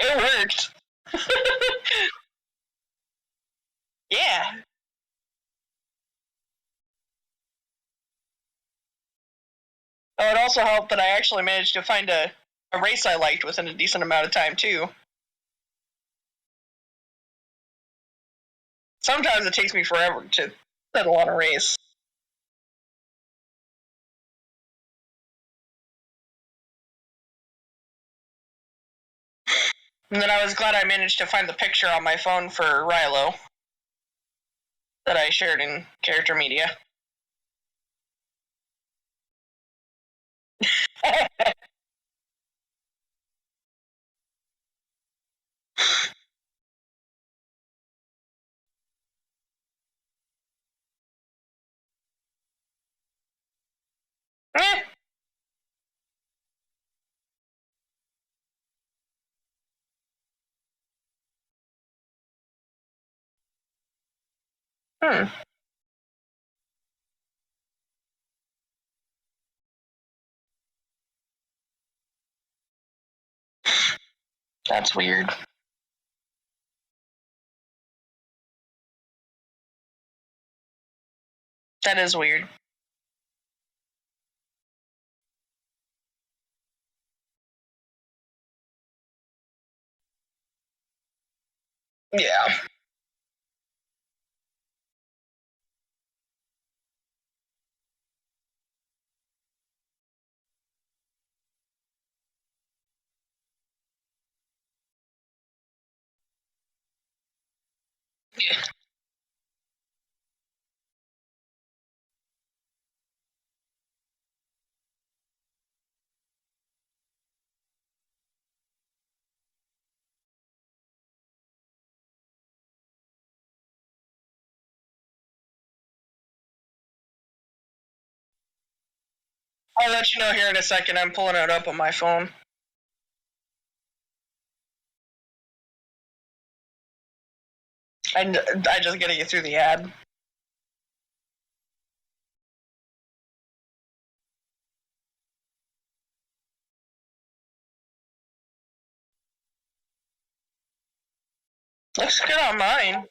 It worked. Yeah. Oh, it also helped that I actually managed to find a race I liked within a decent amount of time, too. Sometimes it takes me forever to settle on a race. And then I was glad I managed to find the picture on my phone for Rilo that I shared in character media. Eh. Hmm. That's weird. That is weird. Yeah. I'll let you know here in a second. I'm pulling it up on my phone. I just gotta get through the ad. Looks good on mine.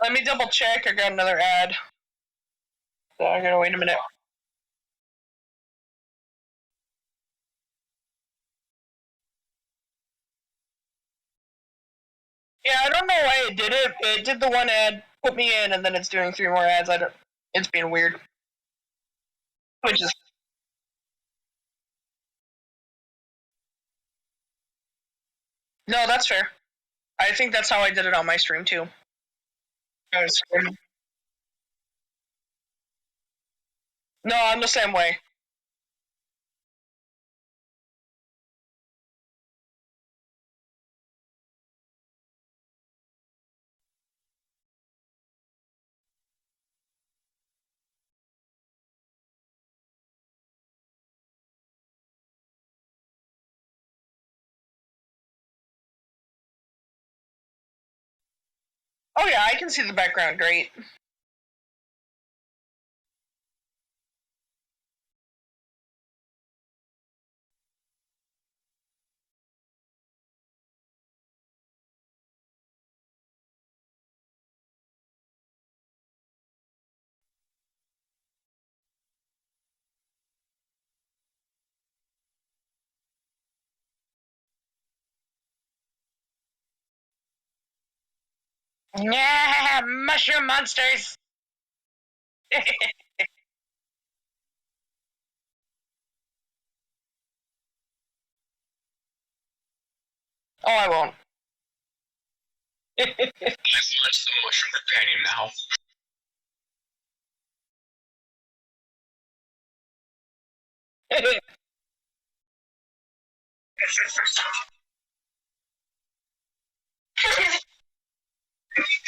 Let me double check. I got another ad. So I gotta wait a minute. Yeah, I don't know why it did it. It did the one ad, put me in, and then it's doing 3 more ads. I don't. It's being weird. Which is no, that's fair. I think that's how I did it on my stream too. No, I'm the same way. Oh yeah, I can see the background great. Yeah, mushroom monsters. Oh, I won't. I've watched the Mushroom Companion now.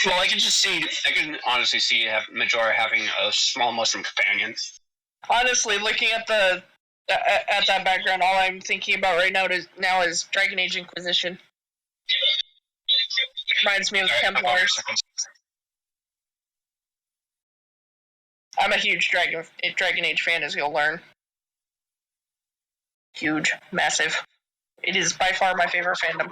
Well, I can honestly see Majora having a small mushroom companion. Honestly, looking at the at that background, all I'm thinking about right now is Dragon Age Inquisition. Reminds me of the Templars. I'm a huge Dragon Age fan, as you'll learn. Huge, massive. It is by far my favorite fandom.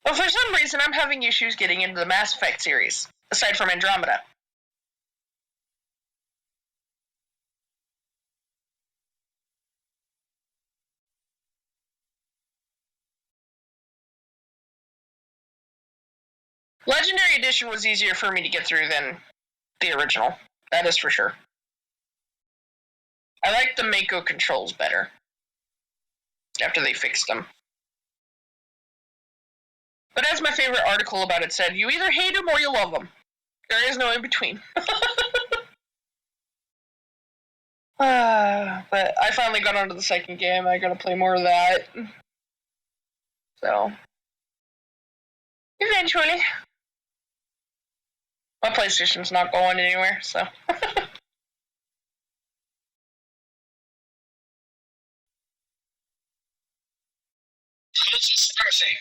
But for some reason, I'm having issues getting into the Mass Effect series, aside from Andromeda. Legendary Edition was easier for me to get through than the original. That is for sure. I like the Mako controls better after they fixed them. But as my favorite article about it said, you either hate them or you love them. There is no in between. But I finally got onto the second game. I gotta play more of that. So, eventually. My PlayStation's not going anywhere, so. Conspiracy.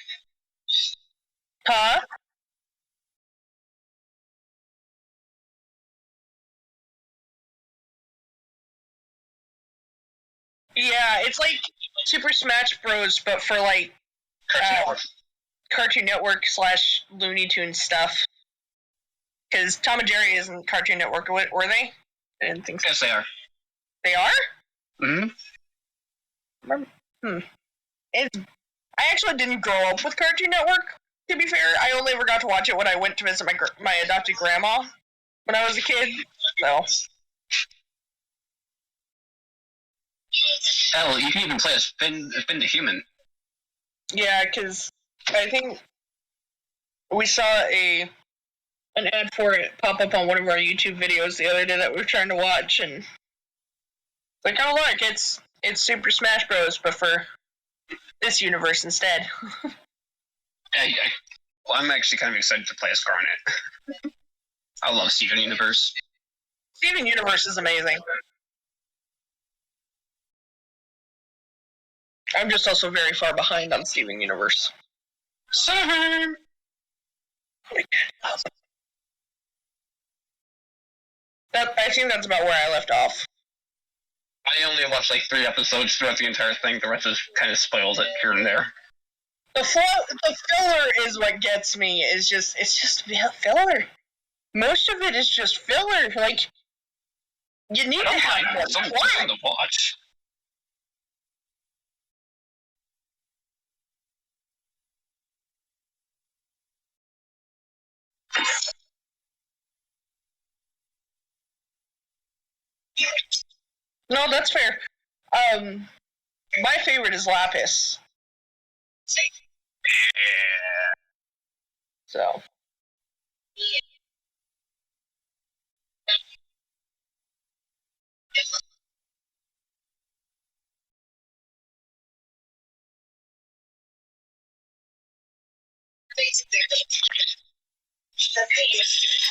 Huh? Yeah, it's like Super Smash Bros, but for like Cartoon Network / Looney Tunes stuff. Because Tom and Jerry isn't Cartoon Network, were they? I didn't think so. Yes, they are. They are? Mm-hmm. I actually didn't grow up with Cartoon Network, to be fair. I only ever got to watch it when I went to visit my adopted grandma when I was a kid. So. Hell, you can even play a Spin the Human. Yeah, because I think we saw an ad for it pop up on one of our YouTube videos the other day that we were trying to watch, and like, oh look, it's Super Smash Bros, but for this universe instead. I'm actually kind of excited to play as Garnet. I love Steven Universe. Steven Universe is amazing. I'm just also very far behind on Steven Universe. 7! I think that's about where I left off. I only watched like 3 episodes throughout the entire thing. The rest is kind of spoiled it here and there. The filler is what gets me. It's just filler. Most of it is just filler. Like, you need to have more plot to watch. No, that's fair. My favorite is Lapis. Yeah. So.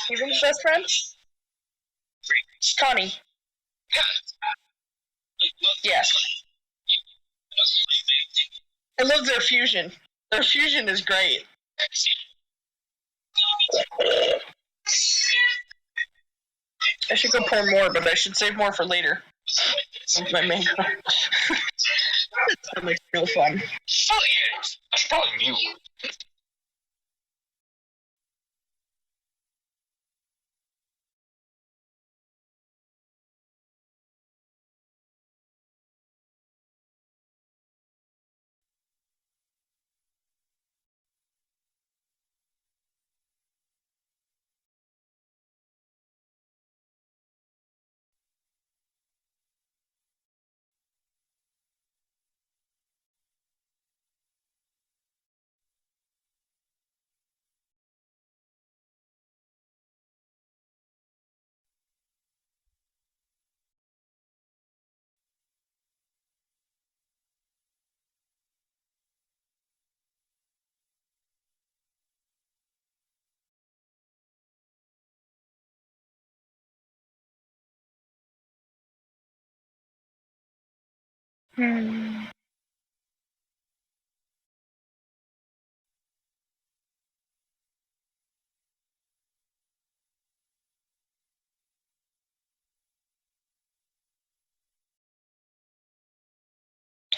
Steven's best friend? Connie. Yes. I love their fusion. Their fusion is great. I should go pour more, but I should save more for later. My makeup. That makes no fun. Oh, yes. That's probably you.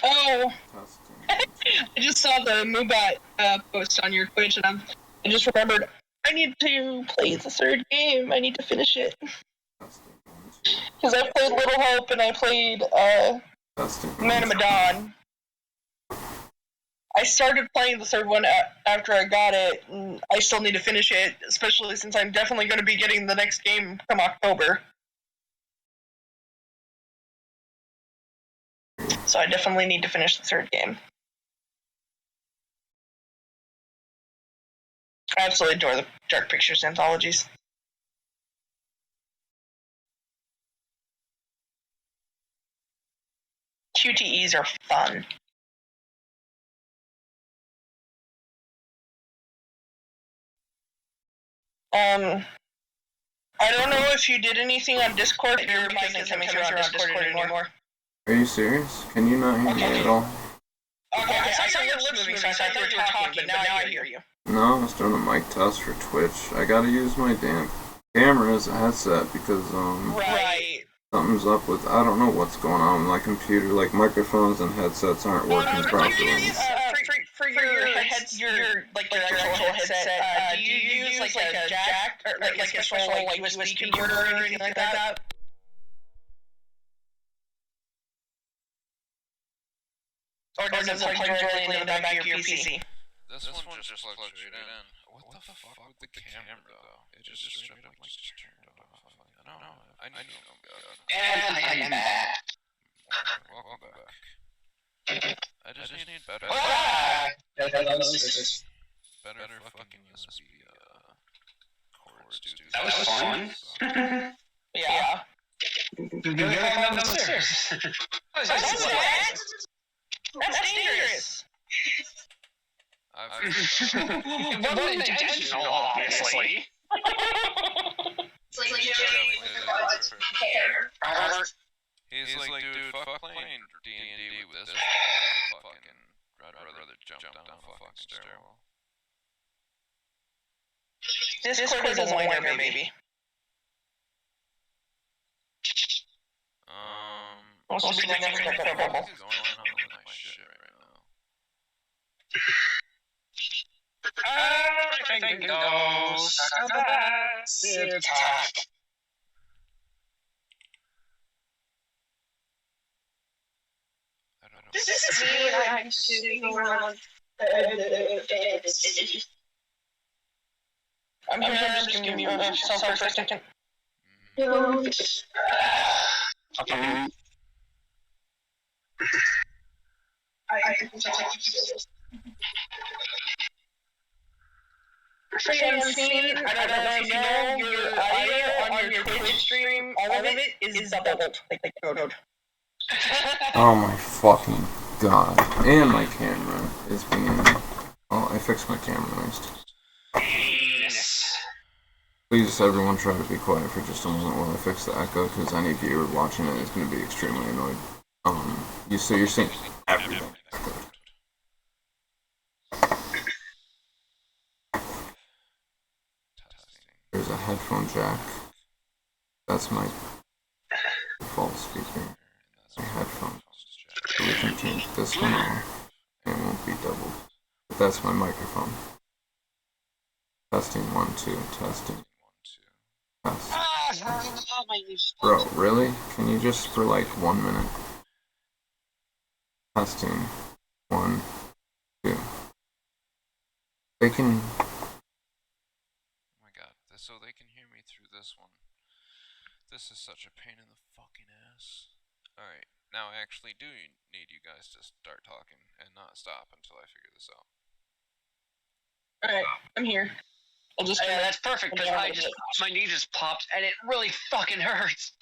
Oh, Testing. I just saw the Moobot post on your Twitch, and I just remembered I need to play the third game. I need to finish it. Testing. Because I played Little Hope and I played Man of Medan. I started playing the third one after I got it, and I still need to finish it, especially since I'm definitely going to be getting the next game come October. So I definitely need to finish the third game. I absolutely adore the Dark Pictures anthologies. QTEs are fun. I don't know if you did anything on Discord, but your mic isn't coming through on Discord anymore. Are you serious? Can you not hear me at all? Okay, I saw your lips moving, so I thought you were talking, but now I hear you. No, I was doing a mic test for Twitch. I gotta use my damn camera as a headset because, Right. something's up with, I don't know what's going on with my computer, like microphones and headsets aren't working properly. For your heads, your actual headset, do you use like a jack or like a special like USB converter or anything like that? Or does it plug directly into the back of your PC? This one just plugs straight in. What the fuck with the camera though? It just straight up like just turned off. I don't know. I need to know. And I am back. Welcome back. I just need better. Better fucking USB cords, dude. That was fun. Yeah. That's dangerous. It wasn't intentional, obviously. He's like, dude, fuck playing D&D with this fucking. I'd rather jump down a fucking stairwell. Discord is a winger, baby. Also, be the next bubble. What's going on with my shit right now? Everything goes. Massive attack. I don't know. This is me when I'm sitting around. I'm here, I'm just giving you a self for a second. Okay. Unseen, I don't know if you know, your audio on your Twitch stream, all of it is doubled. Like doubled. Oh my fucking god. And my camera is being... Oh, I fixed my camera nice. Please, everyone, try to be quiet for just a moment while I fix the echo, because any viewer watching it is going to be extremely annoyed. You're seeing everything echoed. There's a headphone jack. That's my default speaker. My headphones. So we can change this one off. It won't be doubled. But that's my microphone. Testing 1, 2, testing. Test. Bro, really? Can you just for like 1 minute? Testing 1, 2. They can. Oh my god, so they can hear me through this one. This is such a pain in the fucking ass. Alright, now I actually do need you guys to start talking and not stop until I figure this out. Alright, I'm here. Yeah, that's perfect, because my knee just popped, and it really fucking hurts.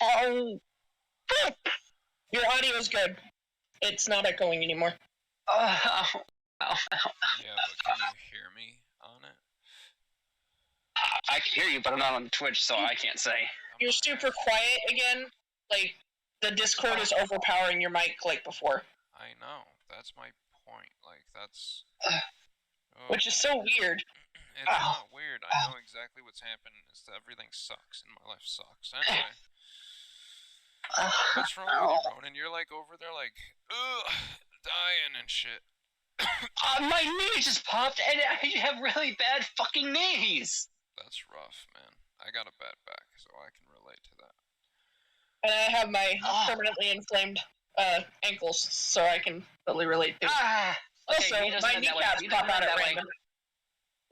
Oh. Your audio's good. It's not echoing anymore. Ow. Yeah, but can you hear me on it? I can hear you, but I'm not on Twitch, so I can't say. You're super quiet again. Like, the Discord is overpowering your mic like before. I know. That's my point. Like, that's... Which is so weird. It's not weird. I know exactly what's happened. It's that everything sucks, and my life sucks. Anyway. What's wrong with you, Ronan? You're like over there like, ugh, dying and shit. My knee just popped, and I have really bad fucking knees. That's rough, man. I got a bad back, so I can relate to that. And I have my permanently inflamed ankles, so I can totally relate to. Okay, Also, my kneecaps pop out at random.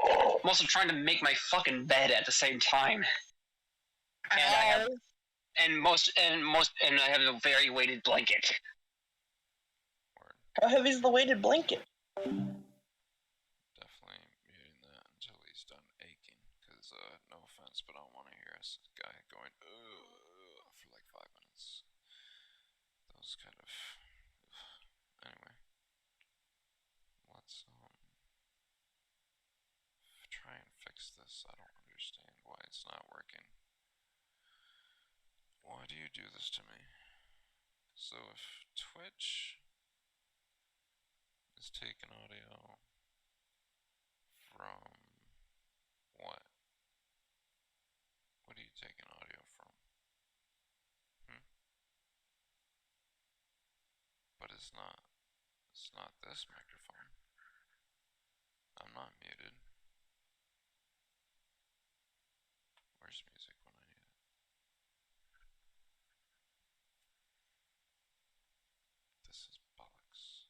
I'm also trying to make my fucking bed at the same time. And I have and I have a very weighted blanket. How heavy is the weighted blanket? Definitely muting that until he's done aching, because no offense, but I don't want to hear this guy going for like 5 minutes. Those kind of anyway. Let's try and fix this. I don't understand why it's not working. Why do you do this to me? So if Twitch is taking audio from what? What are you taking audio from? But it's not this microphone. I'm not muted. Where's music when I need it? This is bollocks.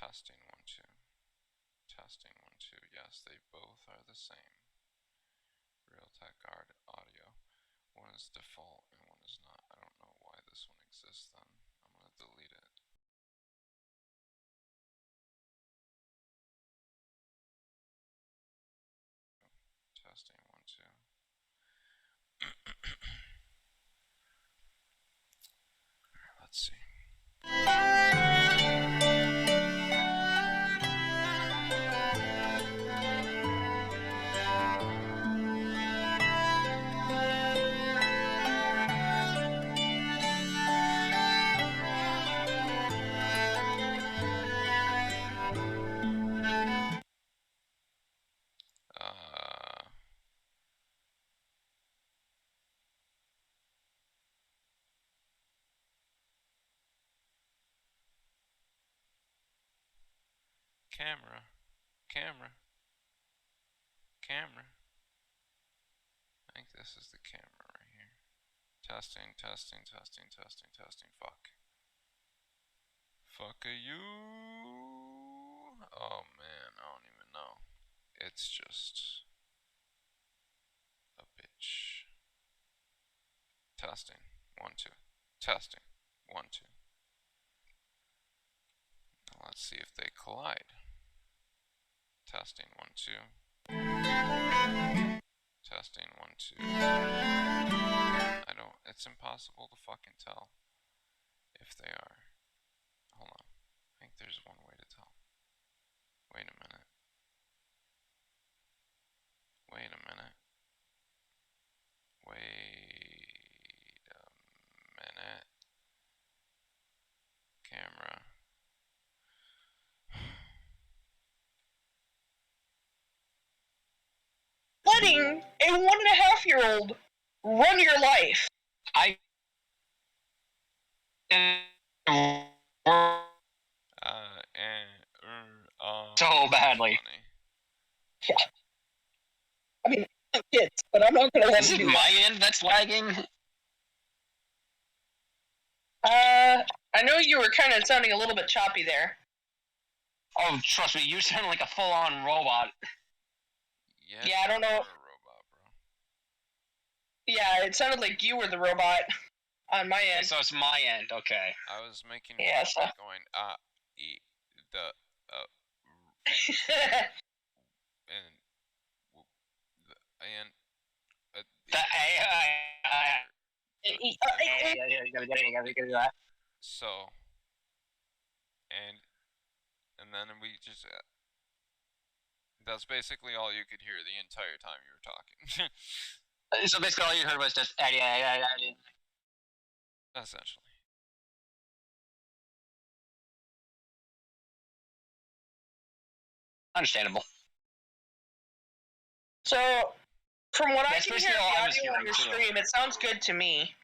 Testing 1 2. Testing 1 2. Yes, they both are the same. Realtek audio. One is default and one is not. I don't know why this one exists then. I'm gonna delete it. Testing 1 2. Let's see. Camera. I think this is the camera right here. Testing. Fuck. Fuck you. Oh man, I don't even know. It's just a bitch. Testing. 1 2. Testing. 1 2. Let's see if they collide. Testing 1 2. Testing 1 2. It's impossible to fucking tell if they are. Hold on. I think there's one way to tell. Wait a minute. Camera. Letting a 1.5-year-old run your life. So badly. Funny. Yeah. I mean, I'm kids, but I'm not gonna let Is them it do my end that's lagging? that. I know you were kind of sounding a little bit choppy there. Oh, trust me, you sound like a full-on robot. Yeah, I don't know. You're a robot, bro. Yeah, it sounded like you were the robot on my Okay, end. so it's my end, okay. I was making Yeah, fun of going, and The so, and then we just, that's basically all you could hear the entire time you were talking. So basically all you heard was just Essentially. Understandable. So, from what I That's can hear basically all I the was audio on hearing, your too. stream, it sounds good to me.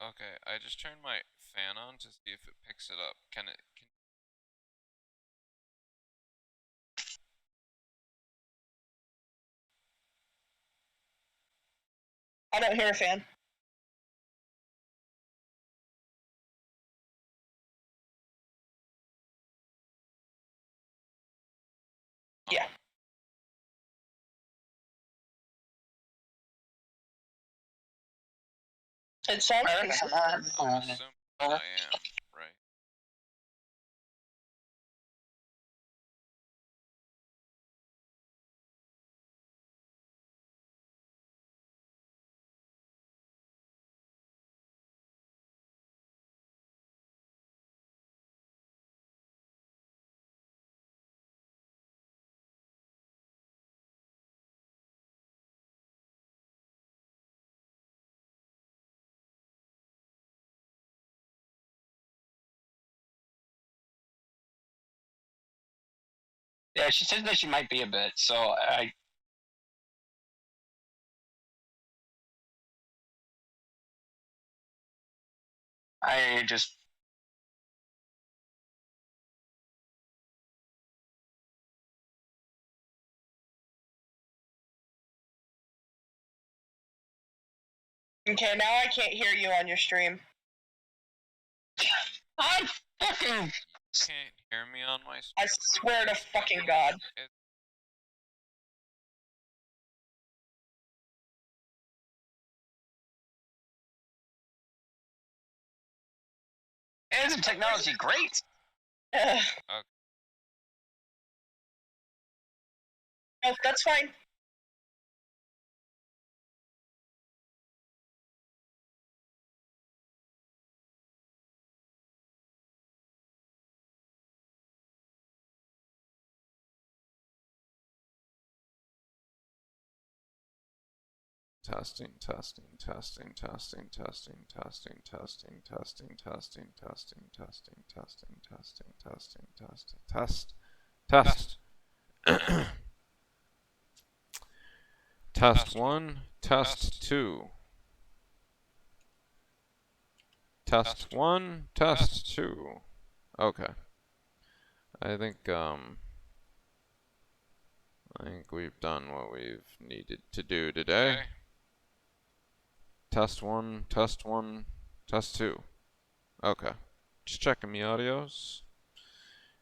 Okay, I just turned my fan on to see if it picks it up. Can it? I don't hear a fan. Yeah. It sounds decent. I assume I am, right? Yeah, she said that she might be a bit, so I just... Okay, now I can't hear you on your stream. I fucking... Can't hear me on my stream. I swear to fucking God. Isn't technology great? No, that's fine. Testing, testing, testing, testing, testing, testing, testing, testing, testing, testing, testing, testing, testing, testing, testing, test, test. Test 1, test 2. Test 1, test 2. Okay. I think we've done what we've needed to do today. Test 1, test 1, test 2. Okay. Just checking the audios.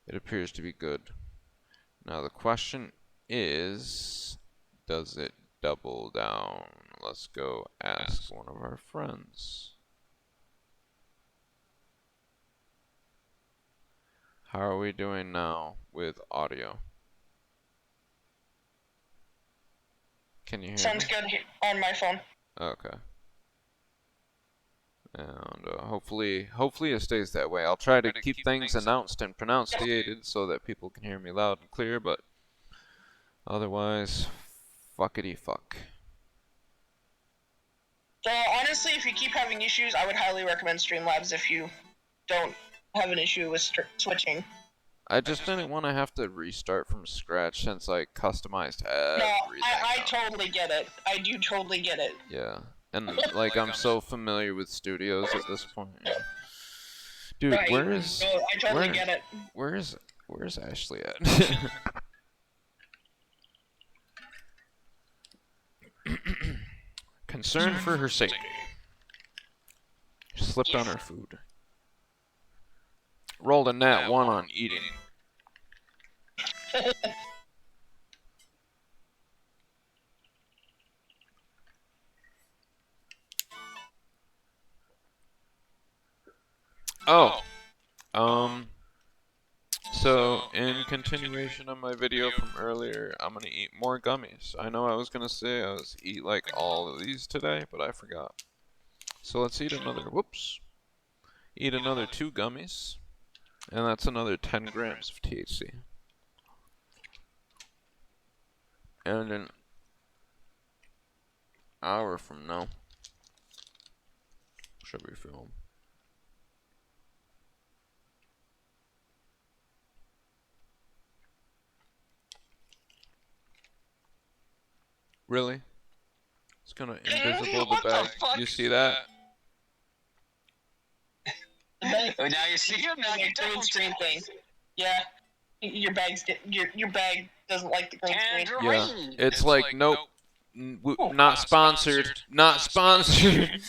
It appears to be good. Now the question is, does it double down? Let's go ask one of our friends. How are we doing now with audio? Can you hear Sounds me? good on my phone. Okay. And hopefully it stays that way. I'll try to keep things announced and pronunciated so that people can hear me loud and clear, but otherwise, fuckity fuck. So honestly, if you keep having issues, I would highly recommend Streamlabs if you don't have an issue with switching. I just didn't want to have to restart from scratch since I customized everything. No, I totally get it. I do totally get it. Yeah. And like I'm so familiar with studios at this point. Dude, Right. where is No, I totally get it. where's Ashley at? Concerned for her safety. Slipped on her food. Rolled a nat 1 on eating. Oh. So, in continuation of my video from earlier, I'm gonna eat more gummies. I know I was gonna say I was eat like all of these today, but I forgot. So let's eat another, whoops. Eat another 2 gummies, and that's another 10 grams of THC. And an hour from now, should we film? Really? It's gonna invisible the bag. You see that? Oh, now you see him. Now you green screen thing. Yeah. Your bag doesn't like the green screen. Yeah. It's like nope. Not sponsored. Not sponsored.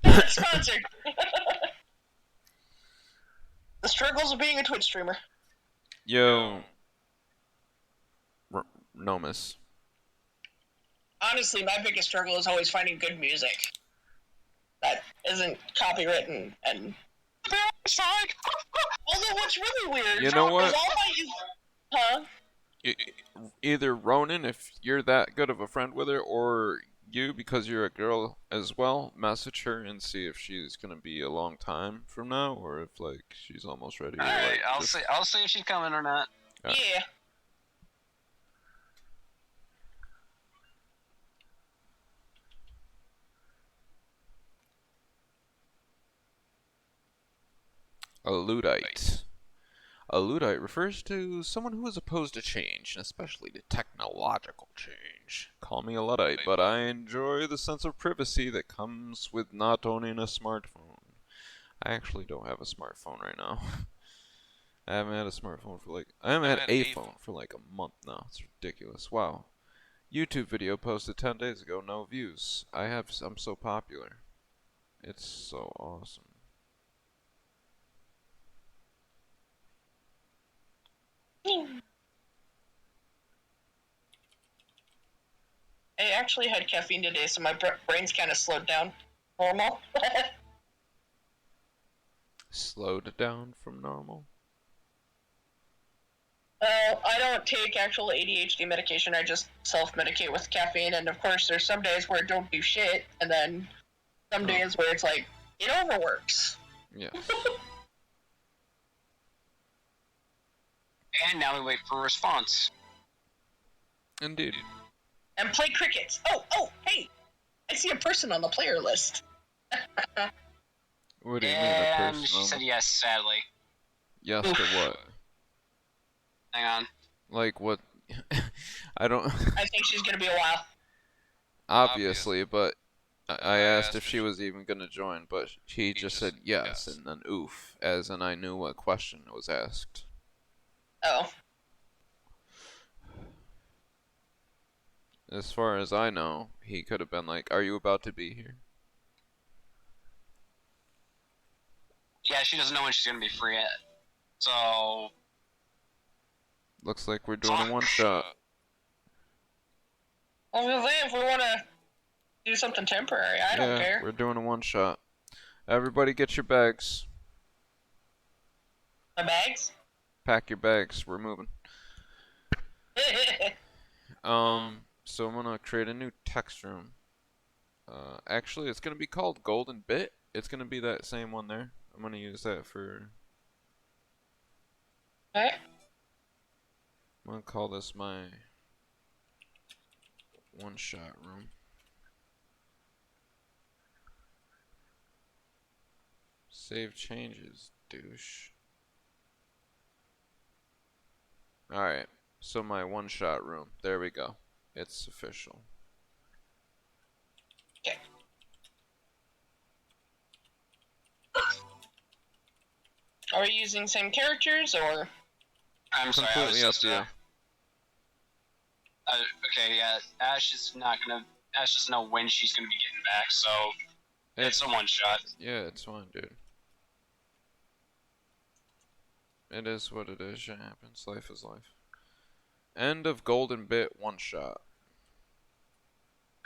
Not sponsored. The struggles of being a Twitch streamer. Yo. Nomus. Honestly, my biggest struggle is always finding good music that isn't copywritten and. Although what's really weird, you know what? Is all my Either Ronan, if you're that good of a friend with her, or you, because you're a girl as well, message her and see if she's gonna be a long time from now, or if like she's almost ready. All right, I'll see if she's coming or not. Yeah. A Luddite. A Luddite refers to someone who is opposed to change, and especially to technological change. Call me a Luddite, but I enjoy the sense of privacy that comes with not owning a smartphone. I actually don't have a smartphone right now. I haven't had a smartphone for like... I haven't had a phone for like a month now. It's ridiculous. Wow. YouTube video posted 10 days ago, no views. I'm so popular. It's so awesome. I actually had caffeine today, so my brain's kind of slowed down. Normal. Slowed down from normal? I don't take actual ADHD medication. I just self-medicate with caffeine, and of course, there's some days where it don't do shit, and then some days where it's like, it overworks. Yes. And now we wait for a response. Indeed. And play cricket. Oh, hey! I see a person on the player list. What do you mean a person? She said yes, sadly. Yes to what? Hang on. Like what? I don't... I think she's gonna be a while. Obviously, but I asked if she was even gonna join, but he just said yes and then oof, as in I knew what question was asked. Oh. As far as I know, he could have been like, "Are you about to be here?" Yeah, she doesn't know when she's gonna be free yet. So... Looks like we're doing a one-shot. Well, if we want to do something temporary, I don't care. We're doing a one-shot. Everybody get your bags. My bags? Pack your bags. We're moving. So I'm gonna create a new text room. Actually, it's gonna be called Golden Bit. It's gonna be that same one there. I'm gonna use that for... Okay. I'm gonna call this my one-shot room. Save changes, douche. Alright, so my one-shot room. There we go. It's official. Okay. Are we using same characters or? I'm sorry, I was Completely up just, to you. okay, yeah, Ash doesn't know when she's gonna be getting back, so it's a one-shot. Yeah, it's fine, dude. It is what it is. Shit happens. Life is life. End of Golden Bit one shot.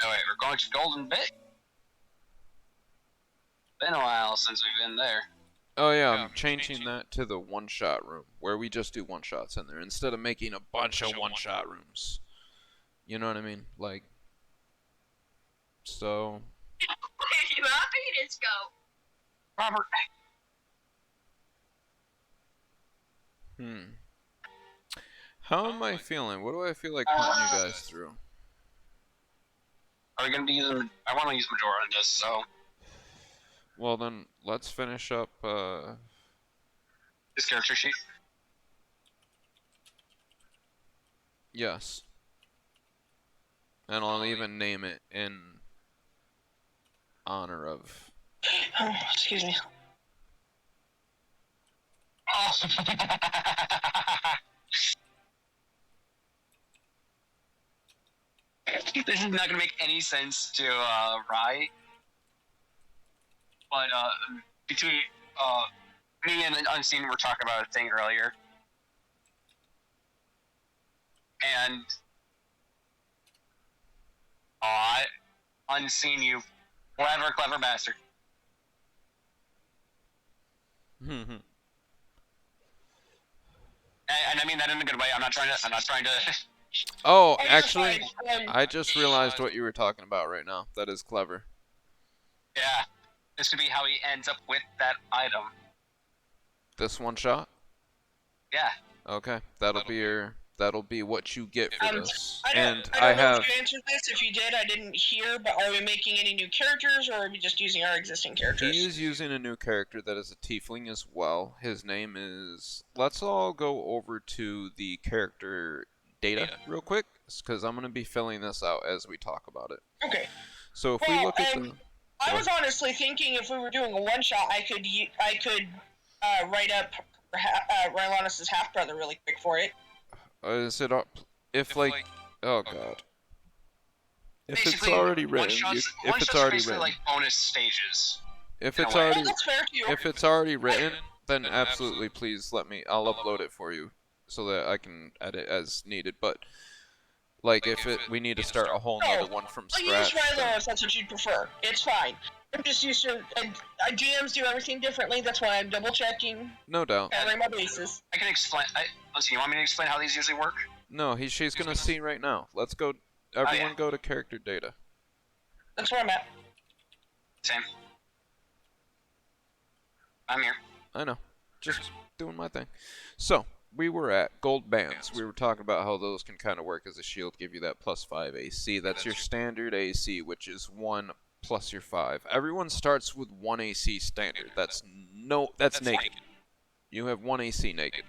Oh wait, we're going to Golden Bit? Been a while since we've been there. Oh yeah, I'm changing that to the one shot room where we just do one shots in there instead of making a bunch of one shot rooms. You know what I mean? Like, so. You happy? Let's go. Robert. How am I feeling? What do I feel like putting you guys through? Are we gonna be using? I want to use Majora on this, so. Well then, let's finish up. This character sheet. Yes. And I'll even name it in honor of. Oh, excuse me. Oh. This is not gonna make any sense to Rai, but between me and Unseen were talking about a thing earlier, and Unseen, you clever bastard. And I mean that in a good way. I'm not trying to. Oh, actually, I just realized what you were talking about right now. That is clever. Yeah, this could be how he ends up with that item. This one shot? Yeah. Okay, that'll be what you get for this. I don't know if you answered this. If you did, I didn't hear. But are we making any new characters, or are we just using our existing characters? He is using a new character that is a tiefling as well. His name is. Let's all go over to the character data real quick, because I'm gonna be filling this out as we talk about it. Okay. So if we look at the. I was honestly thinking if we were doing a one shot, I could write up Rylanus' half brother really quick for it. Is it up? If like, oh god. If Basically, it's already written, if it's already written, like bonus stages. if it's already, that's fair to you. if it's already written, then absolutely please let me. I'll upload it for you so that I can edit as needed. But like if we need to start a whole nother one from I'll scratch. use Rylanus if that's what you'd prefer. It's fine. I'm just used to DMs do everything differently. That's why I'm double checking. No doubt. Covering my bases. I can explain. Listen, you want me to explain how these usually work? No, she's gonna see right now. Let's go. Everyone go to character data. That's where I'm at. Same. I'm here. I know. Just doing my thing. So, we were at gold bands. We were talking about how those can kind of work as a shield, give you that +5 AC. That's your standard AC, which is 1 plus your 5. Everyone starts with 1 AC standard. That's naked. You have 1 AC naked.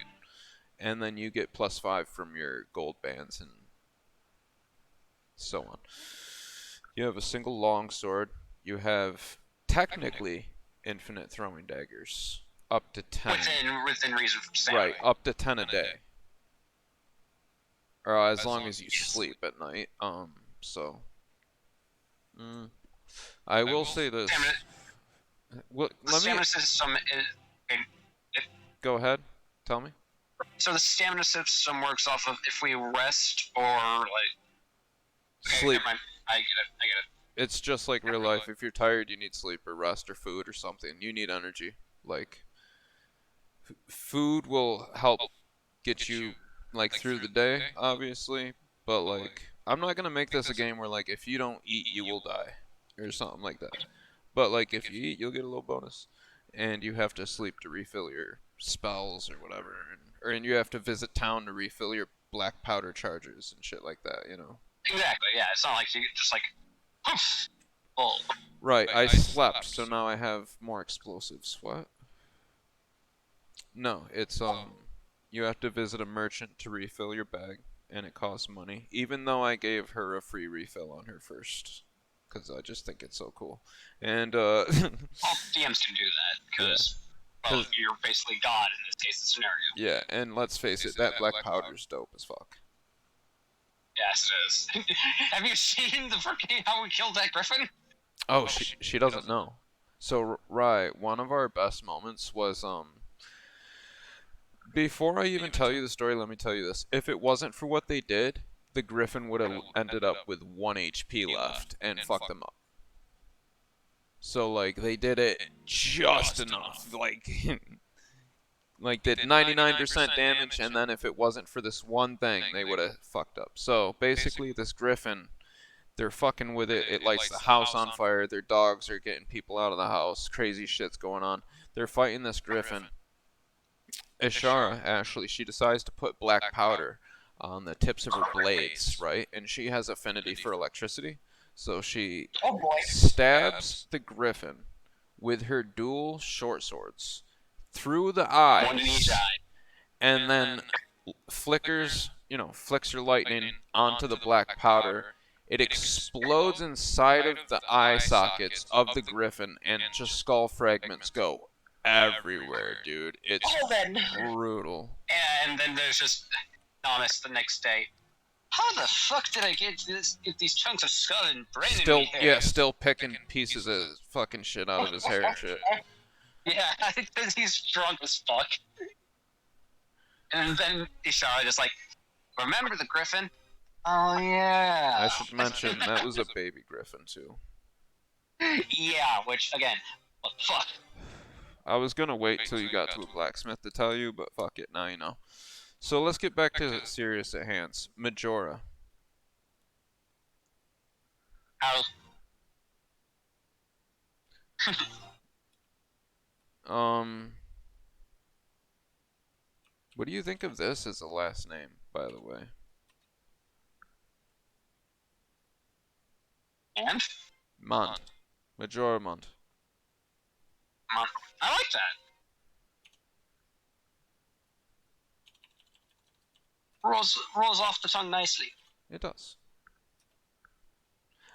And then you get +5 from your gold bands and so on. You have a single long sword. You have technically infinite throwing daggers. Up to 10. Within reason for stamina. Right, up to 10 a day. Or as long as you sleep at night. So. I will say this. Well, Stamina system is. Go ahead. Tell me. So the stamina system works off of if we rest or like. Okay, Sleep. I get it. It's just like real life. If you're tired, you need sleep or rest or food or something. You need energy. Like, food will help get you like through the day, obviously. But like, I'm not gonna make this a game where like if you don't eat, you will die, or something like that. But like if you eat, you'll get a little bonus, and you have to sleep to refill your spells or whatever, and you have to visit town to refill your black powder chargers and shit like that. You know. Exactly. Yeah. It's not like you just like. Poof. Oh. Right, I slept, so now I have more explosives. What? No, it's you have to visit a merchant to refill your bag, and it costs money. Even though I gave her a free refill on her first, because I just think it's so cool. And All DMs can do that because well, you're basically God in this case, the scenario. Yeah, and let's face it, that black powder's dope as fuck. Yes, it is. Have you seen the freaking how we killed that griffin? Oh, she doesn't know. So, right, one of our best moments was, before I even tell you the story, let me tell you this. If it wasn't for what they did, the griffin would have ended up with 1 HP left and fucked them up. So, like, they did it just enough. Like, like did 99% damage, and then if it wasn't for this one thing, they would have fucked up. So, basically, this griffin, they're fucking with it. It lights the house on fire. Their dogs are getting people out of the house. Crazy shit's going on. They're fighting this griffin. Ishara, actually, she decides to put black powder on the tips of her blades, right? And she has affinity for electricity. So she stabs the griffin with her dual short swords through the eyes, and then flicks her lightning onto the black powder. It explodes inside of the eye sockets of the griffin, and just skull fragments go everywhere, dude. It's brutal. And then there's just Thomas the next day. How the fuck did I get these chunks of skull and brain in my hair? Still picking pieces of fucking shit out of his hair and shit. Yeah, because he's drunk as fuck. And then Ishara just like, remember the griffin? Oh yeah. I should mention that was a baby griffin too. Yeah, which again, what the fuck? I was gonna wait till you got to a blacksmith to tell you, but fuck it, now you know. So let's get back to serious at hands. Majora. How? What do you think of this as a last name, by the way? And? Mont. Majora Mont. I like that. Rolls off the tongue nicely. It does.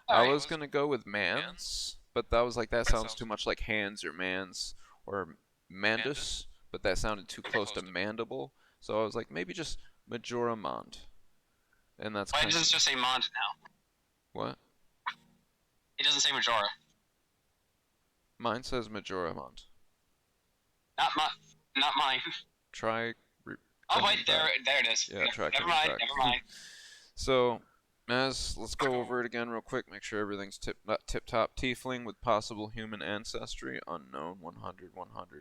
All I was gonna go with Mans, but that was like, that sounds too much like hands or mans or mandus, but that sounded too close to mandible. So I was like, maybe just Majora Mont. And that's Why does it just say Mont now? What? It doesn't say Majora. Mine says Majora Mont. Not mine. Try. Oh wait, there it is. Yeah, try. Never mind. So, let's go over it again real quick. Make sure everything's tip top. Tiefling with possible human ancestry. Unknown. 100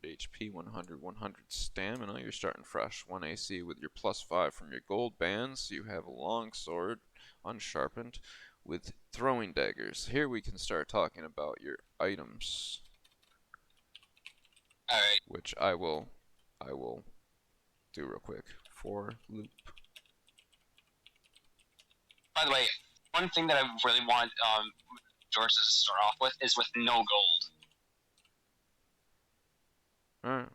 HP. 100 stamina. You're starting fresh. 1 AC with your +5 from your gold bands. You have a long sword, unsharpened, with throwing daggers. Here we can start talking about your items. Alright. Which I will do real quick. 4 loop. By the way, one thing that I really want George to start off with is with no gold. Alright.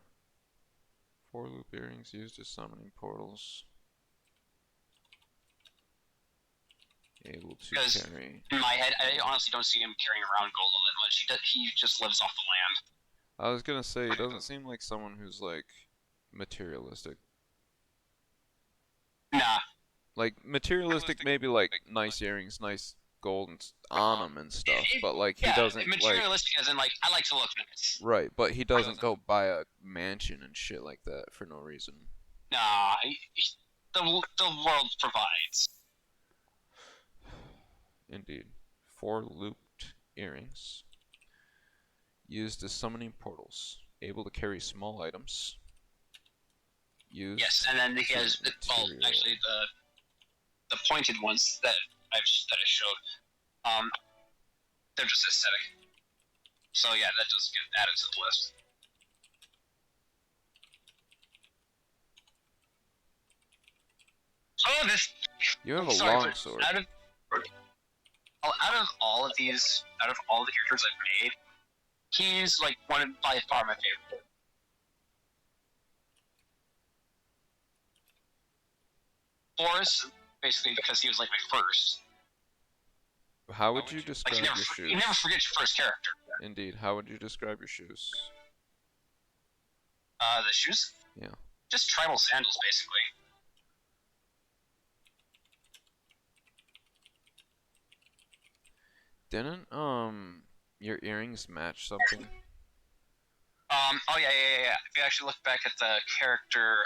4 loop earrings used as summoning portals. Able to carry. In my head, I honestly don't see him carrying around gold all that much. He just lives off the land. I was gonna say, he doesn't seem like someone who's like materialistic. Nah. Like materialistic, maybe like nice earrings, nice gold on them and stuff. But like he doesn't materialistic as in like I like to look nice. Right, but he doesn't go buy a mansion and shit like that for no reason. Nah, the world provides. Indeed. 4 looped earrings. Used as summoning portals. Able to carry small items. Used. Yes, and then he has actually the pointed ones that I showed. They're just aesthetic. So yeah, that does get added to the list. Oh, this. You have a long sword. Out of all of the characters I've made, he's like by far my favorite. Boris, basically because he was like my first. How would you describe your shoes? You never forget your first character. Indeed. How would you describe your shoes? The shoes? Yeah. Just tribal sandals, basically. Didn't your earrings match something? Oh yeah. If you actually look back at the character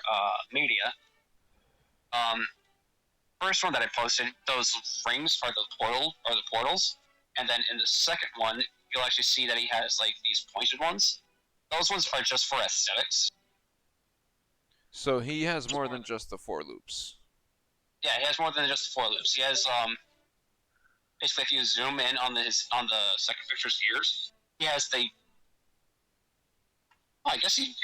media, first one that I posted, those rings are the portals, and then in the second one, you'll actually see that he has like these pointed ones. Those ones are just for aesthetics. So he has more than just the 4 loops. Yeah, he has more than just 4 loops. He has basically if you zoom in on the second picture's ears, he has the. Oh, I guess he.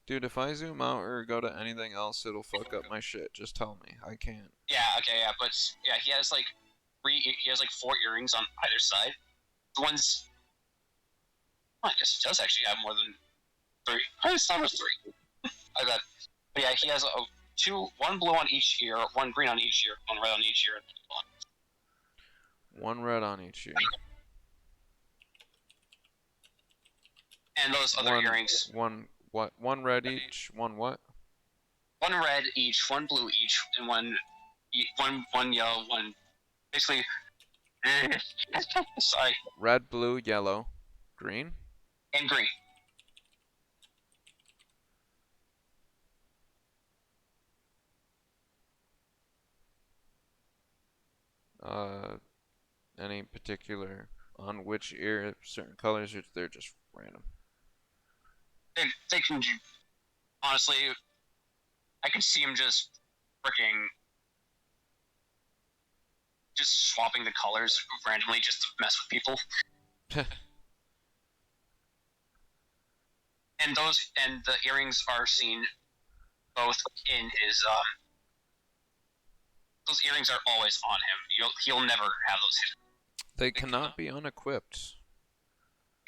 Dude, if I zoom out or go to anything else, it'll fuck up my shit. Just tell me. I can't. Yeah, okay, yeah, but yeah, he has like he has like 4 earrings on either side. The ones. Oh, I guess he does actually have more than 3. I thought it was 3. I bet. But yeah, he has 1 blue on each ear, 1 green on each ear, 1 red on each ear. 1 red on each ear. And those other earrings. 1 what? 1 red each. 1 what? 1 red each, 1 blue each, and one yellow, 1 basically. Sorry. Red, blue, yellow, green. And green. Any particular on which ear certain colors, or they're just random? They can honestly, I can see him just freaking just swapping the colors randomly just to mess with people. And the earrings are seen both in his those earrings are always on him. He'll never have those hidden. They cannot be unequipped.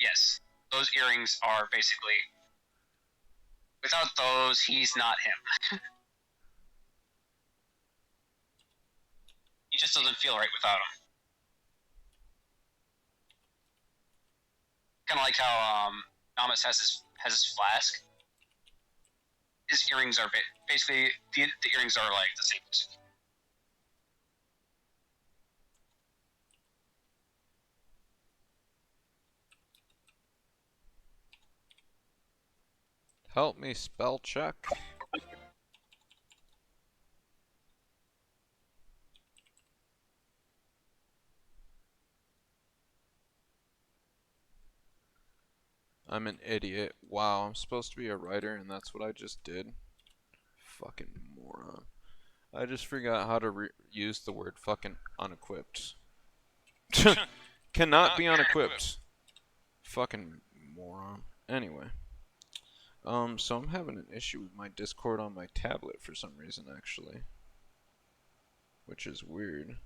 Yes, those earrings are basically. Without those, he's not him. He just doesn't feel right without them. Kind of like how Namas has his flask. His earrings are basically the earrings are like the same. Help me spell check. I'm an idiot. Wow, I'm supposed to be a writer and that's what I just did. Fucking moron. I just forgot how to use the word fucking unequipped. Cannot be unequipped. Fucking moron. Anyway. So I'm having an issue with my Discord on my tablet for some reason, actually. Which is weird.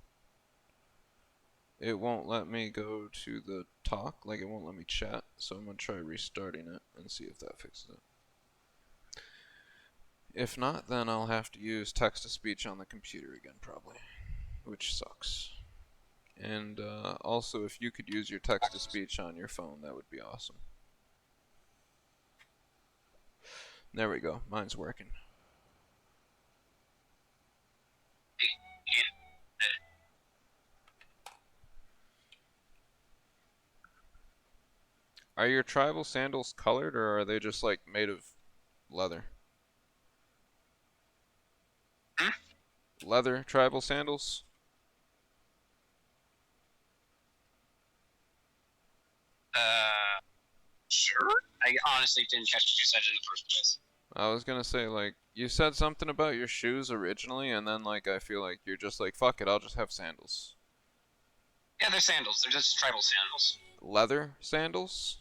It won't let me go to the talk, like it won't let me chat, so I'm gonna try restarting it and see if that fixes it. If not, then I'll have to use text-to-speech on the computer again, probably. Which sucks. And also, if you could use your text-to-speech on your phone, that would be awesome. There we go. Mine's working. Are your tribal sandals colored, or are they just like made of leather? Leather tribal sandals? Sure. I honestly didn't catch what you said in the first place. I was gonna say, like, you said something about your shoes originally, and then, like, I feel like you're just like, fuck it, I'll just have sandals. Yeah, they're sandals. They're just tribal sandals. Leather sandals?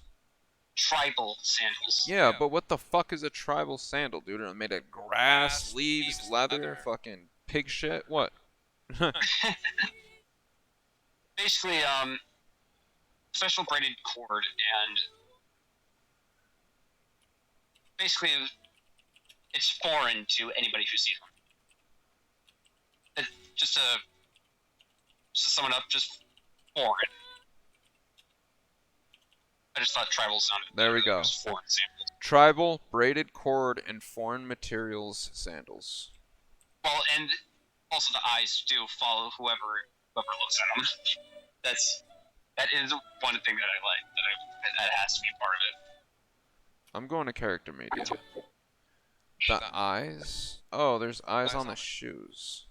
Tribal sandals. Yeah, but what the fuck is a tribal sandal, dude? Are they made of grass, leaves, leather, fucking pig shit? What? Basically, special braided cord and basically it's foreign to anybody who sees them. Just to sum it up, just foreign. I just thought tribal sounded. There we go. Foreign sandals. Tribal, braided cord, and foreign materials sandals. Well, and also the eyes do follow whoever looks at them. That is one thing that I like. That has to be part of it. I'm going to character media. The eyes? Oh, there's eyes on the shoes.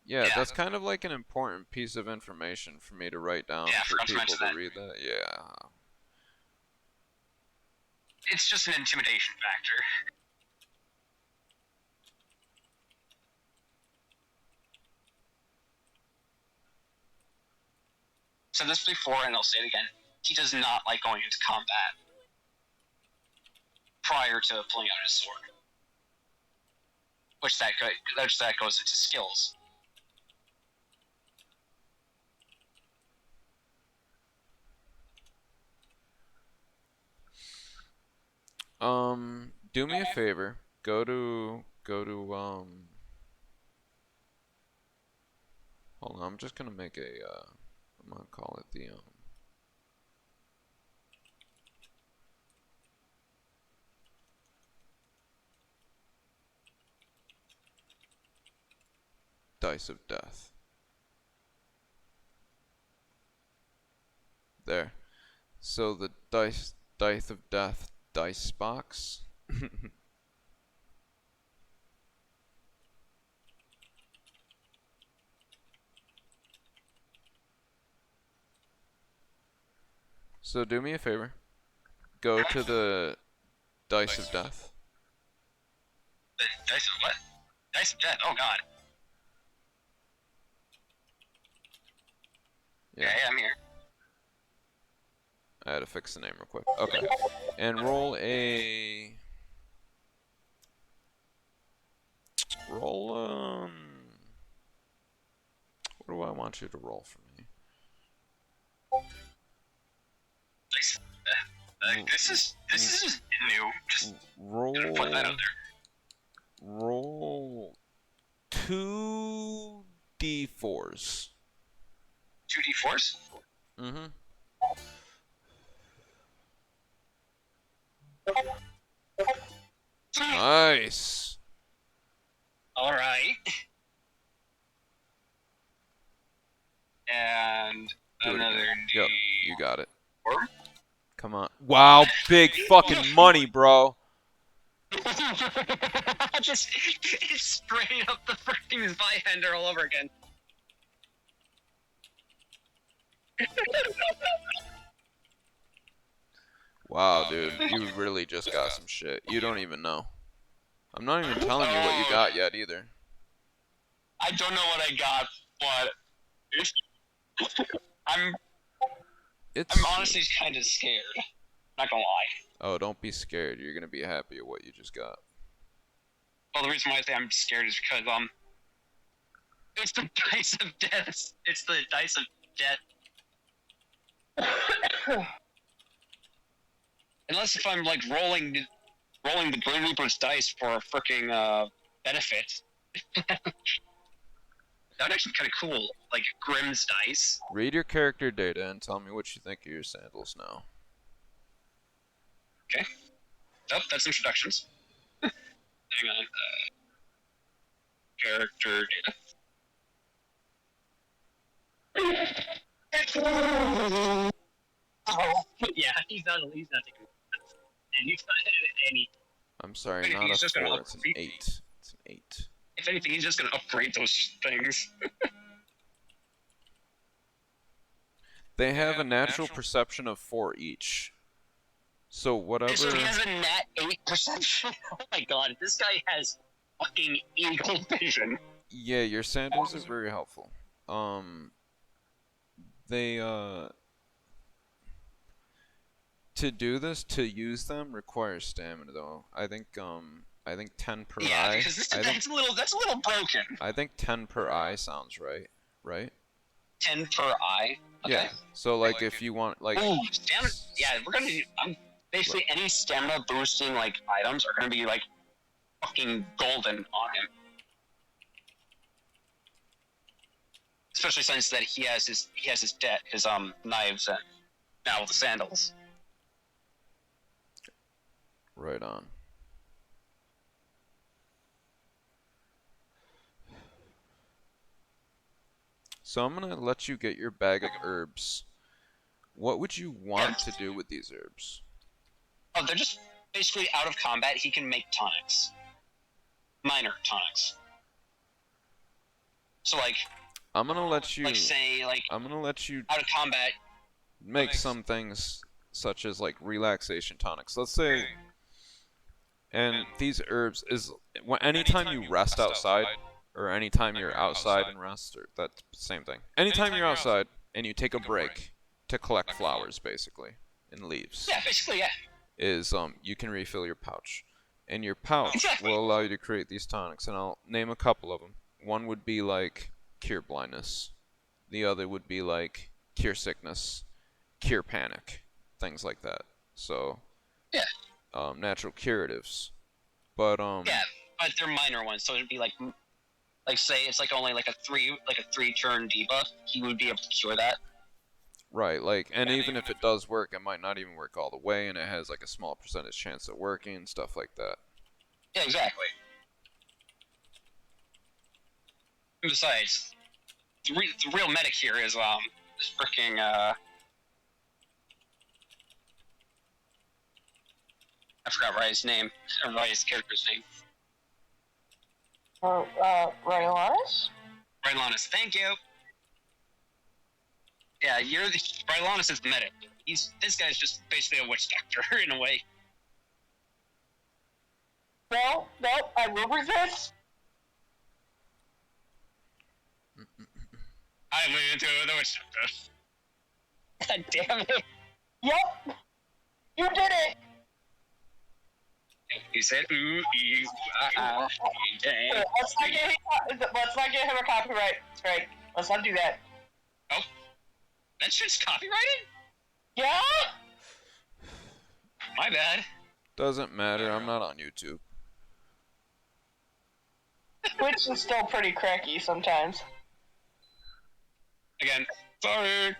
Yeah, that's kind of like an important piece of information for me to write down for people to read that. Yeah. It's just an intimidation factor. Said this before, and I'll say it again. He does not like going into combat prior to pulling out his sword, which that goes into skills. Do me a favor. Go to hold on, I'm just gonna make a I'm gonna call it the dice of death. There. So the dice of death dice box. So do me a favor. Go to the dice of death. The dice of what? Dice of death. Oh god. Yeah. Okay, I'm here. I had to fix the name real quick. Okay. And roll a... Roll, what do I want you to roll for me? Dice of death. This is new. Just roll... put that out there. Roll... 2 d4s. 2 d4s? Mm-hmm. Nice. All right. And another D. Yep, you got it. 4? Come on. Wow, big fucking money, bro. Just it's straight up the freaking Zweihander all over again. Wow, dude, you really just got some shit. You don't even know. I'm not even telling you what you got yet either. I don't know what I got, but I'm honestly kind of scared. Not gonna lie. Oh, don't be scared. You're gonna be happy at what you just got. Well, the reason why I say I'm scared is because it's the dice of death. It's the dice of death. Unless if I'm like rolling the Grim Reaper's dice for a freaking benefit. That'd actually be kind of cool, like Grimm's dice. Read your character data and tell me what you think of your sandals now. Okay. Oh, that's introductions. Hang on. Character data. Oh, yeah, he's not taking and he's not any. I'm sorry, not a 4, it's an 8. It's an 8. If anything, he's just gonna upgrade those things. They have a natural perception of 4 each. So whatever... So he has a nat 8 perception? Oh my god, this guy has fucking eagle vision. Yeah, your sandals are very helpful. To do this, to use them, requires stamina though. I think 10 per eye. Yeah, because that's a little broken. I think 10 per eye sounds right. Right? 10 per eye? Okay. Yeah. So like if you want like... Ooh, stamina. Yeah, we're gonna do... basically any stamina boosting like items are gonna be like fucking golden on him. Especially since that he has his knives and now the sandals. Right on. So I'm gonna let you get your bag of herbs. What would you want to do with these herbs? Oh, they're just basically out of combat. He can make tonics, minor tonics. So like, I'm gonna let you. like say like I'm gonna let you out of combat. make some things such as like relaxation tonics. Let's say, and these herbs is anytime you rest outside, or anytime you're outside and rest, or that's the same thing. Anytime you're outside and you take a break to collect flowers, basically, and leaves. Yeah, basically, yeah. Is you can refill your pouch, and your pouch will allow you to create these tonics, and I'll name a couple of them. One would be like cure blindness, the other would be like cure sickness, cure panic, things like that. So yeah, natural curatives, but yeah, but they're minor ones, so it'd be like say it's like only like a three turn debuff, he would be able to cure that. Right, like, and even if it does work, it might not even work all the way, and it has like a small percentage chance of working, stuff like that. Yeah, exactly. And besides, the real medic here is freaking I forgot Ryan's name, or Ryan's character's name. Rylonus? Rylonus, thank you. Yeah, Rylonus is the medic. This guy's just basically a witch doctor in a way. No, I will resist. I went into the witch doctor. God damn it. Yep, you did it. He said, ooh, Let's not get him a copyright strike. Let's not do that. Oh, that shit's copyrighted? Yeah? My bad. Doesn't matter, I'm not on YouTube. Twitch is still pretty cracky sometimes. Again, sorry.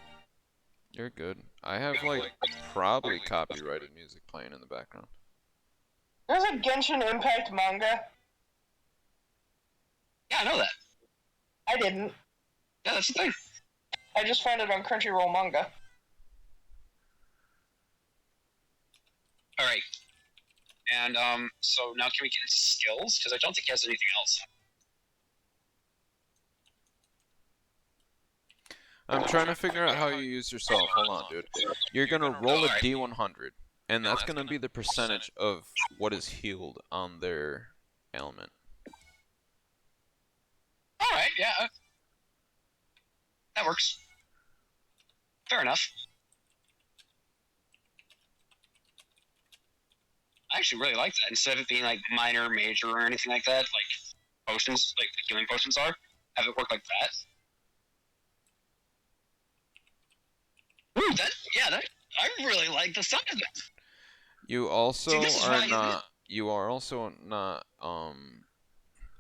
You're good. I have like probably copyrighted music playing in the background. There's a Genshin Impact manga. Yeah, I know that. I didn't. Yeah, that's the thing. I just found it on Crunchyroll manga. Alright. And, so now can we get his skills? Because I don't think he has anything else. I'm trying to figure out how you use yourself. Hold on, dude. You're gonna roll a D100, and that's gonna be the percentage of what is healed on their ailment. Alright, yeah. That works. Fair enough. I actually really like that. Instead of it being like minor, major, or anything like that, like potions, like the healing potions are, have it work like that. Ooh, I really like the sound of that. You also are also not,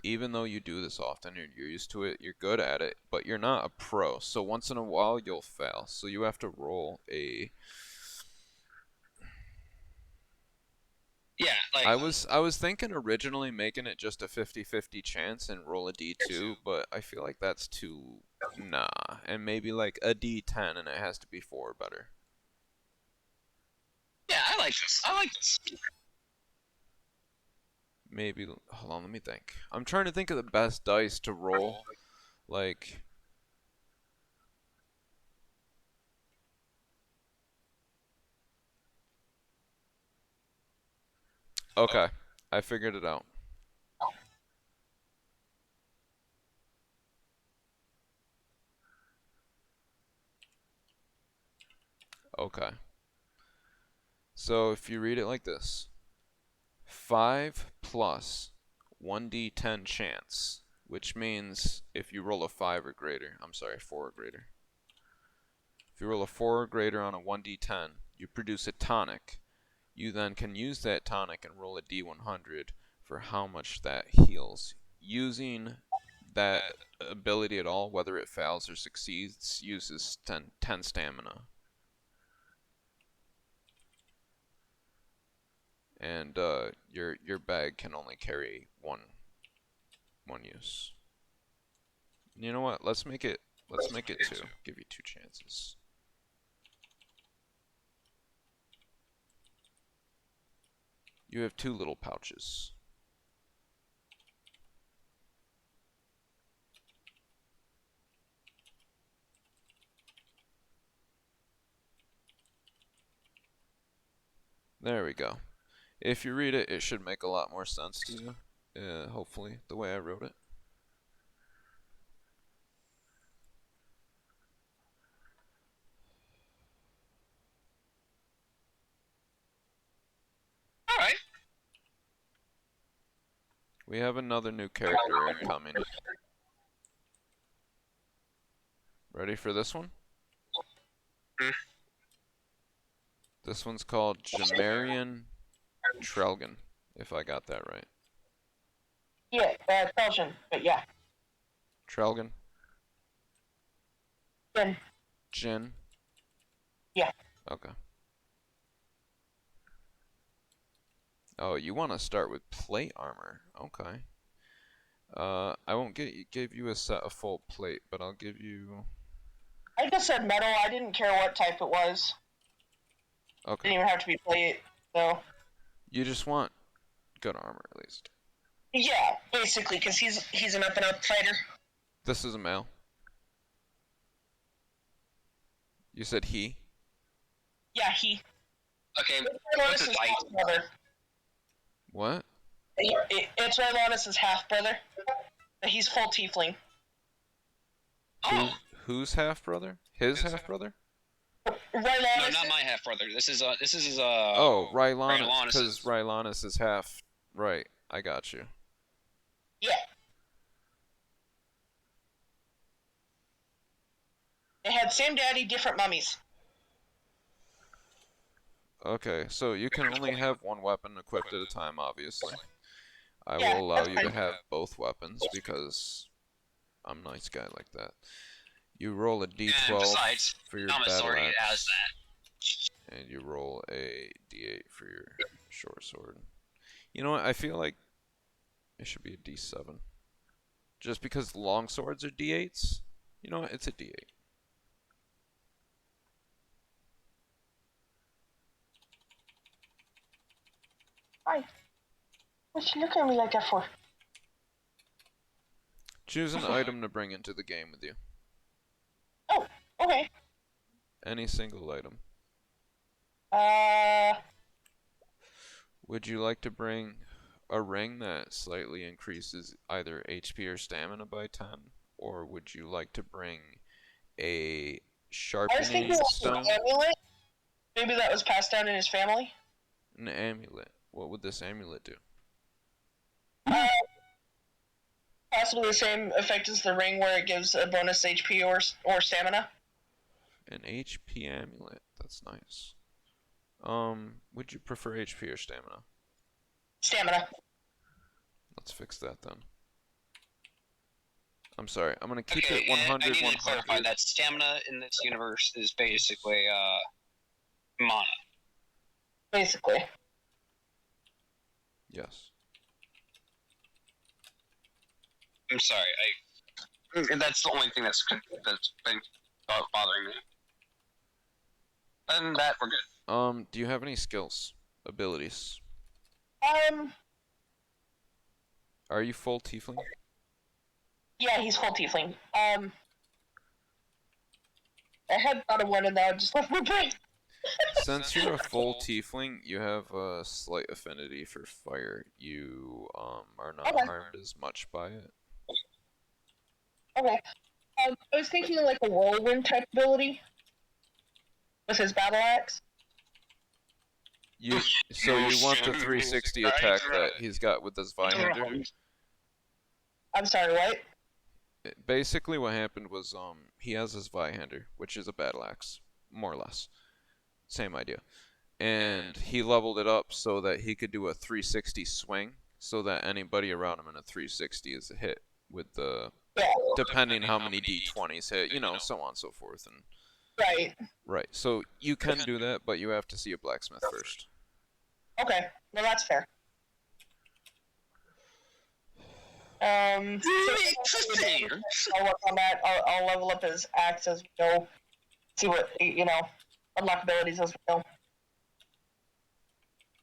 even though you do this often, you're used to it, you're good at it, but you're not a pro. So once in a while, you'll fail. So you have to roll a... Yeah, like... I was thinking originally making it just a 50-50 chance and roll a D2, but I feel like that's too... Nah. And maybe like a D10 and it has to be 4 or better. Yeah, I like this. I like this. Maybe... Hold on, let me think. I'm trying to think of the best dice to roll. Like... Okay, I figured it out. Okay. So if you read it like this, 5 plus 1d10 chance, which means if you roll a 5 or greater, I'm sorry, 4 or greater. If you roll a 4 or greater on a 1d10, you produce a tonic. You then can use that tonic and roll a d100 for how much that heals. Using that ability at all, whether it fails or succeeds, uses 10 stamina. and your bag can only carry one use. You know what? Let's make it two. Give you 2 chances. You have 2 little pouches. There we go. If you read it, it should make a lot more sense to you. Hopefully, the way I wrote it. Alright. We have another new character incoming. Ready for this one? This one's called Jamarian Trelgan, if I got that right. Yeah, Belgian, but yeah. Trelgan? Jin. Jin? Yeah. Okay. Oh, you want to start with plate armor. Okay. I won't give you a set of full plate, but I'll give you... I just said metal. I didn't care what type it was. Okay. Didn't even have to be plate, so... You just want good armor, at least. Yeah, basically, because he's an up-and-up fighter. This is a male. You said he? Yeah, he. Okay, Rylanus' what's his height? half-brother. What? It's Rylanus' half-brother. He's full tiefling. Oh! Whose half-brother? His half-brother? Rylanus... No, not my half-brother. This is his, Oh, Rylanus, Rylanus'. because Rylanus is half... Right, I got you. Yeah. They had same daddy, different mummies. Okay, so you can only have one weapon equipped at a time, obviously. I Yeah, will allow that's you to fine. have both weapons because I'm a nice guy like that. You roll a d12 And besides, for your Thomas battle already axe, has that. and you roll a d8 for your short sword. You know what? I feel like it should be a d7. Just because long swords are d8s, you know what? It's a d8. Hi. What you looking at me like that for? Choose an item to bring into the game with you. Oh, okay. Any single item. Would you like to bring a ring that slightly increases either HP or stamina by 10? Or would you like to bring a I was sharpening thinking like stone? an amulet. Maybe that was passed down in his family. An amulet. What would this amulet do? Possibly the same effect as the ring, where it gives a bonus HP or stamina. An HP amulet. That's nice. Would you prefer HP or stamina? Stamina. Let's fix that then. I'm sorry. I'm gonna keep Okay, it 100. I need to 100. clarify that stamina in this universe is basically, mana. Basically. Yes. I'm sorry, that's the only thing that's been bothering me. Other than that, we're good. Do you have any skills, abilities? Are you full tiefling? Yeah, he's full tiefling. I had thought of one and now I just left my brain. Since you're a full tiefling, you have a slight affinity for fire. You are not Okay. harmed as much by it. Okay. I was thinking like a whirlwind type ability with his battle axe. So you want the 360 attack that he's got with his Vihander? I'm sorry, what? Basically, what happened was he has his Vihander, which is a battle axe, more or less, same idea, and he leveled it up so that he could do a 360 swing, so that anybody around him in a 360 is a hit with the depending how many d20s hit, you know, so on and so forth, and Right. right. So you can do that, but you have to see a blacksmith first. Okay. No, that's fair. So I'll work on that. I'll level up his axe as we go. See what, unlock abilities as we go.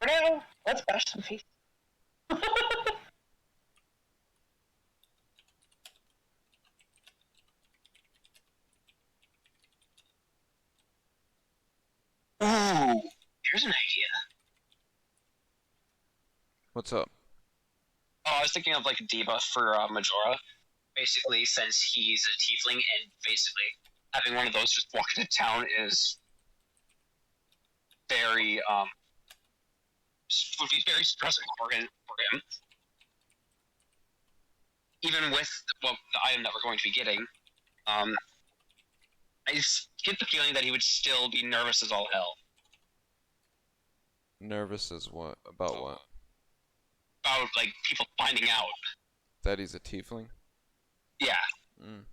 For now, let's bash some feet. Ooh, here's an idea. What's up? Oh, I was thinking of like a debuff for Majora. Basically, since he's a tiefling, and basically having one of those just walk into town is very would be very stressing for him. Even with the item that we're going to be getting, I just get the feeling that he would still be nervous as all hell. Nervous as what? About what? About like people finding out that he's a tiefling. Yeah. Mm.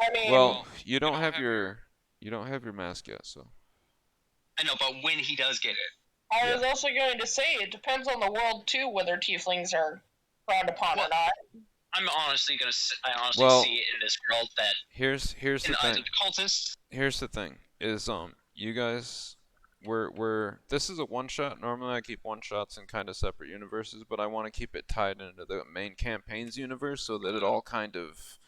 I mean, well, you don't have your mask yet, so. I know, but when he does get it. I was also going to say it depends on the world too, whether tieflings are frowned upon or not. I'm honestly gonna. I honestly see it in this world that. Here's the thing. The cultists. Here's the thing: is you guys, this is a one shot. Normally, I keep one shots in kind of separate universes, but I want to keep it tied into the main campaign's universe so that it all kind of,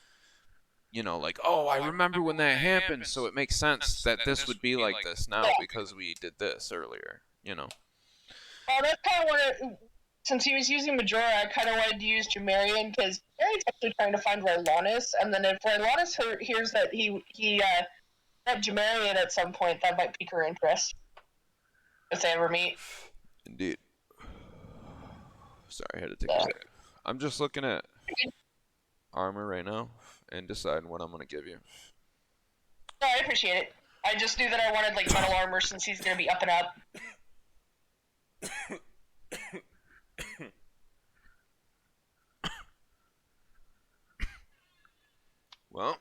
like, oh, I remember when that happened, so it makes sense that this would be like this now because we did this earlier. Well, that's kind of what. Since he was using Majora, I kind of wanted to use Jumarian because Jumarian's actually trying to find Rylonis, and then if Rylonis hears that he met Jumarian at some point, that might pique her interest if they ever meet. Indeed. Sorry, I had to take a second. I'm just looking at armor right now and deciding what I'm gonna give you. No, I appreciate it. I just knew that I wanted like metal armor since he's gonna be up and up. Well,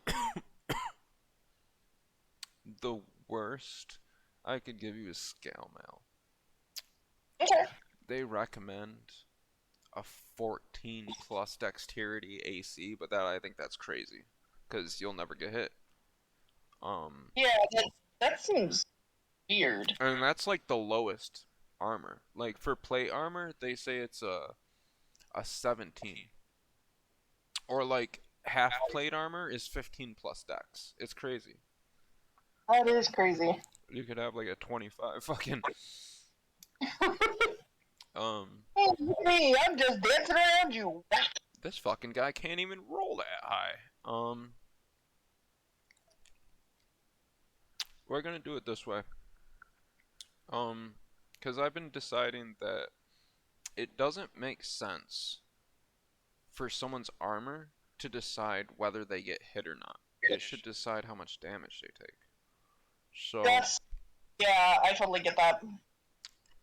the worst I could give you is scale mail. Okay. They recommend a 14 plus dexterity AC, but I think that's crazy because you'll never get hit. Yeah, that seems weird. And that's like the lowest armor. Like for plate armor, they say it's a 17. Or like half plate armor is 15 plus dex. It's crazy. That is crazy. You could have like a 25 fucking. Hey, I'm just dancing around you. This fucking guy can't even roll that high. We're gonna do it this way. Because I've been deciding that it doesn't make sense for someone's armor to decide whether they get hit or not. It should decide how much damage they take. So. Yeah, I totally get that.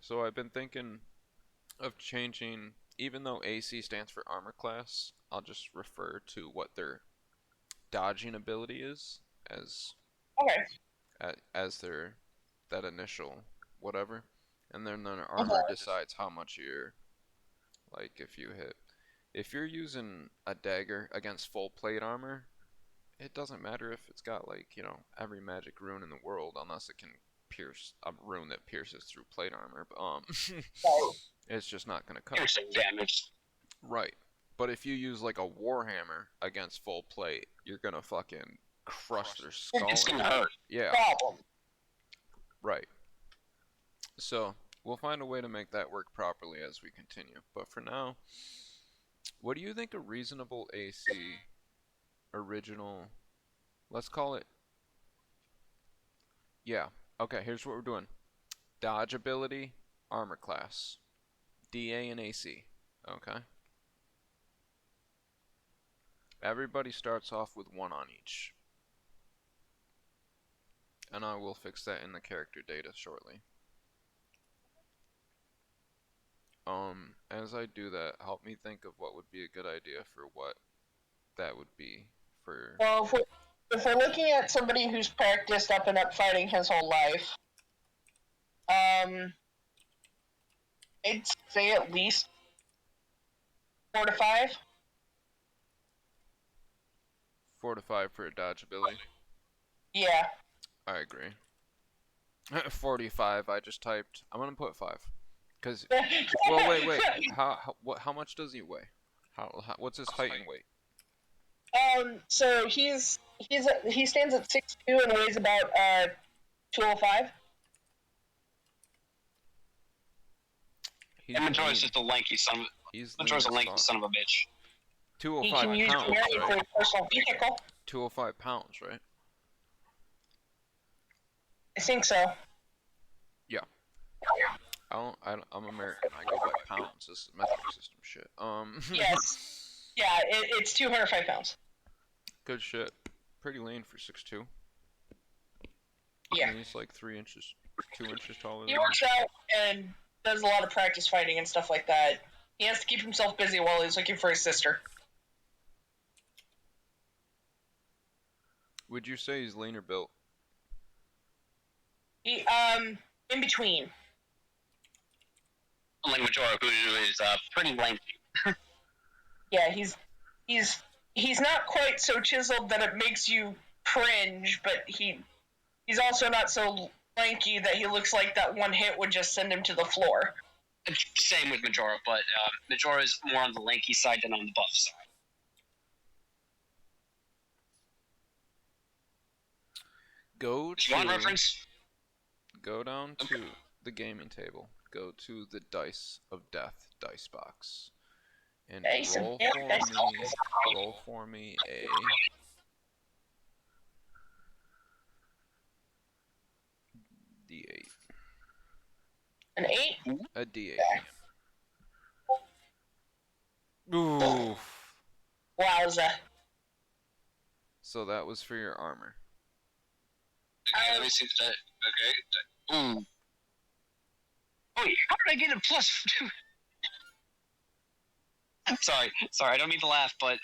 So I've been thinking of changing, even though AC stands for armor class, I'll just refer to what their dodging ability is as their that initial whatever, and then their armor decides how much you're like if you're using a dagger against full plate armor, it doesn't matter if it's got like every magic rune in the world unless it can pierce a rune that pierces through plate armor. It's just not gonna cut. Some damage. Right. But if you use like a warhammer against full plate, you're gonna fucking crush their skull. It's gonna hurt. Yeah. Right. So we'll find a way to make that work properly as we continue. But for now, what do you think a reasonable AC original? Let's call it. Yeah. Okay. Here's what we're doing. Dodge ability, armor class, DA and AC. Okay. Everybody starts off with 1 on each. And I will fix that in the character data shortly. As I do that, help me think of what would be a good idea for what that would be for... Well, if we're looking at somebody who's practiced up and up fighting his whole life, I'd say at least 4 to 5. 4 to 5 for a dodge ability. Yeah. I agree. 45. I just typed. I'm gonna put 5. Cause well, wait. How much does he weigh? What's his height and weight? So he stands at 6'2" and weighs about 205. And Majora's just a lanky son. Majora's a lanky son of a bitch. 205 pounds, right? For a personal vehicle. 205 pounds, right? I think so. Yeah. I'm American. I go by pounds. This is metric system shit. Yes. Yeah, it's 205 pounds. Good shit. Pretty lean for 6'2". Yeah. And he's like 3 inches, 2 inches taller than He works out and does a lot of practice fighting and stuff like that. He has to keep himself busy while he's looking for his sister. Would you say he's lean or built? He, in between. Unlike Majora, who is pretty lanky. Yeah, he's not quite so chiseled that it makes you cringe, but he's also not so lanky that he looks like that one hit would just send him to the floor. Same with Majora, but Majora is more on the lanky side than on the buff side. Go Do you want reference? Go down to the gaming table. Go to the Dice of Death dice box. And roll for me a D8. An 8? A D8. Oof. Wowza. So that was for your armor. Okay, let me see that. Okay. Ooh. Oh, how did I get a plus 2? sorry, I don't mean to laugh, but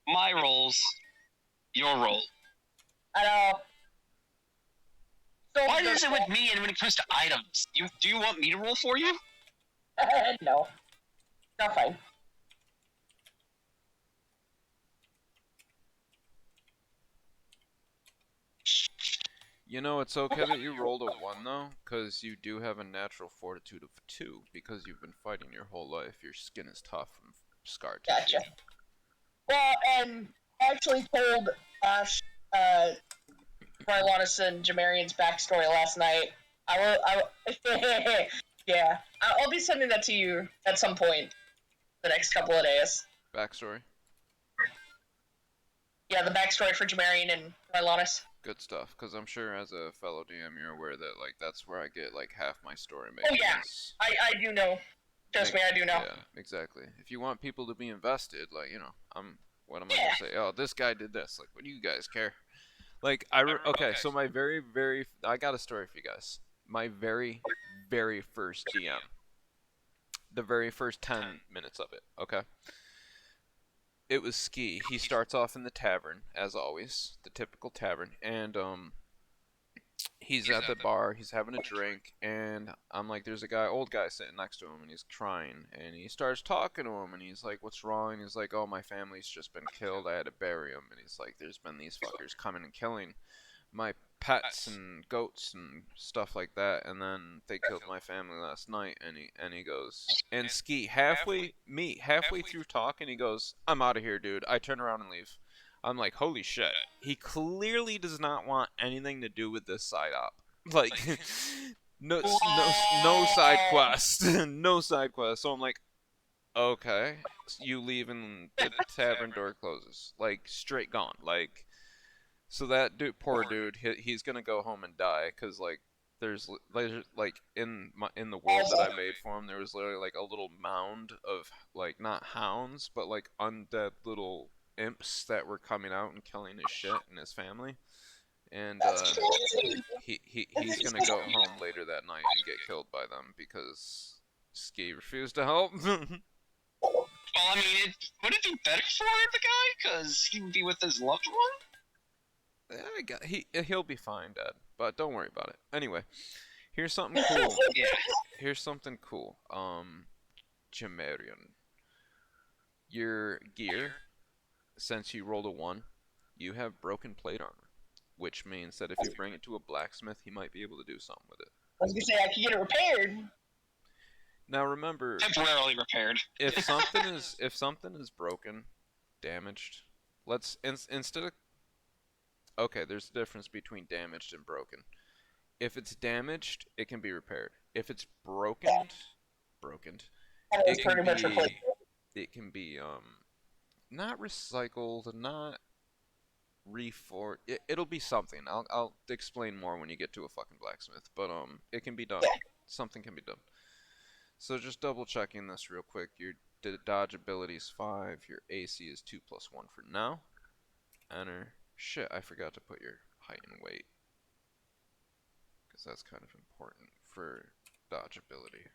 my rolls, your roll. I know. So why is it with me and when it comes to items? Do you want me to roll for you? No. Not fine. You know, it's okay that you rolled a 1, though, because you do have a natural fortitude of 2, because you've been fighting your whole life. Your skin is tough and scar tissue. Gotcha. Well, and I actually told Ash, Rylonis and Jamarian's backstory last night. Yeah. I'll be sending that to you at some point the next couple of days. Backstory? Yeah, the backstory for Jamarian and Rylonis. Good stuff, because I'm sure as a fellow DM you're aware that, like, that's where I get, like, half my story making. Oh, yeah. I do know. Trust me, I do know. Yeah, exactly. If you want people to be invested, like, you know, what am I gonna say? Oh, this guy did this. Like, what do you guys care? Like, okay, so my I got a story for you guys. My very first DM. The very first 10 minutes of it, okay? It was Ski. He starts off in the tavern, as always, the typical tavern, and he's at the bar, he's having a drink, and I'm like, there's a old guy sitting next to him, and he's crying, and he starts talking to him, and he's like, what's wrong? And he's like, oh, my family's just been killed, I had to bury him, and he's like, there's been these fuckers coming and killing my pets and goats and stuff like that, and then they killed my family last night, and he goes, and Ski, halfway through talking, he goes, I'm out of here, dude. I turn around and leave. I'm like, holy shit. He clearly does not want anything to do with this side op. Like, no side quest. No side quest. So I'm like, okay. You leave and the tavern door closes. Like, straight gone. Like, so that dude, poor dude, he's gonna go home and die, because, like, there's like, in the world that I made for him, there was literally, like, a little mound of, like, not hounds, but, like, undead little imps that were coming out and killing his shit and his family, and he's gonna go home later that night and get killed by them because Ski refused to help. Well, I mean, would it be better for the guy because he would be with his loved one? He'll be fine, Dad, but don't worry about it. Anyway, Here's something cool. Yeah. Here's something cool. Chimerian. Your gear, since you rolled a 1, you have broken plate armor, which means that if you bring it to a blacksmith, he might be able to do something with it. I was gonna say I could get it repaired. Now remember, Temporarily repaired. if something is broken, damaged, instead of okay, there's a difference between damaged and broken. If it's damaged, it can be repaired. If it's broken, That was it pretty can much replaced. be not recycled, not reforged. It'll be something. I'll explain more when you get to a fucking blacksmith. But it can be done. Something can be done. So just double checking this real quick. Your dodge ability is 5. Your AC is 2 + 1 for now. Enter. Shit, I forgot to put your height and weight, because that's kind of important for dodge ability.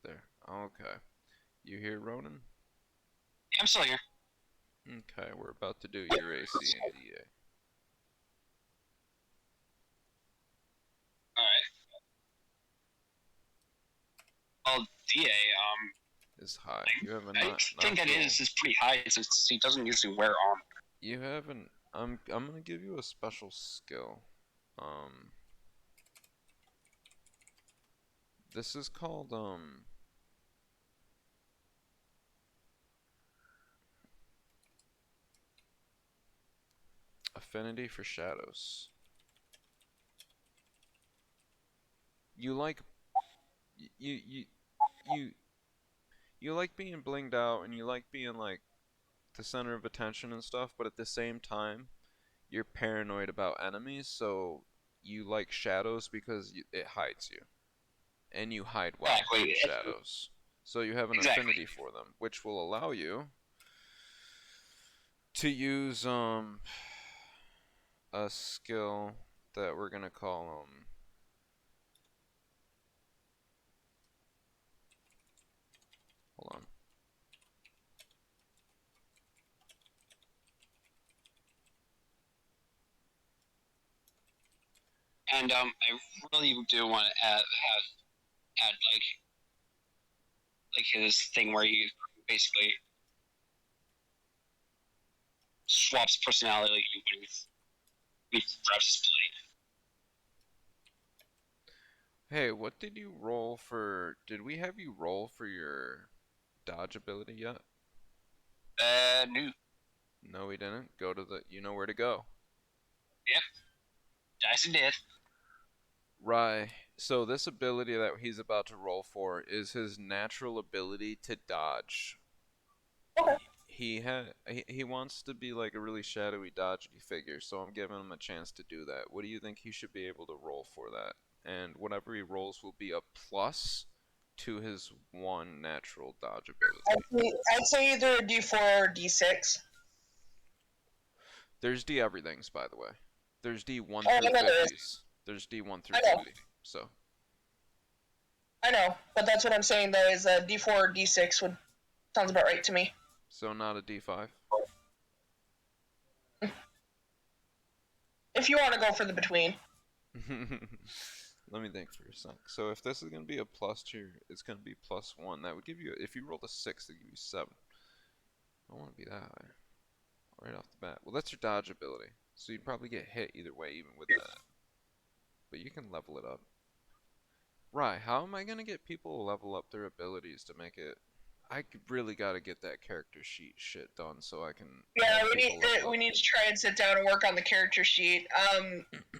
There. Okay. You here, Ronan? Yeah, I'm still here. Okay, we're about to do your AC and DA. Alright. Well, DA, Is high. You have a I think that is pretty high since he doesn't usually wear armor. You have an. I'm gonna give you a special skill. This is called Affinity for Shadows. You like you like being blinged out, and you like being like the center of attention and stuff, but at the same time you're paranoid about enemies, so you like shadows because it hides you, and you hide well from shadows, so you have an affinity for them, which will allow you to use a skill that we're gonna call hold on. And I really do want to add like his thing where he basically swaps personality with Ruff's blade. Hey, what did you roll for? Did we have you roll for your dodge ability yet? No. No, we didn't. Go to the. You know where to go. Yep. Dyson did. Right. So this ability that he's about to roll for is his natural ability to dodge. Okay. He wants to be like a really shadowy, dodgy figure, so I'm giving him a chance to do that. What do you think he should be able to roll for that? And whatever he rolls will be a plus to his 1 natural dodge ability. I'd say either a D4 or D6. There's D everythings, by the way. There's D1 Oh, through I know there 50s. There's D1 through I know. 50. So. I know, but that's what I'm saying though, is a D4 or D6 sounds about right to me. So not a D5? If you want to go for the between. Let me think for a sec. So if this is going to be a plus to your, it's going to be +1. That would give you, if you rolled a 6, that would give you 7. I don't want to be that high. Right off the bat. Well, that's your dodge ability. So you'd probably get hit either way, even with that. But you can level it up. Right, how am I going to get people to level up their abilities to make it... I really got to get that character sheet shit done so I can... Yeah, we need to try and sit down and work on the character sheet.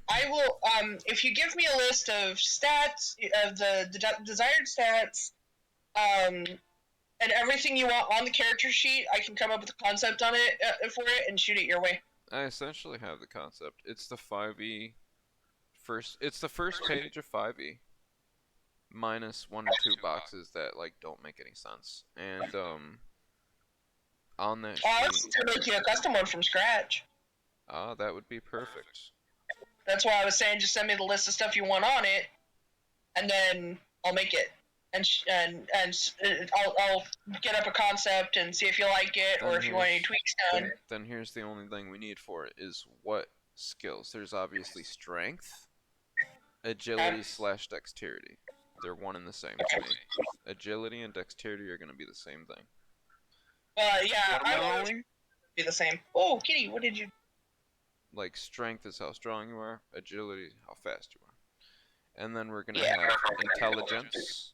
I will, if you give me a list of stats, of the desired stats, and everything you want on the character sheet, I can come up with a concept on it for it and shoot it your way. I essentially have the concept. It's the 5e first. It's the first page of 5e, minus 1 or 2 boxes that like don't make any sense. And on that sheet, to make you a custom one from scratch. that would be perfect. that's why I was saying just send me the list of stuff you want on it, and then I'll make it. I'll get up a concept and see if you like it, or if you want any tweaks done. Then here's the only thing we need for it is what skills. There's obviously strength, agility / dexterity. They're one and the same to me. Agility and dexterity are going to be the same thing. Yeah, I will be the same. Oh, Kitty, what did you? Like strength is how strong you are, agility is how fast you are. And then we're going to have intelligence,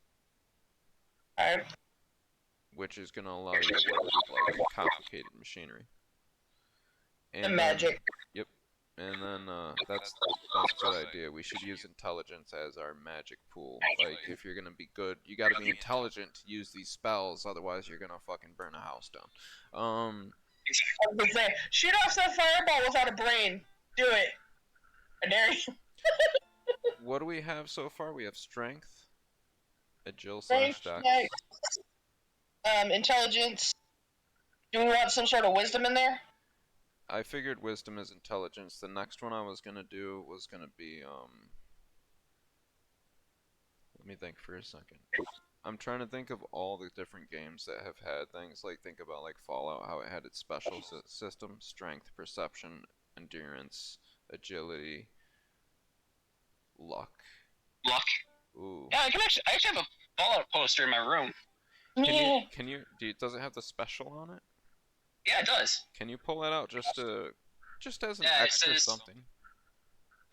which is going to allow you to work with like complicated machinery. And magic. Yep. And then that's a good idea. We should use intelligence as our magic pool. Like if you're gonna be good, you gotta be intelligent to use these spells. Otherwise, you're gonna fucking burn a house down. Shoot off that fireball without a brain. Do it. I dare you. What do we have so far? We have strength, agile / dex. Intelligence. Do we want some sort of wisdom in there? I figured wisdom is intelligence. The next one I was gonna do was gonna be let me think for a second. I'm trying to think of all the different games that have had things. Like think about like Fallout, how it had its special system: strength, perception, endurance, agility, luck. Ooh. Yeah, I actually have a Fallout poster in my room. Can you does it have the special on it? Yeah, it does. Can you pull that out just as an extra something?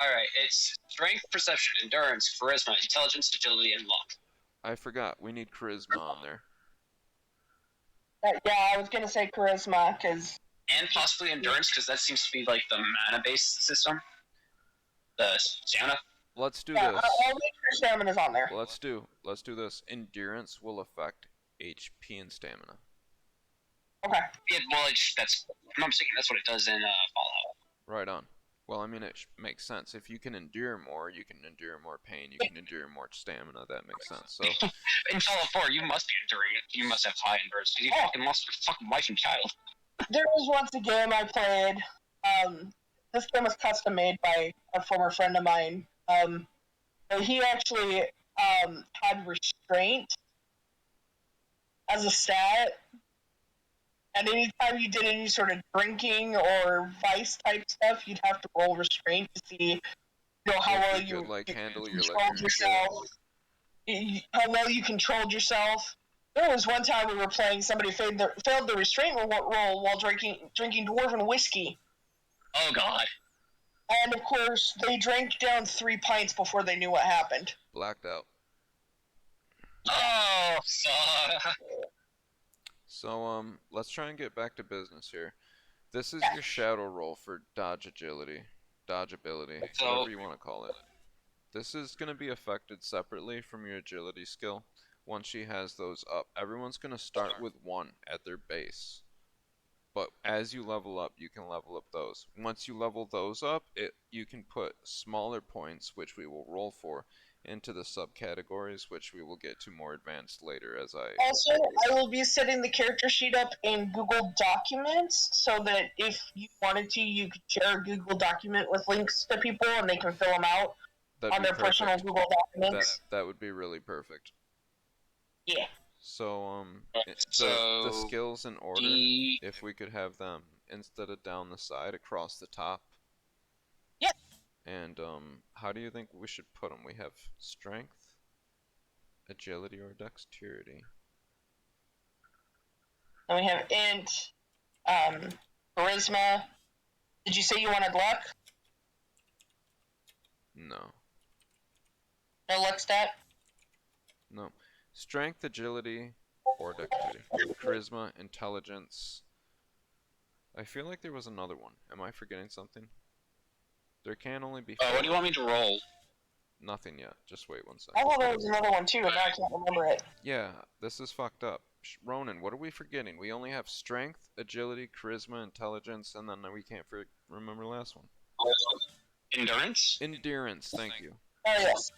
Alright, it's strength, perception, endurance, charisma, intelligence, agility, and luck. I forgot, we need charisma on there. Yeah, I was gonna say charisma, cause... And possibly endurance, because that seems to be like the mana-based system. The stamina. Let's do this. I'll make sure stamina's on there. Let's do this. Endurance will affect HP and stamina. Okay. Yeah, well, I'm mistaken, that's what it does in Fallout. Right on. Well, I mean, it makes sense. If you can endure more, you can endure more pain, you can endure more stamina. That makes sense. So in Fallout 4, you must be enduring it. You must have high endurance, because you fucking lost your fucking wife and child. There was once a game I played. This game was custom made by a former friend of mine. He actually had restraint as a stat. And anytime you did any sort of drinking or vice type stuff, you'd have to roll restraint to see, how well you handle your controlled yourself. How well you controlled yourself. There was one time we were playing, somebody failed the restraint roll while drinking dwarven whiskey. Oh God! And of course, they drank down 3 pints before they knew what happened. Blacked out. Oh, fuck. So, let's try and get back to business here. This is your shadow roll for dodge ability, whatever you want to call it. This is going to be affected separately from your agility skill. Once she has those up, everyone's going to start with 1 at their base. But as you level up, you can level up those. Once you level those up, you can put smaller points, which we will roll for, into the subcategories, which we will get to more advanced later as I... Also, I will be setting the character sheet up in Google Documents, so that if you wanted to, you could share a Google document with links to people, and they can fill them out on their personal Google Documents. That would be really perfect. Yeah. So, the skills in order, if we could have them instead of down the side, across the top. Yep. And, how do you think we should put them? We have strength, agility, or dexterity. And we have int, charisma. Did you say you wanted luck? No. No luck stat? No. Strength, agility, or dexterity. Charisma, intelligence. I feel like there was another one. Am I forgetting something? There can only be 4. What do you want me to roll? Nothing yet. Just wait 1 second. I thought there was another one too, and now I can't remember it. Yeah, this is fucked up. Ronan, what are we forgetting? We only have strength, agility, charisma, intelligence, and then we can't remember the last one. Endurance? Endurance, thank you. Oh, yes.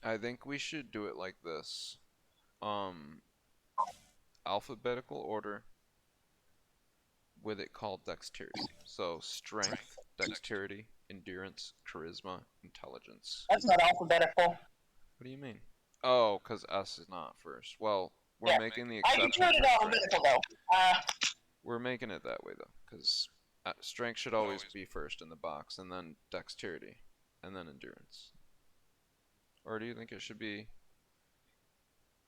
I think we should do it like this. Alphabetical order with it called dexterity. So strength, dexterity, endurance, charisma, intelligence. That's not alphabetical. What do you mean? Oh, because S is not first. Well, we're making the I can exception turn it for strength. alphabetical though. We're making it that way though, because strength should always be first in the box, and then dexterity, and then endurance. Or do you think it should be...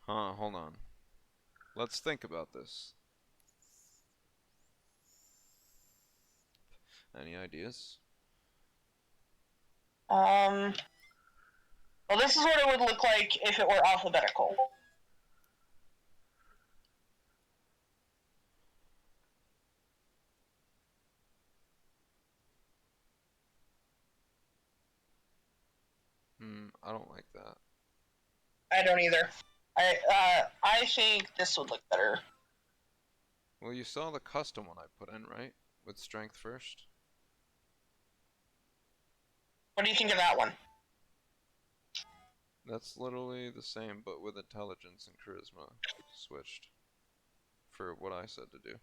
Huh, hold on. Let's think about this. Any ideas? Well, this is what it would look like if it were alphabetical. I don't like that. I don't either. I think this would look better. Well, you saw the custom one I put in, right? With strength first? What do you think of that one? That's literally the same, but with intelligence and charisma switched. For what I said to do.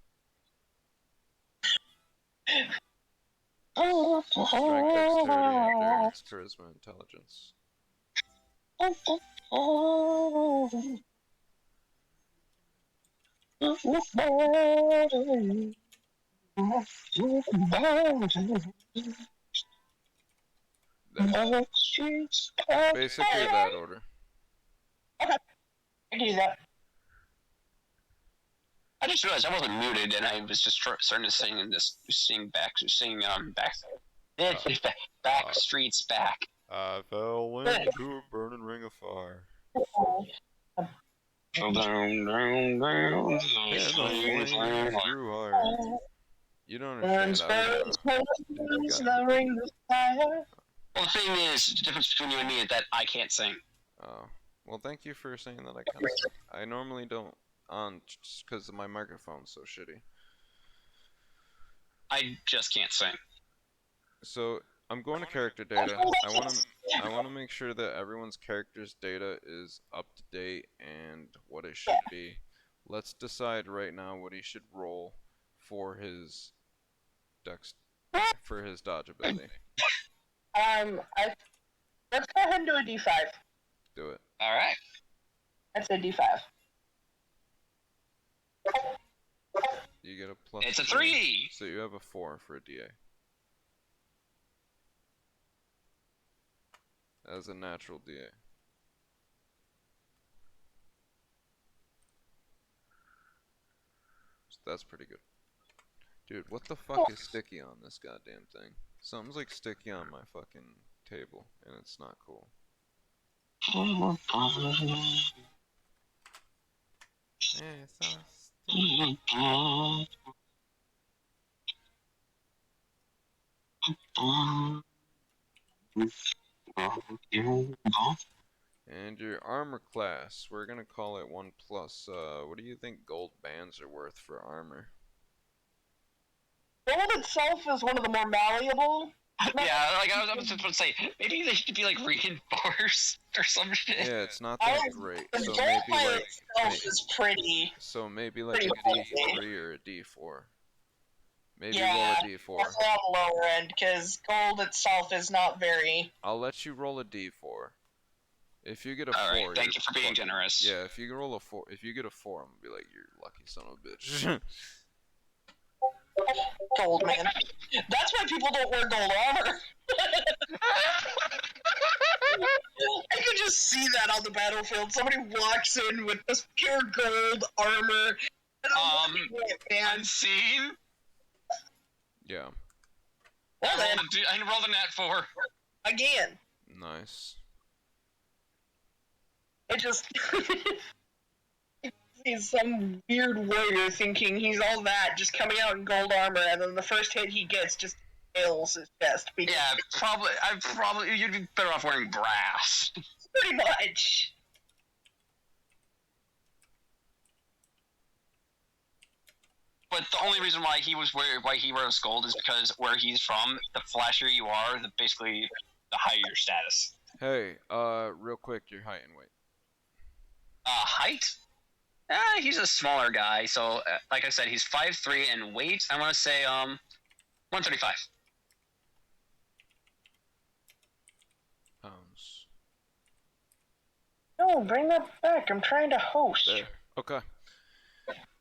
Strength, dexterity, endurance, charisma, intelligence. Basically that order. Okay, I can do that. I just realized I wasn't muted, and I was just starting to sing and back streets back. I fell into a burning ring of fire. And the flames grew higher. You don't understand. Well, the thing is, the difference between you and me is that I can't sing. Oh. Well, thank you for saying that I can sing. I normally don't, just because my microphone's so shitty. I just can't sing. So, I'm going to character data. I want to make sure that everyone's character's data is up to date and what it should be. Let's decide right now what he should roll for his dodge ability. Let's go ahead and do a D5. Do it. All right. That's a D5. You get a plus. It's a 3. So you have a 4 for a DA. As a natural DA. That's pretty good. Dude, what the fuck is sticky on this goddamn thing? Something's like sticky on my fucking table, and it's not cool. And your armor class, we're gonna call it 1+. What do you think gold bands are worth for armor? Gold itself is one of the more malleable. Yeah, like I was just about to say, maybe they should be like reinforced or some shit. Yeah, it's not that great. So Gold maybe by like itself is pretty. So maybe like a D3 or a D4. Maybe roll a D4. Definitely on the lower end, because gold itself is not very. I'll let you roll a D4. If you get a 4, right, thank you for being generous. Yeah, if you roll a 4, if you get a 4, I'm gonna be like, you're lucky son of a bitch. Gold, man. That's why people don't wear gold armor. I could just see that on the battlefield. Somebody walks in with this pure gold armor. And unseen? Yeah. Well then, I rolled a nat 4. Again. Nice. It just... He's some weird warrior thinking he's all that, just coming out in gold armor, and then the first hit he gets just nails his chest. Yeah, you'd be better off wearing brass. Pretty much. But the only reason why he wears gold is because where he's from, the flashier you are, basically the higher your status. Hey, real quick, your height and weight. Height? He's a smaller guy, so like I said, he's 5'3", and weight, I want to say 135 pounds. No, bring that back. I'm trying to host. There. Okay.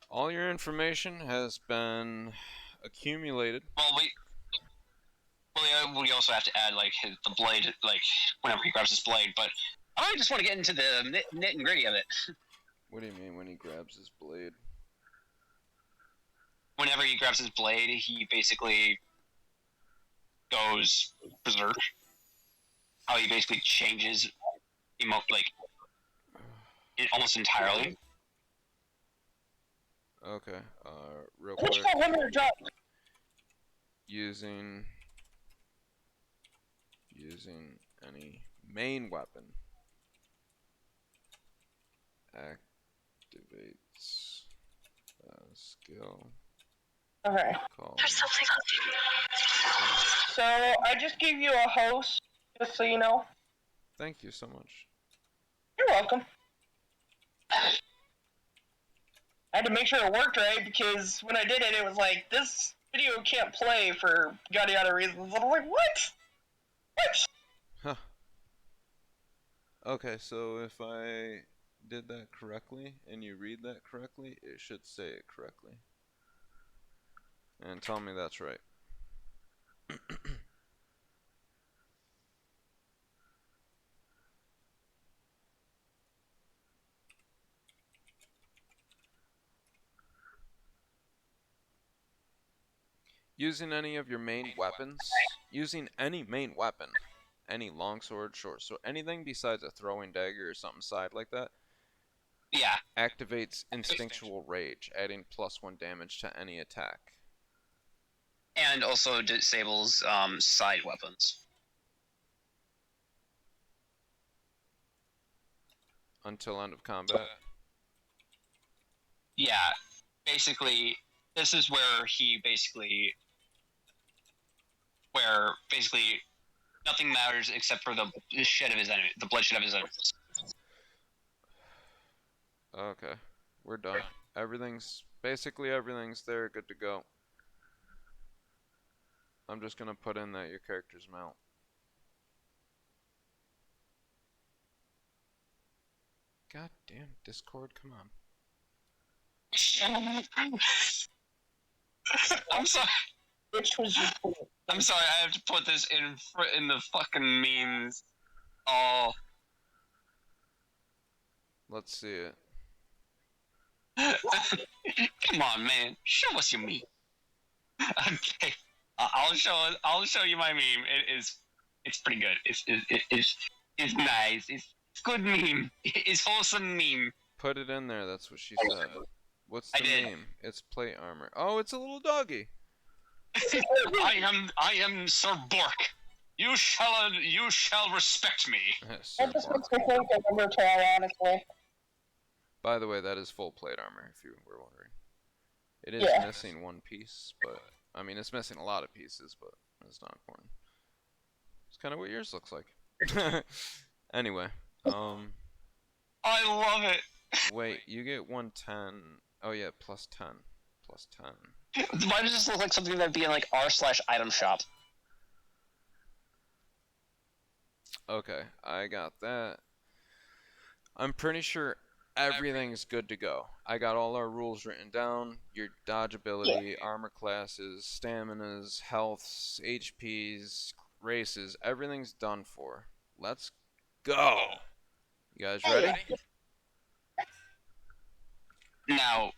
All your information has been accumulated. We also have to add like the blade, like whenever he grabs his blade. But I just want to get into the nit and gritty of it. What do you mean when he grabs his blade? Whenever he grabs his blade, he basically goes berserk. How he basically changes, almost entirely. Okay. Real Push quick. that limiter drop. Using any main weapon activates a skill Okay. called. So I just gave you a host, just so you know. Thank you so much. You're welcome. I had to make sure it worked right because when I did it, it was like, this video can't play for yada yada reasons. And I'm like, what? What? Huh. Okay, so if I did that correctly and you read that correctly, it should say it correctly. And tell me that's right. Using any of your main weapons, using any main weapon, any longsword, short sword, anything besides a throwing dagger or something side like that, Yeah. activates instinctual rage, adding +1 damage to any attack. And also disables side weapons. Until end of combat. Yeah. Basically, this is where nothing matters except for the shed of his enemy, the bloodshed of his enemies. Okay, we're done. Basically everything's there, good to go. I'm just gonna put in that your character's mount. God damn, Discord, come on. I'm sorry. Which was your point? I'm sorry. I have to put this in the fucking memes. Oh. Let's see it. Come on, man. Show us your meme. Okay. I'll show you my meme. It's pretty good. It's nice. It's good meme. It's wholesome meme. Put it in there, that's what she said. What's the name? It's plate armor. Oh, it's a little doggy. I am Sir Bork. You shall respect me. Sir That just Bork. makes me think of Undertale, honestly. By the way, that is full plate armor, if you were wondering. It is missing one piece, but I mean, it's missing a lot of pieces, but it's not important. It's kind of what yours looks like. Anyway, I love it. wait, you get 110. Oh yeah, plus 10. Plus 10. Why does this look like something that'd be in like r/item shop? Okay, I got that. I'm pretty sure everything's good to go. I got all our rules written down. Your dodge ability, armor classes, staminas, healths, HPs, races, everything's done for. Let's go. You guys ready? Now,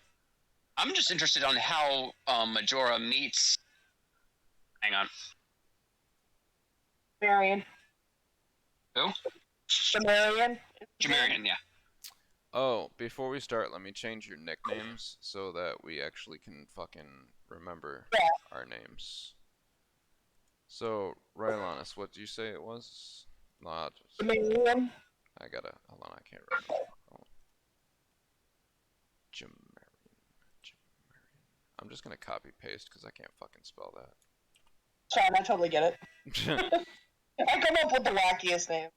I'm just interested on how Majora meets. Hang on. Marion. Who? Marion. Jamarian, yeah. Oh, before we start, let me change your nicknames so that we actually can fucking remember our names. So, Rylanus, what did you say it was? Marion. I gotta, hold on, I can't remember. Oh. Jamarian. I'm just gonna copy paste because I can't fucking spell that. Sorry, I totally get it. I come up with the wackiest names.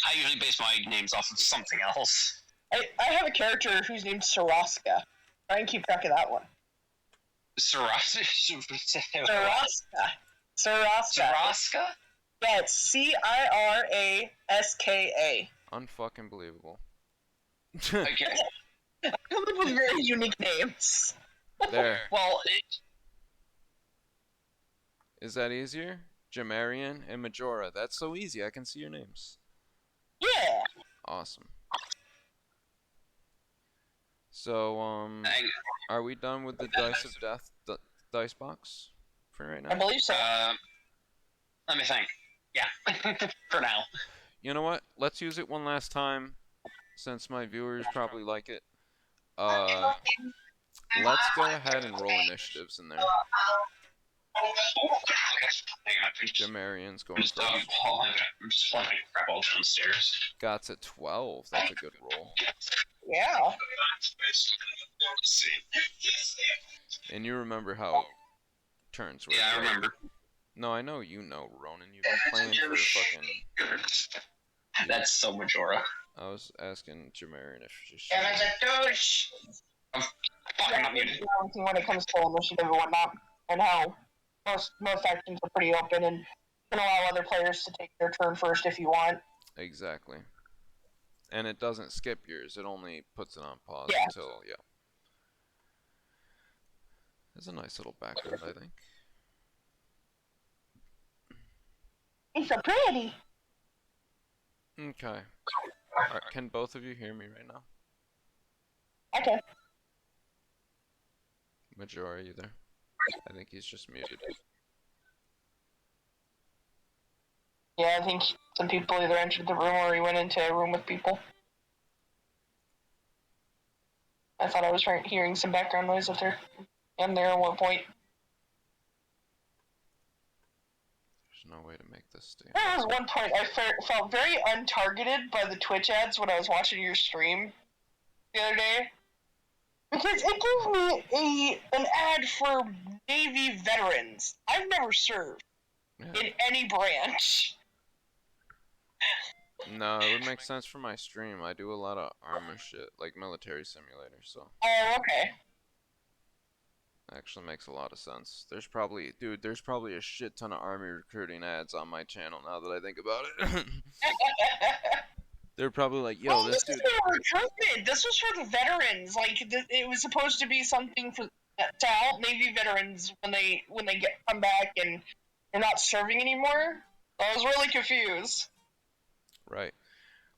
I usually base my names off of something else. I have a character who's named Soroska. I can keep track of that one. Soroska? Soroska? Yeah, it's Ciraska. Unfucking believable. Okay. I come up with very unique names. There. Well, Is that easier? Jamarian and Majora. That's so easy. I can see your names. Yeah. Awesome. So, are we done with the Dice of Death dice box for right now? I believe so. Let me think. Yeah, for now. You know what? Let's use it one last time, since my viewers probably like it. Let's go ahead and roll initiatives in there. Jamarian's going first. I'm just playing crap all downstairs. Got's at 12. That's a good roll. Yeah. Let's see. And you remember how turns work. Yeah, I right? remember. No, I know you know, Ronan. You've been playing for fucking... That's so Majora. I was asking Jamarian if she's... I'm fucking not muted. When it comes to initiative and whatnot, and how most actions are pretty open, and you can allow other players to take their turn first if you want. Exactly. And it doesn't skip yours. It only puts it on pause until, yeah. It's a nice little background, I think. It's so pretty. Okay. Right, can both of you hear me right now? Okay. Majora, you there? I think he's just muted. Yeah, I think some people either entered the room or he went into a room with people. I thought I was hearing some background noise up there. And there at one point. There's no way to make this stay. There was one point I felt very untargeted by the Twitch ads when I was watching your stream the other day. Because it gave me an ad for Navy veterans. I've never served in any branch. No, it would make sense for my stream. I do a lot of armor shit, like military simulator, so... Oh, okay. Actually makes a lot of sense. There's probably a shit ton of army recruiting ads on my channel now that I think about it. They're probably like, yo, this dude... recruitment. This was for the veterans. Like, it was supposed to be something to help Navy veterans when they come back and they're not serving anymore. I was really confused. Right.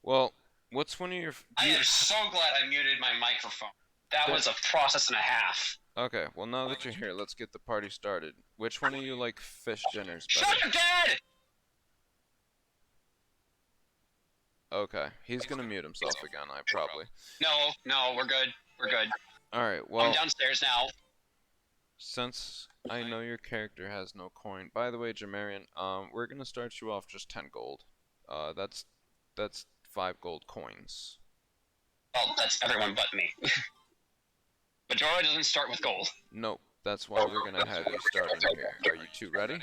Well, what's one of your... I am so glad I muted my microphone. That was a process and a half. Okay, well now that you're here, let's get the party started. Which one of you like fish dinners better? Shut your dad! Okay, he's gonna mute himself again, probably. No, we're good. We're good. Alright, well... I'm downstairs now. Since I know your character has no coin... By the way, Jamarian, we're gonna start you off just 10 gold. That's 5 gold coins. Well, that's everyone but me. Majora doesn't start with gold. Nope, that's why we're gonna have you starting here. Are you two ready?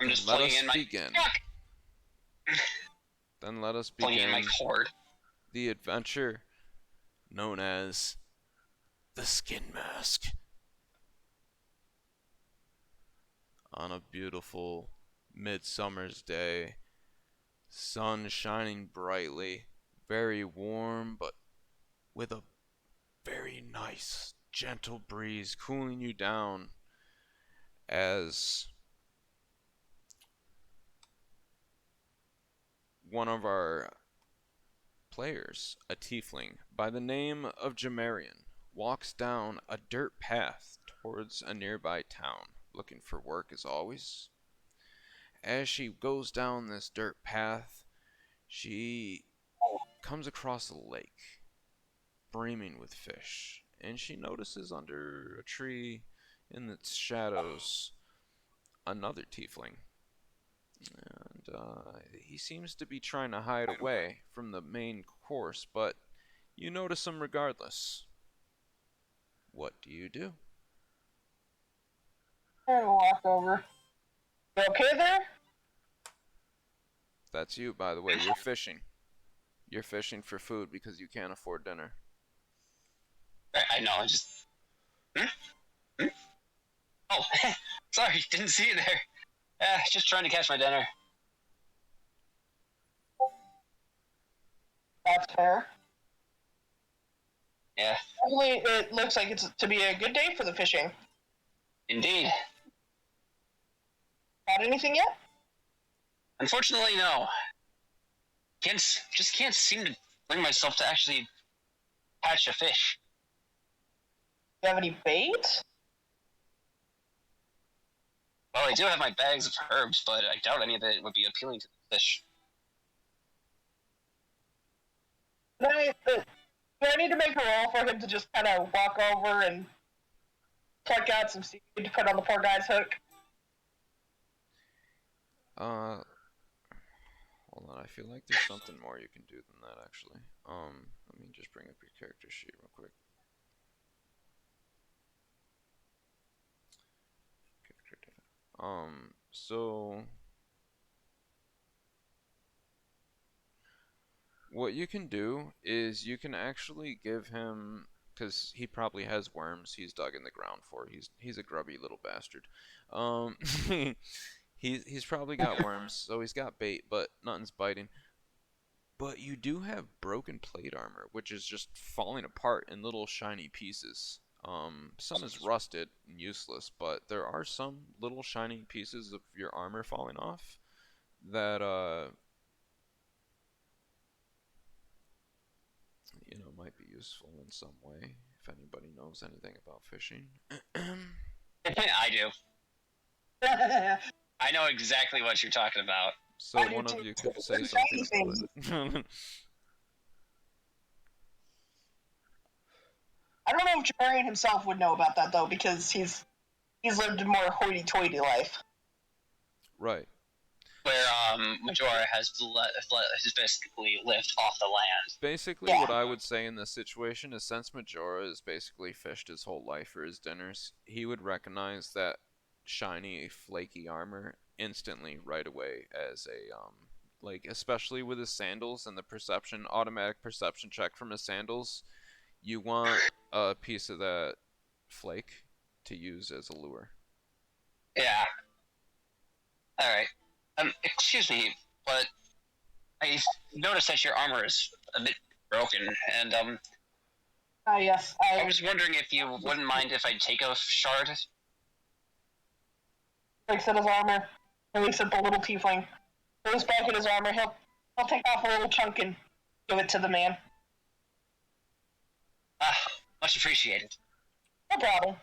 I'm just let plugging us in my... begin. Then let us Plugging in begin my cord. the adventure known as the Skin Mask. On a beautiful midsummer's day, sun shining brightly, very warm, but with a very nice, gentle breeze cooling you down as one of our players, a tiefling by the name of Jamarian, walks down a dirt path towards a nearby town, looking for work as always. As she goes down this dirt path, she comes across a lake brimming with fish, and she notices under a tree in its shadows another tiefling. And he seems to be trying to hide away from the main course, but you notice him regardless. What do you do? I'm gonna walk over. You okay there? That's you, by the way. You're fishing. You're fishing for food because you can't afford dinner. I know. I just. Hmm? Hmm? Oh, sorry, didn't see you there. Just trying to catch my dinner. That's fair. Yeah. Hopefully, it looks like it's to be a good day for the fishing. Indeed. Got anything yet? Unfortunately, no. Just can't seem to bring myself to actually catch a fish. Do you have any bait? Well, I do have my bags of herbs, but I doubt any of it would be appealing to the fish. Do I need to make a roll for him to just kind of walk over and pluck out some seaweed to put on the poor guy's hook? Hold on. I feel like there's something more you can do than that, actually. Let me just bring up your character sheet real quick. Character data. So what you can do is you can actually give him, because he probably has worms he's dug in the ground for. He's a grubby little bastard. He's probably got worms, so he's got bait, but nothing's biting. But you do have broken plate armor, which is just falling apart in little shiny pieces. Some is rusted and useless, but there are some little shiny pieces of your armor falling off that might be useful in some way if anybody knows anything about fishing. I do. I know exactly what you're talking about. So one of you could say something about it. I don't know if Jabarian himself would know about that though, because he's lived a more hoity-toity life. Right. Where Majora has basically lived off the land. Basically, what I would say in this situation is, since Majora has basically fished his whole life for his dinners, he would recognize that shiny, flaky armor instantly right away as a especially with his sandals and the automatic perception check from his sandals. You want a piece of that flake to use as a lure. Yeah. All right. Excuse me, but I noticed that your armor is a bit broken, and yes. I was wondering if you wouldn't mind if I take a shard. Looks at his armor. He looks at the little tiefling. Goes back at his armor. He'll take off a little chunk and give it to the man. Much appreciated. No problem.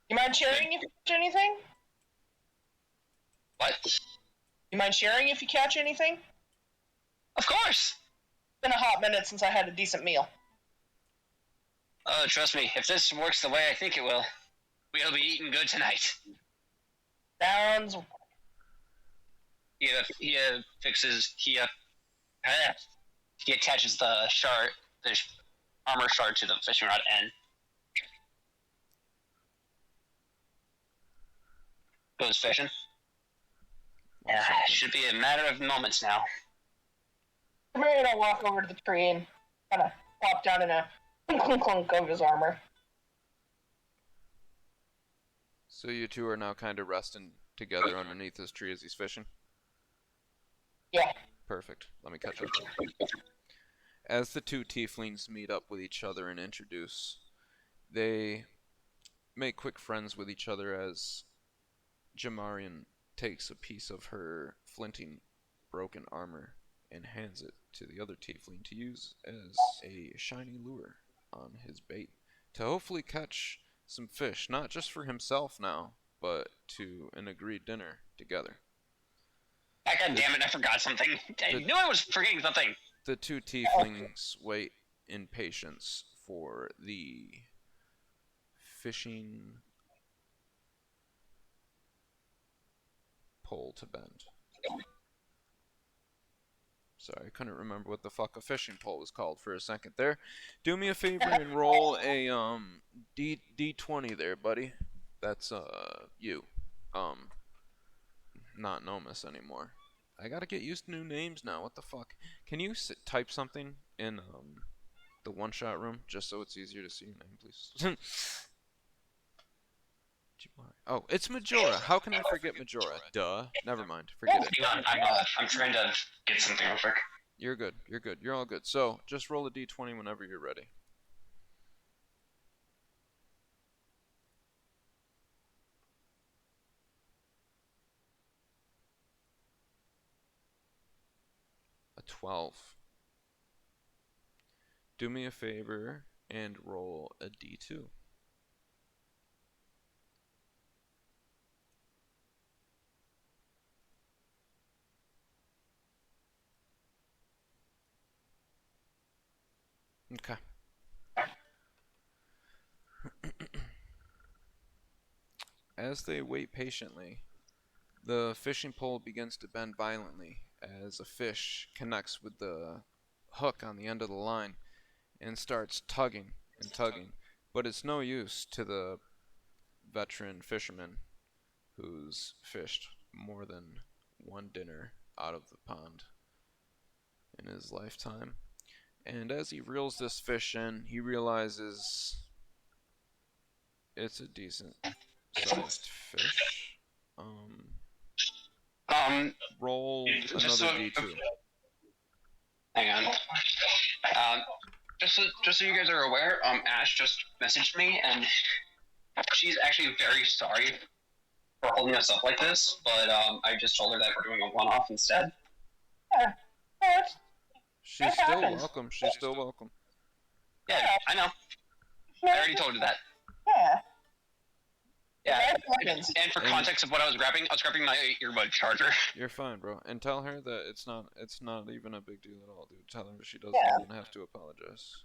You mind sharing if you catch anything? What? You mind sharing if you catch anything? Of course! It's been a hot minute since I had a decent meal. Oh, trust me, if this works the way I think it will, we'll be eating good tonight. Sounds... He attaches the armor shard to the fishing rod end. Goes fishing. Yeah, should be a matter of moments now. Maybe I'll walk over to the tree and kind of plop down in a clunk clunk of his armor. So you two are now kind of resting together underneath this tree as he's fishing? Yeah. Perfect. Let me catch up. As the two tieflings meet up with each other and introduce, they make quick friends with each other as Jamarian takes a piece of her flinting broken armor and hands it to the other tiefling to use as a shiny lure on his bait to hopefully catch some fish, not just for himself now, but to an agreed dinner together. God damn it, I forgot something. I knew I was forgetting something. The two tieflings wait in patience for the fishing pole to bend. Sorry, I couldn't remember what the fuck a fishing pole was called for a second there. Do me a favor and roll a D20 there, buddy. That's you. Not Nomus anymore. I gotta get used to new names now. What the fuck? Can you type something in the one-shot room just so it's easier to see your name, please? Oh, it's Majora. How can I forget Majora? Duh. Never mind. Forget it. Hang on, I'm trying to get something real quick. You're good. You're good. You're all good. So, just roll a d20 whenever you're ready. A 12. Do me a favor and roll a d2. Okay. As they wait patiently, the fishing pole begins to bend violently as a fish connects with the hook on the end of the line and starts tugging and tugging. But it's no use to the veteran fisherman who's fished more than one dinner out of the pond in his lifetime. And as he reels this fish in, he realizes it's a decent sized fish. Roll another d2. Hang on. Just so you guys are aware, Ash just messaged me, and she's actually very sorry for holding us up like this, but I just told her that we're doing a one-off instead. Yeah. She's still welcome. She's still welcome. Yeah, I know. I already told her that. Yeah. Yeah. And for context of what I was grabbing my earbud charger. You're fine, bro. And tell her that it's not even a big deal at all, dude. Tell her she doesn't even have to apologize.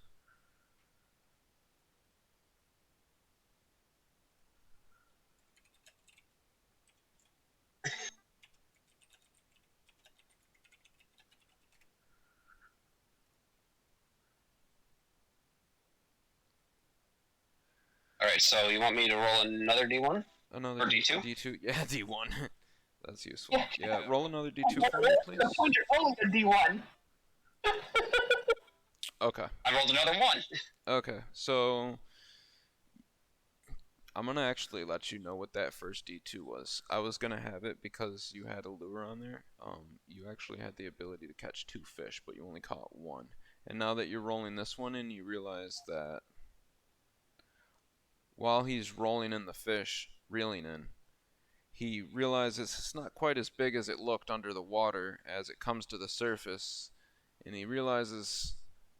Alright, so you want me to roll another D1? Another or D2? D2? Yeah, D1. That's useful. Yeah, roll another D2 for me, please. Rolling a D1. Okay. I rolled another 1. Okay, so I'm gonna actually let you know what that first D2 was. I was gonna have it because you had a lure on there. You actually had the ability to catch 2 fish, but you only caught 1. And now that you're rolling this one in, you realize that while he's rolling in the fish, reeling in, he realizes it's not quite as big as it looked under the water as it comes to the surface, and he realizes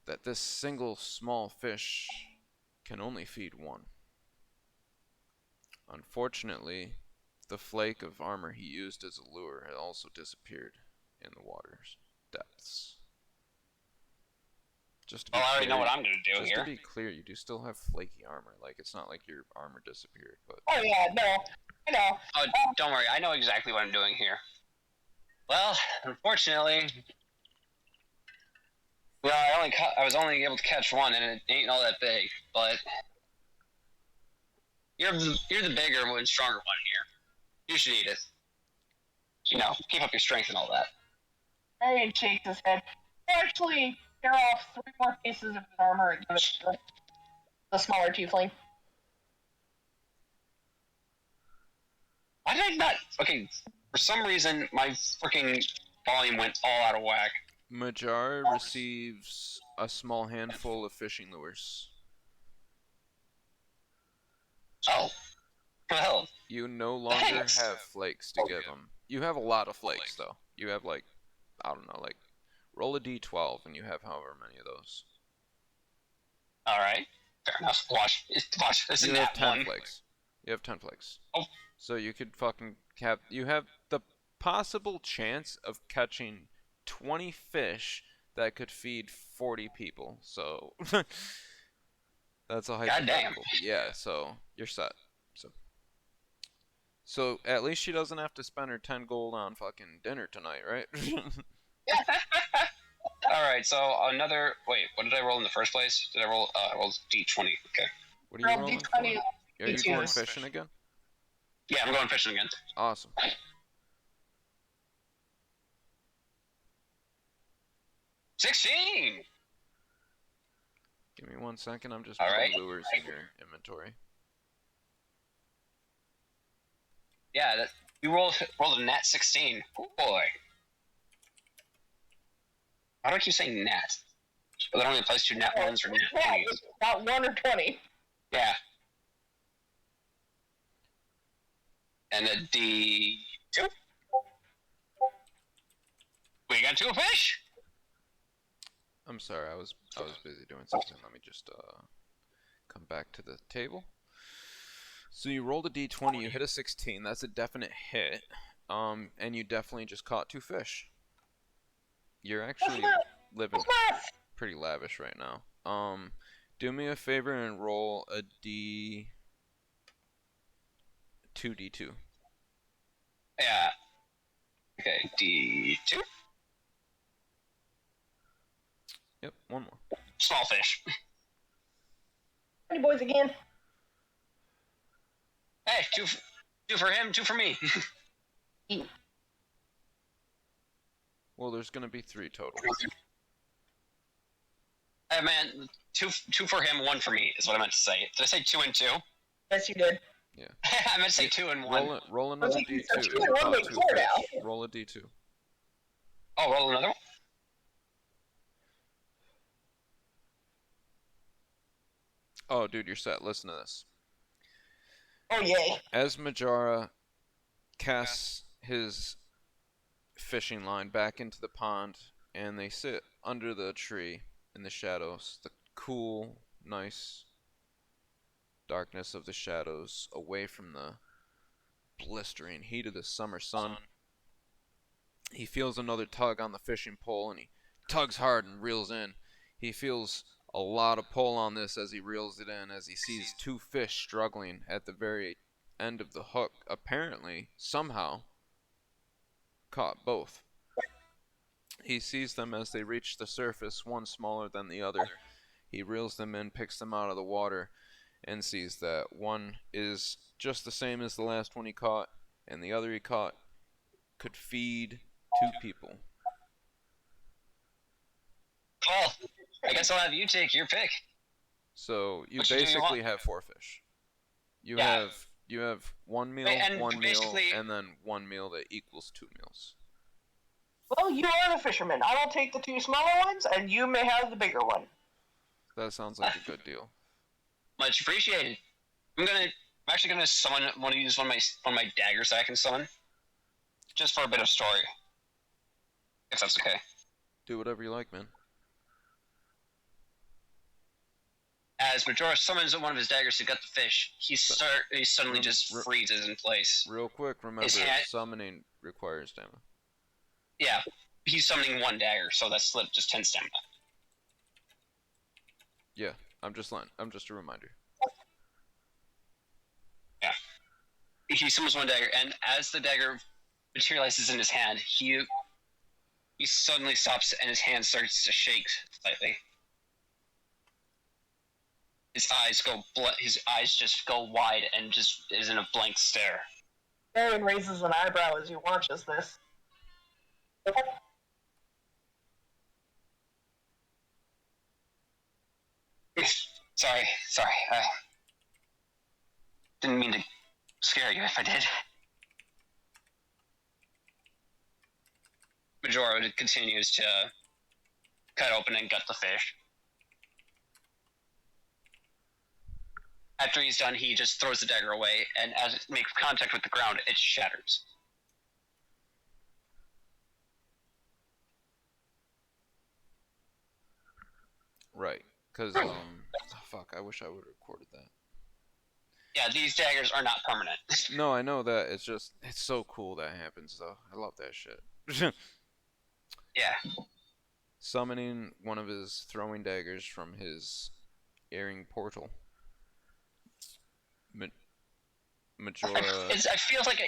that this single small fish can only feed 1. Unfortunately, the flake of armor he used as a lure had also disappeared in the water's depths. Just to be I already clear, know what I'm gonna do just here. to be clear, you do still have flaky armor. Like, it's not like your armor disappeared, but... Oh yeah, no. I know. Oh, don't worry, I know exactly what I'm doing here. Well, unfortunately... Well, I was only able to catch 1, and it ain't all that big, but... You're the bigger and stronger one here. You should eat it. You know, keep up your strength and all that. Arian shakes his head. Actually, tear off 3 more pieces of his armor and give it to the smaller tiefling. Why did I not... Okay, for some reason, my freaking volume went all out of whack. Majar receives a small handful of fishing lures. Oh. Well. You no longer have flakes to give him. You have a lot of flakes, though. You have, like, I don't know, like, roll a d12 and you have however many of those. Alright. Fair enough. Watch. This is You have that 10 one. flakes. You have 10 flakes. Oh. So you could fucking have... You have the possible chance of catching 20 fish that could feed 40 people. So... That's a hypothetical. Yeah, so you're set. So at least she doesn't have to spend her 10 gold on fucking dinner tonight, right? Alright, so another... Wait, what did I roll in the first place? I rolled D20, okay. What are you rolling for? D20. Are you going fishing again? Yeah, I'm going fishing again. Awesome. 16! Give me 1 second. I'm just All putting right. lures in your inventory. Yeah, you rolled a nat 16. Oh boy. Why do I keep saying nat? Well, that only applies to nat 1s or nat 20s. Not 1 or 20. Yeah. And a D2. We got 2 fish! I'm sorry, I was busy doing something. Let me just come back to the table. So you rolled a d20, you hit a 16. That's a definite hit. And you definitely just caught 2 fish. You're actually living pretty lavish right now. Do me a favor and roll a D2. Yeah. Okay, D2. Yep, one more. Small fish. Hey, boys again. Hey, two for him, 2 for me. Well, there's gonna be 3 total. Hey, man, two for him, 1 for me is what I meant to say. Did I say 2 and 2? Yes, you did. Yeah. I meant to say 2 and 1. Roll another D2. Two and one makes 4 now. Roll a D2. Oh, roll another one? Oh, dude, you're set. Listen to this. Oh, yay. As Majara casts his fishing line back into the pond, and they sit under the tree in the shadows, the cool, nice darkness of the shadows, away from the blistering heat of the summer sun. He feels another tug on the fishing pole, and he tugs hard and reels in. He feels a lot of pull on this as he reels it in, as he sees 2 fish struggling at the very end of the hook, apparently, somehow, caught both. He sees them as they reach the surface, one smaller than the other. He reels them in, picks them out of the water, and sees that one is just the same as the last one he caught, and the other he caught could feed 2 people. Well, I guess I'll have you take your pick. So you Which do you basically want? have 4 fish. You Yeah. have 1 meal, And 1 meal, basically- and then 1 meal that equals 2 meals. Well, you are the fisherman. I will take the 2 smaller ones, and you may have the bigger one. That sounds like a good deal. Much appreciated. I'm actually gonna use one of my daggers that I can summon, just for a bit of story, if that's okay. Do whatever you like, man. As Majora summons one of his daggers to gut the fish, he suddenly just freezes in place. Real quick, remember, summoning requires stamina. Yeah, he's summoning 1 dagger, so that's just 10 stamina. Yeah, I'm just a reminder. Yeah. He summons 1 dagger, and as the dagger materializes in his hand, he suddenly stops and his hand starts to shake slightly. His eyes just go wide and just is in a blank stare. Aaron raises an eyebrow as he watches this. Sorry. I didn't mean to scare you if I did. Majora continues to cut open and gut the fish. After he's done, he just throws the dagger away, and as it makes contact with the ground, it shatters. Right, because, fuck, I wish I would have recorded that. Yeah, these daggers are not permanent. No, I know that, it's so cool that happens, though. I love that shit. Yeah. Summoning one of his throwing daggers from his airing portal. Majora. I feel like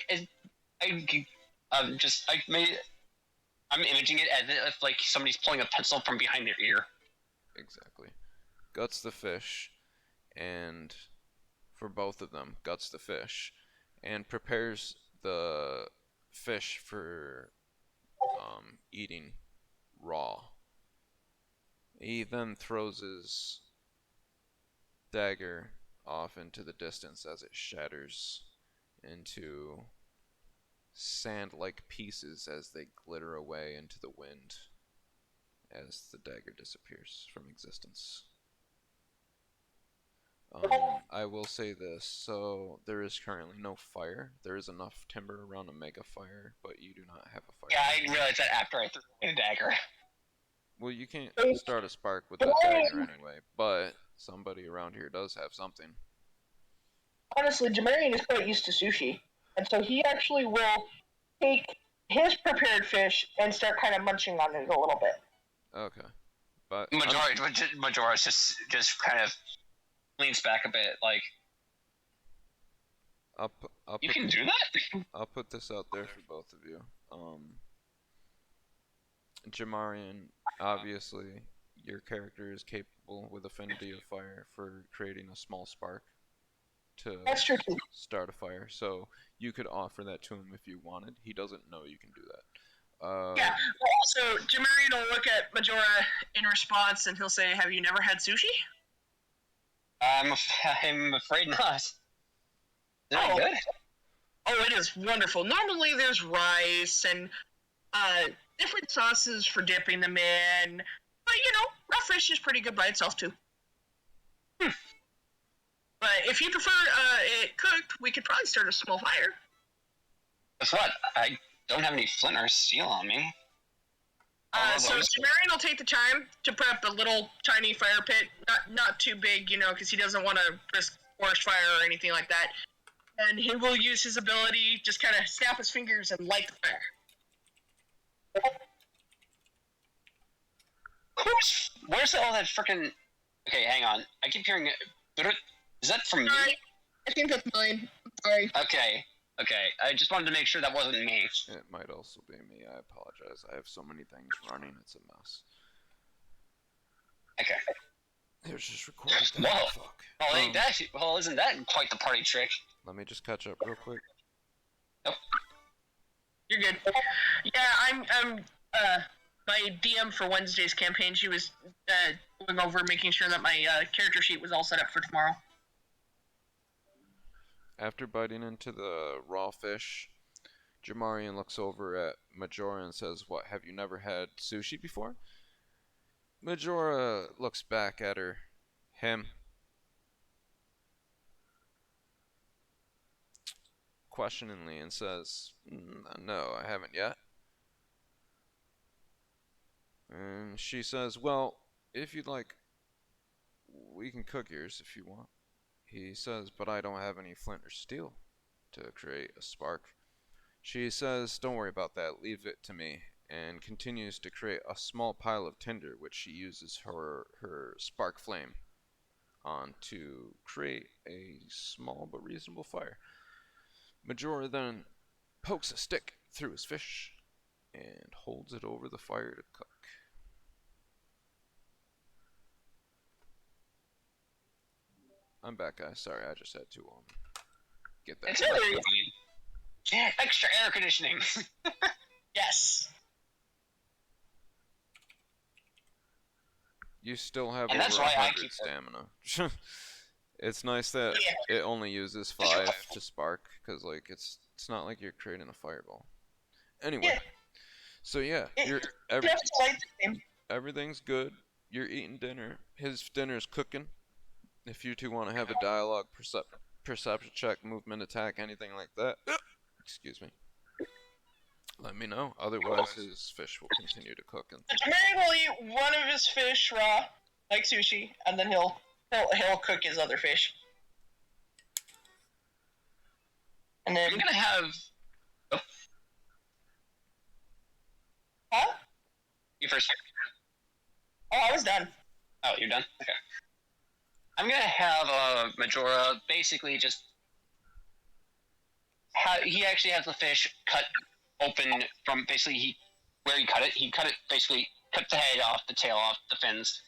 I'm imaging it as if like somebody's pulling a pencil from behind their ear. Exactly. Guts the fish, and for both of them, guts the fish, and prepares the fish for eating raw. He then throws his dagger off into the distance as it shatters into sand-like pieces as they glitter away into the wind as the dagger disappears from existence. I will say this, so there is currently no fire. There is enough timber around a mega fire, but you do not have a fire. Yeah, I realized that after I threw away the dagger. Well, you can't start a spark with that dagger anyway, but somebody around here does have something. Honestly, Jamarian is quite used to sushi, and so he actually will take his prepared fish and start kind of munching on it a little bit. Okay, but Majora's just kind of leans back a bit, like, you can do that? I'll put this out there for both of you. Jamarian, obviously, your character is capable with affinity of fire for creating a small spark to start a fire. So you could offer that to him if you wanted. He doesn't know you can do that. Yeah. Well, also, Jamarian will look at Majora in response, and he'll say, "Have you never had sushi?" I'm afraid not. Is that good? Oh, it is wonderful. Normally, there's rice and different sauces for dipping them in, but raw fish is pretty good by itself too. But if you prefer it cooked, we could probably start a small fire. Guess what? I don't have any flint or steel on me. So Jamarian will take the time to put up a little tiny fire pit, not too big, because he doesn't want to risk forest fire or anything like that. And he will use his ability, just kind of snap his fingers and light the fire. Where's all that frickin'... Okay, hang on. I keep hearing... Is that from me? I think that's mine. Sorry. Okay. I just wanted to make sure that wasn't me. It might also be me. I apologize. I have so many things running. It's a mess. Okay. It was just recording. Whoa. Fuck. Well, isn't that quite the party trick? Let me just catch up real quick. Nope. You're good. Yeah, I'm my DM for Wednesday's campaign, she was going over making sure that my character sheet was all set up for tomorrow. After biting into the raw fish, Jamarian looks over at Majora and says, "What, have you never had sushi before?" Majora looks back at him, questioningly, and says, "No, I haven't yet." And she says, "Well, if you'd like, we can cook yours if you want." He says, "But I don't have any flint or steel to create a spark." She says, "Don't worry about that, leave it to me," and continues to create a small pile of tinder, which she uses her spark flame on to create a small but reasonable fire. Majora then pokes a stick through his fish and holds it over the fire to cook. I'm back, guys. Sorry, I just had to get that. It's really extra air conditioning. Yes. You still have And over that's why I 100 keep stamina. It's nice that it only uses 5 to spark, because it's not like you're creating a fireball. Anyway, so yeah, everything's good. You're eating dinner. His dinner's cooking. If you two want to have a dialogue, perception check, movement, attack, anything like that, excuse me, let me know. Otherwise, his fish will continue to cook. And Mary will eat one of his fish raw, like sushi, and then he'll cook his other fish. And then I'm gonna have... Oh. Huh? You first. Oh, I was done. Oh, you're done? Okay. I'm gonna have Majora basically just... He actually has the fish cut open from basically where he cut it. He basically cut the head off, the tail off, the fins,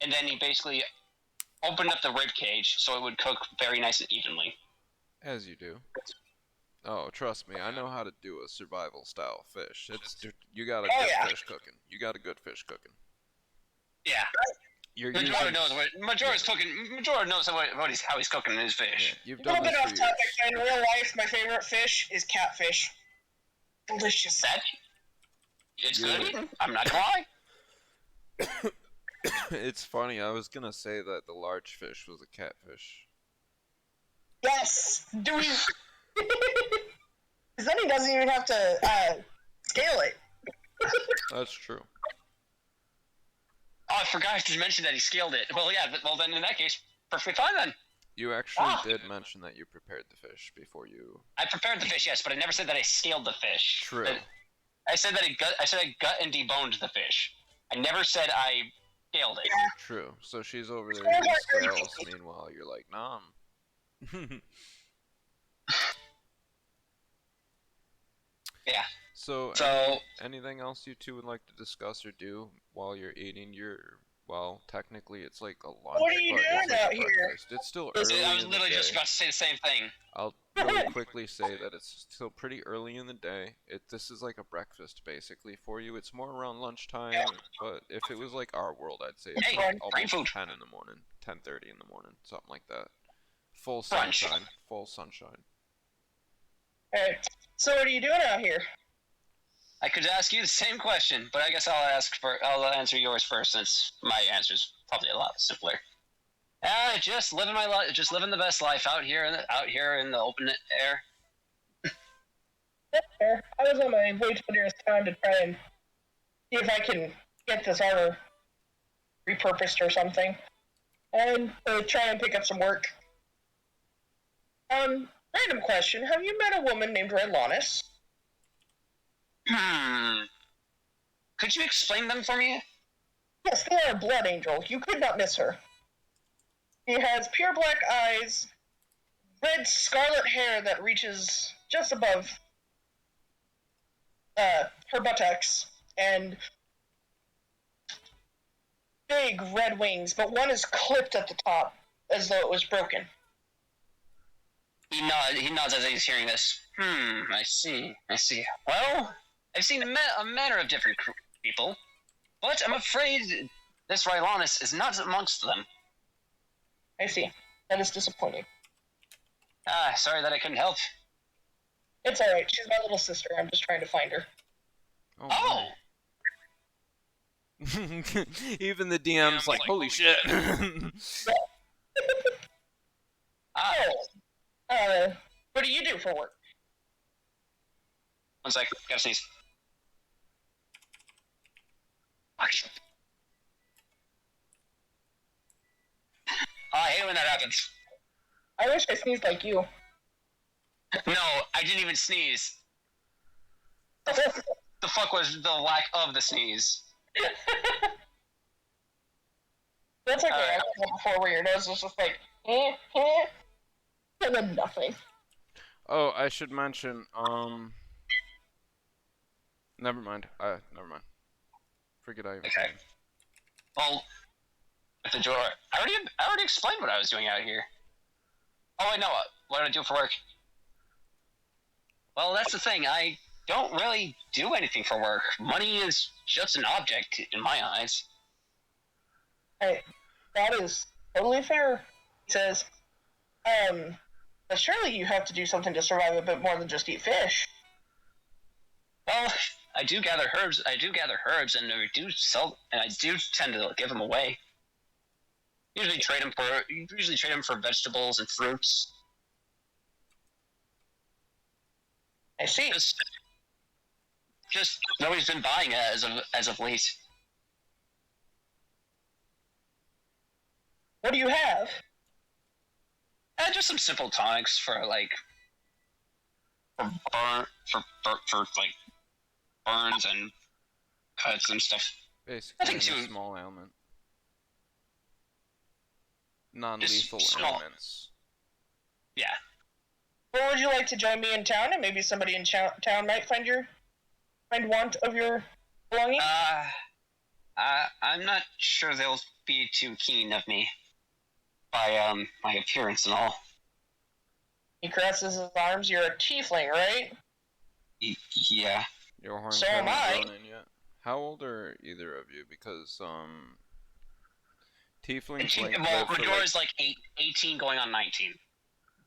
and then he basically opened up the rib cage so it would cook very nice and evenly. As you do. Oh, trust me, I know how to do a survival style fish. You got a good fish cooking. You got a good fish cooking. Yeah. You're Majora knows what Majora's cooking. Majora knows how he's cooking his fish. Yeah, you've A little done bit this off for topic. years. In real life, my favorite fish is catfish. Delicious. It's Yeah. good eating. I'm not gonna lie. It's funny, I was gonna say that the large fish was a catfish. Yes. Do we? Because then he doesn't even have to scale it. That's true. Oh, I forgot to mention that he scaled it. Well, yeah. Well, then in that case, perfectly fine then. You actually did mention that you prepared the fish before you... I prepared the fish, yes, but I never said that I scaled the fish. True. I said that I gut and deboned the fish. I never said I scaled it. True. So she's over there eating scales, meanwhile you're like, nom. Yeah. So anything else you two would like to discuss or do while you're eating your... Well, technically it's like a lunch, What are you but doing it's like out a here? breakfast. It's still early I was in the literally just day. about to say the same thing. I'll really quickly say that it's still pretty early in the day. This is like a breakfast basically for you. It's more around lunchtime, but if it was like our world, I'd say it's Hey, like brain almost food. 10 in the morning, 10:30 in the morning, something like that. Full Brunch. sunshine, full sunshine. Alright. So what are you doing out here? I could ask you the same question, but I guess I'll answer yours first since my answer's probably a lot simpler. Just living my life, just living the best life out here in the open air. I was on my way to the nearest town to try and see if I can get this armor repurposed or something, and try and pick up some work. Random question: have you met a woman named Redlonis? Could you explain them for me? Yes, they are a blood angel. You could not miss her. She has pure black eyes, red scarlet hair that reaches just above her buttocks, and big red wings, but one is clipped at the top, as though it was broken. He nods as he's hearing this. I see. Well, I've seen a manner of different people, but I'm afraid this Rylonis is not amongst them. I see. That is disappointing. Sorry that I couldn't help. It's alright. She's my little sister. I'm just trying to find her. Oh! Even the DM's like, holy shit. What do you do for work? One sec, gotta sneeze. I hate when that happens. I wish I sneezed like you. No, I didn't even sneeze. The fuck was the lack of the sneeze? That's okay. I've done that before where your nose was just like, and then nothing. Oh, I should mention, never mind. Never mind. Forget I even Okay. Well, with the drawer, I already explained what I was doing out here. Oh, I know what do I do for work? Well, that's the thing. I don't really do anything for work. Money is just an object in my eyes. Hey, that is totally fair. He says, but surely you have to do something to survive a bit more than just eat fish. Well, I do gather herbs, and I do sell, and I do tend to give them away. Usually trade them for vegetables and fruits. I see. Just nobody's been buying it as of late. What do you have? Just some simple tonics for like burns and cuts and stuff. Basically, Nothing a too small ailment. Non-lethal small. ailments. Yeah. Well, would you like to join me in town, and maybe somebody in town might find want of your belongings? I'm not sure they'll be too keen of me by my appearance and all. He crosses his arms. You're a tiefling, right? Yeah. Your horns So am haven't I. grown in yet. How old are either of you? Because Tieflings Well, live for Redora's like 18 going on 19.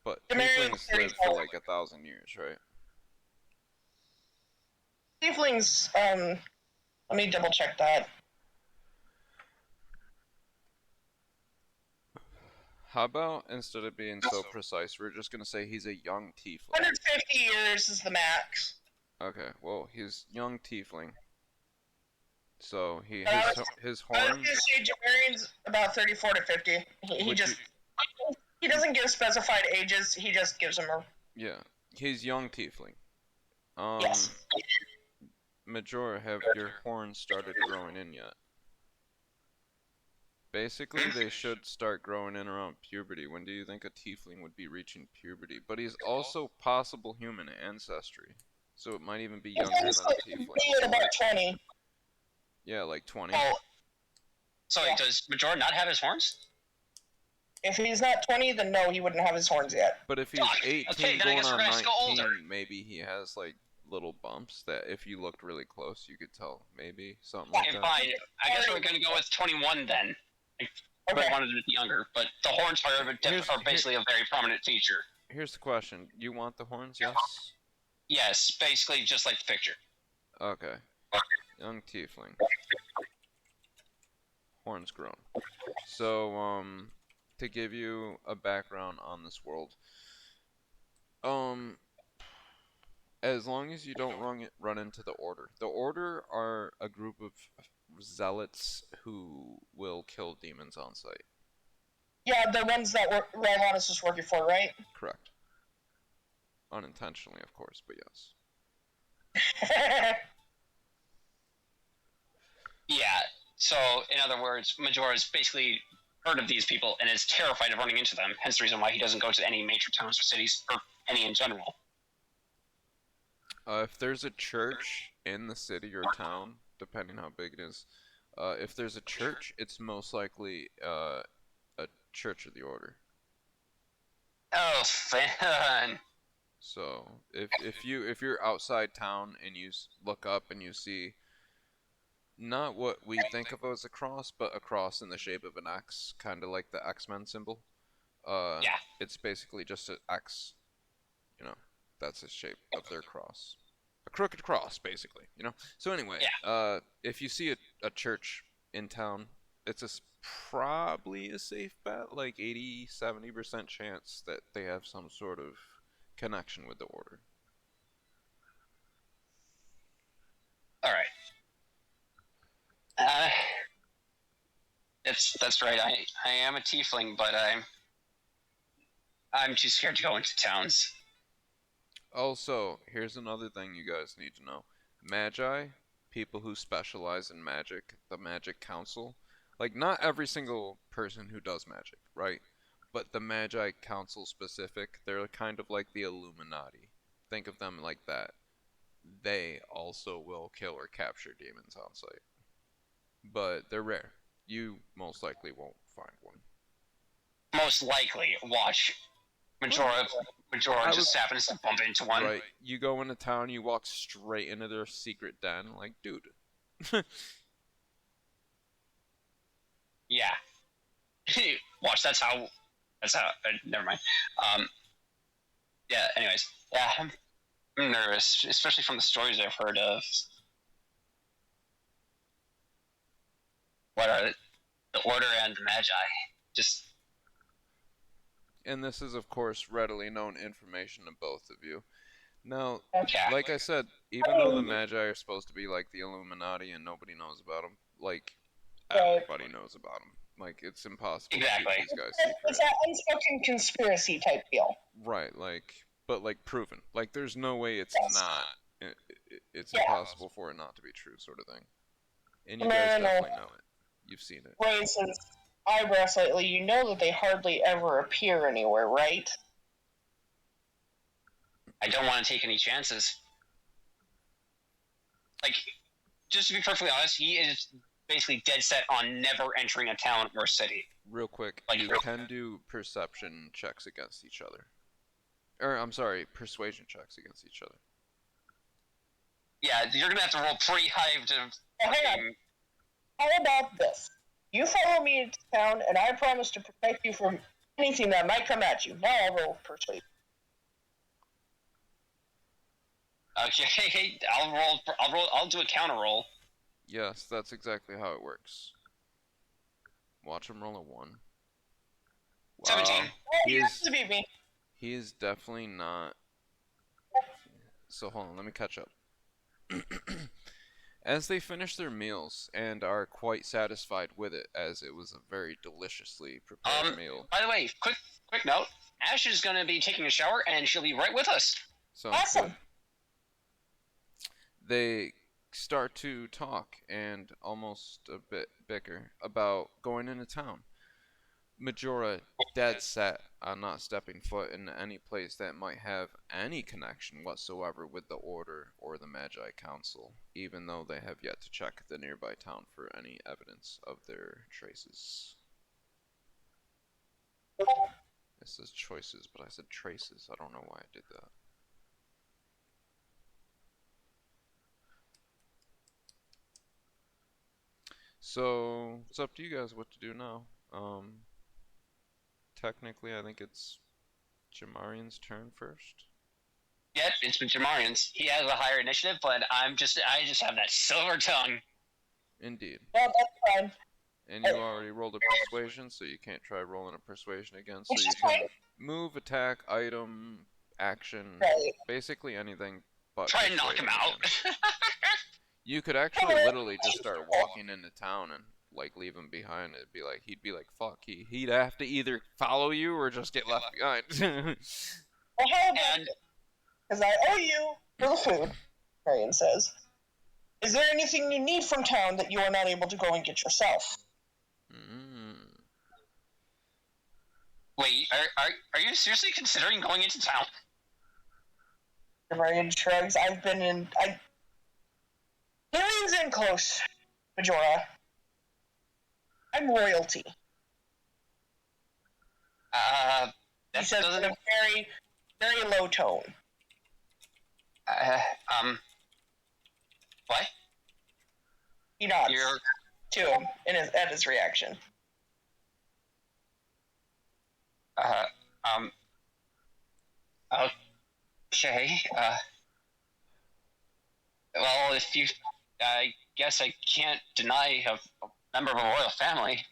But Demarian's tieflings live 34. for like 1,000 years, right? Tieflings, let me double check that. How about, instead of being so precise, we're just gonna say he's a young tiefling. 150 years is the max. Okay, well, he's young tiefling. So his I was horns. gonna say Jamarian's about 34 to 50. He doesn't give specified ages. He just gives them a. Yeah, he's young tiefling. Yes. Majora, have your horns started growing in yet? Basically, they should start growing in around puberty. When do you think a tiefling would be reaching puberty? But he's also possible human ancestry, so it might even be younger than a tiefling. Be at about 20. Yeah, like 20. So Yeah. does Majora not have his horns? If he's not 20, then no, he wouldn't have his horns yet. But if he's 18 okay, then I going guess we're on gonna have to go older. 19, maybe he has like little bumps that if you looked really close, you could tell. Maybe something like that. Fine. I guess we're gonna go with 21 then. Okay. I wanted it younger, but the horns are basically a very prominent feature. Here's the question: you want the horns? Yes. Yes, basically just like the picture. Okay. Young tiefling. Horns grown. So, to give you a background on this world, as long as you don't run into the Order. The Order are a group of zealots who will kill demons on sight. Yeah, the ones that Rylanus was working for, right? Correct. Unintentionally, of course, but yes. Yeah, so in other words, Majora's basically heard of these people and is terrified of running into them, hence the reason why he doesn't go to any major towns or cities, or any in general. If there's a church in the city or town, depending how big it is, if there's a church, it's most likely a Church of the Order. Oh, fun. So if you're outside town and you look up and you see not what we think of as a cross, but a cross in the shape of an X, kind of like the X-Men symbol. Yeah. It's basically just an X. You know, that's the shape of their cross. A crooked cross, basically. You know. So anyway, yeah. If you see a church in town, it's probably a safe bet, like 80-70% chance that they have some sort of connection with the Order. All right. That's right. I am a tiefling, but I'm too scared to go into towns. Also, here's another thing you guys need to know. Magi, people who specialize in magic, the Magic Council, like not every single person who does magic, right? But the Magi Council specific, they're kind of like the Illuminati. Think of them like that. They also will kill or capture demons on sight. But they're rare. You most likely won't find one. Most likely, watch. Majora just happens to bump into one. Right. You go into town, you walk straight into their secret den, like, dude. Yeah. Watch, that's how, never mind. Yeah, anyways. Yeah, I'm nervous, especially from the stories I've heard of. What are it? The Order and the Magi. Just... And this is, of course, readily known information to both of you. Now, Okay. like I said, even though the Magi are supposed to be like the Illuminati and nobody knows about them, like, everybody knows about them. Like, it's impossible to keep these guys secret. It's that unspoken conspiracy type deal. Right, like, but like proven. Like, there's no way it's not. It's impossible for it not to be true, sort of thing. And you guys definitely know it. You've seen it. Right, since eyebrows lately, you know that they hardly ever appear anywhere, right? I don't want to take any chances. Like, just to be perfectly honest, he is basically dead set on never entering a town or city. Real quick, Like, you can do perception checks against each other. Or, I'm sorry, persuasion checks against each other. Yeah, you're gonna have to roll pretty high to... Now, hang on. How about this? You follow me into town, and I promise to protect you from anything that might come at you. Now I'll roll persuade. Okay, I'll do a counter roll. Yes, that's exactly how it works. Watch him roll a 1. Wow. 17. He is definitely not. So hold on, let me catch up. As they finish their meals and are quite satisfied with it, as it was a very deliciously prepared meal. By the way, quick note: Ash is gonna be taking a shower, and she'll be right with us. Sounds awesome. Good. They start to talk and almost a bit bicker about going into town. Majora dead set on not stepping foot in any place that might have any connection whatsoever with the Order or the Magi Council, even though they have yet to check the nearby town for any evidence of their traces. It says choices, but I said traces. I don't know why I did that. So, it's up to you guys what to do now. Technically, I think it's Jamarian's turn first. Yep, it's been Jamarian's. He has a higher initiative, but I just have that silver tongue. Indeed. Well, that's fine. And you already rolled a persuasion, so you can't try rolling a persuasion again. So you can move, attack, item, action, basically anything but try and knock him out. You could actually literally just start walking into town and like leave him behind. It'd be like he'd be like, "Fuck." He'd have to either follow you or just get left behind. Because I owe you for the food, Marion says. Is there anything you need from town that you are not able to go and get yourself? Wait, are you seriously considering going into town? Marion shrugs. Hearing's in close, Majora. I'm royalty. He says in a very, very low tone. What? He nods to him at his reaction. Okay, well, if you, I guess I can't deny a member of a royal family.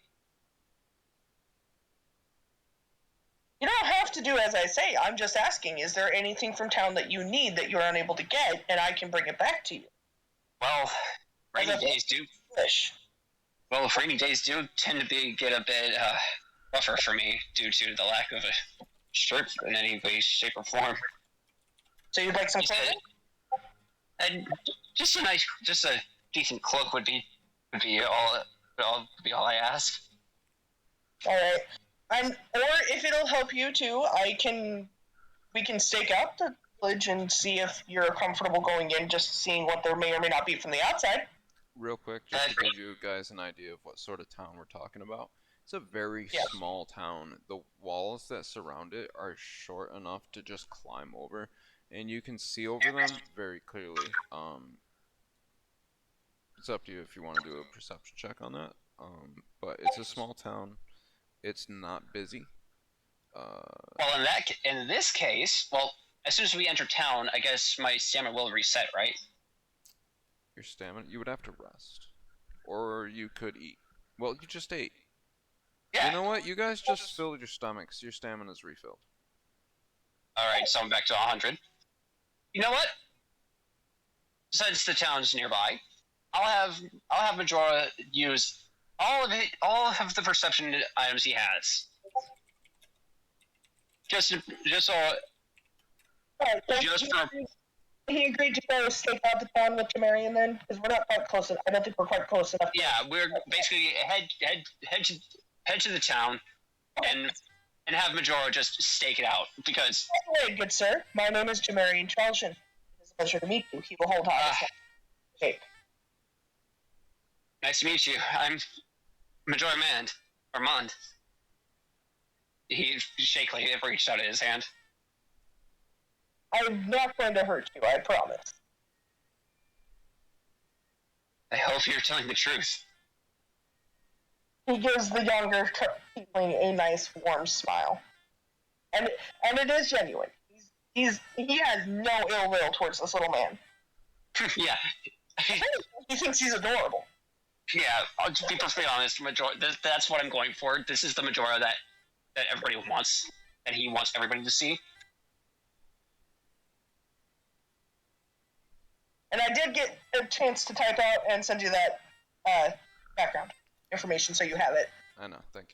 You don't have to do as I say. I'm just asking, is there anything from town that you need that you're unable to get, and I can bring it back to you? Well, rainy days do tend to get a bit rougher for me due to the lack of a shirt in any way, shape, or form. So you'd like some clothing? And just a decent cloak would be all I ask. All right. Or if it'll help you too, we can stake out the village and see if you're comfortable going in, just seeing what there may or may not be from the outside. Real quick, just to give you guys an idea of what sort of town we're talking about. It's a very small town. The walls that surround it are short enough to just climb over, and you can see over them very clearly. It's up to you if you want to do a perception check on that. But it's a small town. It's not busy. Well, in this case, as soon as we enter town, I guess my stamina will reset, right? Your stamina? You would have to rest. Or you could eat. Well, you just ate. Yeah. You know what? You guys just filled your stomachs. Your stamina's refilled. Alright, so I'm back to 100. You know what? Since the town's nearby, I'll have Majora use all of the perception items he has. Just so. He agreed to go stake out the town with Jamarian then, because we're not quite close enough. I don't think we're quite close enough. Yeah, we're basically head to the town, and have Majora just stake it out because. By the way, good sir, my name is Jamarian Chalshin. It is a pleasure to meet you. He will hold high. Nice to meet you. I'm Majora Mond. He shakily reached out his hand. I'm not going to hurt you, I promise. I hope you're telling the truth. he gives the younger tiefling a nice, warm smile, and it is genuine. He has no ill will towards this little man. Yeah. He thinks he's adorable. Yeah, I'll just be perfectly honest. That's what I'm going for. This is the Majora that everybody wants, and he wants everybody to see. And I did get a chance to type out and send you that background information so you have it. I know, thank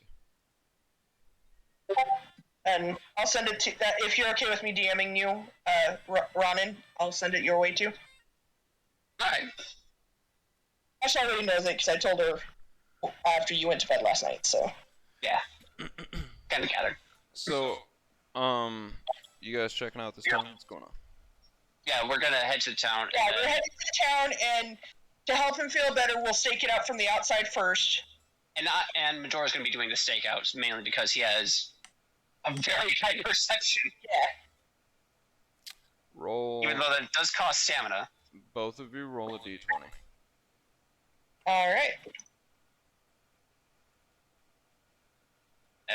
you. And I'll send it to that if you're okay with me DMing you, Ronan. I'll send it your way too. Alright. Ash already knows it because I told her after you went to bed last night. So yeah, kind of gathered. So, you guys checking out this town? What's going on? Yeah, we're gonna head to town. Yeah, we're heading to the town, and to help him feel better, we'll stake it out from the outside first. And Majora's gonna be doing the stakeouts mainly because he has a very high perception. Yeah. Roll. Even though that does cost stamina. Both of you roll a d20. All right.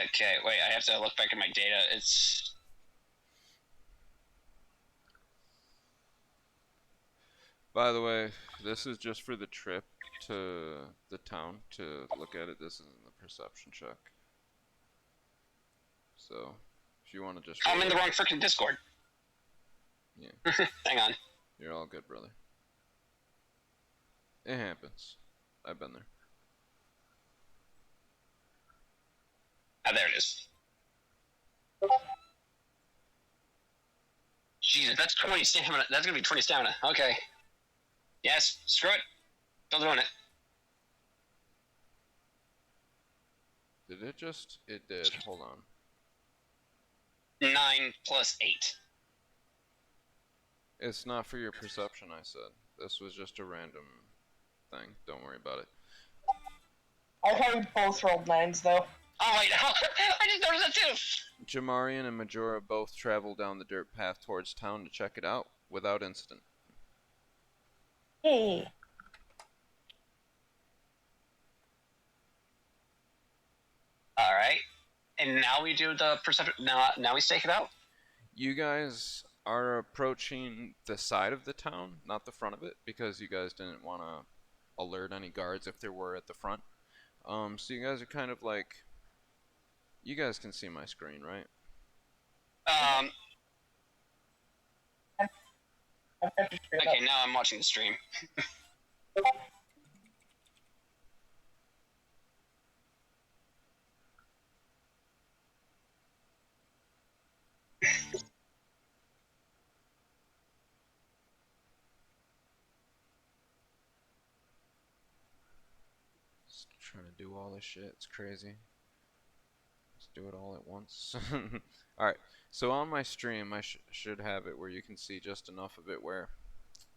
Okay, wait, I have to look back at my data. It's... By the way, this is just for the trip to the town to look at it. This isn't the perception check. So, if you want to just... I'm in the wrong freaking Discord. Yeah. Hang on. You're all good, brother. It happens. I've been there. Ah, there it is. Jesus, that's 20 stamina. That's gonna be 20 stamina. Okay. Yes, screw it. Still doing it. Did it just... It did. Hold on. 9 plus 8. It's not for your perception, I said. This was just a random thing. Don't worry about it. I thought we both rolled 9s, though. Oh, wait. I just noticed that too. Jamarian and Majora both travel down the dirt path towards town to check it out without incident. Hey. Alright. And now we do the perception. Now we stake it out? You guys are approaching the side of the town, not the front of it, because you guys didn't want to alert any guards if there were at the front. So you guys are kind of like... You guys can see my screen, right? Okay, now I'm watching the stream. Just trying to do all this shit, it's crazy. Let's do it all at once. Alright, so on my stream I should have it where you can see just enough of it where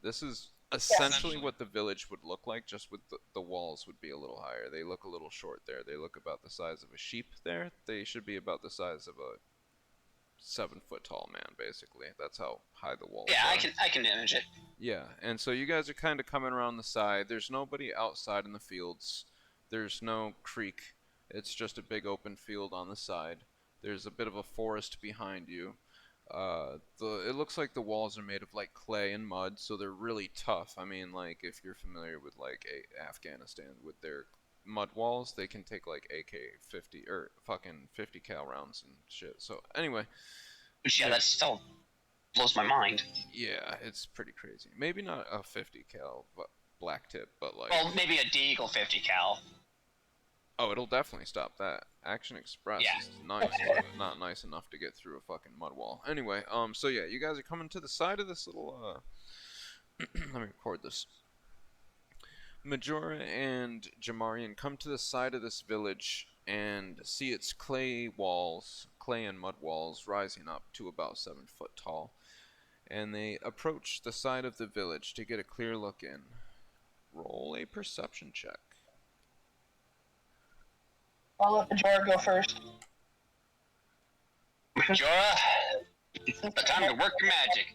this is essentially what the village would look like, just with the walls would be a little higher. They look a little short there. They look about the size of a sheep there. They should be about the size of a 7-foot tall man, basically. That's how high the walls are. Yeah, I can image it. Yeah, and so you guys are kind of coming around the side. There's nobody outside in the fields. There's no creek. It's just a big open field on the side. There's a bit of a forest behind you. It looks like the walls are made of like clay and mud, so they're really tough. I mean, like if you're familiar with like Afghanistan with their mud walls, they can take like AK-50 or fucking 50 cal rounds and shit. So anyway, which yeah, that still blows my mind. Yeah, it's pretty crazy. Maybe not a 50 cal black tip, but like, well, maybe a Deagle 50 cal. Oh, it'll definitely stop that. Action Express is nice, but not nice enough to get through a fucking mud wall. Anyway, so yeah, you guys are coming to the side of this little, let me record this. Majora and Jamarian come to the side of this village and see its clay and mud walls rising up to about 7 foot tall. And they approach the side of the village to get a clear look in. Roll a perception check. I'll let Majora go first. Majora, it's the time to work your magic.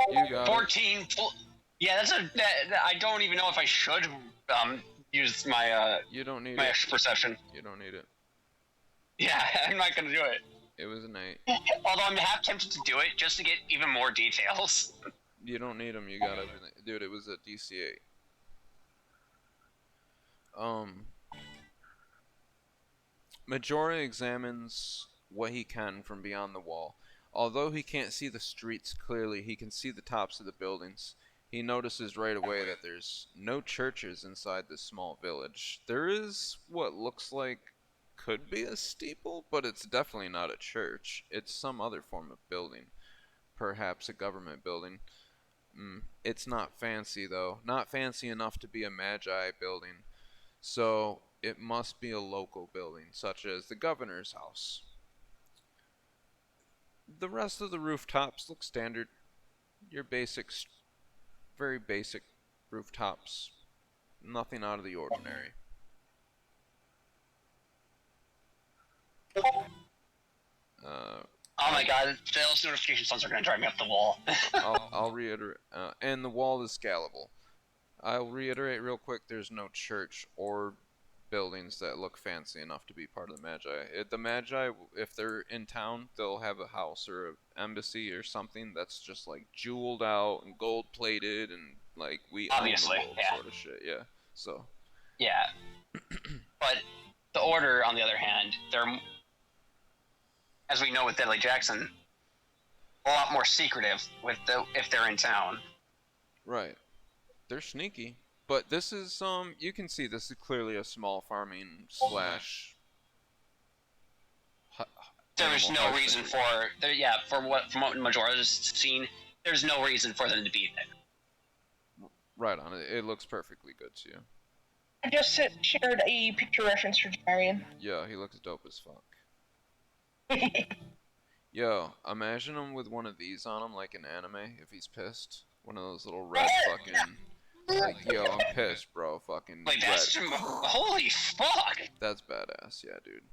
You got 14. Yeah, I don't even know if I should use my You don't need my it. extra perception. You don't need it. Yeah, I'm not gonna do it. It was an 8. Although I'm half tempted to do it just to get even more details. You don't need them. You got everything, dude. It was a DC 8. Majora examines what he can from beyond the wall. Although he can't see the streets clearly, he can see the tops of the buildings. He notices right away that there's no churches inside this small village. There is what looks like could be a steeple, but it's definitely not a church. It's some other form of building. Perhaps a government building. It's not fancy though. Not fancy enough to be a Magi building. So it must be a local building, such as the governor's house. The rest of the rooftops look standard. Your basic, very basic rooftops. Nothing out of the ordinary. Oh my god, those notification sounds are gonna drive me up the wall. I'll reiterate, and the wall is scalable. I'll reiterate real quick, there's no church or buildings that look fancy enough to be part of the Magi. The Magi, if they're in town, they'll have a house or an embassy or something that's just like jeweled out and gold plated and like we Obviously, own the world yeah. sort of shit. Yeah. So. Yeah. But the Order, on the other hand, they're, as we know with Deadly Jackson, a lot more secretive if they're in town. Right. They're sneaky. But this is you can see this is clearly a small farming slash. There's no reason for from what Majora's seen, there's no reason for them to be there. Right on. It looks perfectly good to you. I just shared a picture reference for Jarian. Yeah, he looks dope as fuck. Yo, imagine him with one of these on him, like in anime, if he's pissed. One of those little red fucking. Like, yo, I'm pissed, bro. Fucking. Like, that's. Holy fuck! That's badass, yeah, dude.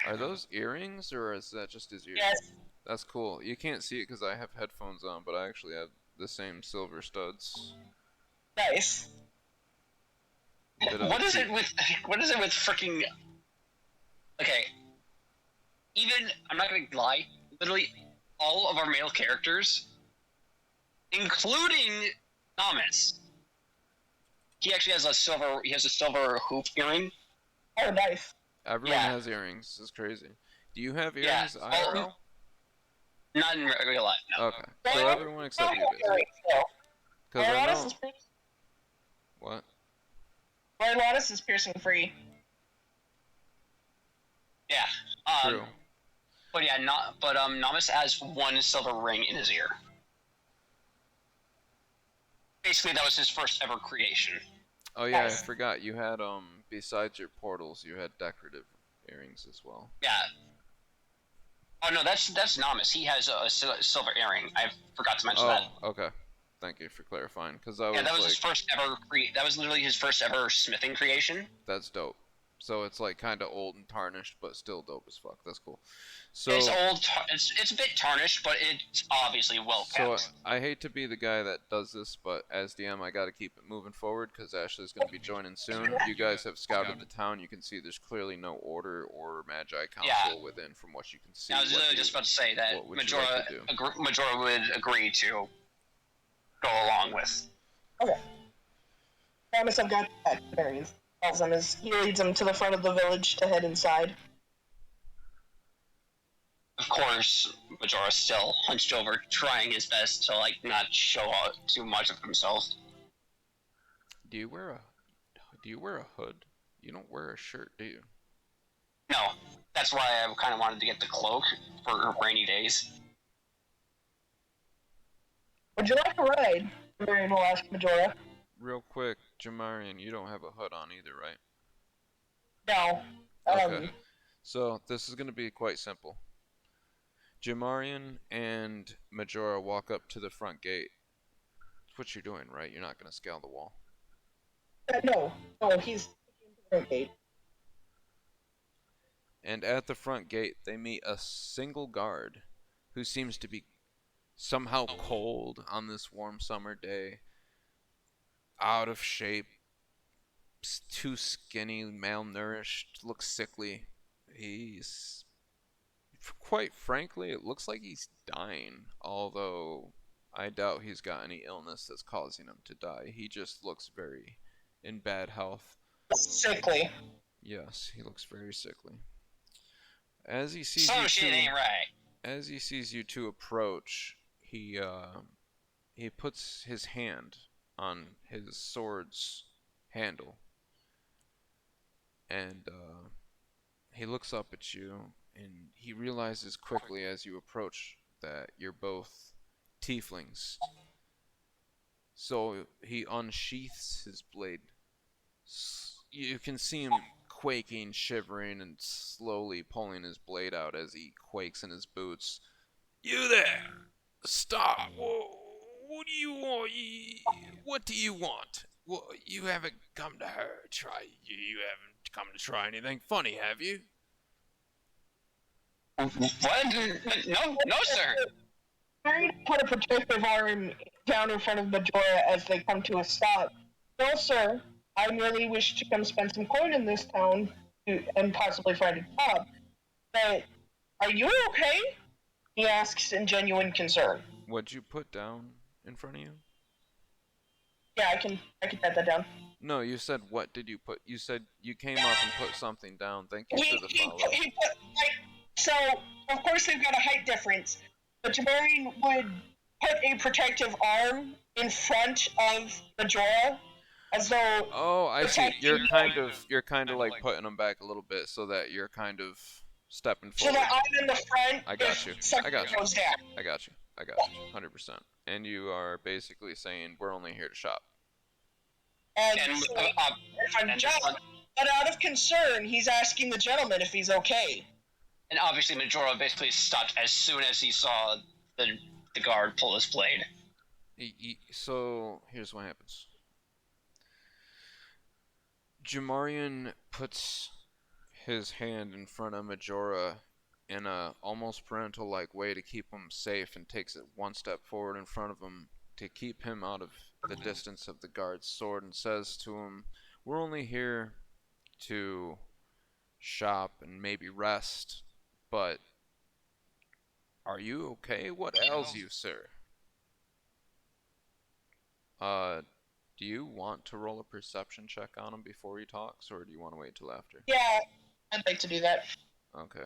Are those earrings, or is that just his ears? Yes. That's cool. You can't see it because I have headphones on, but I actually have the same silver studs. Nice. What is it with freaking? Okay. Even, I'm not gonna lie, literally all of our male characters, including Namus, he actually has a silver hoop earring. Oh, nice. Everyone has earrings. It's crazy. Do you have earrings, IRL? Not in real life, no. Okay. So everyone except you guys. Because I know... What? Lotus is piercing free. Yeah. True. But yeah, Namus has one silver ring in his ear. Basically, that was his first ever creation. Oh yeah, I forgot. You had besides your portals, you had decorative earrings as well. Yeah. Oh no, that's Namus. He has a silver earring. I forgot to mention that. Oh, okay. Thank you for clarifying. Because that was his first ever. That was literally his first ever smithing creation. That's dope. So it's like kind of old and tarnished, but still dope as fuck. That's cool. So it's old. It's a bit tarnished, but it's obviously well kept. So I hate to be the guy that does this, but as DM, I got to keep it moving forward because Ashley's going to be joining soon. You guys have scouted the town. You can see there's clearly no order or Magi Council within, from what you can see. I was literally just about to say that Majora would agree to go along with. Okay. Promise I've got that experience. He leads him to the front of the village to head inside. Of course, Majora's still hunched over, trying his best to not show out too much of himself. Do you wear a hood? You don't wear a shirt, do you? No, that's why I kind of wanted to get the cloak for rainy days. Would you like a ride? Marion will ask Majora. Real quick, Jamarian, you don't have a hood on either, right? No. Okay. So this is going to be quite simple. Jamarian and Majora walk up to the front gate. That's what you're doing, right? You're not going to scale the wall. No, he's taking the front gate. And at the front gate, they meet a single guard who seems to be somehow cold on this warm summer day, out of shape, too skinny, malnourished, looks sickly. He's, quite frankly, it looks like he's dying, although I doubt he's got any illness that's causing him to die. He just looks very in bad health. Sickly. Yes, he looks very sickly. As he sees Some you shit two, ain't right. as he sees you two approach, he puts his hand on his sword's handle, and he looks up at you, and he realizes quickly as you approach that you're both tieflings. So he unsheaths his blade. You can see him quaking, shivering, and slowly pulling his blade out as he quakes in his boots. You there! Stop! What do you want? What do you want? Well, you haven't come to try. You haven't come to try anything funny, have you? What? No, sir. Harry put a protective arm down in front of Majora as they come to a stop. No, sir. I merely wish to come spend some coin in this town and possibly find a job. But are you okay? He asks in genuine concern. What'd you put down in front of you? Yeah, I can type that down. No, you said what did you put? You said you came up and put something down. Thank you for the follow. He put, like, so, of course they've got a height difference, but Jamarian would put a protective arm in front of Majora, as though... Oh, I see. You're kind of like putting them back a little bit so that you're kind of stepping So forward. that I'm in the front. I got you. I got you. Goes down. I got you. 100%. And you are basically saying we're only here to shop. And but out of concern, he's asking the gentleman if he's okay. And obviously, Majora basically stopped as soon as he saw the guard pull his blade. So here's what happens. Jamarian puts his hand in front of Majora in a almost parental-like way to keep him safe, and takes it one step forward in front of him to keep him out of the distance of the guard's sword, and says to him, "We're only here to shop and maybe rest, but are you okay? What ails you, sir?" Do you want to roll a perception check on him before he talks, or do you want to wait till after? Yeah, I'd like to do that. Okay.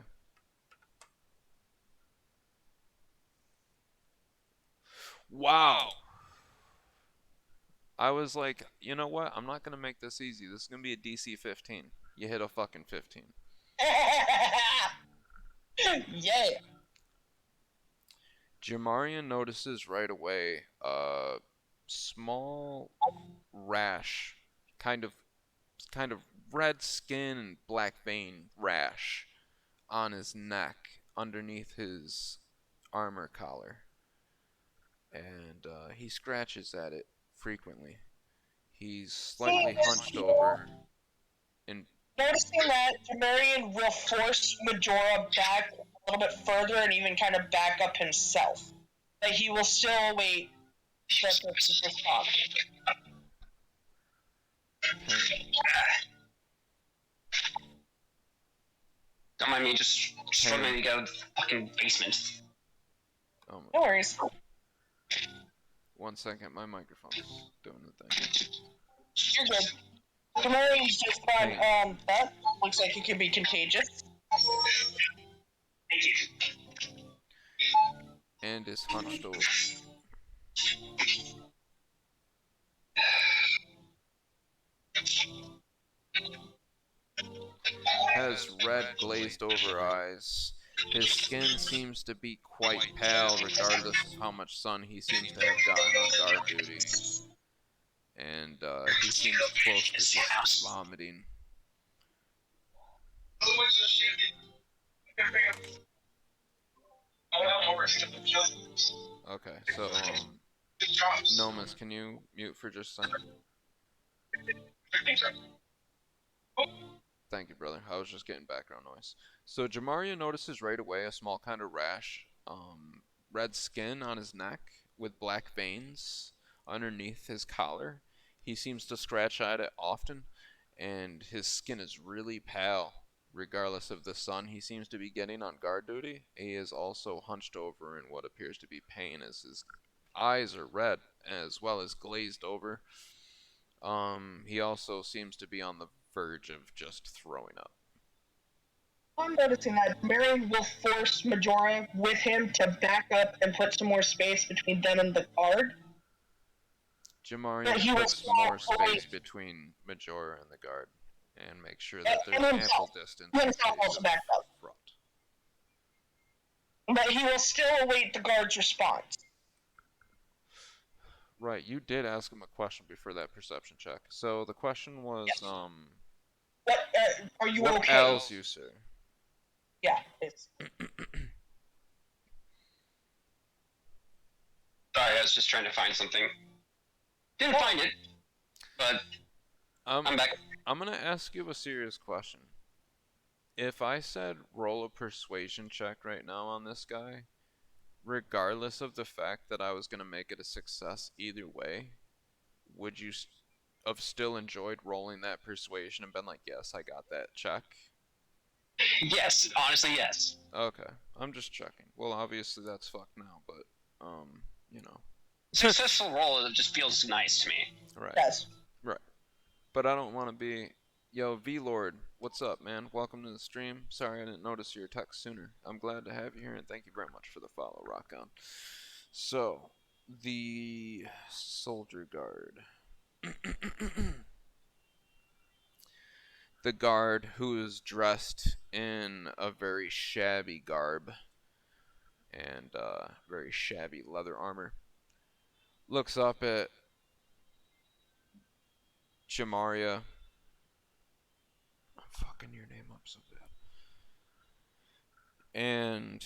Wow. I was like, you know what? I'm not going to make this easy. This is going to be a DC 15. You hit a fucking 15. Yeah. Jamarian notices right away a small rash, kind of red skin and black vein rash on his neck underneath his armor collar. And he scratches at it frequently. He's slightly hunched over. Noticing that, Jamarian will force Majora back a little bit further and even kind of back up himself. But he will still wait that this is talk. Don't mind me just struggling to get out of the fucking basement. Oh no worries. 1 second, my microphone's doing the thing. You're good. Jamarian's just gone, that looks like it could be contagious. Thank you. And is hunched over. Has red glazed over eyes. His skin seems to be quite pale regardless of how much sun he seems to have gotten on guard duty. And he seems close to just vomiting. Okay, so Nomus, can you mute for just a second? Thank you, brother. I was just getting background noise. So Jamaria notices right away a small kind of rash red skin on his neck with black veins underneath his collar. He seems to scratch at it often, and his skin is really pale regardless of the sun he seems to be getting on guard duty. He is also hunched over in what appears to be pain as his eyes are red as well as glazed over. He also seems to be on the verge of just throwing up. I'm noticing that Marion will force Majora with him to back up and put some more space between them and the guard. Jamaria puts more space between Majora and the guard and makes sure that there's ample distance in case of front. But he will still await the guard's response. Right, you did ask him a question before that perception check. So the question was, yes. What are you what okay? ails you, sir? Yeah, it's. Sorry, I was just trying to find something. Didn't find it, but I'm back. I'm gonna ask you a serious question. If I said roll a persuasion check right now on this guy, regardless of the fact that I was gonna make it a success either way, would you have still enjoyed rolling that persuasion and been like, yes, I got that check? Yes, honestly, yes. Okay, I'm just checking. Well, obviously that's fucked now, but you know. Successful roll, it just feels nice to me. Right. Yes. Right. But I don't want to be. Yo, V-Lord, what's up, man? Welcome to the stream. Sorry I didn't notice your text sooner. I'm glad to have you here, and thank you very much for the follow, Rock On. So, the soldier guard. The guard, who is dressed in a very shabby garb and very shabby leather armor, looks up at Jamaria. I'm fucking your name up so bad. And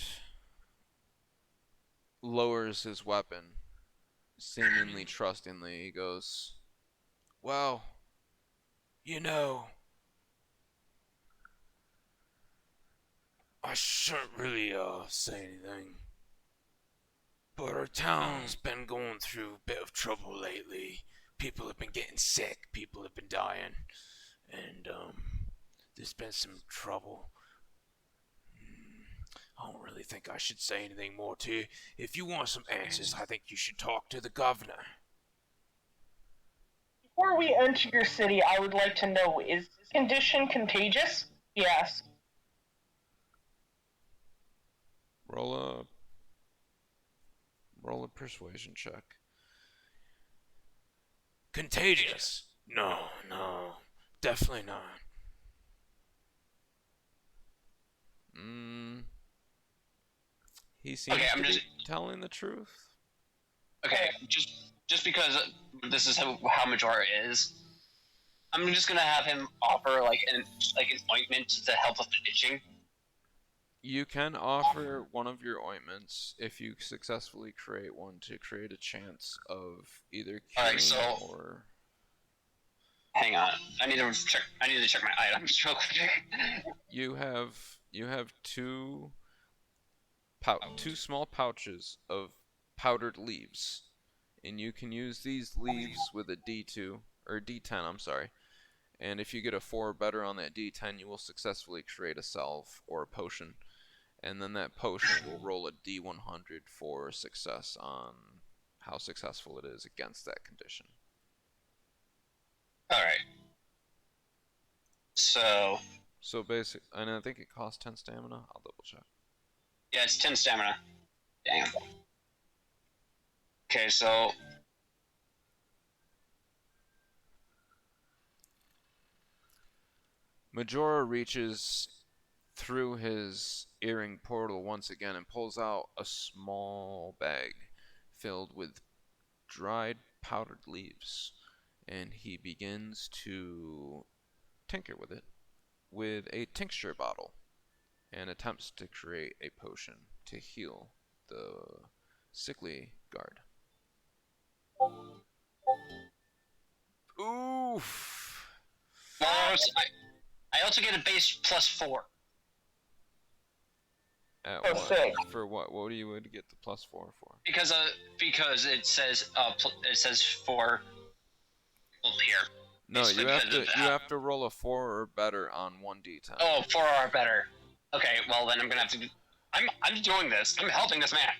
lowers his weapon, seemingly trustingly. He goes, well, you know, I shouldn't really say anything, but our town's been going through a bit of trouble lately. People have been getting sick, people have been dying, and there's been some trouble. I don't really think I should say anything more to you. If you want some answers, I think you should talk to the governor. Before we enter your city, I would like to know, is this condition contagious? Yes. Roll a persuasion check. Contagious? No, definitely not. He seems to be telling the truth. Okay, just because this is how Majora is, I'm just gonna have him offer like an ointment to help with the itching. You can offer one of your ointments if you successfully create one to create a chance of either curing or. Hang on, I need to check my items real quick. You have two small pouches of powdered leaves, and you can use these leaves with a D2 or D10. I'm sorry. And if you get a 4 or better on that D10, you will successfully create a salve or a potion. And then that potion will roll a D100 for success on how successful it is against that condition. Alright. So basic, and I think it costs 10 stamina. I'll double check. Yeah, it's 10 stamina. Damn. Okay, so Majora reaches through his earring portal once again and pulls out a small bag filled with dried powdered leaves, and he begins to tinker with it with a tincture bottle and attempts to create a potion to heal the sickly guard. Oof. I also get a base +4. At Oh, what? sick. For what? What do you would get the +4 for? Because it says for here. No, Basically you have because of to that. you have to roll a 4 or better on 1d10. Oh, 4 or better. Okay, well then I'm gonna have to. I'm doing this. I'm helping this man.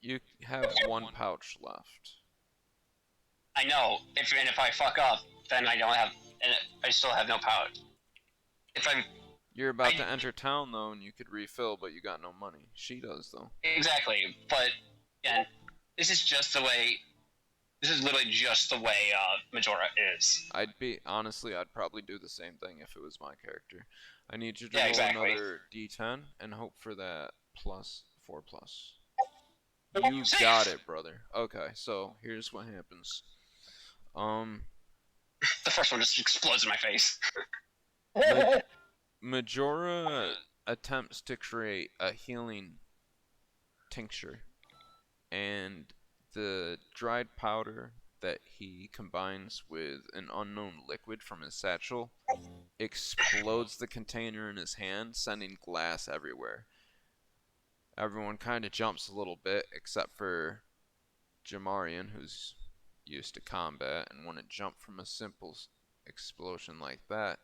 You have 1 pouch left. I know. If I fuck up, then I don't have. And I still have no power. If I'm You're about to enter town though, and you could refill, but you got no money. She does though. exactly, but again, this is just the way. This is literally just the way Majora is. Honestly, I'd probably do the same thing if it was my character. I need you to Yeah, roll exactly. another d10 and hope for that +4 plus. You Six! got it, brother. Okay, so here's what happens. The first one just explodes in my face. Majora attempts to create a healing tincture, and the dried powder that he combines with an unknown liquid from his satchel explodes the container in his hand, sending glass everywhere. Everyone kind of jumps a little bit, except for Jamarian, who's used to combat, and when it jumped from a simple explosion like that,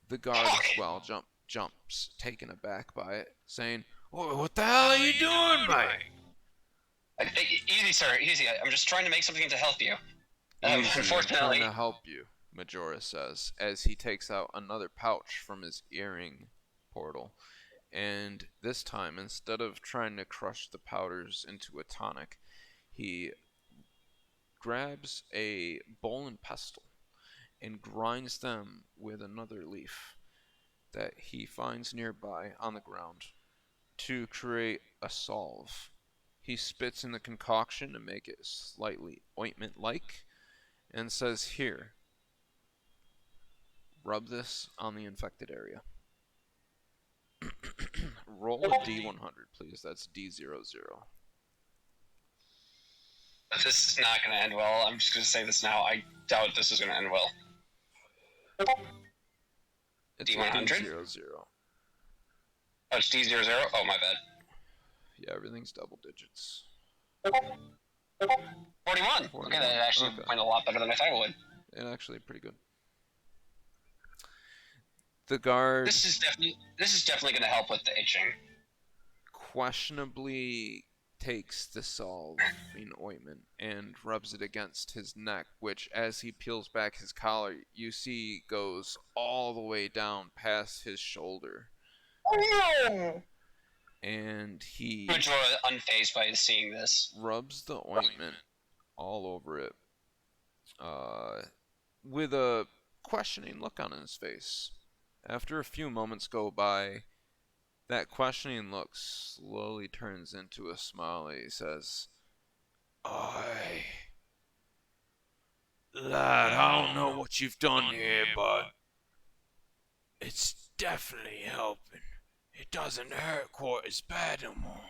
the guard as well jumps, taken aback by it, saying, "Oh, what the hell are you doing, mate?" Easy, sir. Easy. I'm just trying to make something to help you. Easy, I'm Unfortunately, trying to help you, Majora says, as he takes out another pouch from his earring portal. And this time, instead of trying to crush the powders into a tonic, he grabs a bowl and pestle and grinds them with another leaf that he finds nearby on the ground to create a salve. He spits in the concoction to make it slightly ointment-like and says, "Here, rub this on the infected area." Roll a D100, please. That's D00. this is not going to end well. I'm just going to say this now. I doubt this is going to end well. It's D100? D00. Oh, it's D00? Oh, my bad. Yeah, everything's double digits. 41. Okay, that actually went a lot better than I thought it would. And actually pretty good. The guard This is definitely going to help with the itching. questionably takes the solving ointment and rubs it against his neck, which, as he peels back his collar, you see goes all the way down past his shoulder. And he Majora unfazed by seeing this. rubs the ointment all over it, with a questioning look on his face. After a few moments go by, that questioning look slowly turns into a smile. He says, Lad, I don't know what you've done here, but it's definitely helping. It doesn't hurt quite as bad no more."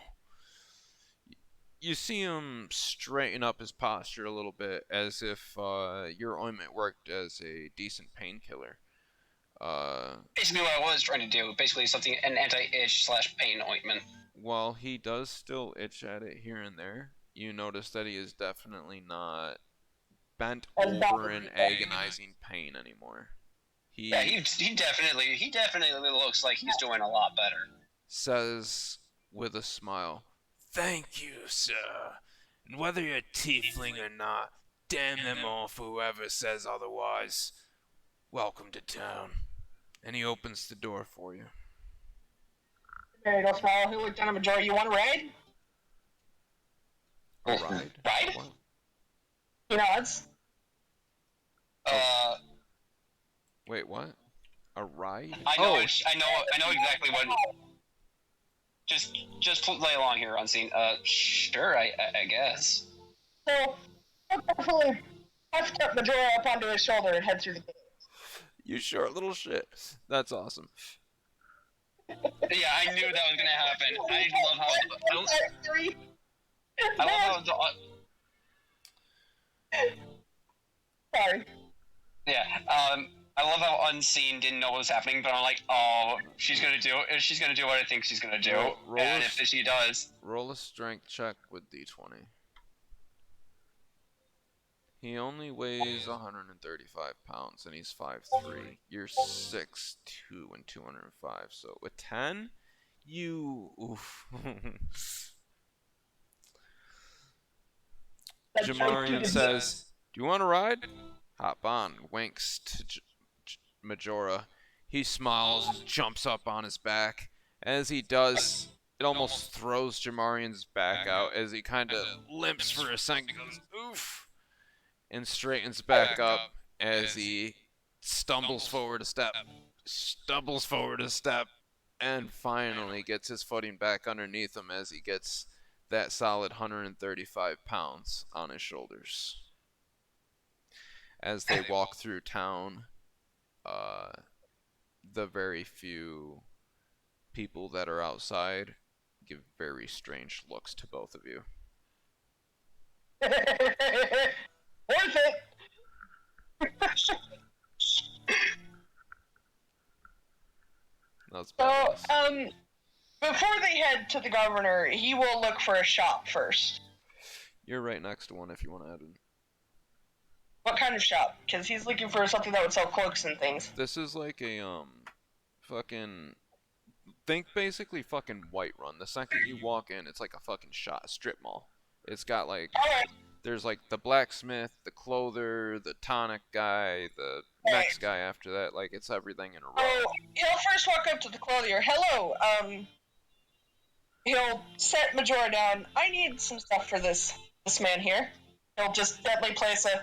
You see him straighten up his posture a little bit, as if your ointment worked as a decent painkiller. Basically what I was trying to do. Basically an anti-itch / pain ointment. While he does still itch at it here and there, you notice that he is definitely not bent over in agonizing pain anymore. He definitely looks like he's doing a lot better. says with a smile, "Thank you, sir. And whether you're a tiefling or not, damn them all for whoever says otherwise. Welcome to town." And he opens the door for you. There you go, Smile. Who looked down at Majora? You want a ride? A ride? Ride? What? He nods. Wait, what? A ride? I know exactly what. Just play along here, Unseen. Sure, I guess. So, he'll definitely lift up Majora up onto his shoulder and head through the gate. You short little shit. That's awesome. Yeah, I knew that was gonna happen. I love how. Sorry. Yeah. I love how Unseen didn't know what was happening, but I'm like, oh, she's gonna do what I think she's gonna do, and if she does, roll a strength check with D20. He only weighs 135 pounds, and he's 5'3". You're 6'2" and 205. So with 10, you oof. Jamarian says, "Do you want to ride?" Hop on. Winks to Majora. He smiles and jumps up on his back. As he does, it almost throws Jamarian's back out as he kind of limps for a second. Goes, oof, and straightens back up as he stumbles forward a step, and finally gets his footing back underneath him as he gets that solid 135 pounds on his shoulders. As they walk through town, the very few people that are outside give very strange looks to both of you. Worth it! That's so, badass. before they head to the governor, he will look for a shop first. You're right next to one if you want to add in. What kind of shop? Because he's looking for something that would sell cloaks and things. This is like a, fucking... Think basically fucking Whiterun. The second you walk in, it's like a fucking strip mall. It's got like... Alright. There's like the blacksmith, the clother, the tonic guy, the next guy after that. Like, it's everything in a row. Oh, he'll first walk up to the clothier. Hello, he'll set Majora down. I need some stuff for this man here. He'll just gently place a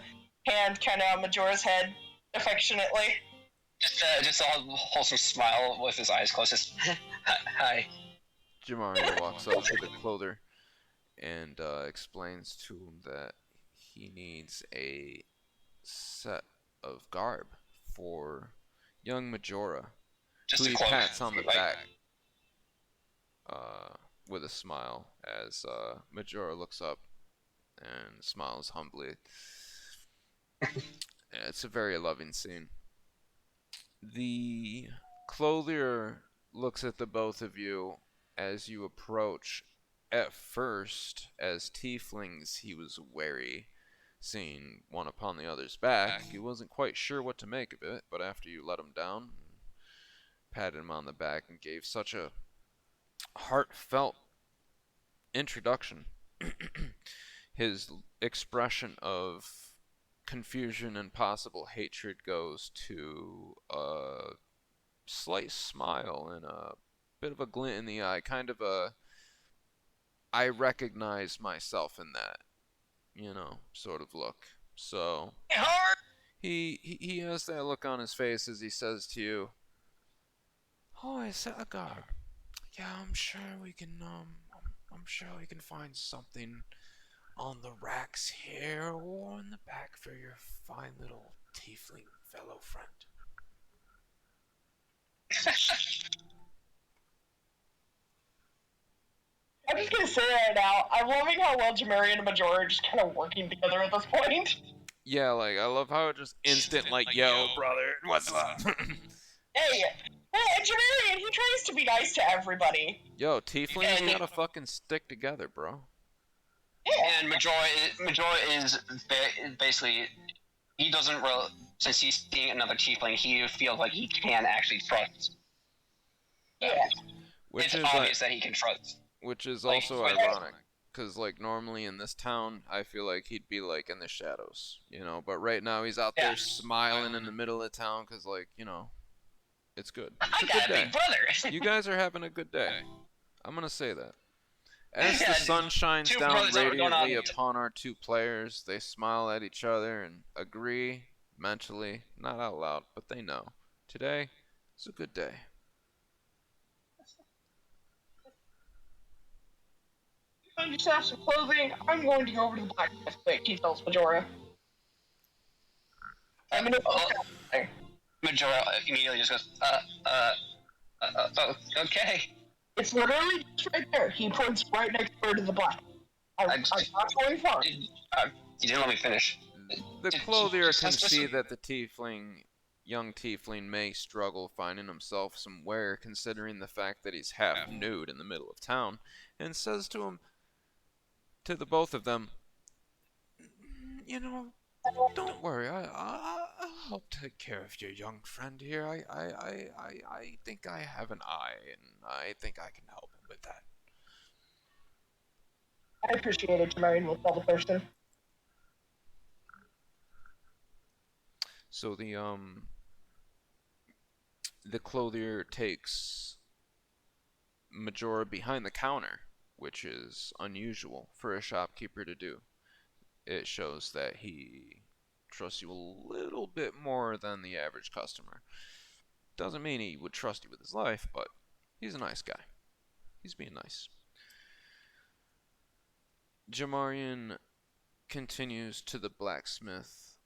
hand kind of on Majora's head, affectionately. Just a wholesome smile with his eyes closed. Just, hi. Jamaria walks up to the clother and explains to him that he needs a set of garb for young Majora, Just who he a cloak. pats on the back with a smile as Majora looks up and smiles humbly. It's a very loving scene. The clothier looks at the both of you as you approach. At first, as tieflings, he was wary, seeing one upon the other's back. He wasn't quite sure what to make of it, but after you let him down, patted him on the back, and gave such a heartfelt introduction, his expression of confusion and possible hatred goes to a slight smile and a bit of a glint in the eye, kind of a I recognize myself in that, sort of look. So he has that look on his face as he says to you, "Oh, is that a garb? Yeah, I'm sure we can find something on the racks here or in the back for your fine little tiefling fellow friend." I'm just gonna say right now, I'm loving how well Jamarian and Majora are just kind of working together at this point. Yeah, like, I love how it just instant, like, yo, brother, what's up? Hey, Jamarian, he tries to be nice to everybody. Yo, tieflings gotta fucking stick together, bro. Yeah. And Majora is basically, he doesn't really, since he's seeing another tiefling, he feels like he can actually trust. Yeah. Which it's is obvious that he can trust. Which is also ironic, because, like, normally in this town, I feel like he'd be, like, in the shadows, but right now he's out there smiling in the middle of town, because, like, it's good. It's a good day. Brother. You guys are having a good day. I'm gonna say that. As the sun shines down radiantly upon our two players, they smile at each other and agree, mentally, not out loud, but they know. Today is a good day. I just have some clothing. I'm going to go over to the blacksmith quick, he tells Majora. I'm gonna... Majora immediately just goes, okay. It's literally just right there. He points right next door to the black. I'm not going far. You didn't let me finish. The clothier can see that the tiefling young tiefling may struggle finding himself somewhere, considering the fact that he's half nude in the middle of town, and says to the both of them, "You know, don't worry. I'll help take care of your young friend here. I think I have an eye, and I think I can help him with that." I appreciate it, Jamarian will tell the person. So the clothier takes Majora behind the counter, which is unusual for a shopkeeper to do. It shows that he trusts you a little bit more than the average customer. Doesn't mean he would trust you with his life, but he's a nice guy. He's being nice. Jamarian continues to the blacksmith,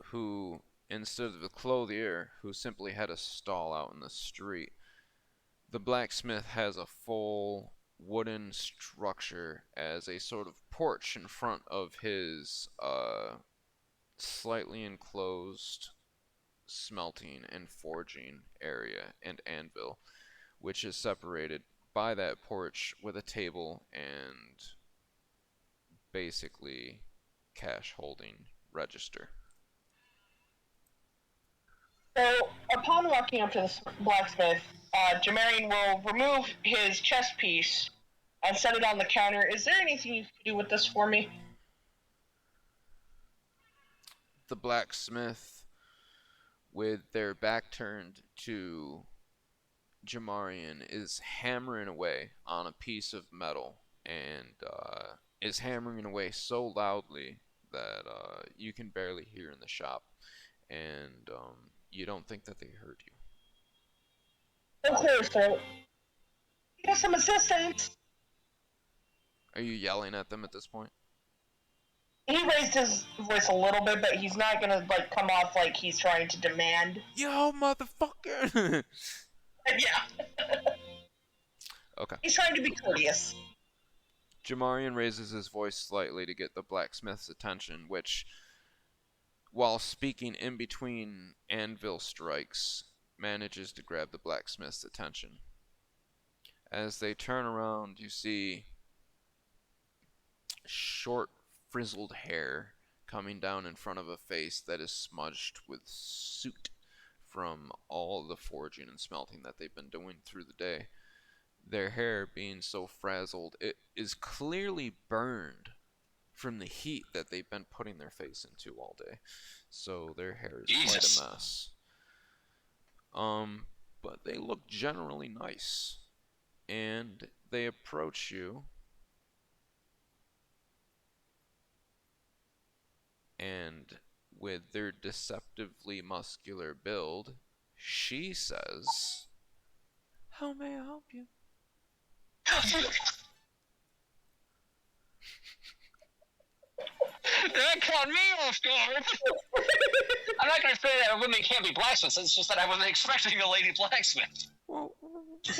who, instead of the clothier, who simply had a stall out in the street, the blacksmith has a full wooden structure as a sort of porch in front of his slightly enclosed smelting and forging area and anvil, which is separated by that porch with a table and basically cash holding register. So, upon walking up to the blacksmith, Jamarian will remove his chest piece and set it on the counter. Is there anything you can do with this for me? The blacksmith, with their back turned to Jamarian, is hammering away on a piece of metal and is hammering away so loudly that you can barely hear in the shop, and you don't think that they heard you. Of course, sir. Get some assistance. Are you yelling at them at this point? He raised his voice a little bit, but he's not gonna come off like he's trying to demand. Yo, motherfucker! Yeah. Okay. He's trying to be courteous. Jamarian raises his voice slightly to get the blacksmith's attention, which, while speaking in between anvil strikes, manages to grab the blacksmith's attention. As they turn around, you see short, frizzled hair coming down in front of a face that is smudged with soot from all the forging and smelting that they've been doing through the day. Their hair being so frazzled, it is clearly burned from the heat that they've been putting their face into all day. So their hair is Jesus. quite a mess. But they look generally nice. And they approach you. And with their deceptively muscular build, she says, "How may I help you?" That caught me off guard. I'm not gonna say that women can't be blacksmiths. It's just that I wasn't expecting a lady blacksmith. Well, Is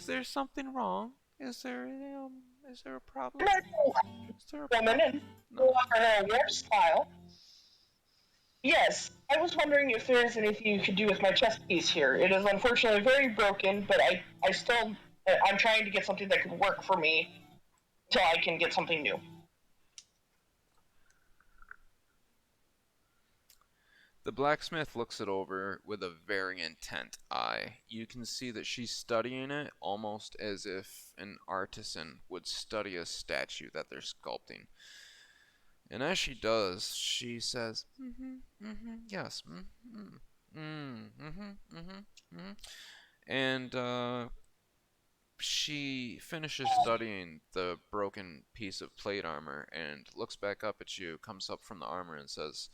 there something wrong? Is there a problem? Is there a woman problem? and offer her a warp style. Yes, I was wondering if there is anything you could do with my chest piece here. It is unfortunately very broken, but I'm trying to get something that could work for me until I can get something new. The blacksmith looks it over with a very intent eye. You can see that she's studying it almost as if an artisan would study a statue that they're sculpting. And as she does, she says, yes, and she finishes studying the broken piece of plate armor and looks back up at you, comes up from the armor and says,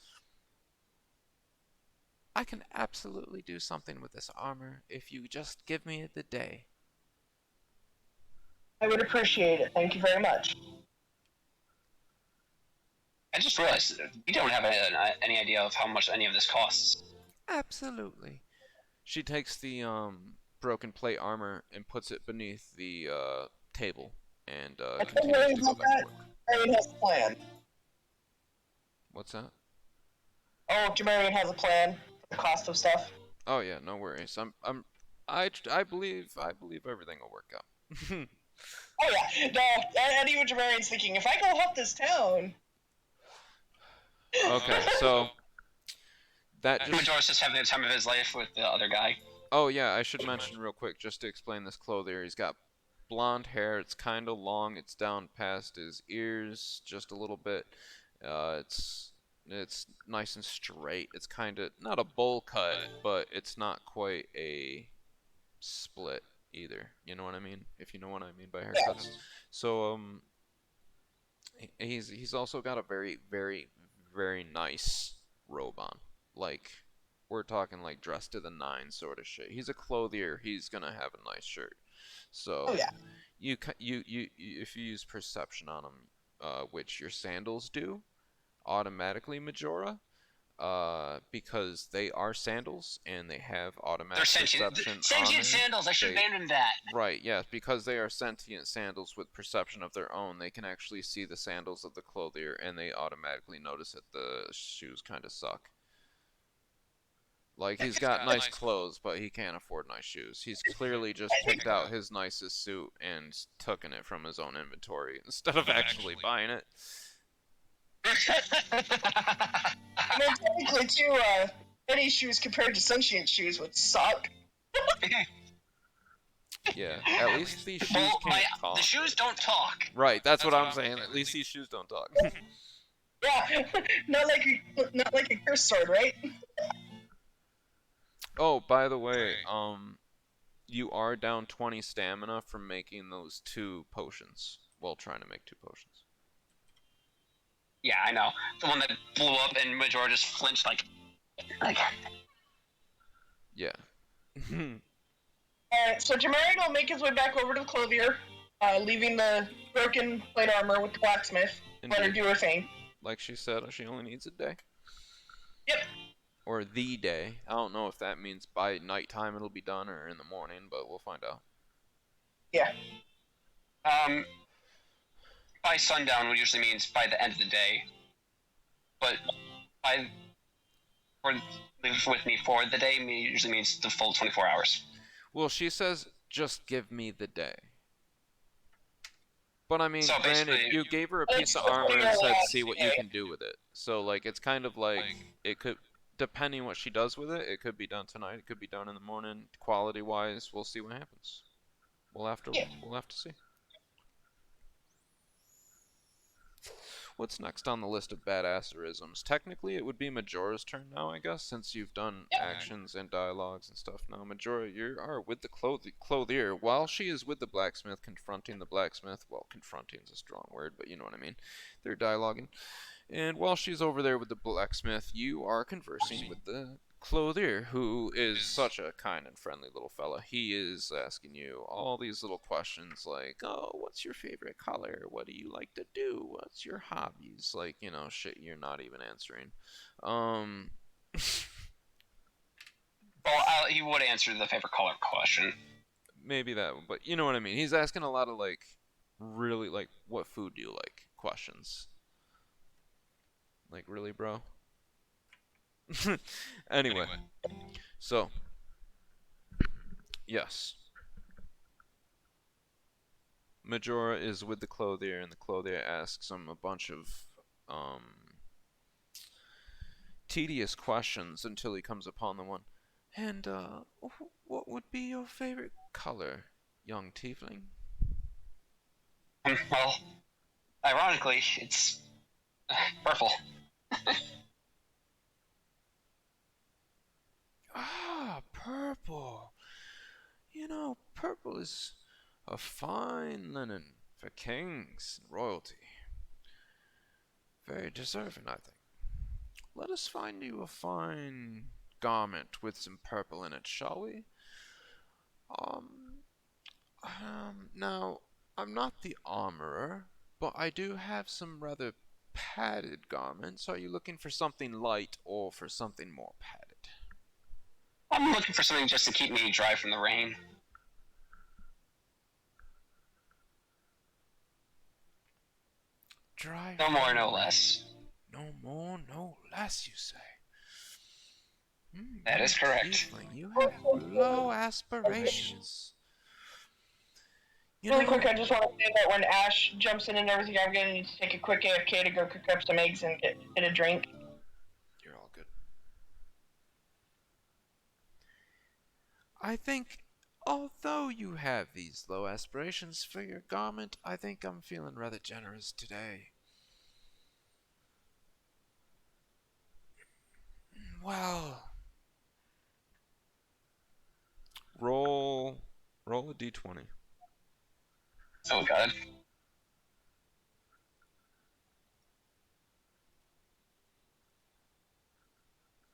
"I can absolutely do something with this armor if you just give me the day." I would appreciate it. Thank you very much. I just realized we don't have any idea of how much any of this costs. Absolutely. She takes the broken plate armor and puts it beneath the table and continues to go back to work. Jamarian has a plan. What's that? Oh, Jamarian has a plan the cost of stuff. Oh yeah, no worries. I believe everything will work out. Oh yeah, no, and even Jamarian's thinking, if I go help this town. Okay, so that just. Majora's just having the time of his life with the other guy. Oh yeah, I should mention real quick just to explain this clothier. He's got blonde hair. It's kind of long. It's down past his ears just a little bit. It's nice and straight. It's kind of not a bowl cut, but it's not quite a split either. You know what I mean? If you know what I mean by haircuts. So he's also got a very very very nice robe on. Like we're talking like dressed to the nines sort of shit. He's a clothier. He's gonna have a nice shirt. So Oh yeah. you if you use perception on him, which your sandals do automatically, Majora, because they are sandals and they have automatic perception. Sentient sandals. I should name them that. Right, yes, because they are sentient sandals with perception of their own. They can actually see the sandals of the clothier, and they automatically notice that the shoes kind of suck. Like he's got nice clothes, but he can't afford nice shoes. He's clearly just picked out his nicest suit and taken it from his own inventory instead of actually buying it. And then technically too, any shoes compared to sentient shoes would suck. Yeah, at least these shoes can't talk. The shoes don't talk. Right, that's what I'm saying. At least these shoes don't talk. Yeah, not like a curse sword, right? Oh, by the way, you are down 20 stamina from making those 2 potions. While trying to make 2 potions. Yeah, I know. The one that blew up and Majora just flinched like. Yeah. Alright, so Jamarian will make his way back over to the clothier, leaving the broken plate armor with the blacksmith. Let her do her thing. Like she said, she only needs a day. Yep. Or the day. I don't know if that means by nighttime it'll be done or in the morning, but we'll find out. Yeah. By sundown usually means by the end of the day. But live with me for the day usually means the full 24 hours. Well, she says, just give me the day. But I mean, so granted, you gave her a piece of armor and said, see what you can do with it. So, like, it's kind of like, it could, depending what she does with it, it could be done tonight, it could be done in the morning. Quality-wise, we'll see what happens. We'll have to see. What's next on the list of badasserisms? Technically, it would be Majora's turn now, I guess, since you've done actions and dialogues and stuff. Now, Majora, you are with the clothier. While she is with the blacksmith, confronting the blacksmith, well, confronting is a strong word, but you know what I mean. They're dialoguing. And while she's over there with the blacksmith, you are conversing with the clothier, who is such a kind and friendly little fella. He is asking you all these little questions like, oh, what's your favorite color? What do you like to do? What's your hobbies? Like, you know, shit you're not even answering. Well, he would answer the favorite color question. Maybe that one, but you know what I mean. He's asking a lot of, like, really, like, what food do you like? Questions. Like, really, bro? Anyway, so yes, Majora is with the clothier, and the clothier asks him a bunch of tedious questions until he comes upon the one. And what would be your favorite color, young tiefling? Well, ironically, it's purple. Ah, purple. You know, purple is a fine linen for kings and royalty. Very deserving, I think. Let us find you a fine garment with some purple in it, shall we? Now, I'm not the armorer, but I do have some rather padded garments. Are you looking for something light or for something more padded? I'm looking for something just to keep me dry from the rain. Dry. No more, no less. No more, no less, you say. That is correct. Tiefling, you have low aspirations. You Really know, quick, I just want to say that when Ash jumps in and everything, I'm going to need to take a quick AFK to go cook up some eggs and get a drink. you're all good. I think, although you have these low aspirations for your garment, I think I'm feeling rather generous today. Well, roll a d20. Oh god.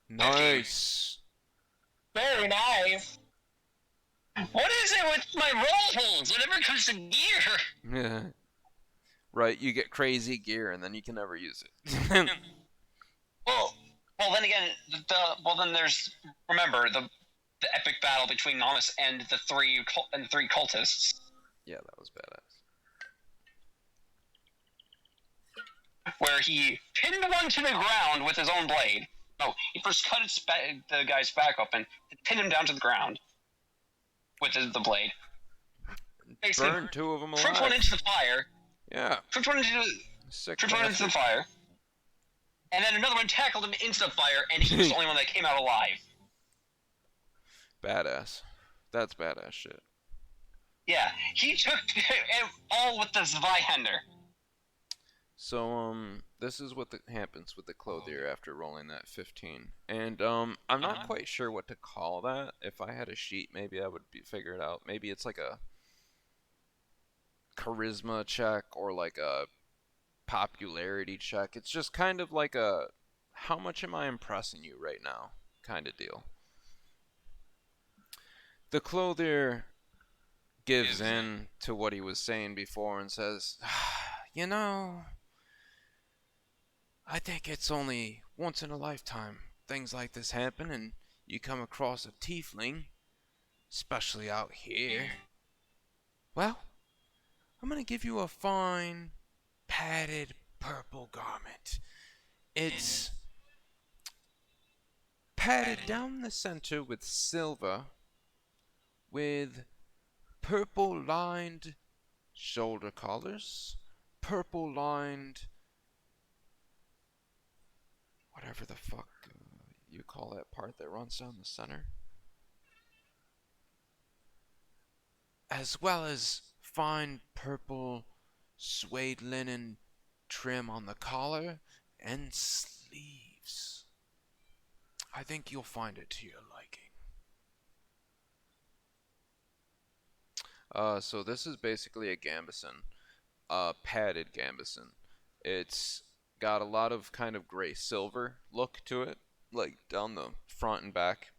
Nice. Very nice. What is it with my roll holes whenever it comes to gear? Yeah. Right, you get crazy gear and then you can never use it. Well, then again, then there's remember the epic battle between Nomus and the three cultists, Yeah, that was badass. where he pinned one to the ground with his own blade. No, he first cut the guy's back open, pinned him down to the ground with the blade. Basically, Burned two of them tripped one alive. into the fire. Yeah. Tripped one into the fire. And then another one tackled him into the fire, and he was the only one that came out alive. Badass. That's badass shit. Yeah, he took all with the Zweihander. So, this is what happens with the clothier after rolling that 15. And, I'm not quite sure what to call that. If I had a sheet, maybe I would figure it out. Maybe it's like a charisma check or like a popularity check. It's just kind of like a how much am I impressing you right now kind of deal. The clothier gives in to what he was saying before and says, you know, I think it's only once in a lifetime things like this happen and you come across a tiefling, especially out here. Well, I'm gonna give you a fine, padded purple garment. It's padded down the center with silver, with purple lined shoulder collars, purple lined whatever the fuck you call that part that runs down the center, as well as fine purple suede linen trim on the collar and sleeves. I think you'll find it to your liking. So this is basically a gambeson, padded gambeson. It's got a lot of kind of gray silver look to it, like down the front and back.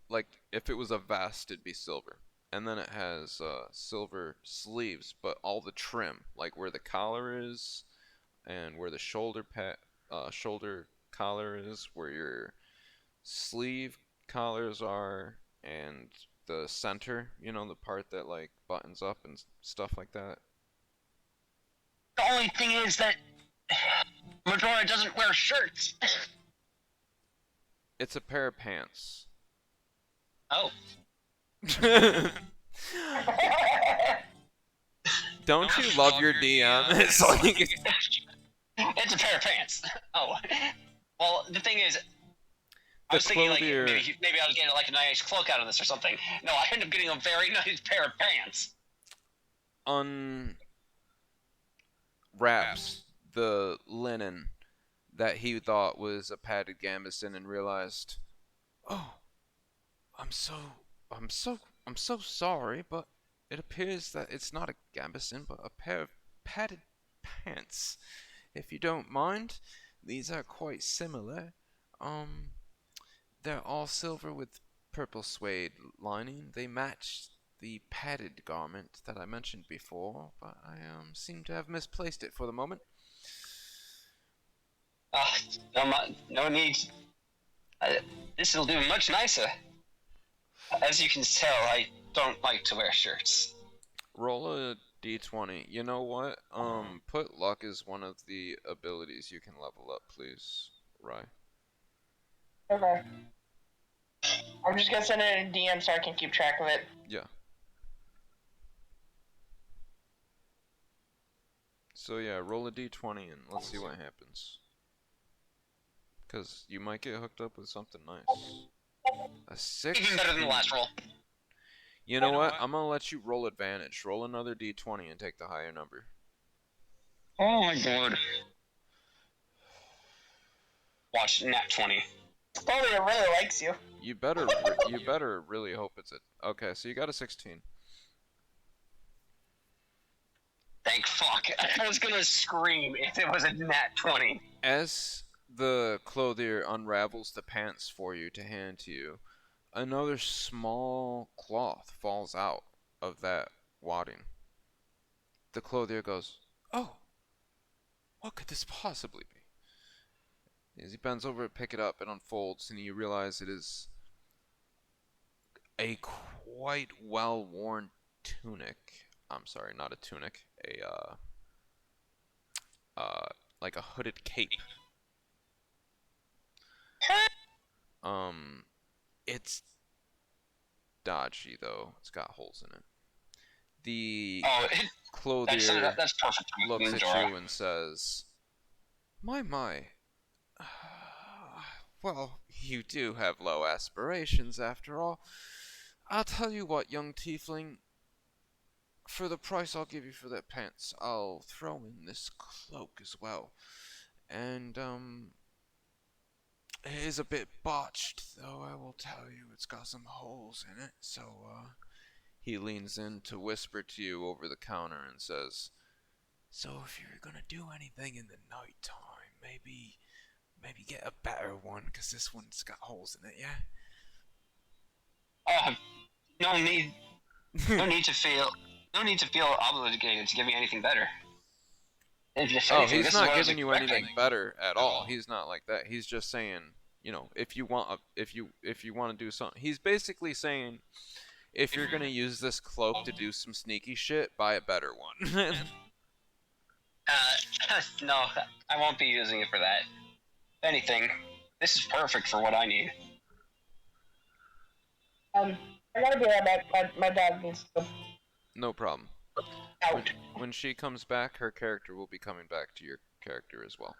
Like if it was a vest, it'd be silver. And then it has silver sleeves, but all the trim, like where the collar is, and where the shoulder collar is, where your sleeve collars are, and the center, you know, the part that like buttons up and stuff like that. The only thing is that Majora doesn't wear shirts. It's a pair of pants. Oh. Don't you love your DM? It's like it's a pair of pants. Oh. Well, the thing is, I was thinking like maybe I was getting like a nice cloak out of this or something. No, I ended up getting a very nice pair of pants. Unwraps the linen that he thought was a padded gambeson and realized, oh, I'm so sorry, but it appears that it's not a gambeson, but a pair of padded pants. If you don't mind, these are quite similar. They're all silver with purple suede lining. They match the padded garment that I mentioned before, but I seem to have misplaced it for the moment. No need. This will do much nicer. As you can tell, I don't like to wear shirts. Roll a d20. You know what? Put luck as one of the abilities you can level up, please, Rye. Okay. I'm just gonna send it in a DM so I can keep track of it. Yeah. So yeah, roll a d20 and let's see what happens. Because you might get hooked up with something nice. A 6. Even better than the last roll. You know what? I'm gonna let you roll advantage. Roll another d20 and take the higher number. Oh my god. Watch, nat 20. Probably really likes you. You better really hope it's it. Okay, so you got a 16. Thank fuck. I was gonna scream if it was a nat 20. As the clothier unravels the pants for you to hand to you, another small cloth falls out of that wadding. The clothier goes, "Oh, what could this possibly be?" As he bends over to pick it up, it unfolds, and you realize it is a quite well-worn tunic. I'm sorry, not a tunic. Like a hooded cape. It's dodgy though. It's got holes in it. The clothier that's perfect. looks at you and says, My. Well, you do have low aspirations after all. I'll tell you what, young tiefling. For the price I'll give you for that pants, I'll throw in this cloak as well. And, it is a bit botched, though I will tell you it's got some holes in it, so, he leans in to whisper to you over the counter and says, So if you're gonna do anything in the night time, maybe get a better one, because this one's got holes in it, yeah? No need to feel obligated to give me anything better. He's not giving you anything better at all. He's not like that. He's just saying, you know, if you want to do something, he's basically saying, if you're gonna use this cloak to do some sneaky shit, buy a better one. No, I won't be using it for that. If anything, this is perfect for what I need. I gotta be right back. My dog needs to. No problem. Out. When she comes back, her character will be coming back to your character as well.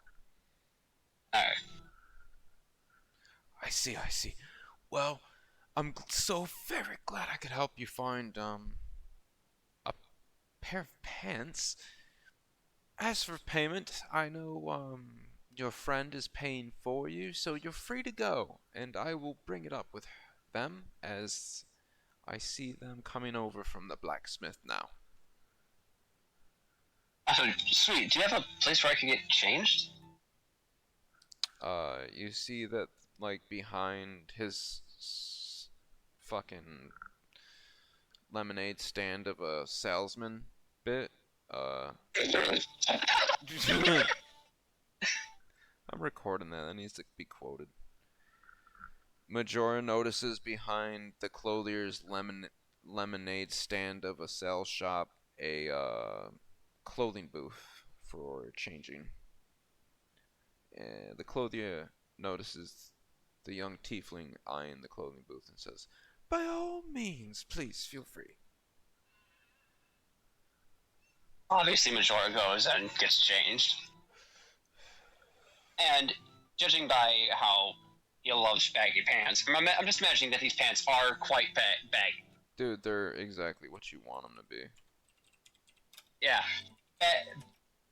Alright. I see. Well, I'm so very glad I could help you find, a pair of pants. As for payment, I know, your friend is paying for you, so you're free to go, and I will bring it up with them as I see them coming over from the blacksmith now. So, sweet. Do you have a place where I can get changed? You see that, like, behind his fucking lemonade stand of a salesman bit, I'm recording that needs to be quoted. Majora notices behind the clothier's lemonade stand of a sales shop a clothing booth for changing. The clothier notices the young tiefling eyeing the clothing booth and says, By all means, please feel free. Obviously, Majora goes and gets changed. And judging by how he loves baggy pants, I'm just imagining that these pants are quite baggy. Dude, they're exactly what you want them to be. Yeah.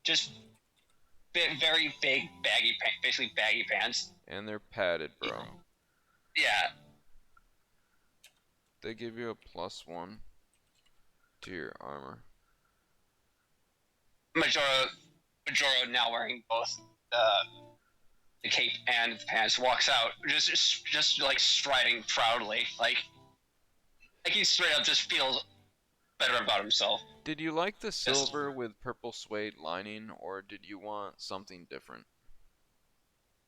Just very big, baggy pants, basically baggy pants. And they're padded, bro. Yeah. They give you a +1 to your armor. Majora, now wearing both the cape and the pants, walks out, just like striding proudly, like he straight up just feels better about himself. Did you like the silver with purple suede lining, or did you want something different?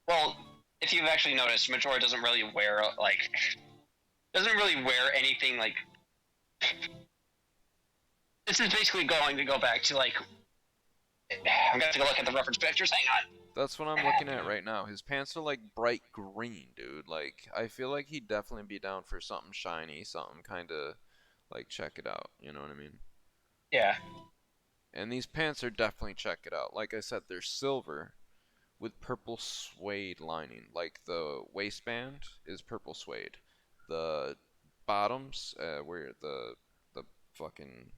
Well, if you've actually noticed, Majora doesn't really wear anything like. This is basically going to go back to like. I'm gonna have to go look at the reference pictures. Hang on. That's what I'm looking at right now. His pants are like bright green, dude. Like, I feel like he'd definitely be down for something shiny, something kind of like check it out. You know what I mean? Yeah. And these pants are definitely check it out. Like I said, they're silver with purple suede lining. Like the waistband is purple suede. The bottoms, where the fucking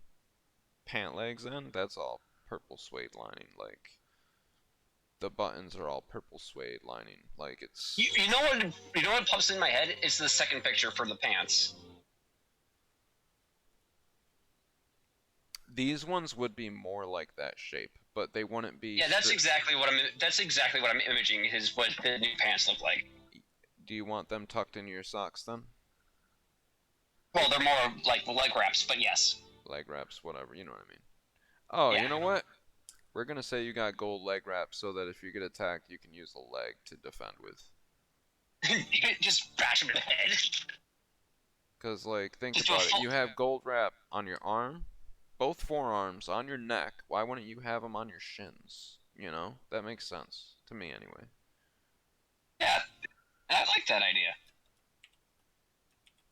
pant legs end, that's all purple suede lining. Like the buttons are all purple suede lining. Like it's You know what pops in my head is the second picture for the pants. these ones would be more like that shape, but they wouldn't be. Yeah, that's exactly what I'm imaging. Is what the new pants look like. Do you want them tucked into your socks then? Well, they're more like leg wraps, but yes. Leg wraps, whatever. You know what I mean. Oh, Yeah. you know what? We're gonna say you got gold leg wraps so that if you get attacked, you can use the leg to defend with. Just bash him in the head. Cause like, think Just about do a it. You have gold wrap on your arm, both forearms, on your neck. Why wouldn't you have them on your shins? You know, that makes sense to me anyway. Yeah, I like that idea.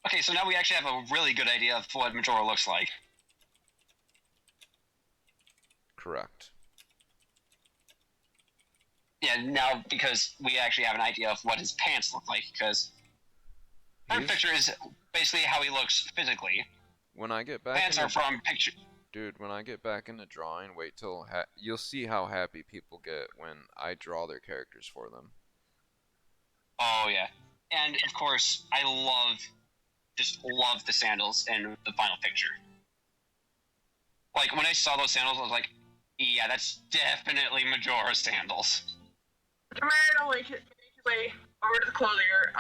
Okay, so now we actually have a really good idea of what Majora looks like. Correct. Yeah, now because we actually have an idea of what his pants look like, because our picture is basically how he looks physically. When I get back Pants are from picture. Dude, when I get back into drawing, wait till you'll see how happy people get when I draw their characters for them. Oh yeah, and of course I just love the sandals in the final picture. Like when I saw those sandals, I was like, yeah, that's definitely Majora's sandals. Commander make his way over to the clothier.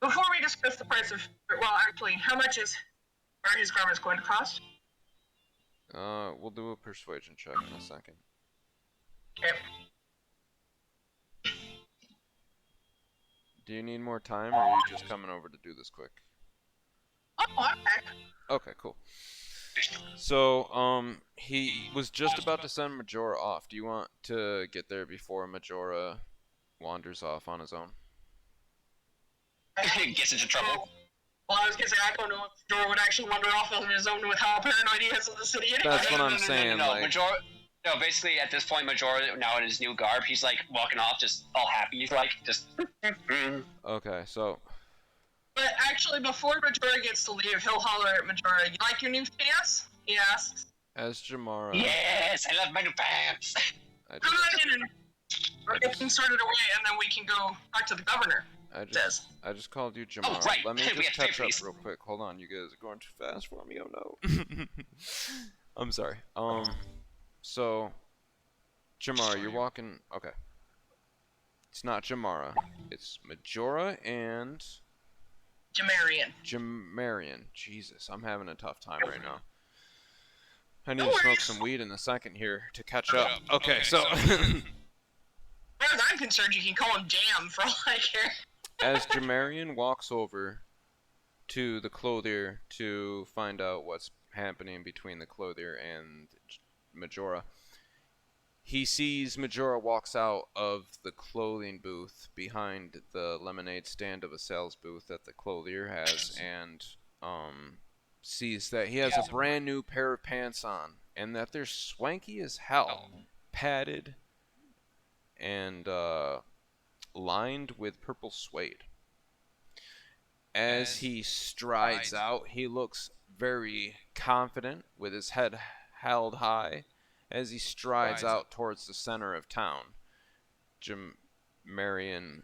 Before we discuss the price of, well, actually, how much are his garments going to cost? We'll do a persuasion check in a second. Okay. Do you need more time, or are you just coming over to do this quick? Oh, I'm back. Okay, cool. So, he was just about to send Majora off. Do you want to get there before Majora wanders off on his own? Gets into trouble. Well, I was gonna say, I don't know if Majora would actually wander off on his own with how paranoid he is of the city anyway. That's what I'm saying, No, like... Majora... No, basically, at this point, Majora, now in his new garb, he's, like, walking off, just all happy. He's, like, just... Okay, so... But actually, before Majora gets to leave, he'll holler at Majora, "You like your new pants?" he asks. As Jamara... Yes, I love my new pants! I Come just, on in and we'll get things sorted away, and then we can go talk to the governor. I just called you Jamara. Oh, right. Let me We just have catch up fifties. real quick. Hold on, you guys are going too fast for me. Oh no. I'm sorry. So, Jamara, you're walking. Okay. It's not Jamara. It's Majora and Jamarian. Jesus, I'm having a tough time right now. I need to smoke some weed in a second here to catch up. Okay, so. As far as I'm concerned, you can call him Jam for all I care. As Jamarian walks over to the clothier to find out what's happening between the clothier and Majora, he sees Majora walks out of the clothing booth behind the lemonade stand of a sales booth that the clothier has, and sees that he has a brand new pair of pants on, and that they're swanky as hell, padded and lined with purple suede. As he strides out, he looks very confident with his head held high as he strides out towards the center of town. Marion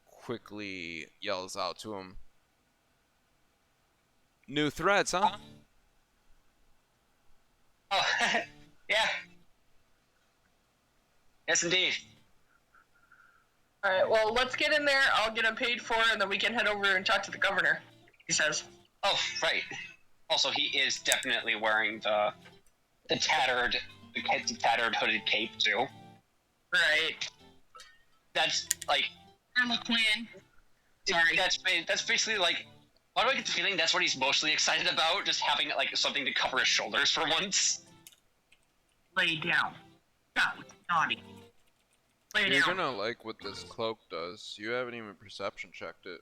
quickly yells out to him, "New threads, huh?" Oh, yeah. Yes, indeed. Alright, well, let's get in there, I'll get him paid for, and then we can head over and talk to the governor, he says. Oh, right. Also, he is definitely wearing the tattered hooded cape, too. Right. That's, like... Irma Quinn. Sorry. That's basically, like... Why do I get the feeling that's what he's mostly excited about? Just having, like, something to cover his shoulders for once? Lay down. That was naughty. Lay You're down. gonna like what this cloak does. You haven't even perception checked it.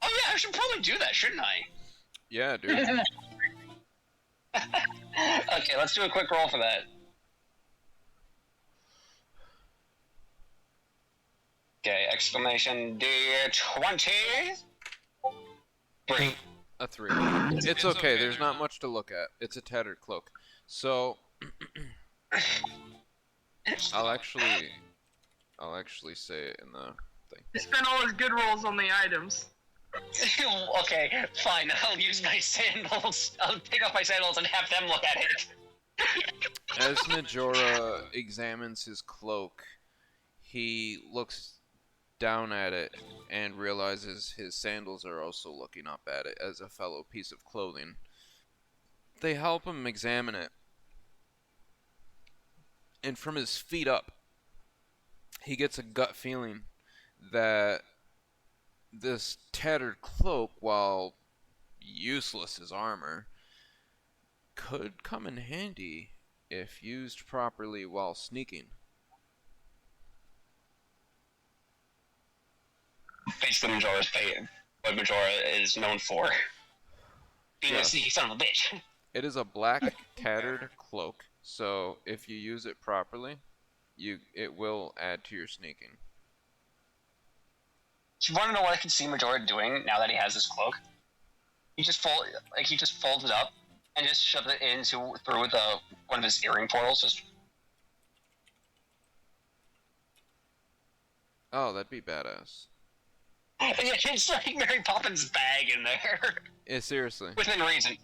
Oh yeah, I should probably do that, shouldn't I? Yeah, dude. Okay, let's do a quick roll for that. Okay, exclamation D20. 3. A 3. It's okay, there's not much to look at. It's a tattered cloak. So I'll actually say it in the thing. He spent all his good rolls on the items. Okay, fine. I'll use my sandals. I'll take off my sandals and have them look at it. As Majora examines his cloak, he looks down at it and realizes his sandals are also looking up at it as a fellow piece of clothing. They help him examine it, and from his feet up, he gets a gut feeling that this tattered cloak, while useless as armor, could come in handy if used properly while sneaking. Basically, Majora's fate. What Majora is known for. Being a sneaky son of a bitch. It is a black tattered cloak, so if you use it properly, it will add to your sneaking. Do you want to know what I can see Majora doing now that he has this cloak? He just folds it up and just shoves it through one of his earring portals. Just Oh, that'd be badass. it's like Mary Poppins' bag in there. Yeah, seriously. Within reason.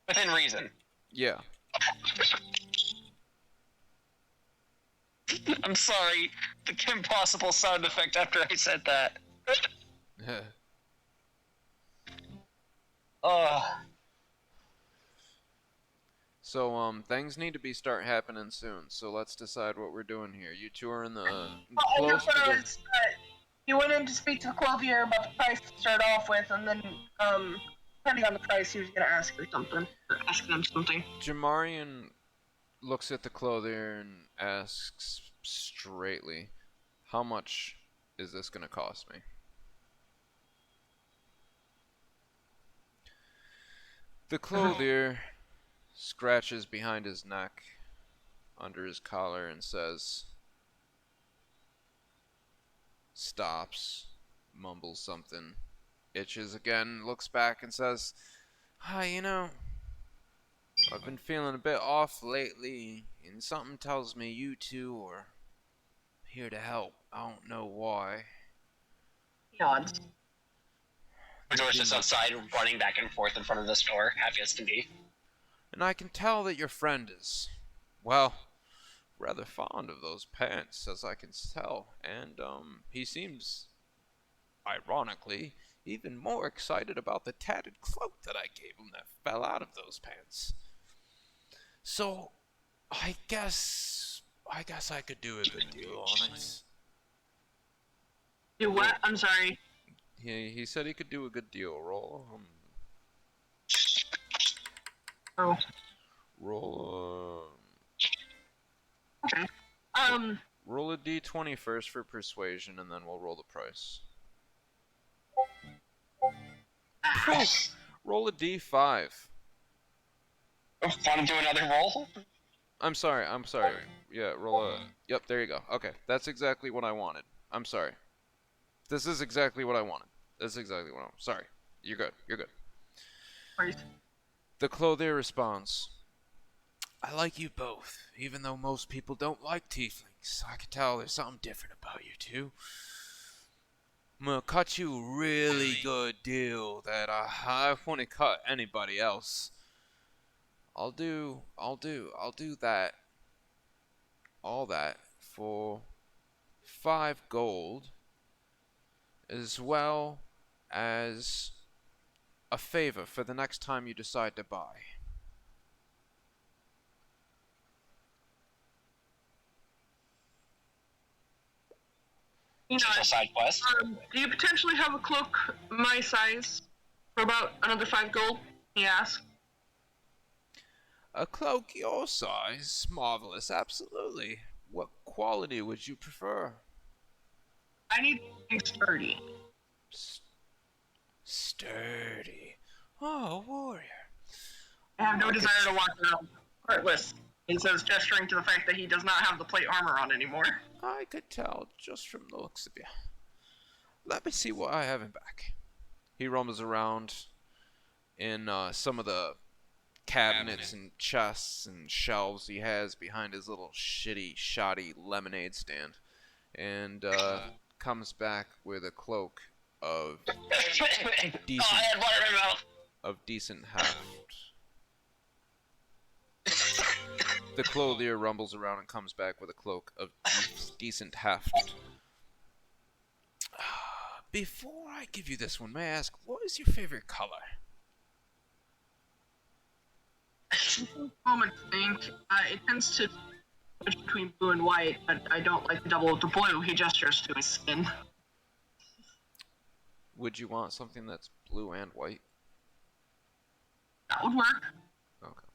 Within reason. Yeah. I'm sorry. The impossible sound effect after I said that. So, things need to start happening soon. So let's decide what we're doing here. You two are in the close to the... He went in to speak to the clothier about the price to start off with, and then, depending on the price, he was gonna ask them something. Jamarian looks at the clothier and asks straightly, "How much is this gonna cost me?" The clothier scratches behind his neck under his collar and says, stops, mumbles something, itches again, looks back and says, "Hi, I've been feeling a bit off lately, and something tells me you two are here to help. I don't know why." Odds. Majora's just outside, running back and forth in front of the store, happy as can be. "And I can tell that your friend is, well, rather fond of those pants, as I can tell. And, he seems, ironically, even more excited about the tattered cloak that I gave him that fell out of those pants. So, I guess I could do a good deal on it." Do what? I'm sorry. He said he could do a good deal. Roll, Oh. roll, Okay. roll a d20 first for persuasion, and then we'll roll the price. Roll a d5. Want to do another roll? I'm sorry. Yeah, roll a... Yep, there you go. Okay, that's exactly what I wanted. I'm sorry. This is exactly what I wanted. Sorry. You're good. Right. The clothier responds, "I like you both, even though most people don't like tieflings. I can tell there's something different about you two. I'm gonna cut you a really good deal that I wouldn't cut anybody else. I'll do that, all that, for 5 gold, as well as a favor for the next time you decide to buy." Side quest. Do you potentially have a cloak my size for about another 5 gold? He asked. "A cloak your size? Marvelous, absolutely. What quality would you prefer? I need something sturdy. Sturdy. Oh, warrior. I have no desire to walk around heartless. He says, gesturing to the fact that he does not have the plate armor on anymore. I could tell just from the looks of you. Let me see what I have in back. He rumbles around in some of the cabinets and chests and shelves he has behind his little shitty, shoddy lemonade stand, and comes back with a cloak of decent, I had water in my mouth. decent heft. The clothier rumbles around and comes back with a cloak of decent heft. Before I give you this one, may I ask, what is your favorite color? Moment think it tends to switch between blue and white, but I don't like the double with the blue. He gestures to his skin. Would you want something that's blue and white? That would work. Okay.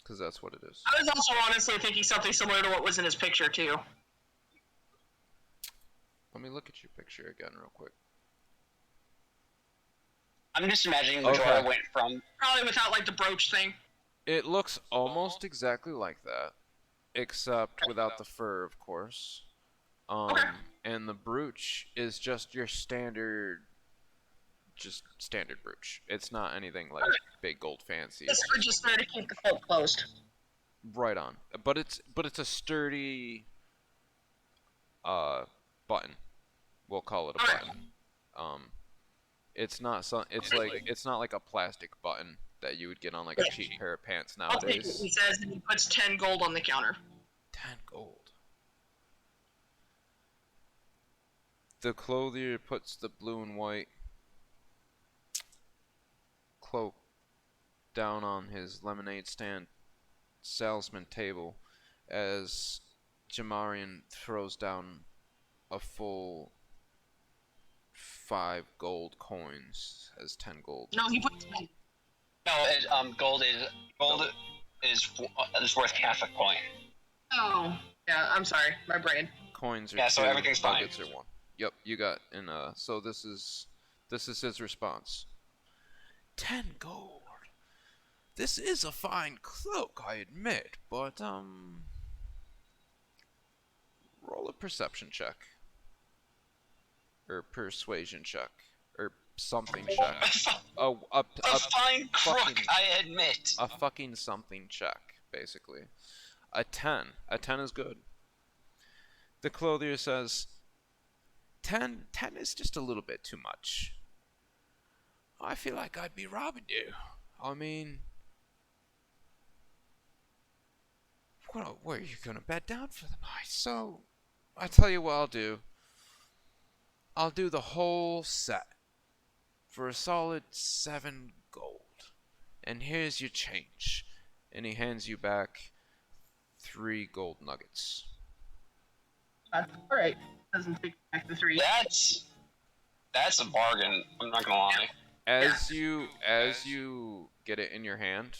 Because that's what it is. I was also honestly thinking something similar to what was in his picture, too. Let me look at your picture again real quick. I'm just imagining the drawer went from... Probably without, like, the brooch thing. It looks almost exactly like that, except without the fur, of course. Okay. And the brooch is just your standard brooch. It's not anything like big gold fancy. This fridge is there to keep the cloak closed. Right on. But it's a sturdy button. We'll call it a button. It's not like a plastic button that you would get on like a cheap pair of pants nowadays. He says, and he puts 10 gold on the counter. 10 gold. The clothier puts the blue and white cloak down on his lemonade stand salesman table as Jamarian throws down a full 5 gold coins as 10 gold. No, he puts 10. No, gold is worth half a coin. Oh, yeah, I'm sorry, my brain. Coins are yeah, so 2, everything's fine. nuggets are 1. Yep, you got, and so this is his response. 10 gold. This is a fine cloak, I admit, but roll a perception check. Or persuasion check. Or something check. A fine crook, I admit. A fucking something check, basically. A 10. A 10 is good. The clothier says, 10 is just a little bit too much. I feel like I'd be robbing you. I mean, where are you gonna bed down for the night? So, I tell you what I'll do. I'll do the whole set for a solid 7 gold. And here's your change. And he hands you back 3 gold nuggets. Alright, doesn't take back the 3. That's a bargain, I'm not gonna lie. As you get it in your hand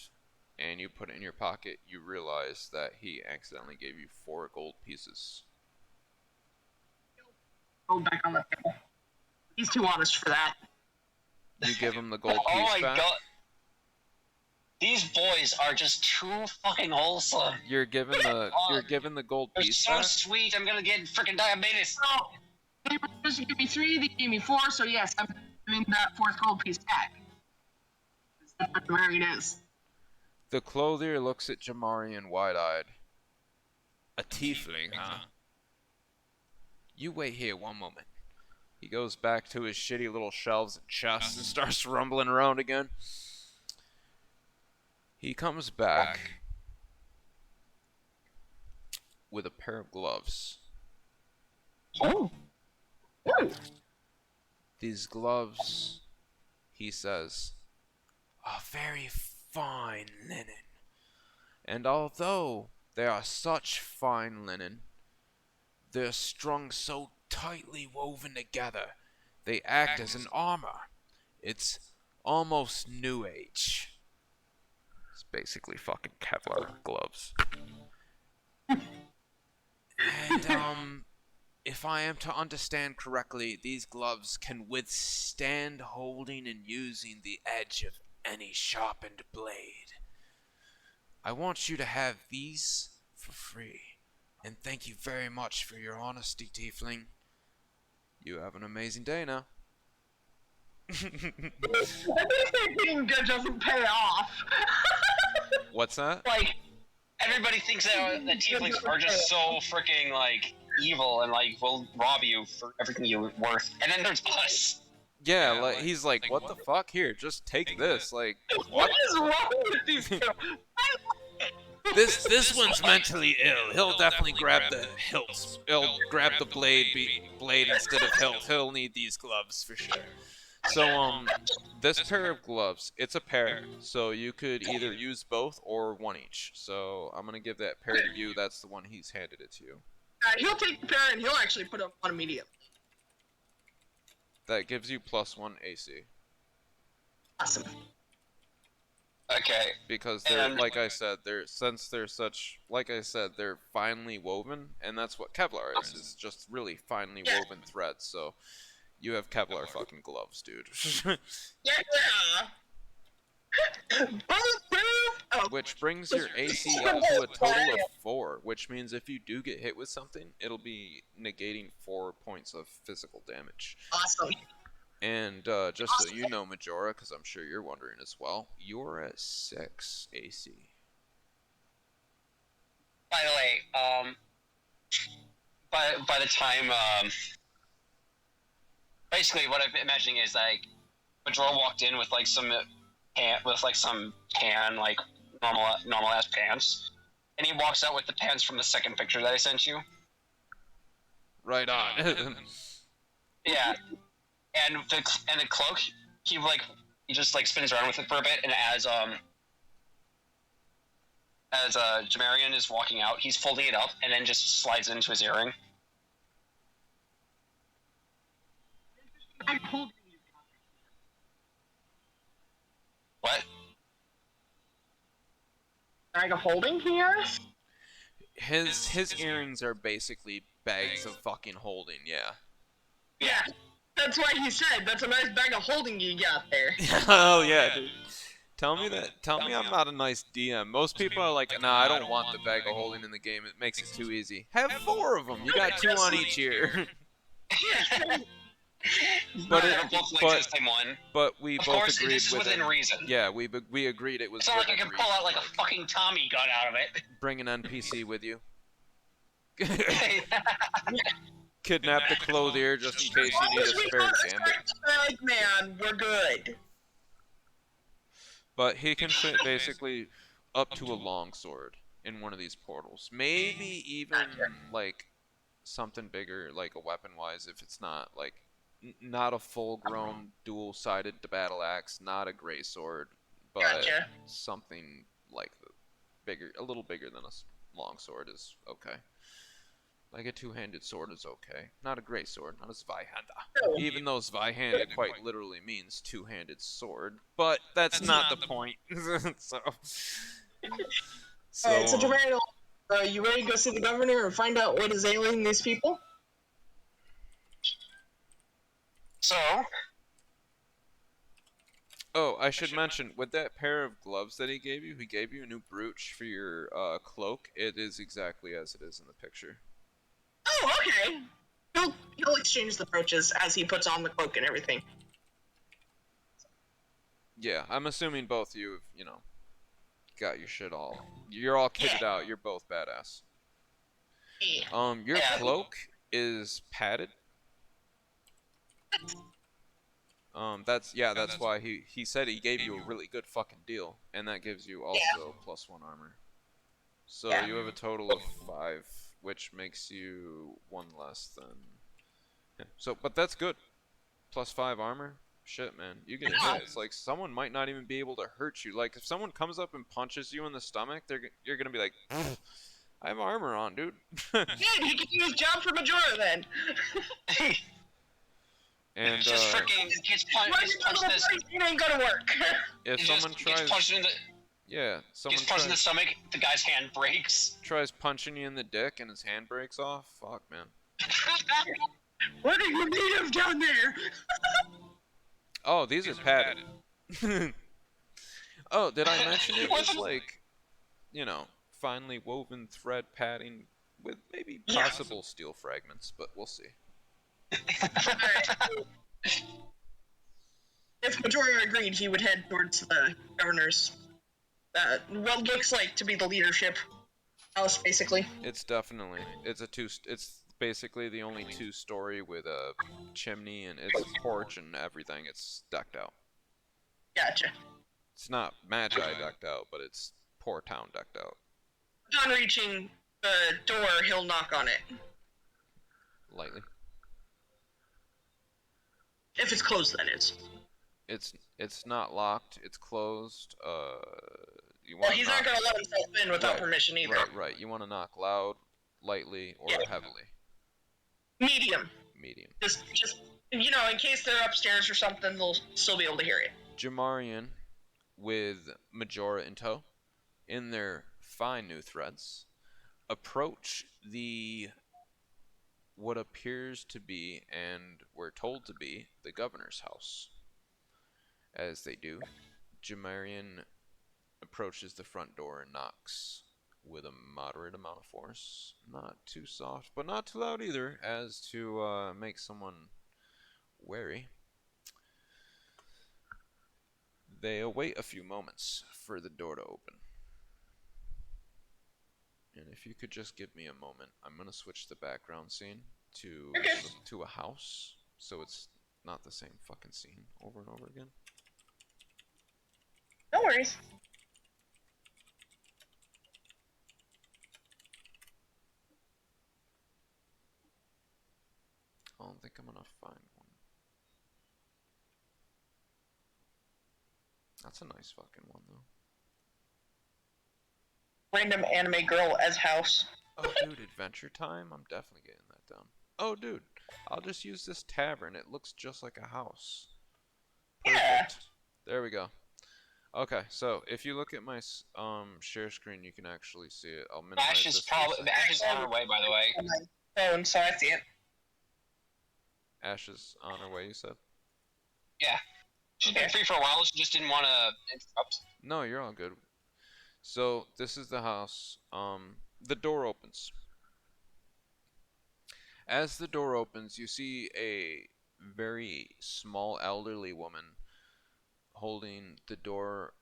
and you put it in your pocket, you realize that he accidentally gave you 4 gold pieces. Go back on the table. He's too honest for that. You give him the gold Oh piece my back. god. These boys are just too fucking wholesome. You're given the gold They're piece so back. sweet, I'm gonna get freaking diabetes. So, they were supposed to give me 3, they gave me 4, so yes, I'm giving that 4th gold piece back. That's what Marion is. The clothier looks at Jamarian wide-eyed. A tiefling, huh? You wait here one moment. He goes back to his shitty little shelves and chests and starts rumbling around again. He comes back with a pair of gloves. Oh. These gloves, he says, are very fine linen. And although they are such fine linen, they're strung so tightly woven together, they act as an armor. It's almost New Age. It's basically fucking Kevlar gloves. And, if I am to understand correctly, these gloves can withstand holding and using the edge of any sharpened blade. I want you to have these for free. And thank you very much for your honesty, Tiefling. You have an amazing day now. I think being good doesn't pay off. What's that? Like, everybody thinks that tieflings are just so freaking, like, evil and, like, will rob you for everything you're worth. And then there's us. Yeah, like he's like, what the fuck? Here, just take this. Like, What is wrong with these girls? this one's mentally ill. He'll definitely grab the hilts. He'll grab the blade instead of hilt. He'll need these gloves for sure. So, this pair of gloves, it's a pair, so you could either use both or one each. So, I'm gonna give that pair to you. That's the one he's handed it to you. He'll take the pair and he'll actually put up on immediate. That gives you +1 AC. Awesome. Okay. Because they're, like I said, they're finely woven, and that's what Kevlar is just really finely woven thread. So, you have Kevlar fucking gloves, dude. Yeah. Which brings your AC up to a total of 4, which means if you do get hit with something, it'll be negating 4 points of physical damage. Awesome. And just so you know, Majora, because I'm sure you're wondering as well, you're at 6 AC. By the way, by the time, basically what I'm imagining is, like, Majora walked in with, like, some tan, like, normal ass pants, and he walks out with the pants from the second picture that I sent you. Right on. Yeah, and the cloak, he just like spins around with it for a bit, and as Jamarian is walking out, he's folding it up and then just slides it into his earring. What? Bag of holding here? His earrings are basically bags of fucking holding, yeah. Yeah. That's why he said that's a nice bag of holding you got there. Oh yeah, dude. Tell me I'm not a nice DM. Most people are like, nah, I don't want the bag of holding in the game. It makes it too easy. Have 4 of them. You got 2 on each ear. But we both agreed this is with within it. reason. Yeah, we agreed it was. It's not like I can pull out like a fucking Tommy gun out of it. Bring an NPC with you. Kidnap the clothier just in case you need a spare gambit. Man, we're good. But he can fit basically up to a longsword in one of these portals. Maybe even like something bigger, like a weapon-wise, if it's not like not a full-grown dual-sided battle axe, not a gray sword, but something like a little bigger than a longsword is okay. Like a two-handed sword is okay. Not a great sword, not a Zweihander. Even though Zweihanded quite literally means two-handed sword. But that's not the point. Alright, so Jermaine, you ready to go see the governor and find out what is ailing these people? So? Oh, I should mention, with that pair of gloves that he gave you a new brooch for your cloak. It is exactly as it is in the picture. Oh, okay. He'll exchange the brooches as he puts on the cloak and everything. Yeah, I'm assuming both you got your shit all. You're all kitted out. You're both badass. Your cloak is padded. That's why he said he gave you a really good fucking deal, and that gives you also +1 armor. So you have a total of 5. Which makes you 1 less than. Yeah. So, but that's good. +5 armor. Shit, man, you get hit. It's like someone might not even be able to hurt you. Like if someone comes up and punches you in the stomach, you're gonna be like, I have armor on, dude. Good, he can do his job for Majora then. And just freaking gets punched. It ain't gonna work. If someone tries, Yeah, someone Gets punched in the stomach, the guy's hand breaks. tries punching you in the dick and his hand breaks off. Fuck, man. What are you made of down there? Oh, these are padded. Oh, did I mention it was like, you know, finely woven thread padding with maybe possible steel fragments, but we'll see. If Majora agreed, he would head towards the governor's, what looks like to be the leadership house, basically. It's definitely, it's basically the only 2-story with a chimney and its porch and everything. It's decked out. Gotcha. It's not Magi decked out, but it's Poor Town decked out. Upon reaching the door, he'll knock on it. Lightly. If it's closed, then it's. It's not locked. It's closed. Well, he's not gonna let himself in without permission either. Right. You want to knock loud, lightly, or heavily. Medium. Medium. Just in case they're upstairs or something, they'll still be able to hear it. Jamarian, with Majora in tow, in their fine new threads, approach what appears to be, and we're told to be, the governor's house. As they do, Jamarian approaches the front door and knocks with a moderate amount of force. Not too soft, but not too loud either, as to make someone wary. They await a few moments for the door to open. And if you could just give me a moment, I'm going to switch the background scene to a house, so it's not the same fucking scene over and over again. No worries. I don't think I'm going to find one. That's a nice fucking one, though. Random anime girl as house. Oh, dude, Adventure Time? I'm definitely getting that down. Oh, dude, I'll just use this tavern. It looks just like a house. Perfect. Yeah. There we go. Okay, so if you look at my share screen, you can actually see it. I'll minimize Ash this. Ash is on her way, by the way. On my phone, so I see it. Ash is on her way, you said? Yeah. She's been free for a while. She just didn't want to interrupt. No, you're all good. So this is the house. The door opens. As the door opens, you see a very small elderly woman holding the door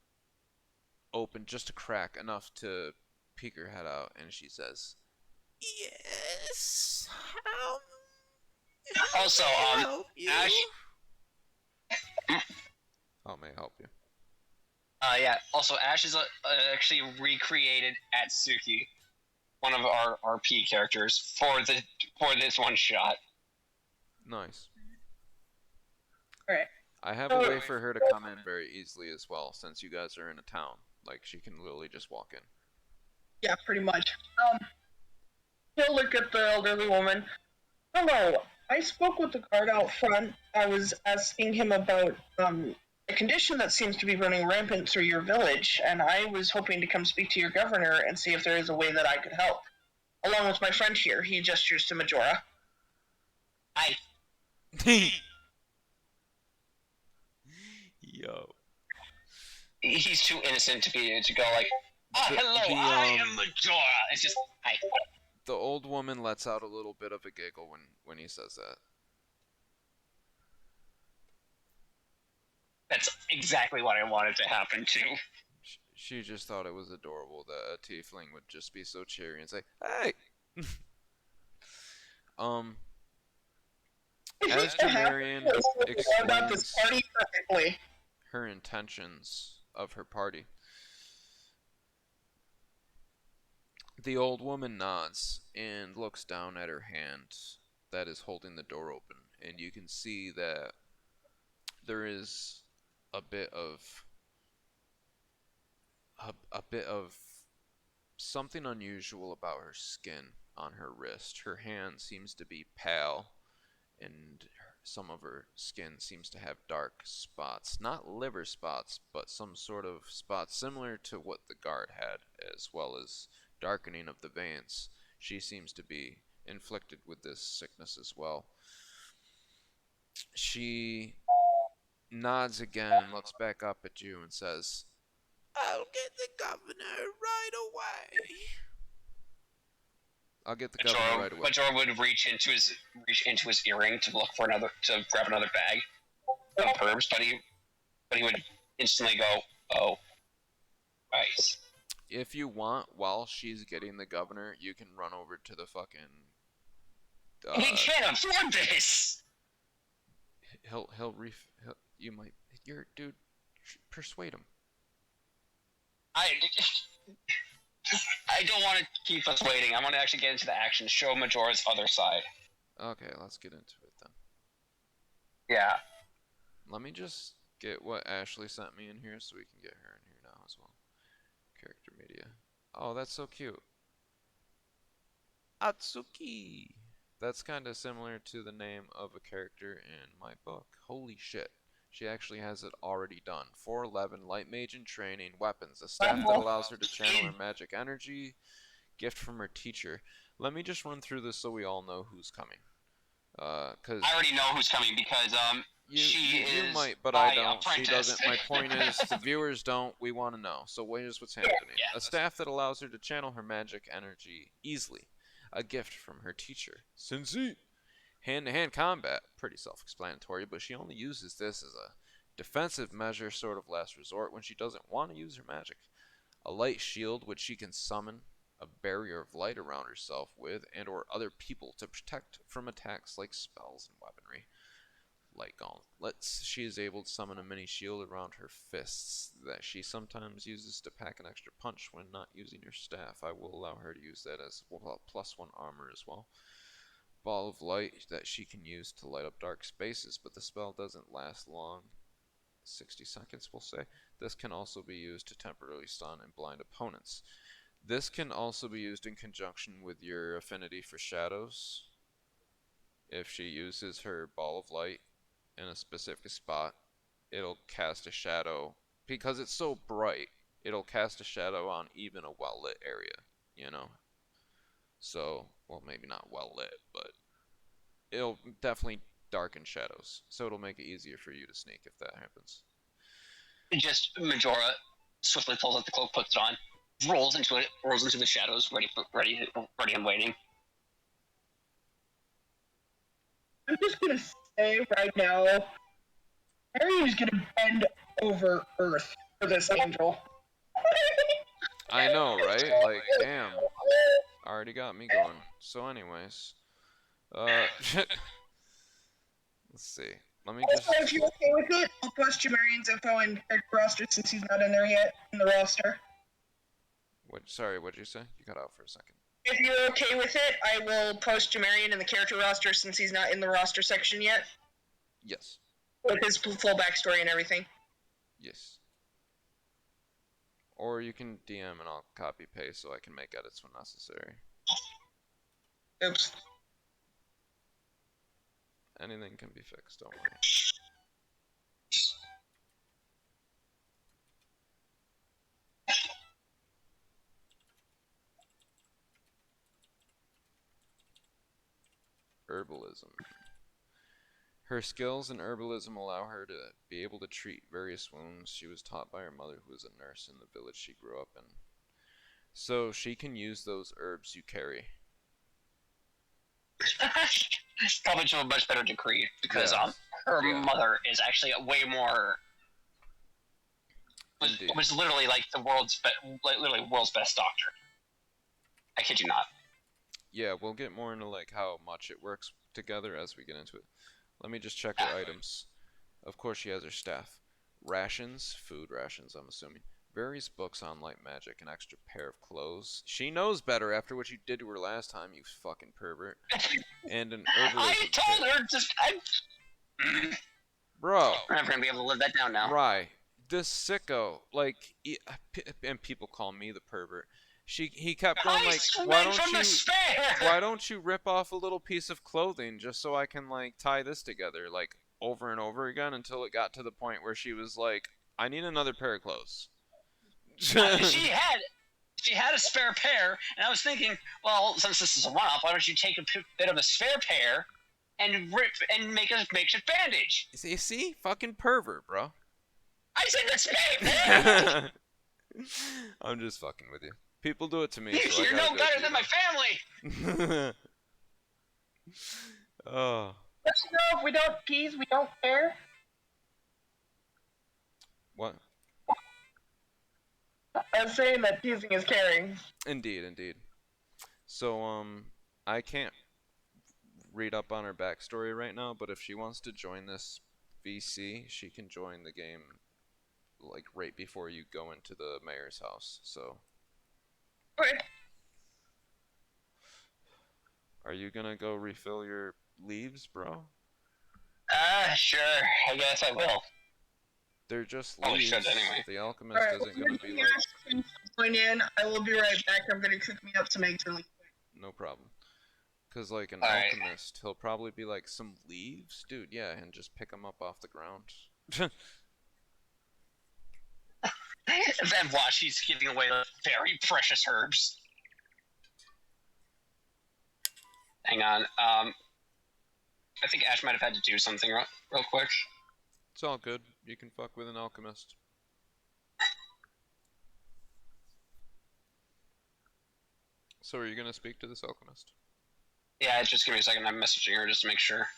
open just a crack enough to peek her head out, and she says, "Yes. Also, Ash. How may I help you?" Yeah. Also, Ash is actually recreated Atsuki, one of our RP characters, for this one shot. Nice. Alright. I have a way for her to come in very easily as well, since you guys are in a town. Like, she can literally just walk in. Yeah, pretty much. He'll look at the elderly woman. Hello, I spoke with the guard out front. I was asking him about a condition that seems to be running rampant through your village, and I was hoping to come speak to your governor and see if there is a way that I could help. Along with my friend here, he gestures to Majora. Hi. Yo. He's too innocent to go like, hello, I am Majora. It's just, hi. The old woman lets out a little bit of a giggle when he says that. That's exactly what I wanted to happen too. She just thought it was adorable that a tiefling would just be so cheery and say, "Hey!" As Jamarian explains her intentions of her party, the old woman nods and looks down at her hand that is holding the door open, and you can see that there is a bit of something unusual about her skin on her wrist. Her hand seems to be pale, and some of her skin seems to have dark spots. Not liver spots, but some sort of spots similar to what the guard had, as well as darkening of the veins. She seems to be inflicted with this sickness as well. She nods again and looks back up at you and says, I'll get the governor right away. I'll get the governor right away. Major would reach into his earring to grab another bag of herbs, but he would instantly go, oh, nice. If you want, while she's getting the governor, you can run over to the fucking. He can't afford this. You might. Dude. Persuade him. I don't want to keep us waiting. I want to actually get into the action. Show Majora's other side. Okay, let's get into it then. Yeah. Let me just get what Ashley sent me in here so we can get her in here now as well. Character media. Oh, that's so cute. Atsuki. That's kind of similar to the name of a character in my book. Holy shit. She actually has it already done. 411, light mage in training, weapons, a staff that allows her to channel her magic energy, gift from her teacher. Let me just run through this so we all know who's coming. Cause I already know who's coming because you might, but I don't. She doesn't. My point is, the viewers don't. We want to know. So here's what's happening. Yeah, a staff that allows her to channel her magic energy easily. A gift from her teacher. Sensei. Hand-to-hand combat. Pretty self-explanatory, but she only uses this as a defensive measure, sort of last resort, when she doesn't want to use her magic. A light shield, which she can summon a barrier of light around herself with, and or other people to protect from attacks like spells and weaponry. Light gauntlets. She is able to summon a mini shield around her fists that she sometimes uses to pack an extra punch when not using her staff. I will allow her to use that as well, +1 armor as well. Ball of light that she can use to light up dark spaces, but the spell doesn't last long. 60 seconds, we'll say. This can also be used to temporarily stun and blind opponents. This can also be used in conjunction with your affinity for shadows. If she uses her ball of light in a specific spot, it'll cast a shadow. Because it's so bright, it'll cast a shadow on even a well-lit area, you know? So, well, maybe not well-lit, but it'll definitely darken shadows. So it'll make it easier for you to sneak if that happens. Just Majora swiftly pulls out the cloak, puts it on, rolls into the shadows, ready and waiting. I'm just gonna say right now, Harry's gonna bend over Earth for this angel. I know, right? Like, damn. Already got me going. So anyways, let's see. Let me just. Also, if you're okay with it, I'll post Jamarian's info in character roster since he's not in there yet in the roster. Sorry, what'd you say? You cut out for a second. If you're okay with it, I will post Jamarian in the character roster since he's not in the roster section yet. Yes. With his full backstory and everything. Yes. Or you can DM and I'll copy paste so I can make edits when necessary. Oops. Anything can be fixed, don't worry. Herbalism. Her skills in herbalism allow her to be able to treat various wounds. She was taught by her mother, who was a nurse in the village she grew up in. So she can use those herbs you carry. Probably to a much better degree because her mother is actually a way more. Was literally like the world's best doctor. I kid you not. Yeah, we'll get more into like how much it works together as we get into it. Let me just check her items. Of course, she has her staff. Rations, food rations, I'm assuming. Various books on light magic, an extra pair of clothes. She knows better after what you did to her last time, you fucking pervert. And an herbalism I told her just. Bro. I'm never gonna be able to live that down now. Right. This sicko, like, and people call me the pervert. he kept going like, why don't you rip off a little piece of clothing just so I can like tie this together, like over and over again until it got to the point where she was like, I need another pair of clothes. she had a spare pair, and I was thinking, well, since this is a one-off, why don't you take a bit of a spare pair and rip and make a makeshift bandage? See, fucking pervert, bro. I said the spare pair. I'm just fucking with you. People do it to me. So You're no better than my family. Oh. But you know, if we don't tease, we don't care. What? I was saying that teasing is caring. Indeed. So, I can't read up on her backstory right now, but if she wants to join this VC, she can join the game, like, right before you go into the mayor's house, so. Okay. Are you gonna go refill your leaves, bro? Sure. I guess I will. They're just Oh, leaves. shit, anyway. The alchemist isn't gonna be like... Join in. I will be right back. I'm gonna cook me up some eggs really quick. No problem. Cause like an Alright. alchemist, he'll probably be like, some leaves? Dude, yeah, and just pick them up off the ground. Then watch, he's giving away very precious herbs. Hang on. I think Ash might have had to do something real quick. It's all good. You can fuck with an alchemist. So are you gonna speak to this alchemist? Yeah, just give me a second. I'm messaging her just to make sure.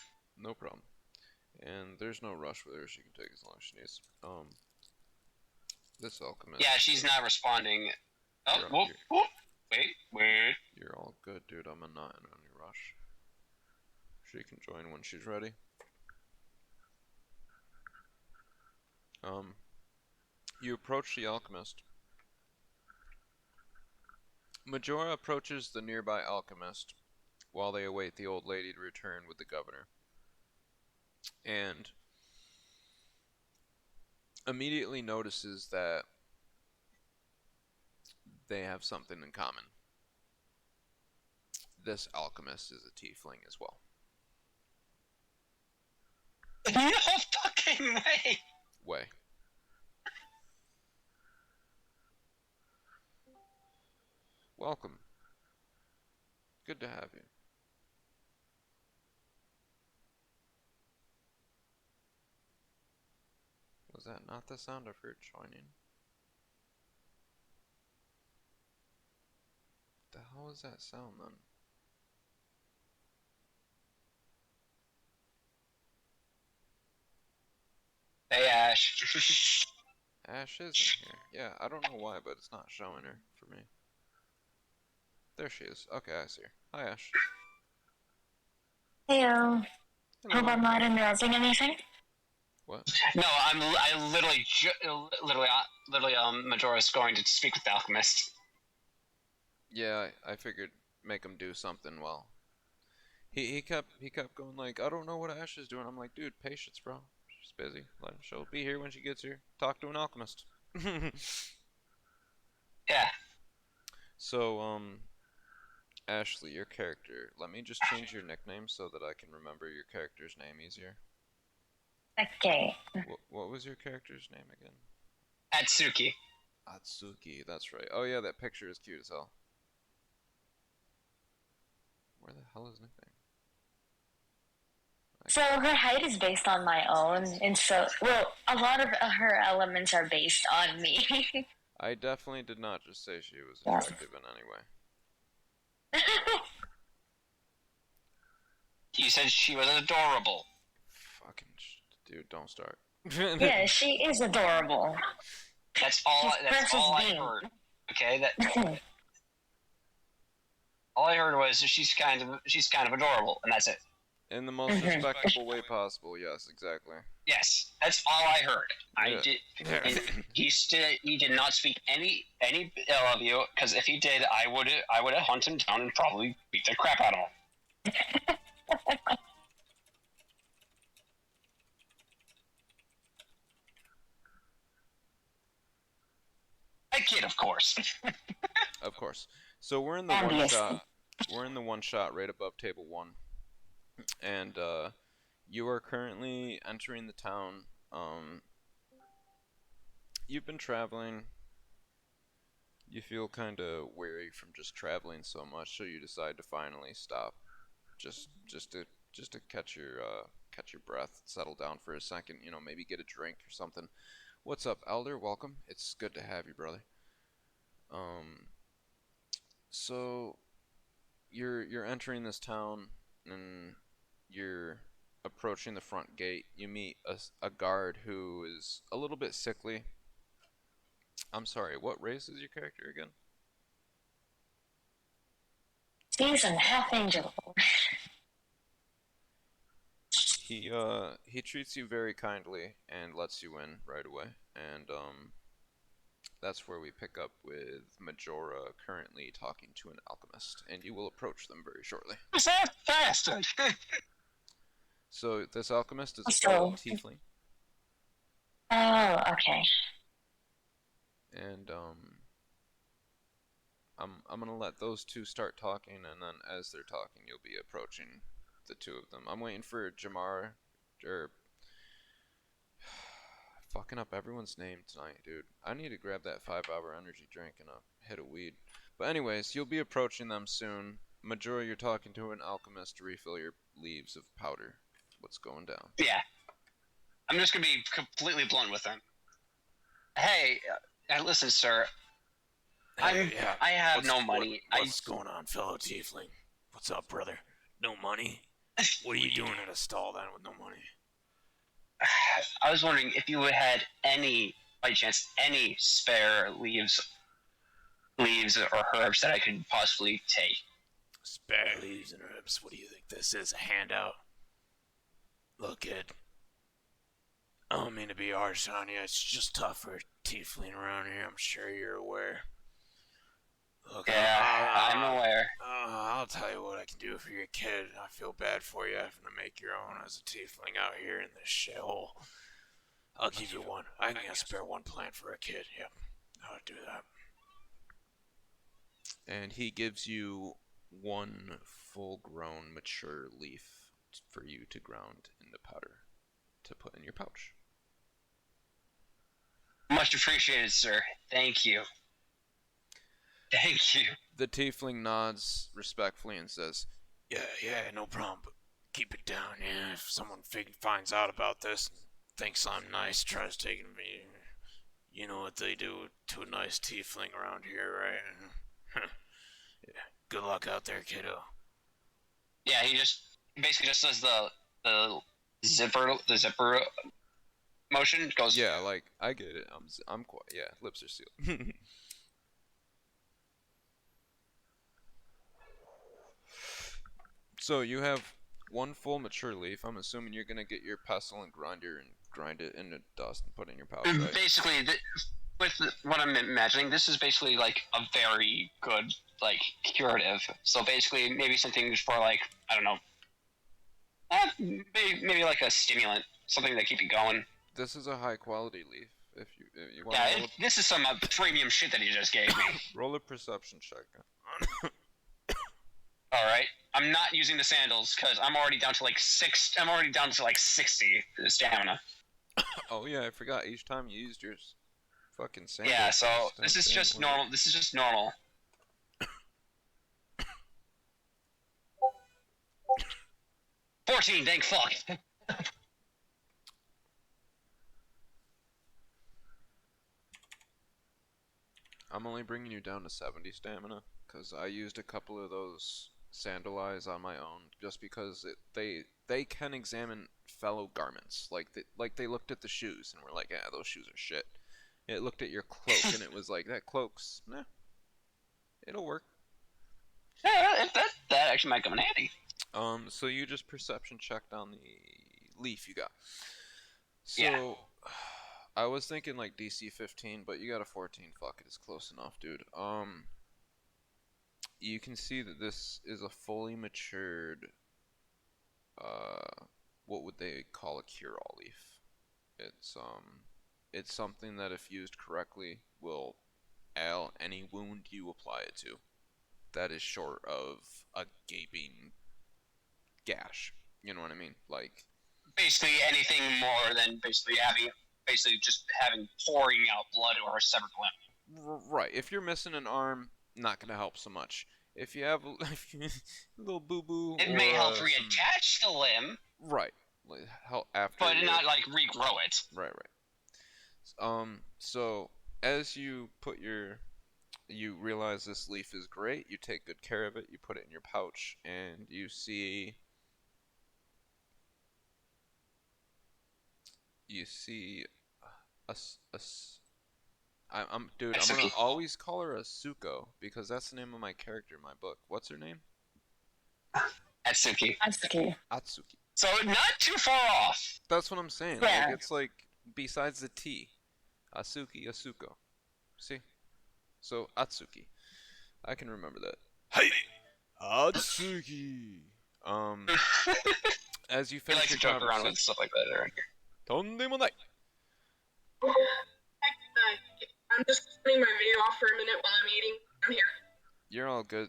No problem. And there's no rush with her. She can take as long as she needs. This alchemist. Yeah, she's not responding. Oh, You're- whoop, you're- whoop. Wait. You're all good, dude. I'm not in any rush. She can join when she's ready. You approach the alchemist. Majora approaches the nearby alchemist while they await the old lady to return with the governor. And immediately notices that they have something in common. This alchemist is a tiefling as well. No fucking way. Welcome. Good to have you. Was that not the sound of her joining? What the hell was that sound then? Hey, Ash. Ash is in here. Yeah, I don't know why, but it's not showing her for me. There she is. Okay, I see her. Hi, Ash. Heyo. Hello. Hope I'm not interrupting anything. What? No, I literally, Majora's going to speak with the alchemist. Yeah, I figured make him do something well. He kept going like, I don't know what Ash is doing. I'm like, dude, patience, bro. She's busy. She'll be here when she gets here. Talk to an alchemist. Yeah. So, Ashley, your character. Let me just change your nickname so that I can remember your character's name easier. Okay. What was your character's name again? Atsuki. Atsuki, that's right. Oh yeah, that picture is cute as hell. Where the hell is nickname? So her height is based on my own, and so, well, a lot of her elements are based on me. I definitely did not just say she was Yeah. attractive in any way. You said she was adorable. Fucking dude, don't start. Yeah, she is adorable. That's all. She's That's precious all I being. heard. Okay, that. All I heard was she's kind of adorable, and that's it. In the most respectable way possible, yes, exactly. Yes, that's all I heard. Yeah. I did. And he did not speak any ill of you, because if he did, I would have hunted him down and probably beat the crap out of him. I kid, of course. Of course. So we're in the one Obviously. shot. We're in the one shot right above table 1, and you are currently entering the town. You've been traveling. You feel kind of weary from just traveling so much, so you decide to finally stop, just to catch your breath, settle down for a second. You know, maybe get a drink or something. What's up, Elder? Welcome. It's good to have you, brother. So you're entering this town and you're approaching the front gate. You meet a guard who is a little bit sickly. I'm sorry, what race is your character again? He's a half angel. He treats you very kindly and lets you in right away. And that's where we pick up with Majora currently talking to an alchemist, and you will approach them very shortly. What's that fast? So this alchemist is a fellow tiefling. Oh, okay. And I'm gonna let those two start talking, and then as they're talking, you'll be approaching the two of them. I'm waiting for Jamar, or fucking up everyone's name tonight, dude. I need to grab that 5-hour energy drink and a hit of weed. But anyways, you'll be approaching them soon. Majora, you're talking to an alchemist to refill your leaves of powder. What's going down? Yeah. I'm just gonna be completely blunt with him. Hey, listen, sir. Hey, yeah. I have no money. What's going on, fellow tiefling? What's up, brother? No money? What are you doing in a stall then with no money? I was wondering if you had any, by chance, any spare leaves or herbs that I could possibly take. Spare leaves and herbs? What do you think this is, a handout? Look, kid. I don't mean to be harsh on you. It's just tough for a tiefling around here. I'm sure you're aware. Look, yeah, I'm aware. I'll tell you what I can do for your kid. I feel bad for you having to make your own as a tiefling out here in this shithole. I'll give you one. I can spare one plant for a kid. Yep, I'll do that. And he gives you one full-grown, mature leaf for you to ground into powder to put in your pouch. Much appreciated, sir. Thank you. Thank you. The tiefling nods respectfully and says, Yeah, no problem, but keep it down, yeah. If someone finds out about this and thinks I'm nice, tries taking me, you know what they do to a nice tiefling around here, right? Yeah. Good luck out there, kiddo. Yeah, he basically just does the zipper motion. Goes. yeah, like, I get it. I'm quite, yeah, lips are sealed. So you have one full mature leaf. I'm assuming you're gonna get your pestle and grinder and grind it into dust and put it in your pouch, right? Basically, what I'm imagining, this is basically like a very good like curative. So basically, maybe something for like, I don't know, maybe like a stimulant, something to keep you going. This is a high quality leaf. If you want Yeah, this is some premium shit that you just gave me. roll a perception check. All right, I'm not using the sandals because I'm already down to like 60 stamina. Oh yeah, I forgot. Each time you used your fucking sandals. Yeah, so this is just normal. This is just normal. $14, thank fuck. I'm only bringing you down to 70 stamina because I used a couple of those sandal eyes on my own just because they can examine fellow garments. Like they looked at the shoes and were like, yeah, those shoes are shit. It looked at your cloak and it was like, that cloak's, nah, it'll work. Yeah, that actually might come in handy. So you just perception checked on the leaf you got. So, Yeah. I was thinking like DC 15, but you got a 14. Fuck it, it's close enough, dude. You can see that this is a fully matured, what would they call a cure-all leaf? It's something that if used correctly will any wound you apply it to. That is short of a gaping gash. You know what I mean? Like, basically anything more than basically just having pouring out blood or a severed limb. right. If you're missing an arm, not gonna help so much. If you have a little boo boo, It may help reattach the limb, right? Like, help after, but not like regrow it. Right. So as you realize this leaf is great, you take good care of it, you put it in your pouch, and you see dude, I'm gonna always call her Asuko because that's the name of my character in my book. What's her name? Atsuki. Atsuki. So not too far off. That's what I'm saying. Yeah. Like, it's like besides the T, Asuko. See? So Atsuki. I can remember that. Hey, Atsuki. As you I finish like to your joke around conversation, with stuff like that around here. Tondemonai. I'm just putting my video off for a minute while I'm eating. I'm here. You're all good.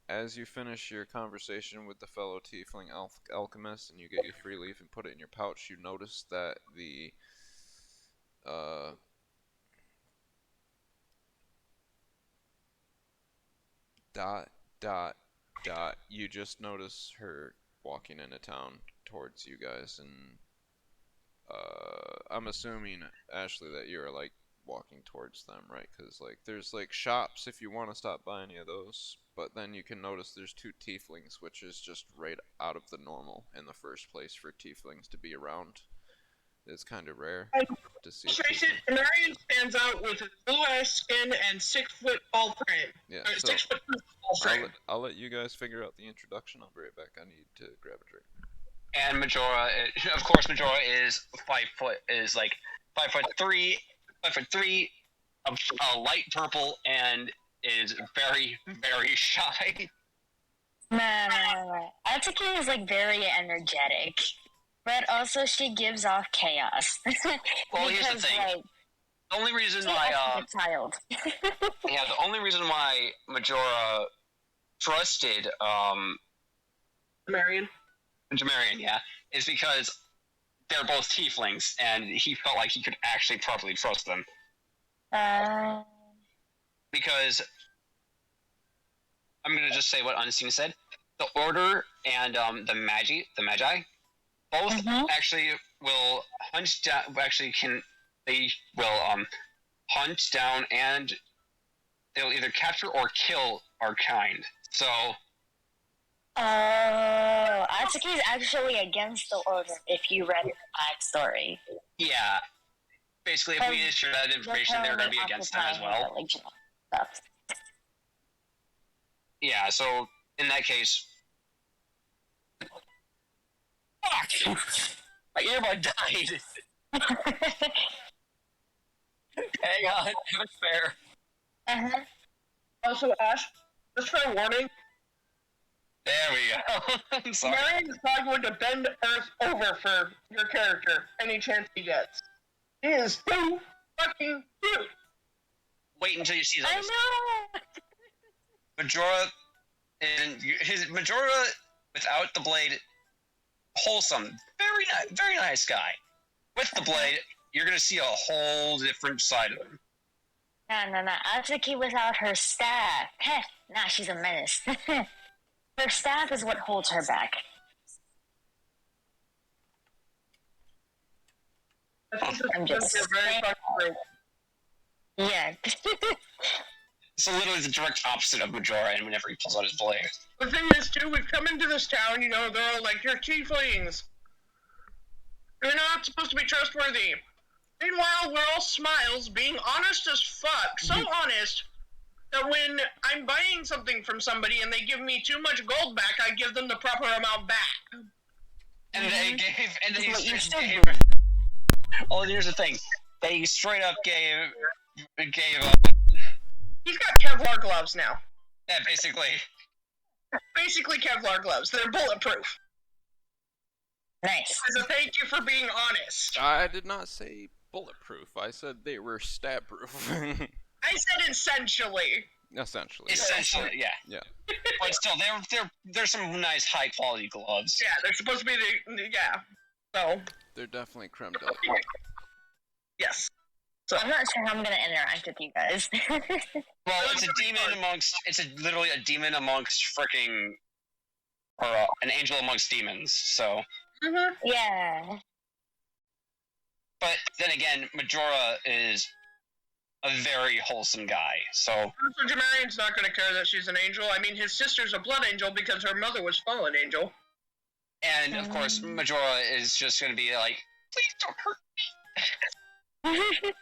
As you finish your conversation with the fellow tiefling alchemist and you get your free leaf and put it in your pouch, you notice that the you just notice her walking into town towards you guys, and I'm assuming, Ashley, that you're like walking towards them, right? Because like there's like shops if you want to stop by any of those, but then you can notice there's two tieflings, which is just right out of the normal in the first place for tieflings to be around. It's kind of rare to see. Marion stands out with his blue-ass skin and 6 foot tall frame. Yeah, Or so 6 foot tall frame. I'll let you guys figure out the introduction. I'll be right back. I need to grab a drink. And Majora, of course, Majora is 5 foot, is like 5'3", a light purple, and is very, very shy. No. Atsuki is like very energetic, but also she gives off chaos. Well, here's the thing. Like, The only reason she's why, a child. the only reason why Majora trusted Marion. Jamarian, is because they're both tieflings, and he felt like he could actually properly trust them. Because I'm gonna just say what Unseen said. The Order and the Magi, both actually will hunt down. They will hunt down, and they'll either capture or kill our kind. So. Atsuki is actually against the Order. If you read the backstory. Yeah. Basically, if we share that information, they're going to be against them as well. Yeah, so in that case... Fuck! My earbud died! Hang on, have a spare. Also, Ash, just for a warning. There we go. I'm sorry. Marion is not going to bend Earth over for your character any chance he gets. He is too fucking cute. Wait until you see those. I know! Majora, without the blade, wholesome, very nice guy. With the blade, you're gonna see a whole different side of him. No. Atsuki without her staff. Heh, nah, she's a menace. Her staff is what holds her back. I'm just saying. Yeah. It's literally the direct opposite of Majora, and whenever he pulls out his blade. The thing is, too, we've come into this town, they're all like, you're tieflings. You're not supposed to be trustworthy. Meanwhile, we're all smiles, being honest as fuck. So honest that when I'm buying something from somebody and they give me too much gold back, I give them the proper amount back. And they gave... Oh, here's the thing. They straight up gave He's got Kevlar gloves now. Yeah, basically. Basically Kevlar gloves. They're bulletproof. Nice. As a thank you for being honest. I did not say bulletproof. I said they were stab proof. I said essentially. Essentially. Essentially, yeah. Yeah. But still, there's some nice high quality gloves. Yeah, they're supposed to be yeah. So. They're definitely creme de la Yes. So I'm not sure how I'm gonna interact with you guys. Well, it's a demon amongst. It's literally a demon amongst freaking, or an angel amongst demons. So. Mm-hmm. Yeah. But then again, Majora is a very wholesome guy. So Jamarion's not going to care that she's an angel. I mean, his sister's a blood angel because her mother was fallen angel. And of course, Majora is just going to be like, please don't hurt me.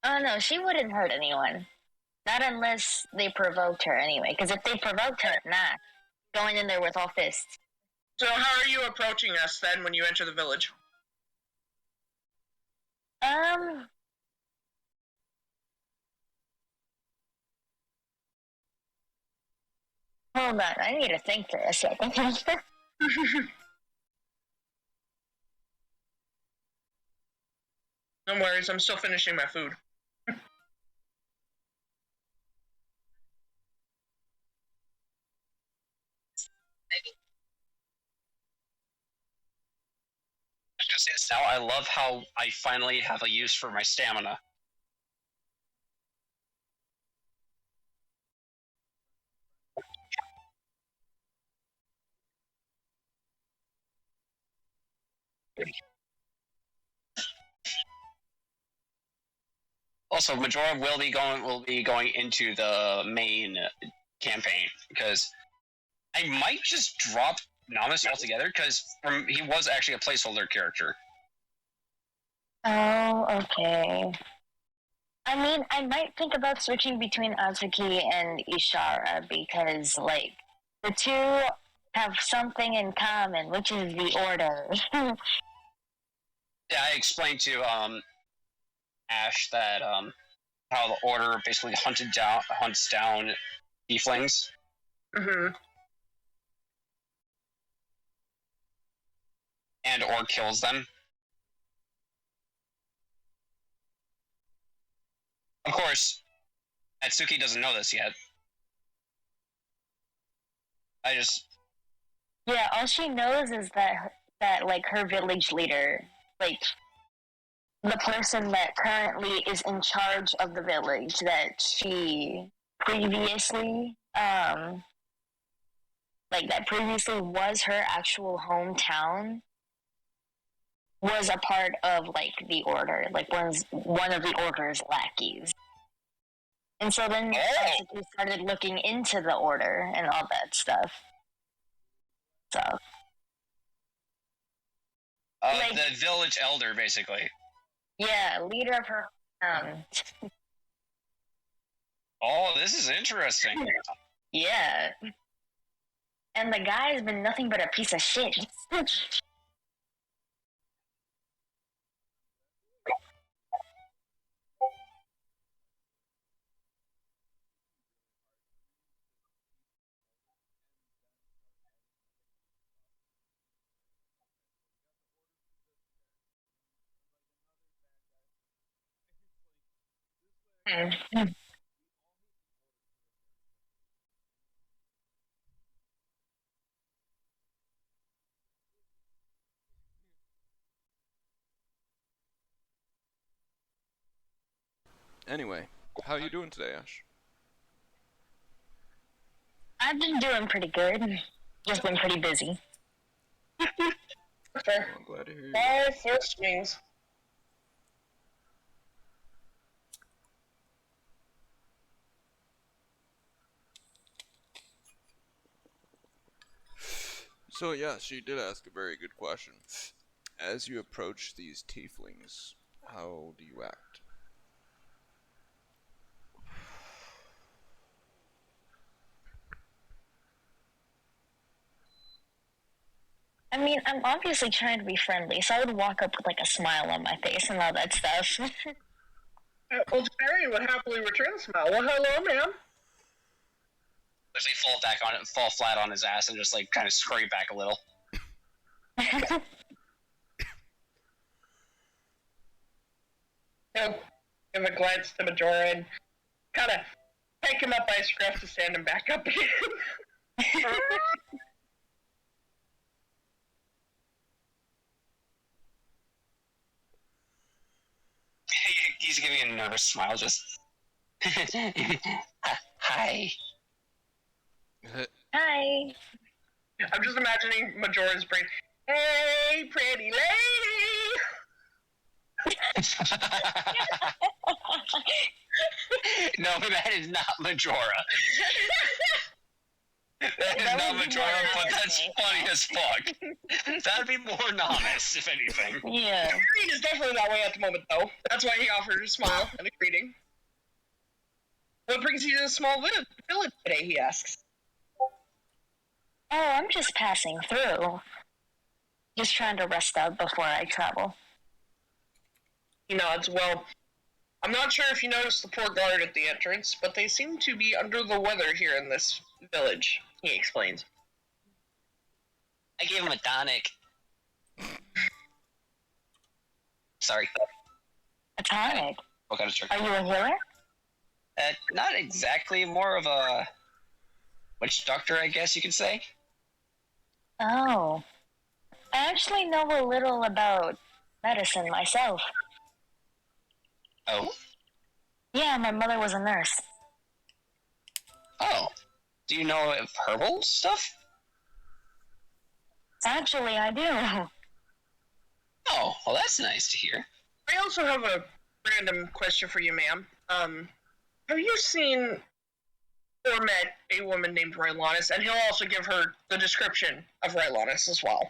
Oh no, she wouldn't hurt anyone. Not unless they provoked her anyway. Because if they provoked her, nah. Going in there with all fists. So how are you approaching us then when you enter the village? Hold on, I need to think for a second. No worries, I'm still finishing my food. Now I love how I finally have a use for my stamina. Also, Majora will be going into the main campaign because I might just drop Namus altogether because he was actually a placeholder character. Oh, okay. I mean, I might think about switching between Azuki and Ishara because, like, the two have something in common, which is the order. Yeah, I explained to Ash that how the order basically hunts down tieflings. Mm-hmm. And or kills them. Of course, Atsuki doesn't know this yet. Yeah, all she knows is that like her village leader, like the person that currently is in charge of the village that she previously that previously was her actual hometown, was a part of like the order, like was one of the order's lackeys. And so then Atsuki started looking into the order and all that stuff. So the village elder, basically. Yeah, leader of her. Oh, this is interesting. Yeah. And the guy's been nothing but a piece of shit. Anyway, how you doing today, Ash? I've been doing pretty good. Just been pretty busy. Okay. I'm glad to hear you. All first wings. So yeah, she did ask a very good question. As you approach these tieflings, how do you act? I mean, I'm obviously trying to be friendly, so I would walk up with like a smile on my face and all that stuff. Well, Jerry would happily return the smile. Well, hello, ma'am. Does he fall flat on his ass and just like kind of scurry back a little? He'll give a glance to Majora and kind of pick him up by his scruff to stand him back up again. He's giving a nervous smile, just. Hi. Hi. I'm just imagining Majora's brain. Hey, pretty lady! No, that is not Majora. That is not Majora, but that's funny as fuck. That'd be more Namus, if anything. Yeah. Green is definitely that way at the moment, though. That's why he offered a smile and a greeting. What brings you to the small village today, he asks. Oh, I'm just passing through. Just trying to rest up before I travel. He nods. Well, I'm not sure if you noticed the poor guard at the entrance, but they seem to be under the weather here in this village, he explains. I gave him a tonic. Sorry. A tonic? What kind of trick? Are you a healer? Not exactly. More of a witch doctor, I guess you could say. Oh. I actually know a little about medicine myself. Oh? Yeah, my mother was a nurse. Oh. Do you know of herbal stuff? Actually, I do. Oh, well that's nice to hear. I also have a random question for you, ma'am. Have you seen or met a woman named Rylonis? And he'll also give her the description of Rylonis as well.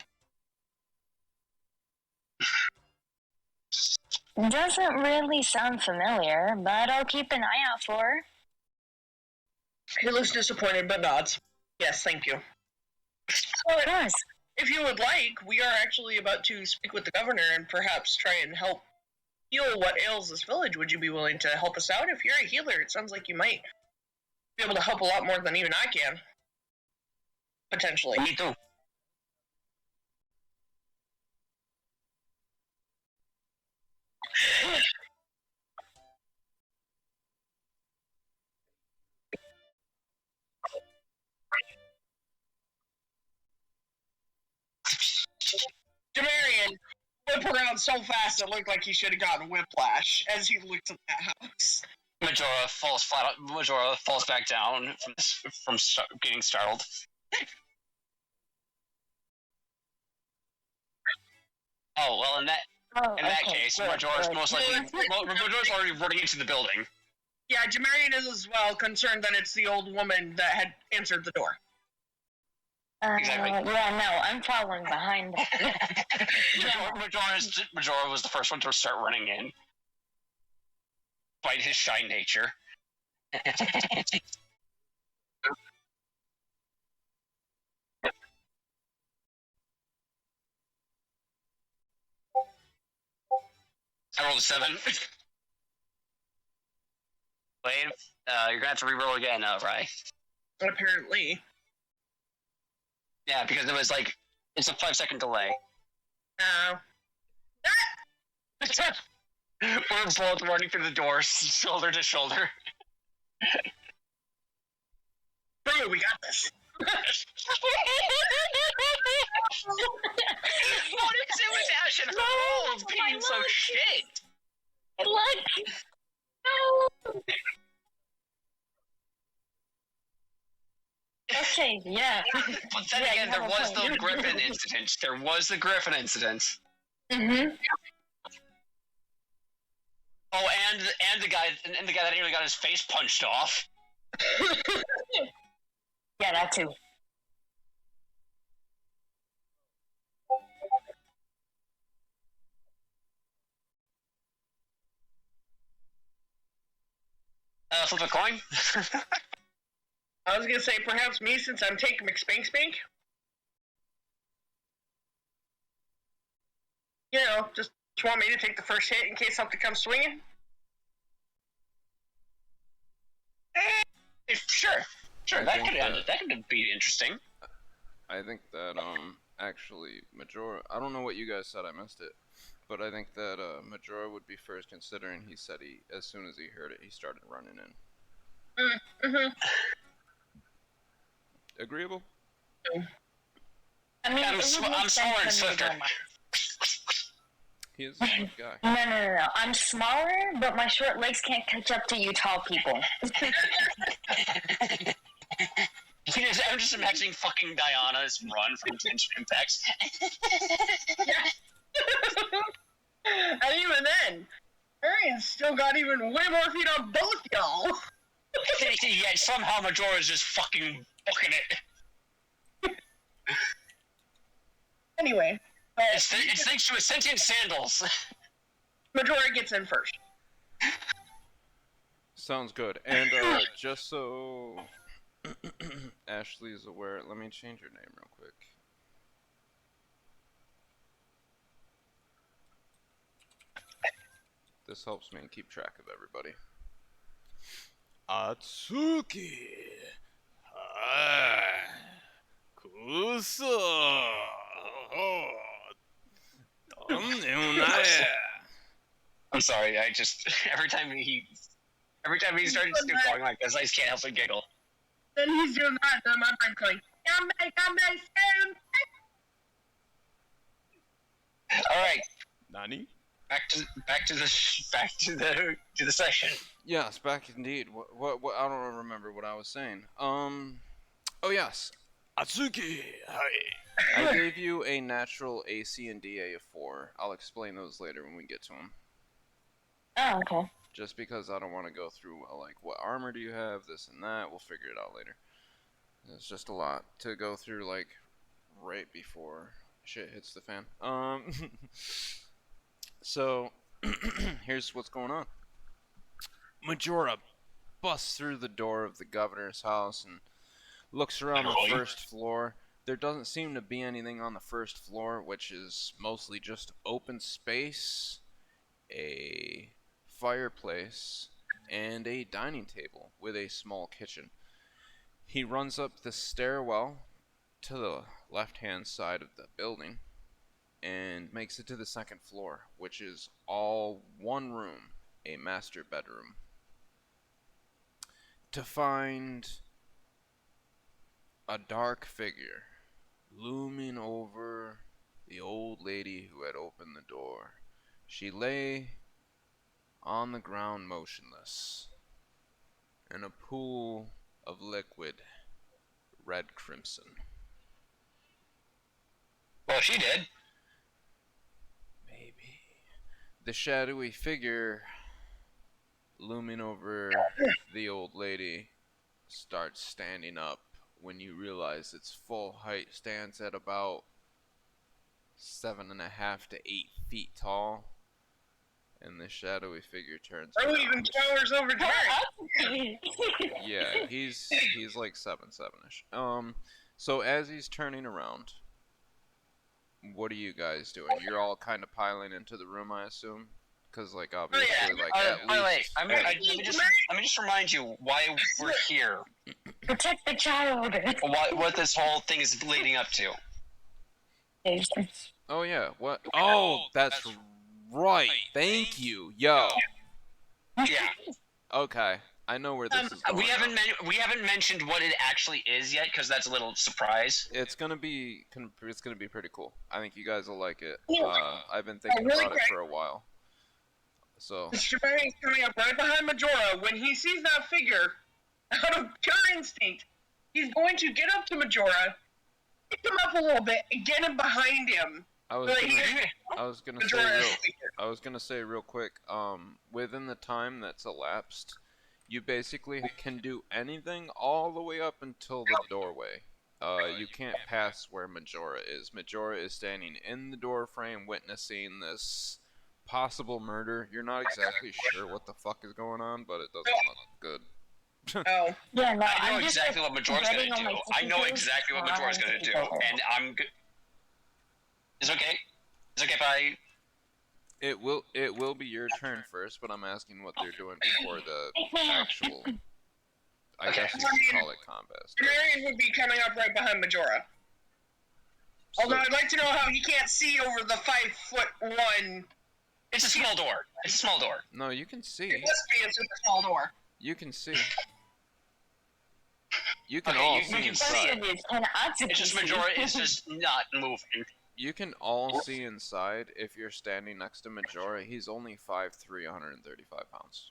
Doesn't really sound familiar, but I'll keep an eye out for her. He looks disappointed but nods. Yes, thank you. Oh, it does. If you would like, we are actually about to speak with the governor and perhaps try and help heal what ails this village. Would you be willing to help us out? If you're a healer, it sounds like you might be able to help a lot more than even I can. Potentially. Me too. Demarion whip around so fast it looked like he should have gotten whiplash as he looked at that house. Majora falls flat. Majora falls back down from getting startled. Oh well, in that case, Majora's most likely Majora's already running into the building. Yeah, Demarion is as well concerned that it's the old woman that had answered the door. Exactly. Yeah, no, I'm following behind. Majora was the first one to start running in, despite his shy nature. I rolled a 7. Wait, you're gonna have to reroll again, right? Apparently. Yeah, because it was like, it's a 5-second delay. We're both running through the door, shoulder to shoulder. Bro, we got this. What is it with Ash and her being so shit? Look! No! Okay, yeah. But then again, there was the Griffin incident. There was the Griffin incident. Mm-hmm. Oh, and the guy that nearly got his face punched off. Yeah, that too. Flip a coin. I was gonna say perhaps me since I'm taking McSpank Spank. You know, just want me to take the first hit in case something comes swinging? Sure, that could be interesting. I think that actually Majora, I don't know what you guys said, I missed it, but I think that Majora would be first, considering he said as soon as he heard it, he started running in. Mm-hmm. Agreeable? I mean, I'm it would smaller make and sense for me to swifter. go mine. He is a swift guy. No. I'm smaller, but my short legs can't catch up to you tall people. I'm just imagining fucking Diana's run from Genshin Impacts. And even then, Arian's still got even way more feet on both y'all. Yet somehow Majora's just fucking booking it. Anyway, It's thanks to his sentient sandals. Majora gets in first. Sounds good. And just so Ashley is aware, let me change your name real quick. This helps me keep track of everybody. Atsuki. Kuso. I'm sorry, I just every time he started still going like this, I just can't help but giggle. Then he's doing that, and then my brain's going, come back, All right, Nani? back to the session. Yes, back indeed. What I don't remember what I was saying. Oh yes. Atsuki. Hi. I gave you a natural AC and DA of 4. I'll explain those later when we get to them. Oh, okay. Just because I don't want to go through, like, what armor do you have, this and that. We'll figure it out later. It's just a lot to go through, like, right before shit hits the fan. So, here's what's going on. Majora busts through the door of the governor's house and looks around the first floor. There doesn't seem to be anything on the first floor, which is mostly just open space, a fireplace, and a dining table with a small kitchen. He runs up the stairwell to the left-hand side of the building and makes it to the second floor, which is all one room, a master bedroom, to find a dark figure looming over the old lady who had opened the door. She lay on the ground motionless in a pool of liquid red crimson. Well, she did. Maybe. The shadowy figure looming over the old lady starts standing up when you realize its full height stands at about 7.5 to 8 feet tall, and the shadowy figure turns Oh, around. even towers over Drake. Yeah, he's like 7'7"ish. So as he's turning around, what are you guys doing? You're all kind of piling into the room, I assume, because like obviously, like at least. Let me just remind you why we're here. Protect the child. What this whole thing is leading up to. Oh yeah, what? Oh, that's right. Thank you, yo. Yeah. Okay, I know where this is going. We haven't mentioned what it actually is yet because that's a little surprise. It's gonna be pretty cool. I think you guys will like it. I've been thinking really about it for a while. So. Shibari's coming up right behind Majora. When he sees that figure, out of pure instinct, he's going to get up to Majora, pick him up a little bit, and get him behind him. I was gonna say real quick, within the time that's elapsed, you basically can do anything all the way up until the doorway. You can't pass where Majora is. Majora is standing in the doorframe witnessing this possible murder. You're not exactly sure what the fuck is going on, but it doesn't look good. Oh. Yeah, no, I know exactly what Majora's gonna do. I know exactly what Majora's gonna do, and I'm good. It's okay. It's okay if I. It will be your turn first, but I'm asking what they're doing before the actual. I guess you could call it combat. Marion would be coming up right behind Majora. Although I'd like to know how he can't see over the 5'1". It's a small door. It's a small door. No, you can see. It must be a super small door. You can see. You can Okay, all you see can inside. see Especially it's an It's just Majora is just not moving. You can all see inside if you're standing next to Majora. He's only 5'3", 135 pounds.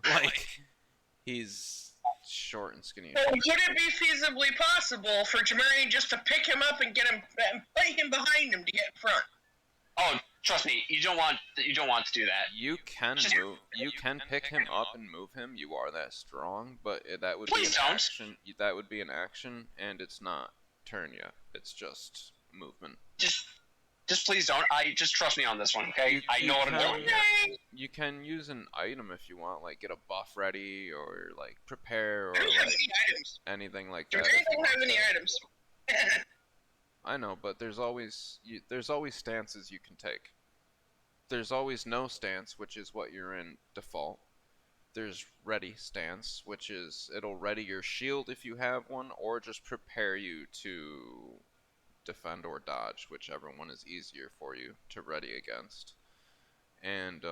Like, he's short and skinny. So would it be feasibly possible for Jamarian just to pick him up and get him and put him behind him to get in front? Oh, trust me, you don't want to do that. You can move. You can pick him up and move him. You are that strong, but that would Please be an don't. action. That would be an action, and it's not turn yet. It's just movement. Just please don't. Just trust me on this one, okay? I know what I'm doing. Okay. You can use an item if you want, like get a buff ready, or like prepare, or I don't have like any items. anything like that. Jamarian if you don't have want any to. items. I know, but there's always stances you can take. There's always no stance, which is what you're in default. There's ready stance, which is it'll ready your shield if you have one, or just prepare you to defend or dodge, whichever one is easier for you to ready against. And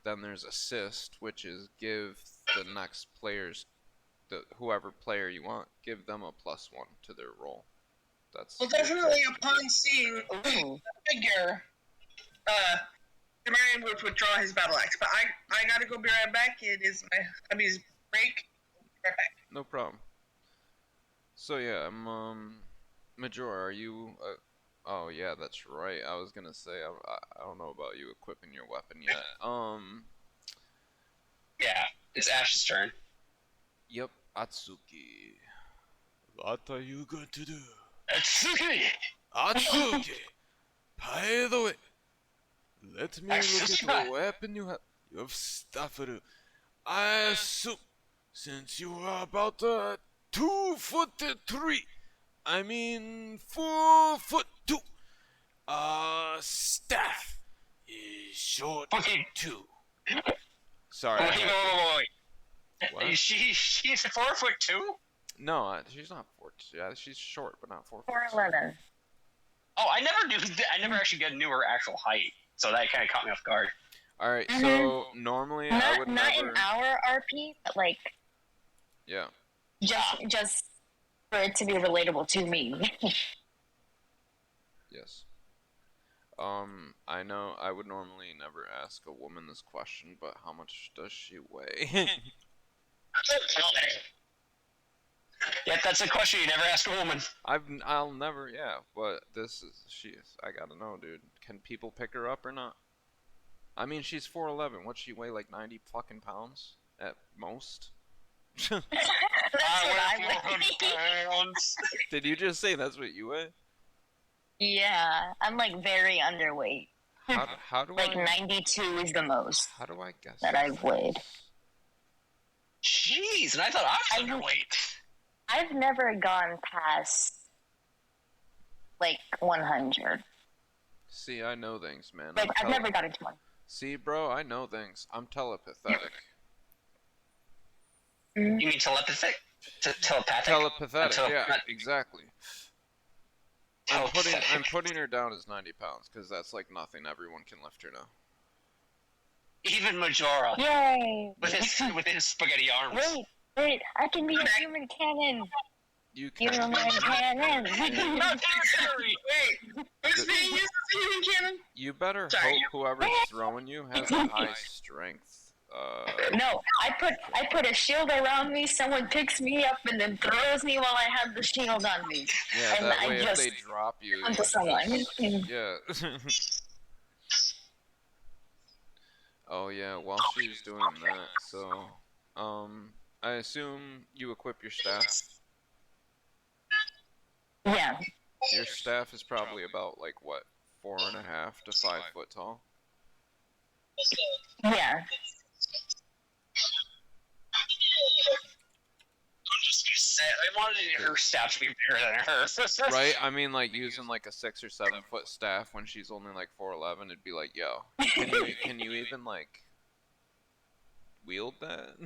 then there's assist, which is give the next players, whoever player you want, give them a +1 to their roll. That's Well, definitely upon seeing the figure, Jamarian would withdraw his battle axe. But I gotta go be right back. It is my hubby's break. Right back. No problem. So yeah, Major, are you? Oh yeah, that's right. I was gonna say I don't know about you equipping your weapon yet. Yeah, it's Ash's turn. Yep, Atsuki. What are you going to do? Atsuki! Atsuki! By the way, let me look at the weapon you have. You have Staffaru. I assume, since you are about 2'3", I mean 4'2", staff is short Okay. too. Sorry. Wait. What? She's 4'2"? No, she's not 4'2". Yeah, she's short, but not 4'4". 4'11". Oh, I never actually knew her actual height, so that kind of caught me off guard. All right, so normally I would Not never. in our RP, but like Yeah. just for it to be relatable to me. Yes. I know I would normally never ask a woman this question, but how much does she weigh? Yeah, that's a question you never ask a woman. I'll never, yeah, but I gotta know, dude. Can people pick her up or not? I mean, she's 4'11". What's she weigh, like 90 fucking pounds at most? That's what I weigh. pounds. Did you just say that's what you weigh? Yeah, I'm like very underweight. How do Like I 92 is the most How do I guess that I've weighed. Jeez, and I thought I was underweight. I've never gone past like 100. See, I know things, man. Like I've never gotten to one. See, bro, I know things. I'm telepathic. You mean telepathic? Telepathic? Telepathic, yeah, exactly. I'm putting her down as 90 pounds, because that's like nothing. Everyone can lift her now. Even Majora. Yay! With his spaghetti arms. Wait, I can be a human cannon. You can. Human cannon. Not Harry! Wait, who's being used as a human cannon? You better Sorry. hope whoever's throwing you has a high strength. No, I put a shield around me. Someone picks me up and then throws me while I have the shield on me. Yeah, and that I way if just they drop you, onto someone. yeah. Oh yeah, while she's doing that, so I assume you equip your staff. Yeah. Your staff is probably about like what, 4.5 to 5 foot tall. Yeah. I'm just gonna say, I wanted her staff to be bigger than hers. Right? I mean, like using like a 6 or 7 foot staff when she's only like 4'11", it'd be like, yo, can you even like wield that?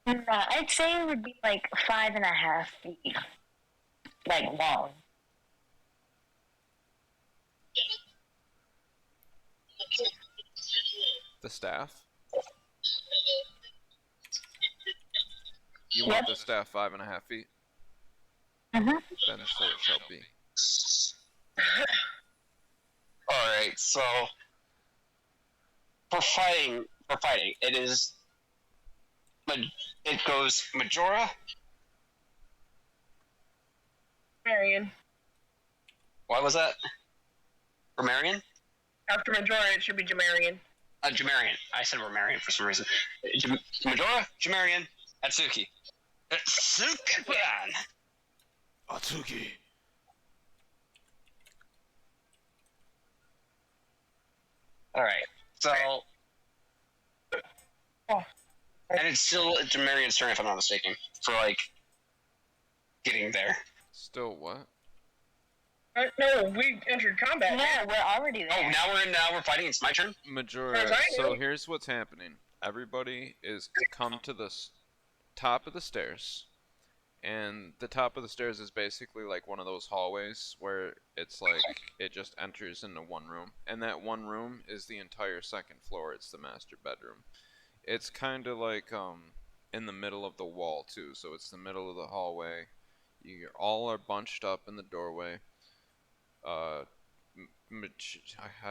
I'd say it would be like 5.5 feet, like long. The staff? You want the staff 5.5 feet? Mm-hmm. Then so it shall be. Alright, so for fighting, it is. It goes Majora. Marion. What was that? For Marion? After Majora, it should be Jamarian. Jamarian. I said Romarian for some reason. Majora, Jamarian, Atsuki. Sicf'ant. Atsuki. Alright, so. Oh. And it's still Jamarian's turn, if I'm not mistaken, for, like, getting there. Still what? No, we entered combat. Yeah, we're already there. Oh, now we're fighting. It's my turn. Majora. So here's what's happening. Everybody is come to the top of the stairs, and the top of the stairs is basically like one of those hallways where it's like it just enters into one room, and that one room is the entire second floor. It's the master bedroom. It's kind of like in the middle of the wall too, so it's the middle of the hallway. You all are bunched up in the doorway. I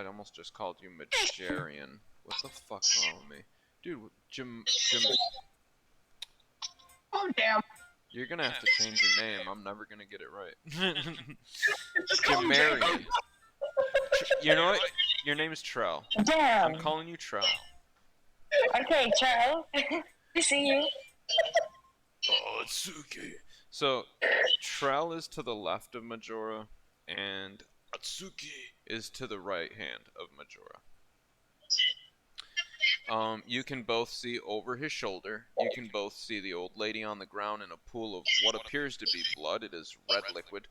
almost just called you Majarian. What the fuck's wrong with me? Dude, Jim. Oh, damn. You're gonna have to change your name. I'm never gonna get it right. Jamarian. You know what? Your name is Trell. Damn. I'm calling you Trell. Okay, Charles. I see you. Oh, Atsuki. So, Trell is to the left of Majora, and Atsuki is to the right hand of Majora. You can both see over his shoulder. You can both see the old lady on the ground in a pool of what appears to be blood. It is red liquid.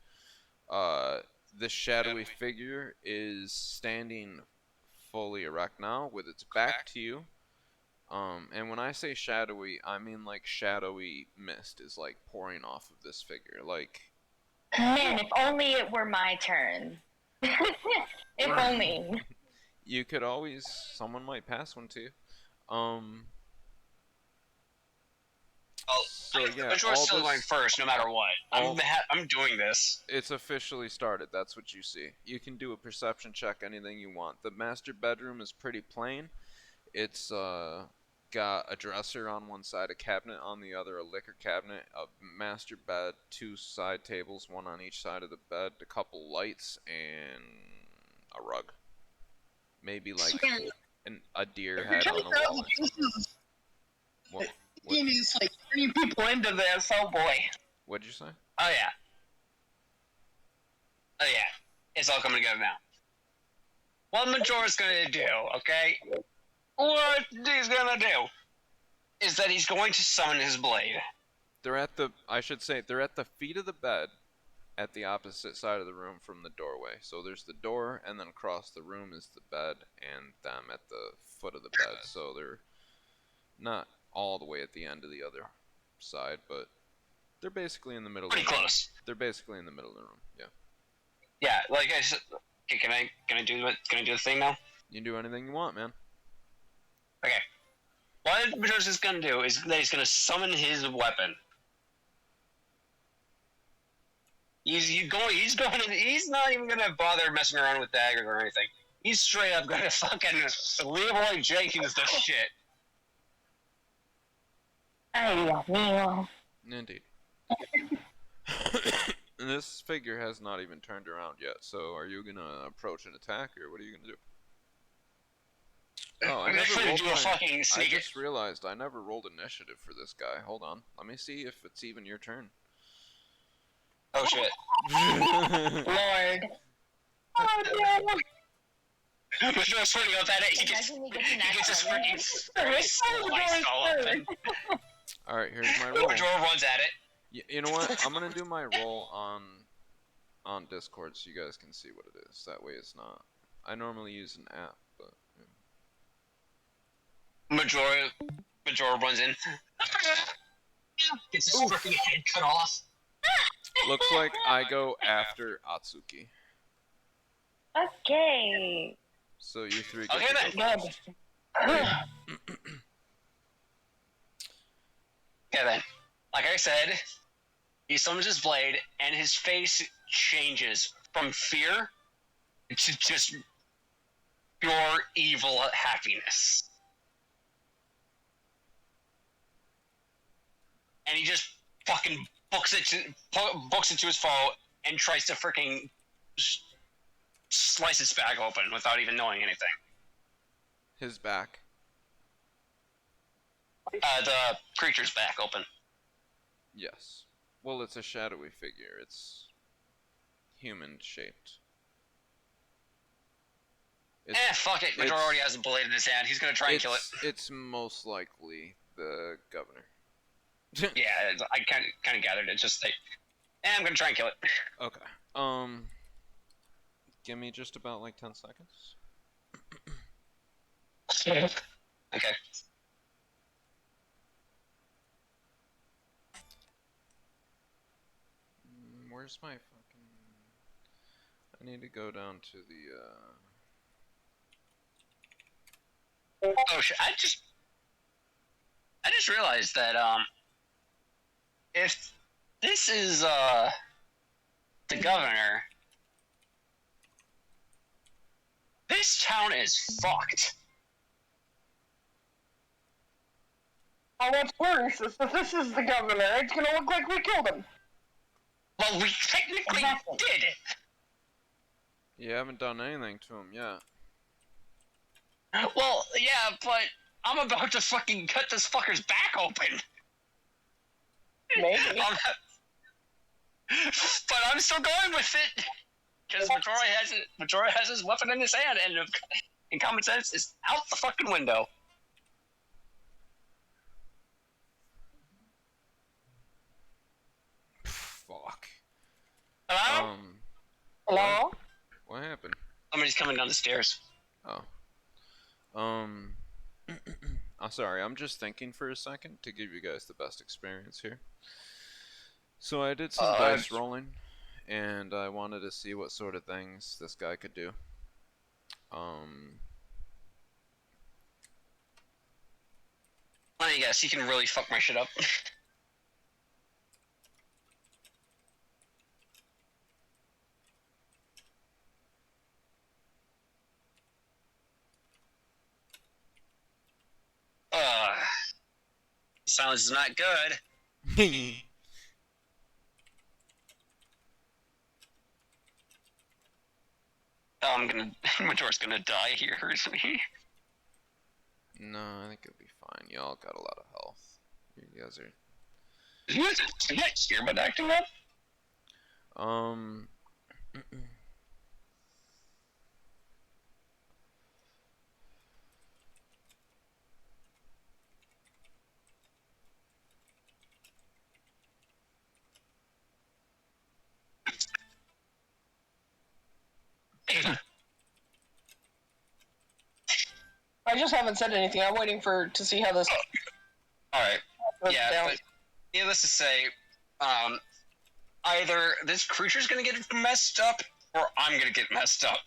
This shadowy figure is standing fully erect now with its back to you. And when I say shadowy, I mean like shadowy mist is like pouring off of this figure. Like, Man, if only it were my turn. If only. you could always, someone might pass one to you. So yeah, Majora's still going first, no matter what. I'm doing this. It's officially started. That's what you see. You can do a perception check, anything you want. The master bedroom is pretty plain. It's got a dresser on one side, a cabinet on the other, a liquor cabinet, a master bed, 2 side tables, one on each side of the bed, a couple lights, and a rug. Maybe like a deer head on the wall. What? He's like 3 people into this. Oh boy. What'd you say? Oh yeah. It's all coming together now. What Majora's gonna do, okay? What he's gonna do is that he's going to summon his blade. They're at the feet of the bed at the opposite side of the room from the doorway. So there's the door, and then across the room is the bed, and them at the foot of the bed. So they're not all the way at the end of the other side, but they're basically in the middle. Pretty close. They're basically in the middle of the room. Yeah. Yeah, like I said. Okay, can I do the thing now? You can do anything you want, man. Okay. What Majora's is gonna do is that he's gonna summon his weapon. He's not even gonna bother messing around with daggers or anything. He's straight up gonna fucking Leroy Jenkins the shit. Ay, Dios mío. Indeed. And this figure has not even turned around yet, so are you gonna approach an attack, or what are you gonna do? Oh, I just realized I never rolled initiative for this guy. Hold on. Let me see if it's even your turn. Oh shit. Lord. Oh no. Majora's swinging up at it. He gets his freaking sliced all open. Alright, here's my roll. Majora runs at it. You know what? I'm gonna do my roll on Discord so you guys can see what it is. That way it's not. I normally use an app, but Majora runs in. Gets his freaking head cut off. looks like I go after Atsuki. Okay. So you 3 get Okay to then. go first. Okay then. like I said, he summons his blade, and his face changes from fear to just pure evil happiness. And he just fucking books it to his foe and tries to freaking slice its back open without even knowing anything. His back. The creature's back open. Yes. Well, it's a shadowy figure. It's human-shaped. Fuck it. Major already has a blade in his hand. He's gonna try and kill it. It's most likely the governor. Yeah, I kind of gathered it. Just like, I'm gonna try and kill it. Okay. Give me just about like 10 seconds. Okay. Where's my fucking... I need to go down to the, Oh shit! I just realized that if this is the governor, this town is fucked. Oh, what's worse is that this is the governor. It's gonna look like we killed him. Well, we technically did it. You haven't done anything to him yet. Well, yeah, but I'm about to fucking cut this fucker's back open. Maybe. But I'm still going with it. Because Majora has his weapon in his hand, and common sense is out the fucking window. Fuck. Hello? Hello? What happened? Somebody's coming down the stairs. Oh. I'm sorry, I'm just thinking for a second to give you guys the best experience here. So I did some dice rolling, and I wanted to see what sort of things this guy could do. Let me guess, he can really fuck my shit up. Sounds not good. Majora's gonna die here, isn't he? No, I think it'll be fine. Y'all got a lot of health. You guys are... Is that Spearman acting up? I just haven't said anything. I'm waiting to see how this. Alright. goes Yeah, down. but needless to say, either this creature's gonna get messed up, or I'm gonna get messed up.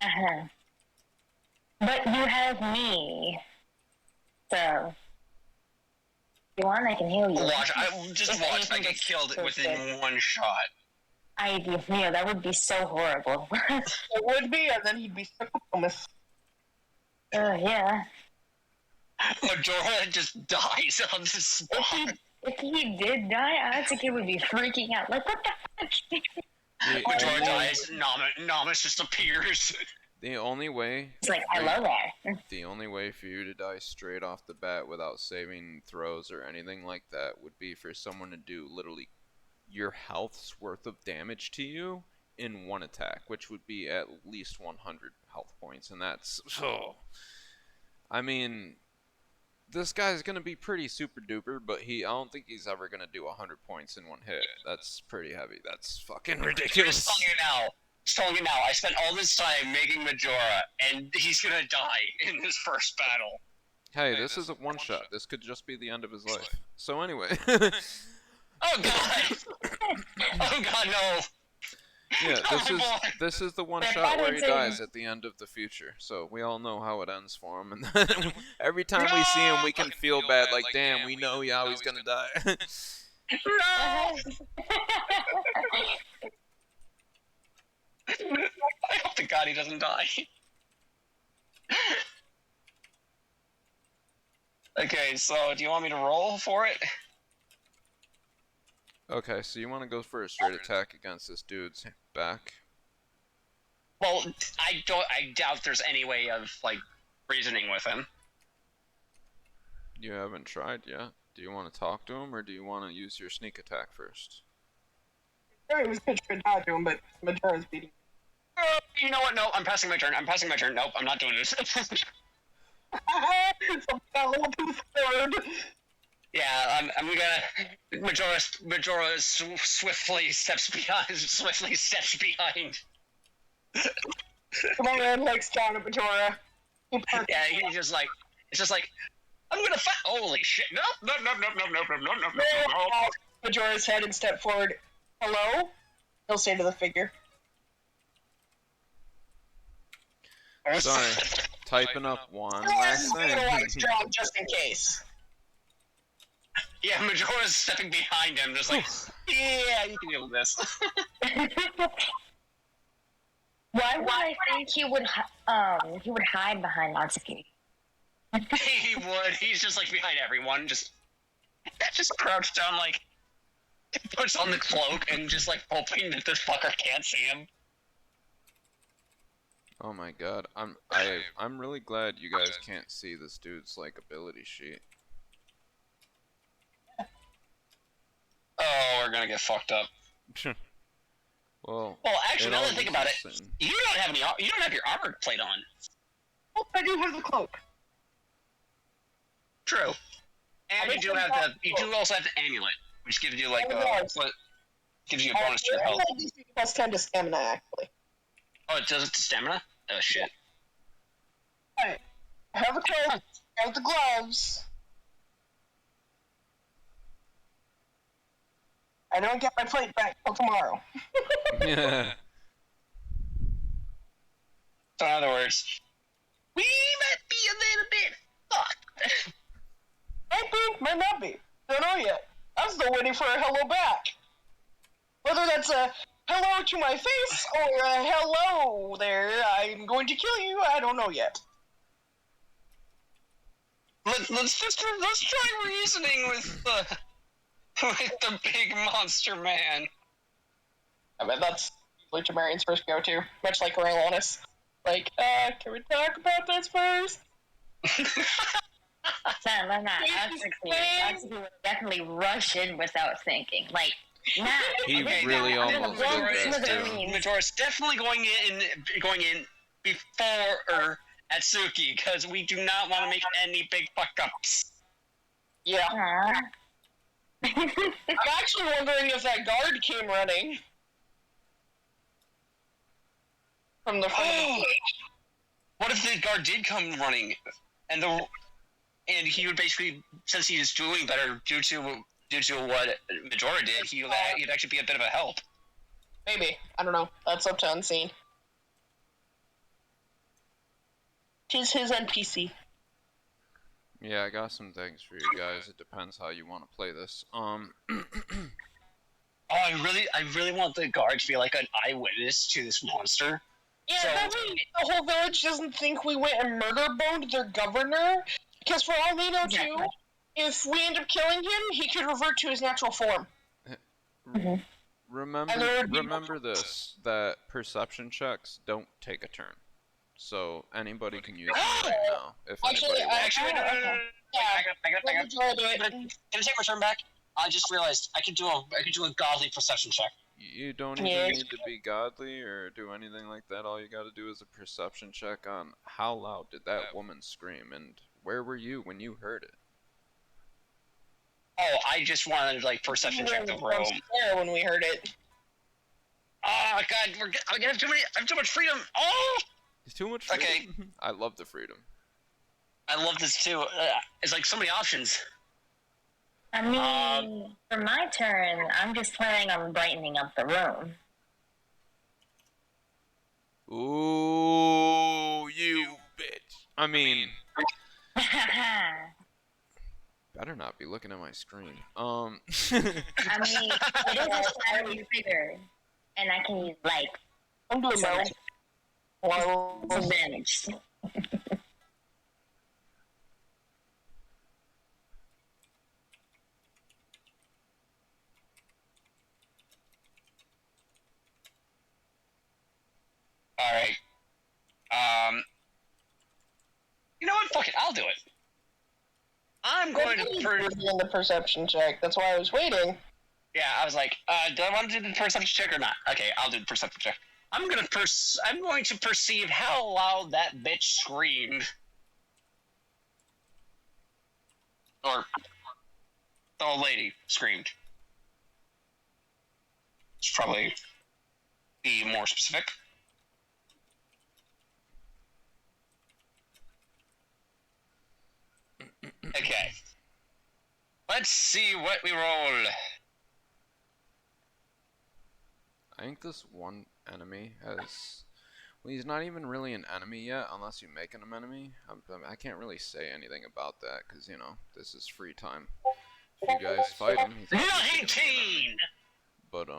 Uh-huh. But you have me. So, if you want, I can heal you. Watch, just If watch. I anything get killed goes within good. one shot. That would be so horrible. It would be, and then he'd be stuck with Thomas. Yeah. Majora just dies on the spot. If he did die, I think he would be freaking out. Like, what the fuck? Majora dies, Namus just appears. The only way... It's like, hello there. The only way for you to die straight off the bat without saving throws or anything like that would be for someone to do literally your health's worth of damage to you in one attack, which would be at least 100 health points, and that's... Oh. I mean, this guy's gonna be pretty super duper, but I don't think he's ever gonna do 100 points in one hit. That's pretty heavy. That's fucking ridiculous. I'm telling you now, I spent all this time making Majora, and he's gonna die in his first battle. Hey, this is a one-shot. This could just be the end of his life. So anyway... Oh god! Oh god, no! Yeah, this is the one shot where he Paddington. dies at the end of the future. So we all know how it ends for him, and then every time we see him, we can feel bad. Like, damn, we know how he's gonna die. No! I hope to God he doesn't die. Okay, so do you want me to roll for it? Okay, so you want to go for a straight attack against this dude's back? Well, I doubt there's any way of like reasoning with him. You haven't tried yet. Do you want to talk to him, or do you want to use your sneak attack first? It was pitch to talk to him, but Majora's beating. You know what? No, I'm passing my turn. Nope, I'm not doing this. A little too forward. Yeah, I'm gonna. Majora swiftly steps behind. Come on, like down at Majora. Yeah, he's just like, it's just like, I'm gonna fight. Holy shit! No. Majora's head and step forward. Hello? He'll say to the figure. Sorry, typing up one last thing. Strong just in case. Yeah, Majora's stepping behind him, just like, yeah, you can deal with this. Why would I think he would hide behind Natsuki? He would. He's just like behind everyone, just crouched down, like, puts on the cloak and just like hoping that this fucker can't see him. Oh my god, I'm really glad you guys can't see this dude's like ability sheet. Oh, we're gonna get fucked up. Well, actually, now that I think about it, you don't have your armor plate on. Oh, I do have the cloak. True. And you do also have the amulet, which gives you like gives you a bonus to your health. Plus 10 to stamina, actually. Oh, it does it to stamina? Oh shit. Alright. I have a cloak. I have the gloves. I don't get my plate back till tomorrow. Yeah. So in other words, we might be a little bit fucked. Might be, might not be. Don't know yet. I'm still waiting for a hello back. Whether that's a hello to my face or a hello there, I'm going to kill you, I don't know yet. Let's try reasoning with the big monster man. I mean, that's usually Jamarian's first go-to, much like Orlonis. Like, can we talk about this first? Natsuki would definitely rush in without thinking. Like, nah. He really almost did that too. Majora's definitely going in before Atsuki, because we do not want to make any big fuck-ups. Yeah. I'm actually wondering if that guard came running. From the front of the What if the guard did come running, and he would basically, since he is doing better due to what Majora did, he'd actually be a bit of a help. Maybe. I don't know. That's up to unseen. 'Tis his NPC. Yeah, I got some things for you guys. It depends how you want to play this. I really want the guard to be like an eyewitness to this monster. Yeah, So- that way the whole village doesn't think we went and murder-boned their governor. Because for all we know, too, if we end up killing him, he could revert to his natural form. Remember this, that perception checks don't take a turn. So anybody can use them right now. If anybody wants. Can I take my turn back? I just realized I could do a godly perception check. You don't even need to be godly or do anything like that. All you gotta do is a perception check on how loud did that woman scream and where were you when you heard it. Oh, I just wanted to like perception check the room. When we heard it. Oh god, I have too much freedom. Oh! Too much freedom? Okay. I love the freedom. I love this too. It's like so many options. I mean, for my turn, I'm just planning on brightening up the room. Ooh, you bitch. I mean, better not be looking at my screen. I mean, it is a Saturday figure, and I can use like advantage. Alright. You know what? Fuck it. I'll do it. I'm going to in the perception check. That's why I was waiting. Yeah, I was like, do I want to do the perception check or not? Okay, I'll do the perception check. I'm going to perceive how loud that bitch screamed. Or the old lady screamed. Should probably be more specific. Okay. Let's see what we roll. I think this one enemy has... Well, he's not even really an enemy yet, unless you make him an enemy. I can't really say anything about that, because, you know, this is free time. If you guys fight him, he's obviously gonna be an enemy. But,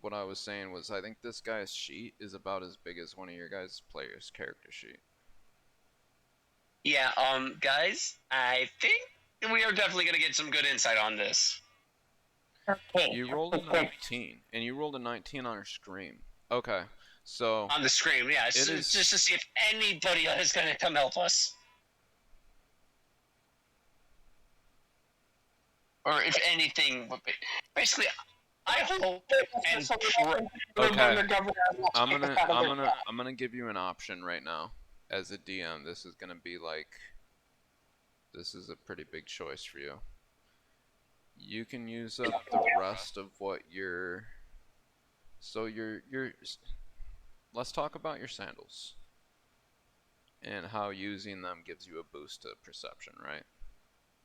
what I was saying was, I think this guy's sheet is about as big as one of your guys' players' character sheet. Yeah, guys, I think we are definitely gonna get some good insight on this. Okay. You rolled a 19, and you rolled a 19 on her scream. Okay, so... On the scream, yeah, it is just to see if anybody is gonna come help us. Or if anything, basically, I hope and okay. I'm gonna give you an option right now. As a DM, this is gonna be like, this is a pretty big choice for you. You can use up the rest of what your, so your, let's talk about your sandals. And how using them gives you a boost to perception, right?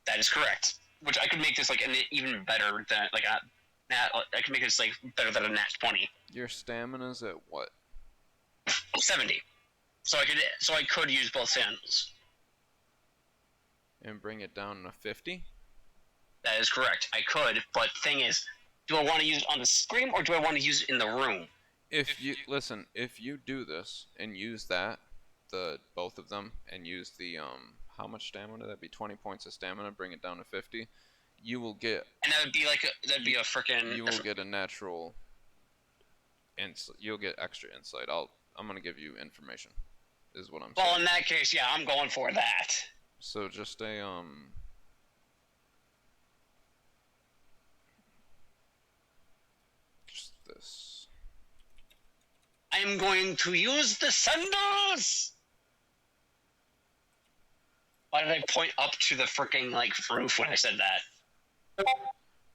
That is correct. Which I could make this like an even better than like a nat. I could make this like better than a nat 20. Your stamina's at what? 70. So I could use both sandals. And bring it down to 50? That is correct. I could, but thing is, do I want to use it on the screen or do I want to use it in the room? If you listen, if you do this and use that, both of them, and use the how much stamina? That'd be 20 points of stamina. Bring it down to 50. You will get. And that would be like a freaking. You will get a natural. You'll get extra insight. I'm gonna give you information. Is what I'm saying. Well, in that case, yeah, I'm going for that. So just a just this. I am going to use the sandals. Why did I point up to the freaking like roof when I said that?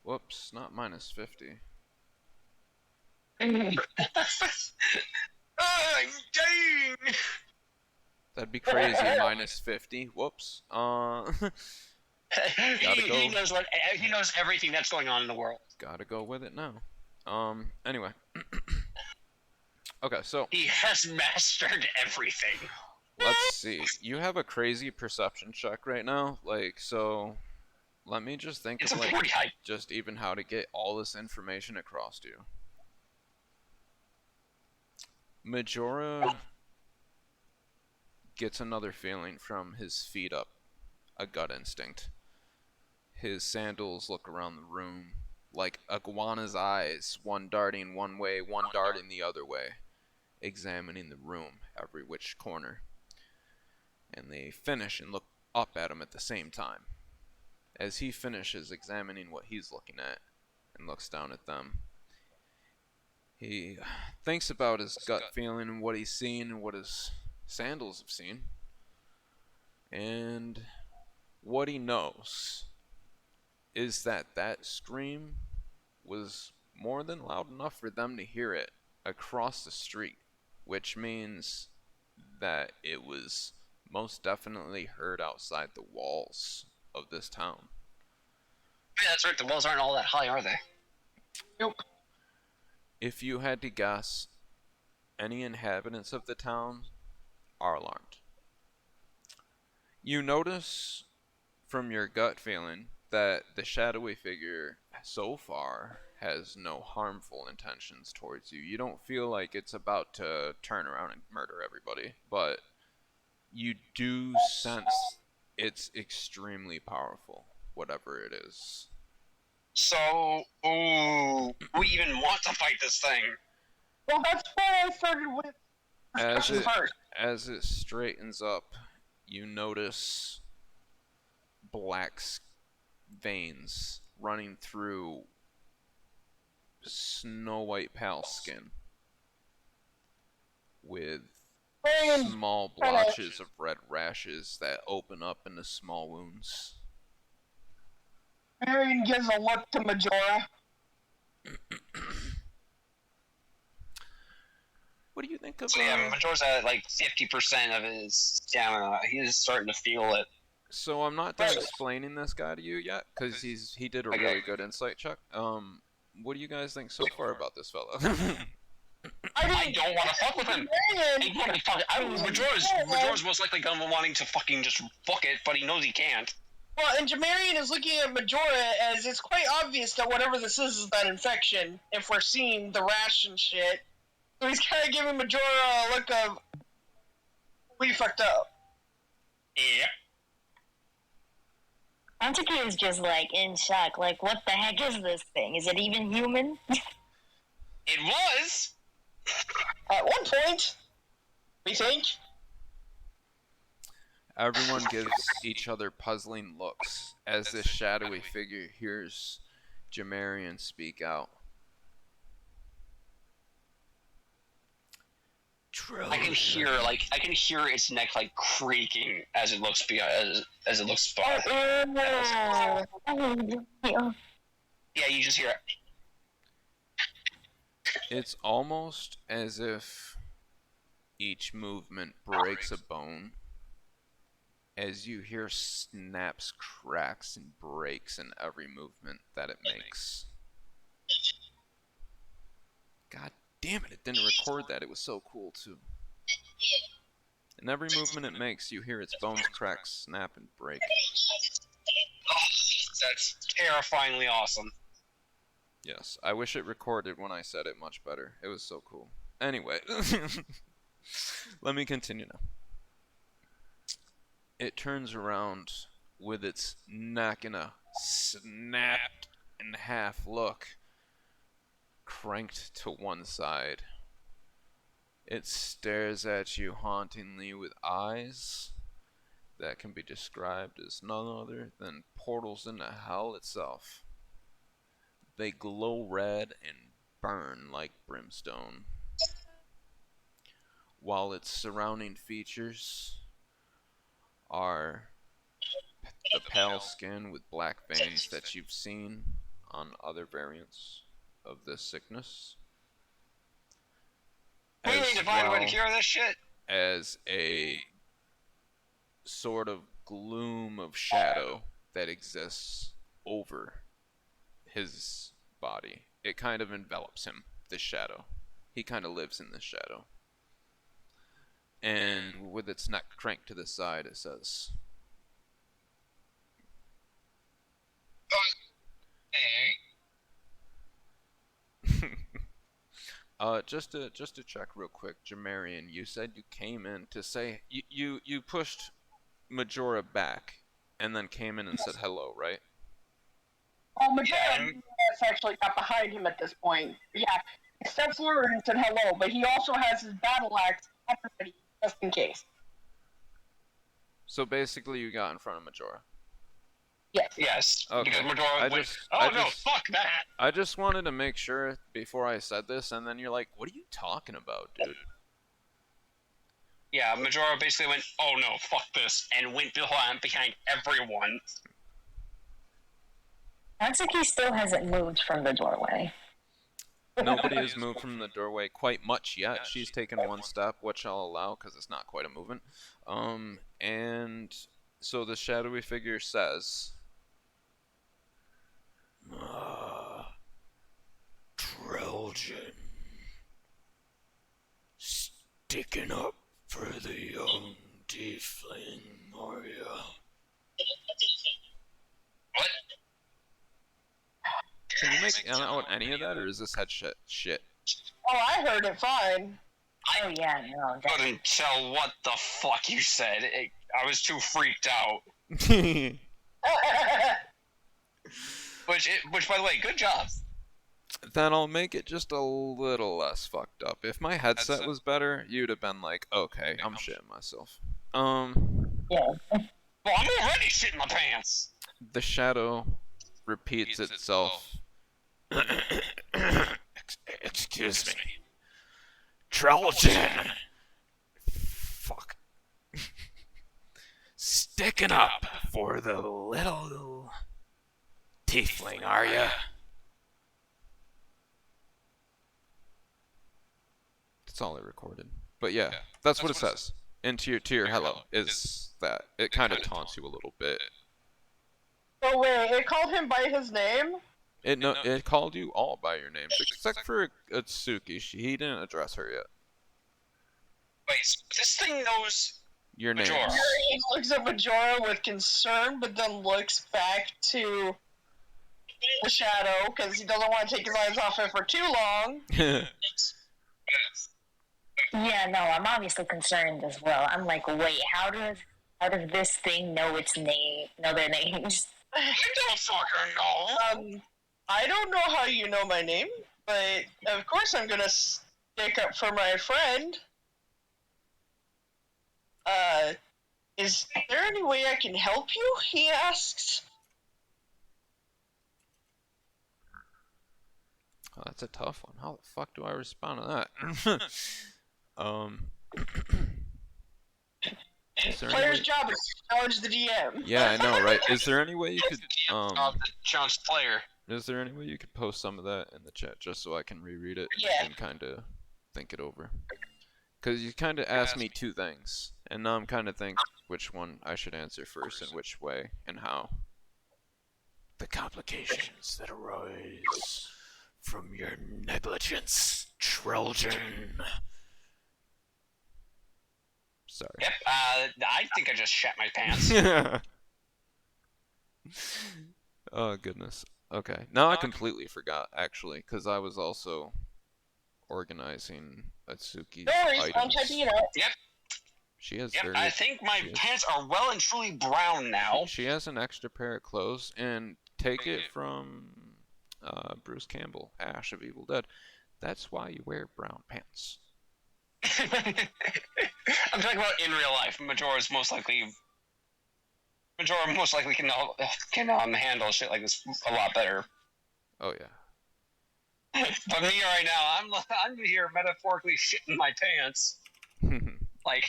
Whoops, not minus 50. Oh, dang! That'd be crazy. Minus 50. Whoops. He knows what. He knows everything that's going on in the world. Gotta go with it now. Anyway. Okay, so he has mastered everything. Let's see. You have a crazy perception check right now. Like, so let me just think of like just even how to get all this information across to you. Majora gets another feeling from his feet up, a gut instinct. His sandals look around the room like iguana's eyes, one darting one way, one darting the other way, examining the room, every which corner. And they finish and look up at him at the same time. As he finishes examining what he's looking at and looks down at them, he thinks about his gut feeling and what he's seen and what his sandals have seen. And what he knows is that that scream was more than loud enough for them to hear it across the street, which means that it was most definitely heard outside the walls of this town. Yeah, that's right. The walls aren't all that high, are they? Nope. If you had to guess, any inhabitants of the town are alarmed. You notice from your gut feeling that the shadowy figure so far has no harmful intentions towards you. You don't feel like it's about to turn around and murder everybody, but you do sense it's extremely powerful, whatever it is. So, ooh, we even want to fight this thing. Well, that's why I started with As it straightens up, you notice black veins running through snow white pale skin with small blotches of red rashes that open up into small wounds. Marion gives a look to Majora. What do you think of? So yeah, Majora's at like 50% of his stamina. He's starting to feel it. So I'm not done explaining this guy to you yet, because he did a really good insight check. What do you guys think so far about this fella? I don't want to fuck with him. Majora's most likely gonna be wanting to fucking just fuck it, but he knows he can't. Well, and Jamarian is looking at Majora as it's quite obvious that whatever this is that infection, if we're seeing the rash and shit. So he's kind of giving Majora a look of, we fucked up. Yeah. Antuki is just like in shock. Like, what the heck is this thing? Is it even human? It was! At one point, we think. Everyone gives each other puzzling looks as this shadowy figure hears Jamarian speak out. I can hear its neck like creaking as it looks behind. As it looks behind. Yeah, you just hear it. It's almost as if each movement breaks a bone, as you hear snaps, cracks, and breaks in every movement that it makes. God damn it, it didn't record that. It was so cool, too. In every movement it makes, you hear its bones crack, snap, and break. Oh, that's terrifyingly awesome. Yes, I wish it recorded when I said it much better. It was so cool. Anyway, let me continue now. It turns around with its neck in a snapped in half look, cranked to one side. It stares at you hauntingly with eyes that can be described as none other than portals into hell itself. They glow red and burn like brimstone, while its surrounding features are the pale skin with black veins that you've seen on other variants of this sickness, We need to find a way to cure this shit. as a sort of gloom of shadow that exists over his body. It kind of envelops him, this shadow. He kind of lives in this shadow. And with its neck cranked to the side, it says, just to check real quick, Jamarian, you said you came in to say you pushed Majora back and then came in and said hello, right? Oh, Majora actually got behind him at this point. Yeah, he stepped forward and said hello, but he also has his battle axe ready just in case. So basically, you got in front of Majora. Yes. Yes. Okay. Because Majora went, fuck that! I just wanted to make sure before I said this, and then you're like, what are you talking about, dude? Yeah, Majora basically went, oh no, fuck this, and went behind everyone. Natsuki still hasn't moved from the doorway. Nobody has moved from the doorway quite much yet. She's taken one step, which I'll allow because it's not quite a movement. And so the shadowy figure says, Trojan. Sticking up for the young tiefling, are ya? What? Can you make out any of that, or is this headshot shit? Oh, I heard it fine. Oh yeah, no. Couldn't tell what the fuck you said. I was too freaked out. Which, by the way, good job. That'll make it just a little less fucked up. If my headset was better, you'd have been like, okay, I'm shitting myself. Yeah. Well, I'm already shitting my pants. The shadow repeats itself. Excuse me. Trollton! Fuck. Sticking up for the little tiefling, are ya? That's all I recorded. But yeah, that's what it says. And to your hello is that. It kind of taunts you a little bit. Oh wait, it called him by his name? It called you all by your names, except for Atsuki. He didn't address her yet. Wait, so this thing knows Your name. Majora. He looks at Majora with concern, but then looks back to the shadow because he doesn't want to take his eyes off it for too long. Yeah, no, I'm obviously concerned as well. I'm like, wait, how does this thing know their names? I don't fucking know. I don't know how you know my name, but of course I'm gonna stick up for my friend. Is there any way I can help you? He asks. Oh, that's a tough one. How the fuck do I respond to that? Player's job is to challenge the DM. Yeah, I know, right? Is there any way you could The challenge player. Is there any way you could post some of that in the chat just so I can reread it and kind of think it over? Because you kind of asked me two things, and now I'm kind of thinking which one I should answer first and which way and how. The complications that arise from your negligence, Trollton. Sorry. Yep, I think I just shat my pants. Oh, goodness. Okay. Now I completely forgot, actually, because I was also organizing Atsuki's No worries, I'm items. typing it out. Yep. She has Yep, I think my pants are well and truly brown now. She has an extra pair of clothes, and take it from Bruce Campbell, Ash of Evil Dead. That's why you wear brown pants. I'm talking about in real life. Majora most likely can handle shit like this a lot better. Oh yeah. But me right now, I'm here metaphorically shitting my pants. Like,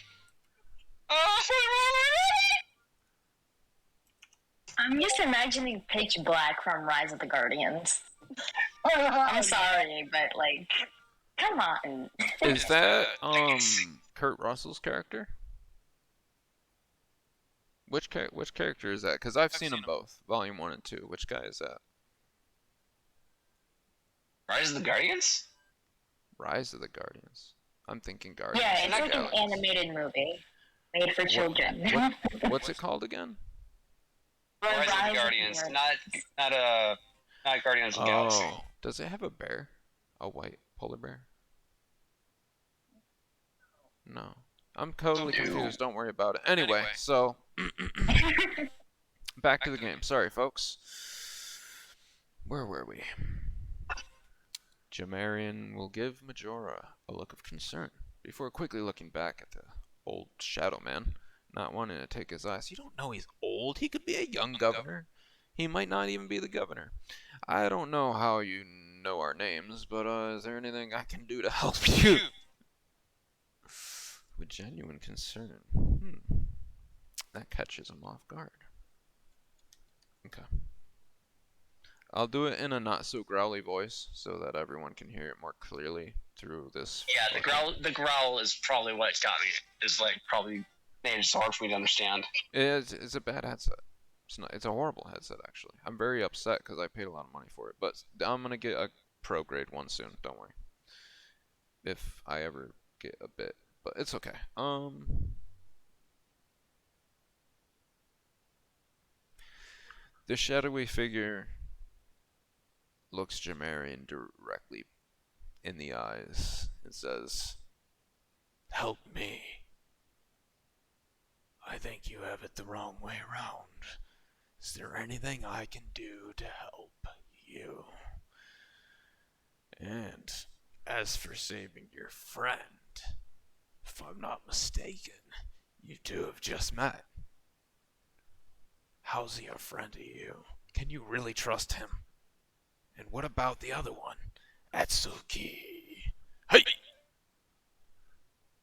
I'm just imagining Pitch Black from Rise of the Guardians. I'm sorry, but like, come on. Is that Kurt Russell's character? Which character is that? Because I've seen them both, Volume 1 and 2. Which guy is that? Rise of the Guardians? Rise of the Guardians. I'm thinking Guardians. Yeah, it's like an animated movie made for children. What's it called again? Rise of the Guardians, not Guardians of the Galaxy. Oh, does it have a bear? A white polar bear? No. I'm totally confused. Don't worry about it. Anyway, so back to the game. Sorry, folks. Where were we? Jamarian will give Majora a look of concern before quickly looking back at the old Shadow Man, not wanting to take his eyes. You don't know he's old. He could be a young governor. He might not even be the governor. I don't know how you know our names, but is there anything I can do to help you? With genuine concern. That catches him off guard. Okay. I'll do it in a not so growly voice so that everyone can hear it more clearly through this. Yeah, the growl is probably what got me. Is like probably made it so hard for me to understand. It's a bad headset. It's a horrible headset actually. I'm very upset because I paid a lot of money for it, but I'm gonna get a pro grade one soon. Don't worry. If I ever get a bit but it's okay. The shadowy figure looks Jamarian directly in the eyes and says, Help me. I think you have it the wrong way around. Is there anything I can do to help you? And as for saving your friend, if I'm not mistaken, you two have just met. How's he a friend to you? Can you really trust him? And what about the other one, Atsuki? Hey!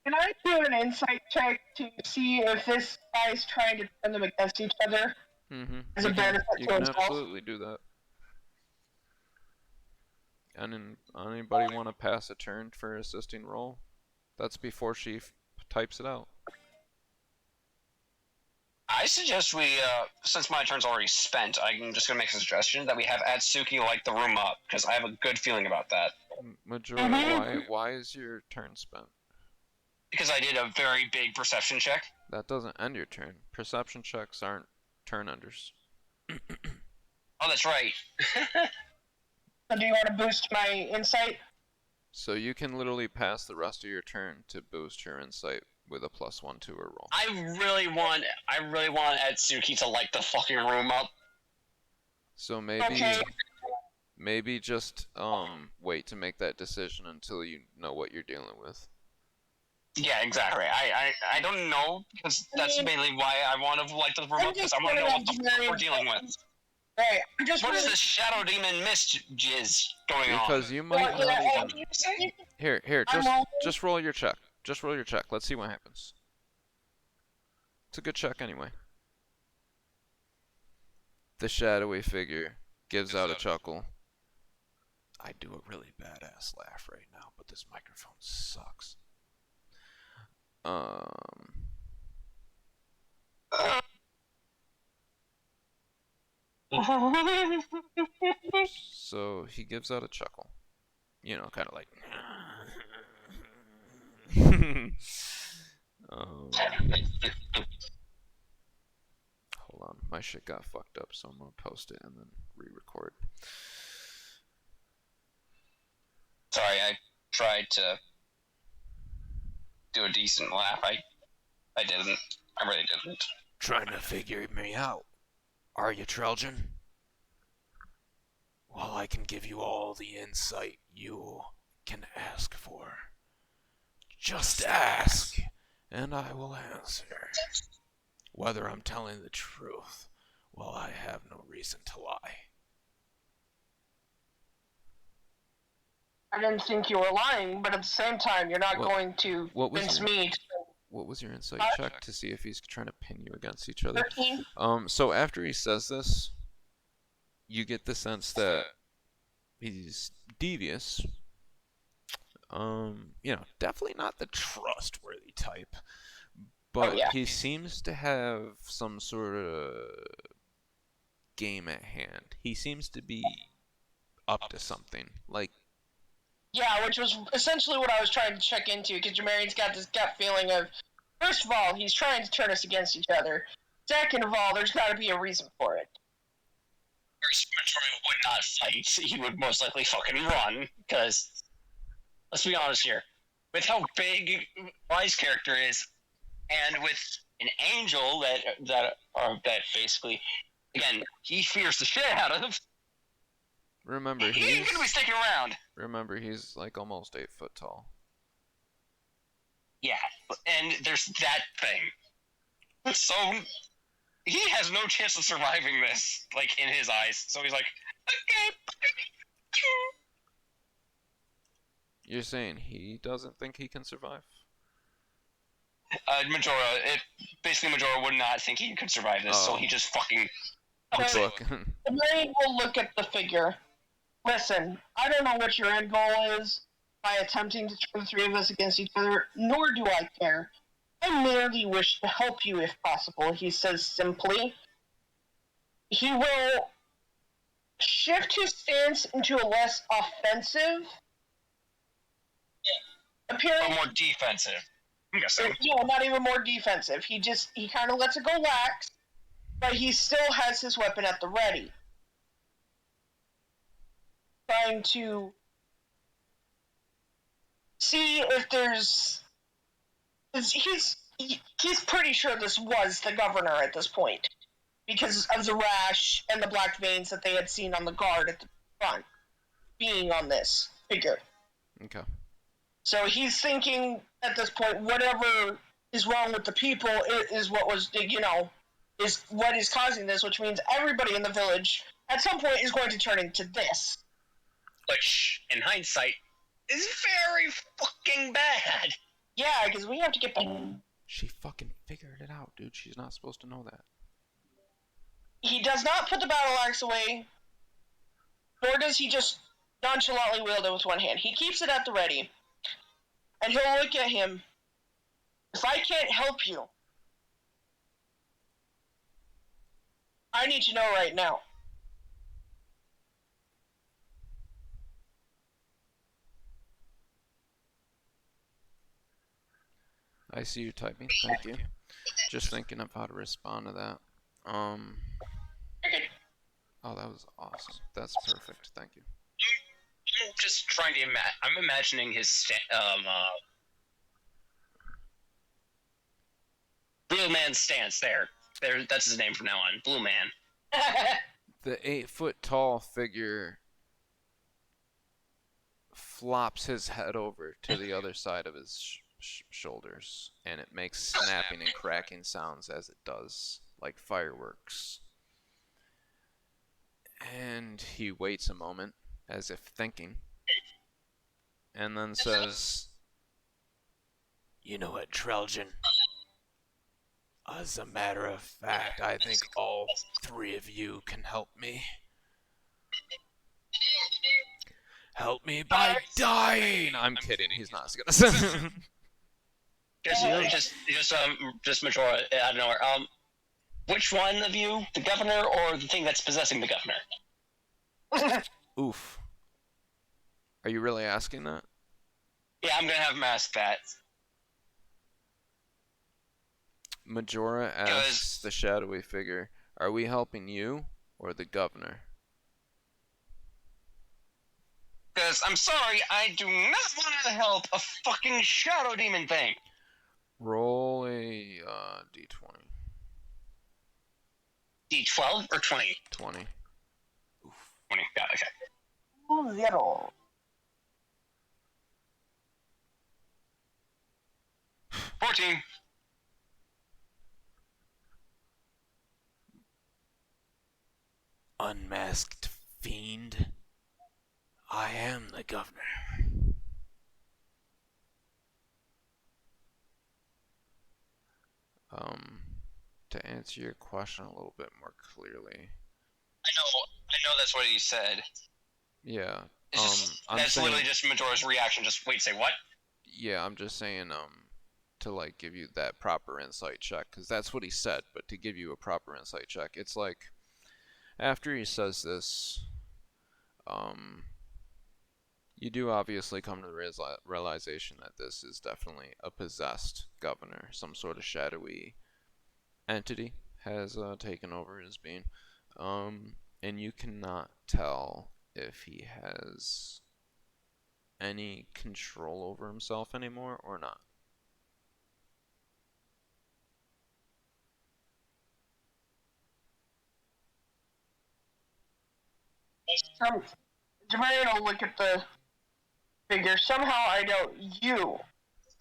Can I do an insight check to see if this guy's trying to turn them against each other? mm-hmm. As a benefit You to can himself? absolutely do that. And anybody want to pass a turn for assisting roll? That's before she types it out. I suggest we, since my turn's already spent, I'm just gonna make a suggestion that we have Atsuki light the room up, because I have a good feeling about that. Majora, why is your turn spent? Because I did a very big perception check. That doesn't end your turn. Perception checks aren't turn enders. Oh, that's right. So do you want to boost my insight? So you can literally pass the rest of your turn to boost your insight with a +1 to a roll. I really want Atsuki to light the fucking room up. So maybe just wait to make that decision until you know what you're dealing with. Yeah, exactly. I don't know, because that's mainly why I want to light the room up, because I want to know what the fuck we're dealing with. Right. What is this Shadow Demon mist jizz going on? Because you might not even... Here, just roll your check. Just roll your check. Let's see what happens. It's a good check anyway. The shadowy figure gives out a chuckle. I do a really badass laugh right now, but this microphone sucks. So he gives out a chuckle. You know, kind of like... hold on, my shit got fucked up, so I'm gonna post it and then re-record. Sorry, I tried to do a decent laugh. I didn't. I really didn't. Trying to figure me out, are you, Treljan? Well, I can give you all the insight you can ask for. Just ask, and I will answer. Whether I'm telling the truth, well, I have no reason to lie. I didn't think you were lying, but at the same time, you're not going to convince me. What was your insight check to see if he's trying to pin you against each other? 13. So after he says this, you get the sense that he's devious. You know, definitely not the trustworthy type, but he seems to have some sort of game at hand. He seems to be up to something. Like, yeah, which was essentially what I was trying to check into, because Jamarian's got this gut feeling of, first of all, he's trying to turn us against each other. Second of all, there's got to be a reason for it. Majora would not fight. He would most likely fucking run, because, let's be honest here, with how big Wise character is, and with an angel that basically, again, he fears the shit out of. remember, he ain't gonna be sticking around. Remember, he's like almost 8 foot tall. Yeah, and there's that thing. So he has no chance of surviving this, like, in his eyes. So he's like, okay. You're saying he doesn't think he can survive? Majora would not think he could survive this, so he just fucking... Jamarian will look at the figure. Listen, I don't know what your end goal is by attempting to turn the three of us against each other, nor do I care. I merely wish to help you if possible, he says simply. He will shift his stance into a less offensive appearance. Or more defensive. I'm guessing. Not even more defensive. He kind of lets it go lax, but he still has his weapon at the ready, trying to see if there's. He's pretty sure this was the governor at this point because of the rash and the black veins that they had seen on the guard at the front being on this figure. Okay. So he's thinking at this point, whatever is wrong with the people is what was, is what is causing this, which means everybody in the village at some point is going to turn into this. Which, in hindsight, is very fucking bad. Yeah, because we have to get back. She fucking figured it out, dude. She's not supposed to know that. He does not put the battle axe away, nor does he just nonchalantly wield it with one hand. He keeps it at the ready, and he'll look at him. If I can't help you, I need to know right now. I see you typing. Thank you. Just thinking of how to respond to that. Oh, that was awesome. That's perfect. Thank you. I'm just trying to imagine. I'm imagining his Blue Man stance there. That's his name from now on. Blue Man. The 8-foot tall figure flops his head over to the other side of his shoulders, and it makes snapping and cracking sounds as it does, like fireworks. And he waits a moment, as if thinking, and then says, You know what, Treljan? As a matter of fact, I think all three of you can help me. Help me by dying! I'm kidding, he's not gonna say. Just Majora out of nowhere. Which one of you, the governor or the thing that's possessing the governor? Oof. Are you really asking that? Yeah, I'm gonna have him ask that. Majora asks the shadowy figure, are we helping you or the governor? Because I'm sorry, I do not want to help a fucking shadow demon thing. Roll a d20. D12 or 20? 20. Oof. 20, got it, okay. 0. 14. Unmasked fiend. I am the governor. To answer your question a little bit more clearly. I know that's what he said. Yeah. That's literally just Majora's reaction. Just wait, say what? Yeah, I'm just saying, to like give you that proper insight check, because that's what he said, but to give you a proper insight check, it's like, after he says this, you do obviously come to the realization that this is definitely a possessed governor. Some sort of shadowy entity has taken over his being. And you cannot tell if he has any control over himself anymore or not. Jamarian will look at the figure. Somehow I know you.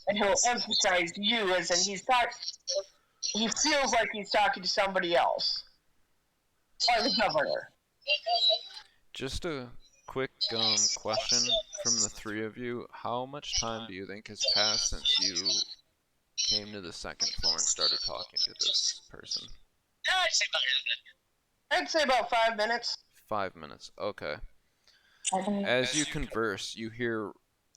And he'll emphasize you as in he feels like he's talking to somebody else. Or the governor. Just a quick question from the three of you. How much time do you think has passed since you came to the second floor and started talking to this person? I'd say about 5 minutes. 5 minutes, okay. As you converse, you hear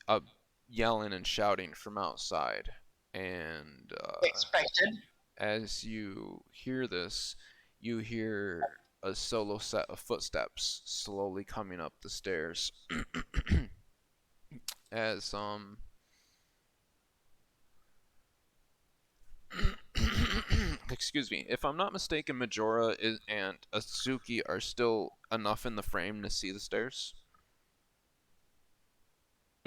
a yelling and shouting from outside, and Expected. as you hear this, you hear a solo set of footsteps slowly coming up the stairs. As Excuse me. If I'm not mistaken, Majora and Atsuki are still enough in the frame to see the stairs.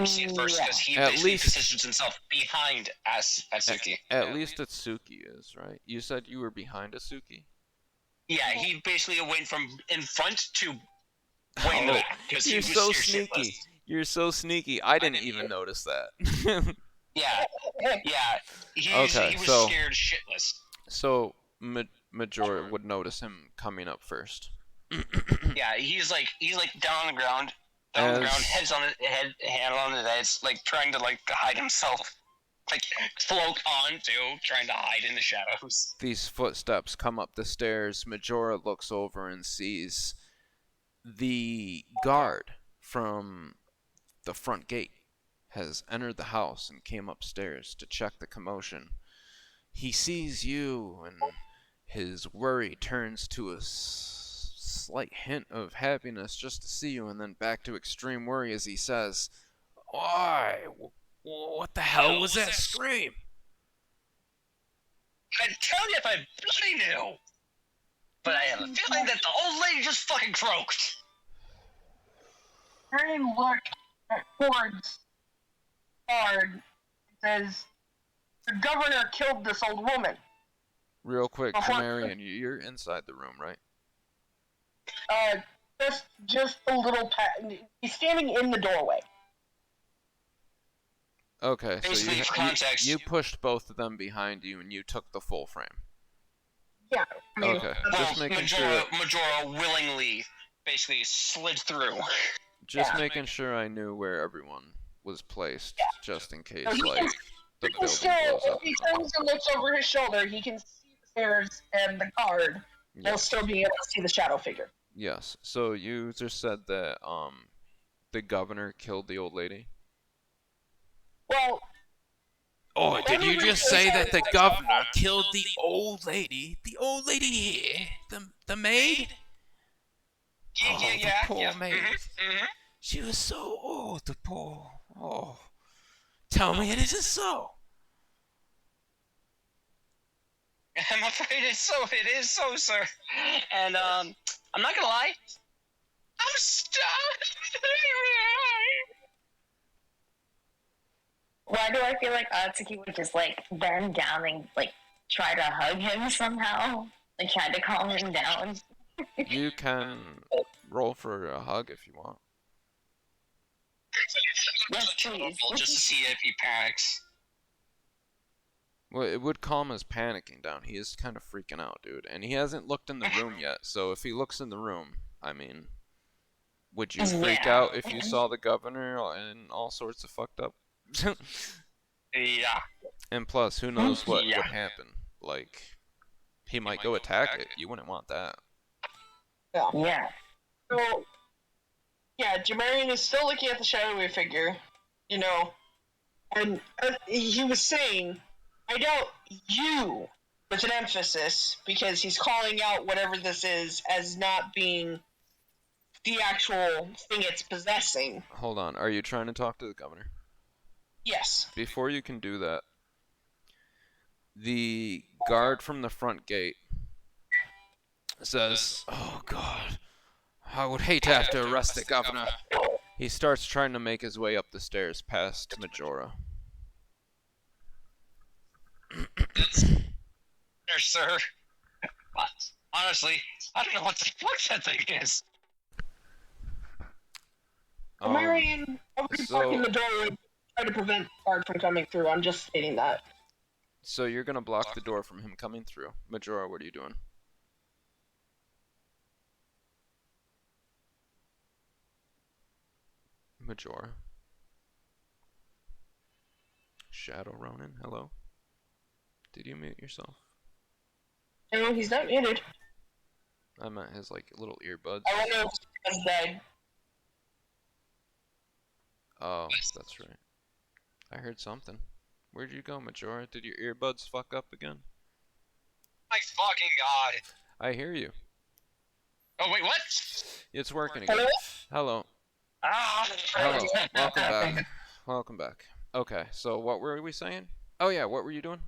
See it first because he At basically least- positions himself behind Atsuki. At least Atsuki is, right? You said you were behind Atsuki? Yeah, he basically went from in front to way in the back because he You're was so scared sneaky. shitless. You're so sneaky. I didn't even notice that. Yeah, yeah. Okay, he was so- scared shitless. So Majora would notice him coming up first. Yeah, he's like down on the ground, heads on his head, hand on his head, like trying to like hide himself, like float onto, trying to hide in the shadows. These footsteps come up the stairs. Majora looks over and sees the guard from the front gate has entered the house and came upstairs to check the commotion. He sees you, and his worry turns to a slight hint of happiness just to see you, and then back to extreme worry as he says, "Why? What the hell was that scream?" I'd tell you if I bloody knew, but I have a feeling that the old lady just fucking croaked. Harry looked at Ford's card. It says, "The governor killed this old woman." Real quick, Marion, you're inside the room, right? Just a little. He's standing in the doorway. Okay, so Basically, for context, you pushed both of them behind you, and you took the full frame. Yeah. I mean, Okay, just making sure. Majora willingly basically slid through. Just making sure I knew where everyone was placed, just in case, So like, the building blows up. If he turns and looks over his shoulder, he can see the stairs and the guard. Yeah. He'll still be able to see the shadow figure. Yes. So you just said that the governor killed the old lady? Well, Oh, did you just say that the governor killed the old lady? The old lady here? The maid? Oh, the poor maid. Mm-hmm. She was so old, the poor. Oh. Tell me it isn't so. I'm afraid it's so. It is so, sir. And I'm not gonna lie. I'm stuck. Why do I feel like Atsuki would just like bend down and like try to hug him somehow? Like try to calm him down? You can roll for a hug if you want. Yes, please. Just to see if he panics. Well, it would calm his panicking down. He is kind of freaking out, dude. And he hasn't looked in the room yet, so if he looks in the room, I mean, would you freak Yeah. out if you saw the governor and all sorts of fucked up? Yeah. And plus, who knows what Yeah. would happen? Like, he might go attack it. You wouldn't want that. Yeah. so yeah, Jamarian is still looking at the shadowy figure, you know, and he was saying, "I doubt you," with an emphasis, because he's calling out whatever this is as not being the actual thing it's possessing. Hold on. Are you trying to talk to the governor? Yes. Before you can do that, the guard from the front gate says, "Oh God, I would hate to have to arrest the governor." He starts trying to make his way up the stairs past Majora. There, sir. Honestly, I don't know what the fuck that thing is. Jamarian already so- blocking the doorway to try to prevent the guard from coming through. I'm just stating that. So you're gonna block the door from him coming through. Majora, what are you doing? Majora. Shadow Ronin, hello? Did you mute yourself? No, he's not muted. I meant his, like, little earbuds. I wonder if he's dead. Oh, that's right. I heard something. Where'd you go, Majora? Did your earbuds fuck up again? My fucking god. I hear you. Oh, wait, what? It's working again. Hello? Hello. Ah. Hello. Welcome back. Welcome back. Okay, so what were we saying? Oh yeah, what were you doing?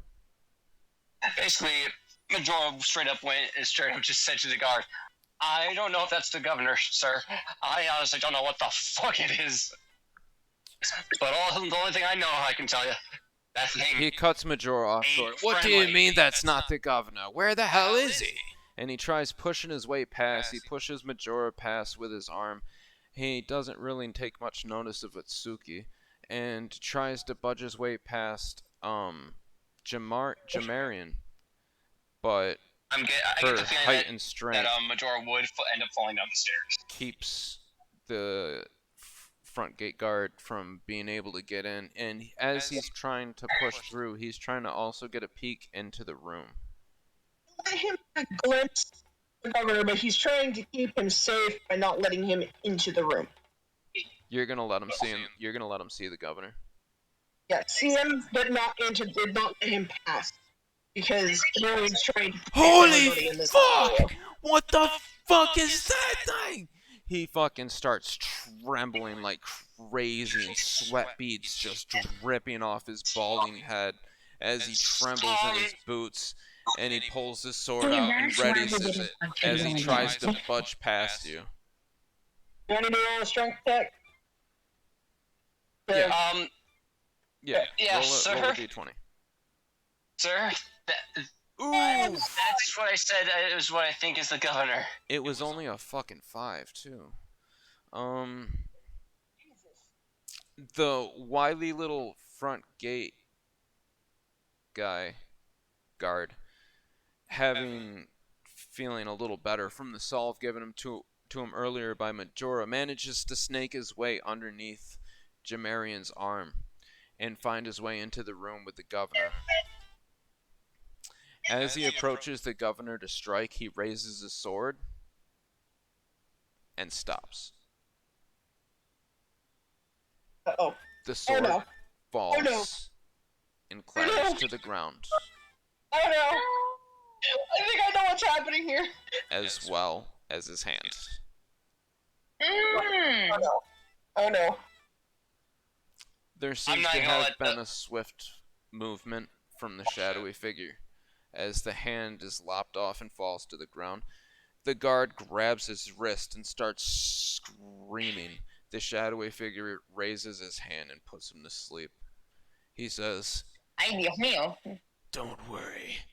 Basically, Majora straight up just said to the guard, I don't know if that's the governor, sir. I honestly don't know what the fuck it is. But the only thing I know, I can tell you, that thing. He cuts Majora off short. What do you mean that's not the governor? Where the hell is he? And he tries pushing his way past. He pushes Majora past with his arm. He doesn't really take much notice of Atsuki, and tries to budge his way past Jamarian. But I get her the feeling height and strength that Majora would end up falling down the stairs. keeps the front gate guard from being able to get in, and as he's trying to push through, he's trying to also get a peek into the room. Let him glimpse the governor, but he's trying to keep him safe by not letting him into the room. You're gonna let him see him. You're gonna let him see the governor. Yeah, see him, but not let him pass. Because everyone's trying to Holy in this fuck! area. What the fuck is that thing? He fucking starts trembling like crazy, and sweat beads just dripping off his balding head as he trembles in his boots, and he pulls his sword out and readies it as he tries to budge past you. You want to do a strength check? Yeah. Yeah, roll sir. Roll a d20. Sir, Ooh! that's what I said. It was what I think is the governor. It was only a fucking 5 too. The wily little front gate guard, feeling a little better from the solve given him to him earlier by Majora, manages to snake his way underneath Jamarian's arm and find his way into the room with the governor. As he approaches the governor to strike, he raises his sword and stops. Uh-oh. The sword falls Oh, no. and clatters to the ground, Oh no! I think I know what's happening here. as well as his hand. Oh no. Oh no. There seems to have been a swift movement from the shadowy figure. As the hand is lopped off and falls to the ground, the guard grabs his wrist and starts screaming. The shadowy figure raises his hand and puts him to sleep. He says, Ay, Dios mío. Don't worry.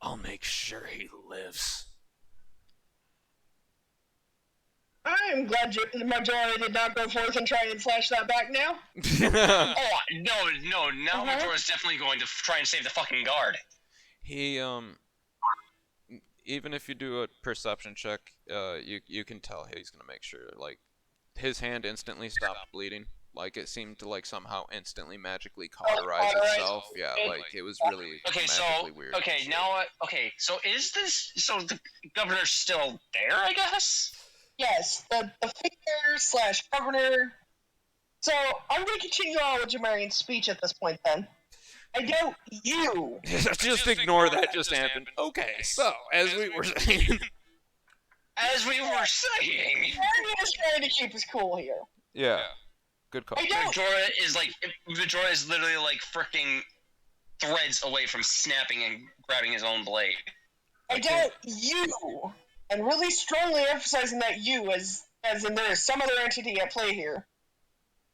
I'll make sure he lives. I'm glad Majora did not go forth and try and flash that back now. Oh, no. Now Majora's definitely going to try and save the fucking guard. he, even if you do a perception check, you can tell he's gonna make sure, like, his hand instantly stopped bleeding. Like, it seemed to, like, somehow instantly magically cauterize itself. Yeah, like, it was really magically weird. Okay, now, so the governor's still there, I guess? Yes, the figure / governor. So, I'm going to continue on with Jamarian's speech at this point then. I doubt you. Just ignore that just happened. Okay, so, as we were saying... Jamarian is trying to keep his cool here. Yeah. Good call. Majora is literally like freaking threads away from snapping and grabbing his own blade. I doubt you, and really strongly emphasizing that you, as in there is some other entity at play here,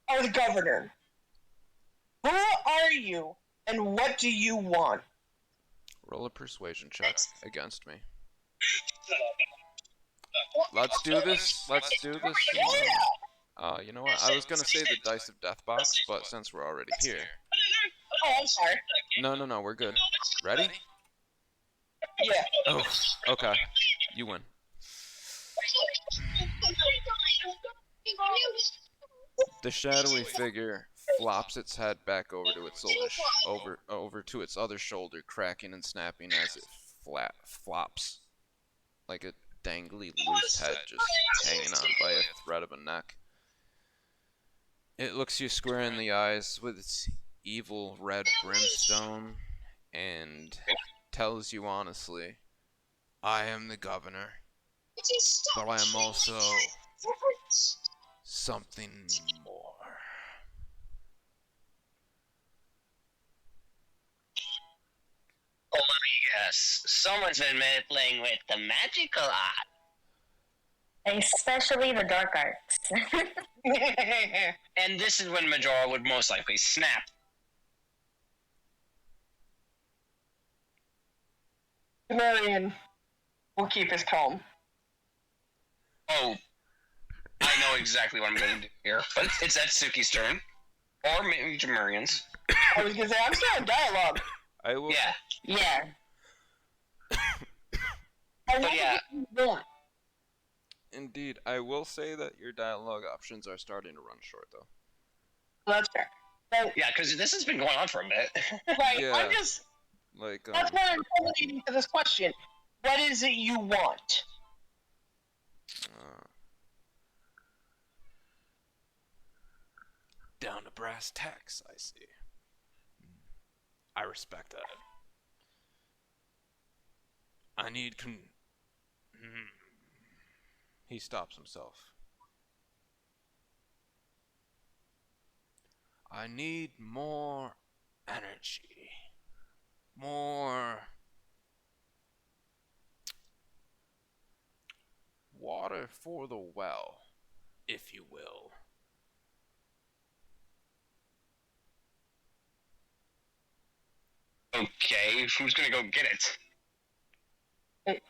are the governor. Who are you, and what do you want? Roll a persuasion check against me. Let's do this. You know what? I was gonna say the dice of death box, but since we're already here. Oh, I'm sorry. No, we're good. Ready? Yeah. Oh, okay. You win. The shadowy figure flops its head back over to its over to its other shoulder, cracking and snapping as it flops, like a dangly loose head just hanging on by a thread of a neck. It looks you square in the eyes with its evil red brimstone and tells you honestly, I am the governor, but I am also something more. Yes, someone's been playing with the magical art. Especially the dark arts. And this is when Majora would most likely snap. Marion will keep his calm. Oh, I know exactly what I'm going to do here, but it's Atsuki's turn. Or maybe Jamarian's. I was gonna say, I'm still in dialogue. I will. Yeah. Yeah. But yeah. Indeed, I will say that your dialogue options are starting to run short, though. Well, that's fair. So, Yeah, because this has been going on for a bit. right, Yeah. I'm just... Like, That's why I'm culminating to this question. What is it you want? Down to brass tacks, I see. I respect that. I need he stops himself. I need more energy. More water for the well, if you will. Okay, who's going to go get it?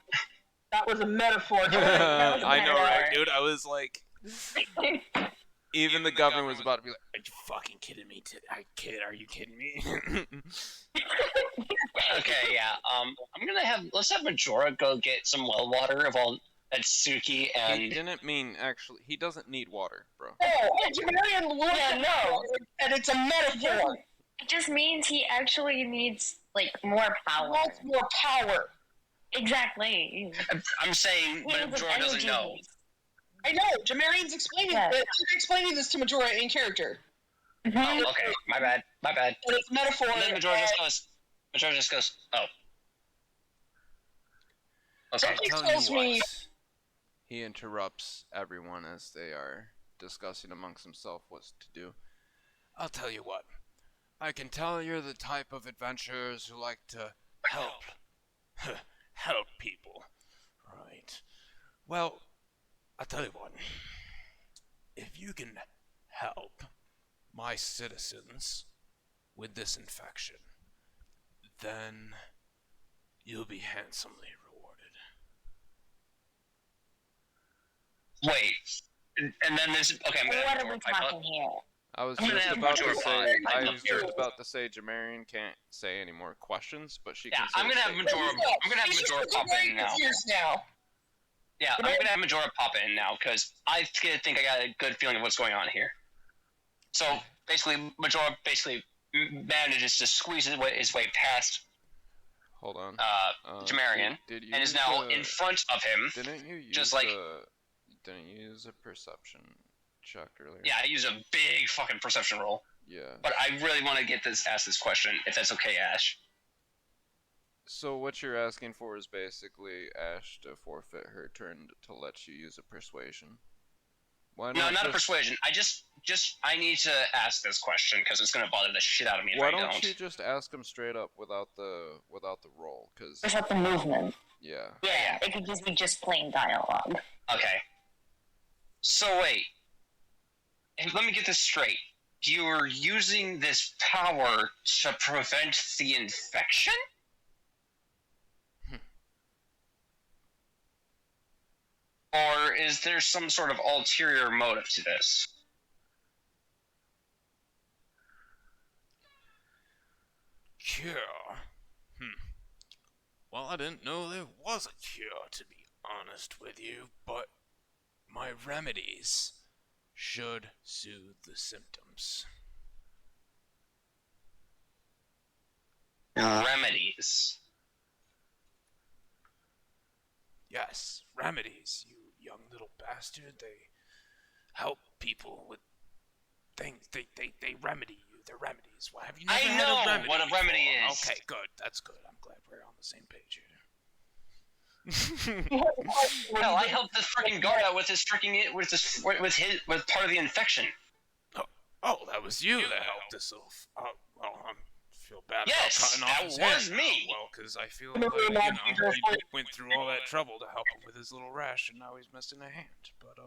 That was a metaphor. I know, right, dude? I was like... Even the governor was about to be like, "Are you fucking kidding me? Are you kidding me?" Okay, yeah. Let's have Majora go get some well water of all Atsuki and... He didn't mean, actually, he doesn't need water, bro. Oh, Marion looked at no. And it's a metaphor. It just means he actually needs, like, more power. He wants more power. Exactly. I'm saying, but Majora doesn't know. I know. Jamarion's explaining this to Majora in character. Mm-hmm. Oh, okay. My bad. And it's metaphor. And then Majora just goes, oh. Okay. Something tells me... He interrupts everyone as they are discussing amongst themselves what to do. I'll tell you what. I can tell you're the type of adventurers who like to help people. Right. Well, I'll tell you what. If you can help my citizens with this infection, then you'll be handsomely rewarded. Wait. And then there's... Okay, I'm going to... What are we talking here? I was I'm gonna just have about to Majora say, pop. I was just about to say, Jamarian can't say any more questions, but she can say... I'm gonna have Majora pop in now. Yeah, I'm gonna have Majora pop in now, because I think I got a good feeling of what's going on here. So, basically, Majora manages to squeeze his way past Hold on. Jamarian, and is now in front of him. Didn't you use just like... Didn't you use a perception check earlier? Yeah, I use a big fucking perception roll. Yeah. But I really want to ask this question, if that's okay, Ash. So what you're asking for is basically Ash to forfeit her turn to let you use a persuasion. Why not? No, not a persuasion. I need to ask this question because it's gonna bother the shit out of me if I don't. Why don't you just ask him straight up without the roll? Cause without the movement. Yeah. Yeah, it could just be plain dialogue. Okay. So wait. Let me get this straight. You're using this power to prevent the infection? Or is there some sort of ulterior motive to this? Cure? Well, I didn't know there was a cure, to be honest with you, but my remedies should soothe the symptoms. Remedies? Yes, remedies, you young little bastard. They help people with things. They remedy you. They're remedies. Why have you never had a remedy? What a remedy is. Okay, good. That's good. I'm glad we're on the same page here. Hell, I helped this freaking guard out with part of the infection. Oh, that was you that helped us. Well, I'm feel bad Yes, about cutting off that his was hand. me. Well, because I feel No, like, not he seriously. went through all that trouble to help him with his little rash, and now he's missing a hand. But,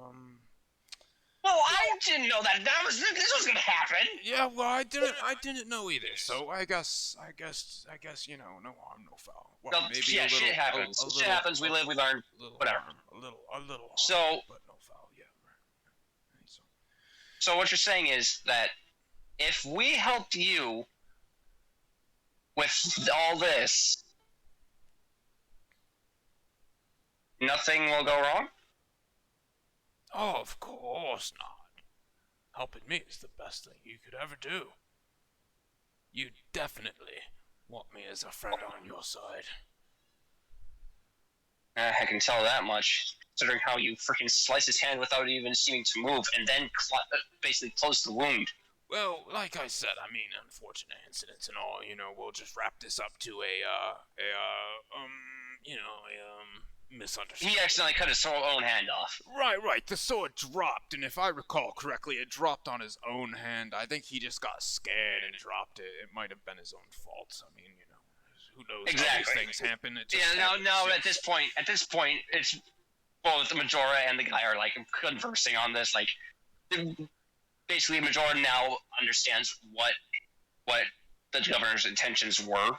Well, I didn't know that this was gonna happen. yeah, well, I didn't know either. So I guess, no harm, no foul. Well, No, maybe yeah, a little, shit happens. a Shit happens. We live, we learn. little Whatever. harm, a little harm, So- but no foul. Yeah. Right. So what you're saying is that if we helped you with all this, nothing will go wrong? Oh, of course not. Helping me is the best thing you could ever do. You definitely want me as a friend on your side. I can tell that much, considering how you freaking slice his hand without even seeming to move, and then basically close the wound. Well, like I said, I mean, unfortunate incidents and all, we'll just wrap this up to a misunderstanding. He accidentally cut his own hand off. Right, the sword dropped, and if I recall correctly, it dropped on his own hand. I think he just got scared and dropped it. It might have been his own fault. I mean, who knows how Exactly. these things happen. It just Yeah, no, at this point, it's both Majora and the guy are, like, conversing on this, like, basically Majora now understands what the governor's intentions were.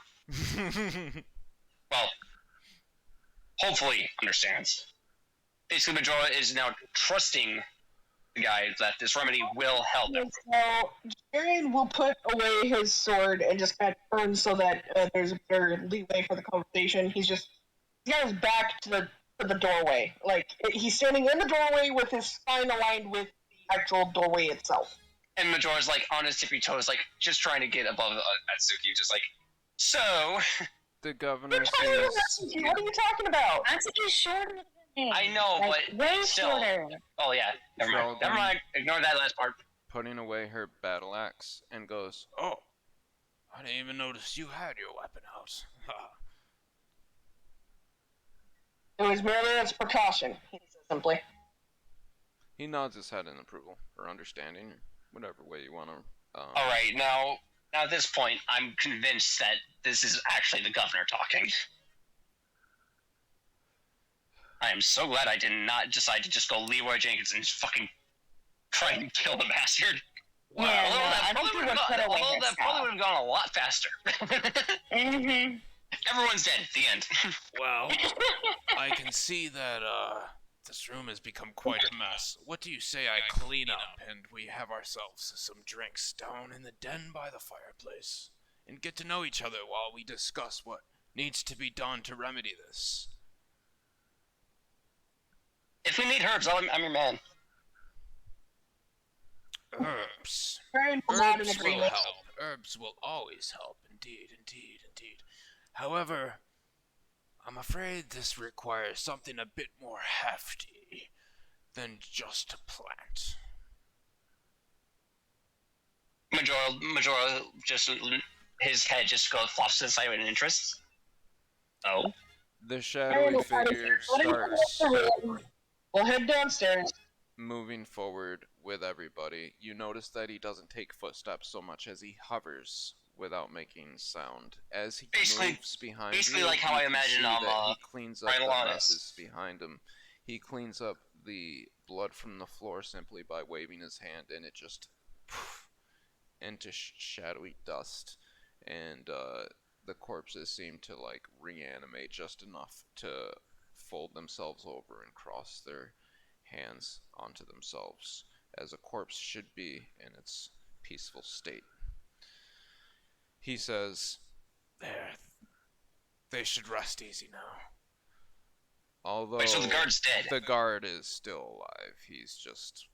Well, hopefully understands. Basically, Majora is now trusting the guy that this remedy will help him. So Jared will put away his sword and just kind of turn so that there's a better leeway for the conversation. He's got his back to the doorway. Like, he's standing in the doorway with his spine aligned with the actual doorway itself. And Majora's like on his tippy toes, like just trying to get above Atsuki, just like, so. The governor What are sees you talking about? Atsuki's shorter than me. I know, Like, but way still. shorter. Oh yeah, never mind. Sheldon. Never mind. Ignore that last part. putting away her battle axe and goes, Oh, I didn't even notice you had your weapon out. It was merely as precaution, he says simply. he nods his head in approval or understanding, whatever way you want to. All right, now at this point, I'm convinced that this is actually the governor talking. I am so glad I did not decide to just go Leroy Jenkins and just fucking try and kill the bastard. Yeah, Although no, that I think probably he would would have put gone, away although his that probably stuff. would have gone a lot faster. Mm-hmm. Everyone's dead. The end. Well, I can see that this room has become quite a mess. What do you say I clean up and we have ourselves some drinks down in the den by the fireplace and get to know each other while we discuss what needs to be done to remedy this? If we need herbs, I'm your man. Herbs. Very not in Herbs will agreement. help. Herbs will always help. Indeed. However, I'm afraid this requires something a bit more hefty than just a plant. Majora just, his head just goes flops to the side with an interest. Oh? The shadowy figure starts We'll head downstairs. moving forward with everybody. You notice that he doesn't take footsteps so much as he hovers without making sound. As he moves behind basically you, like how you I can imagine see that he cleans up Ryan the Lawness. messes behind him. He cleans up the blood from the floor simply by waving his hand, and it just into shadowy dust. And the corpses seem to like reanimate just enough to fold themselves over and cross their hands onto themselves, as a corpse should be in its peaceful state. He says, There. They should rest easy now. although Wait, so the guard's dead? the guard is still alive, he's just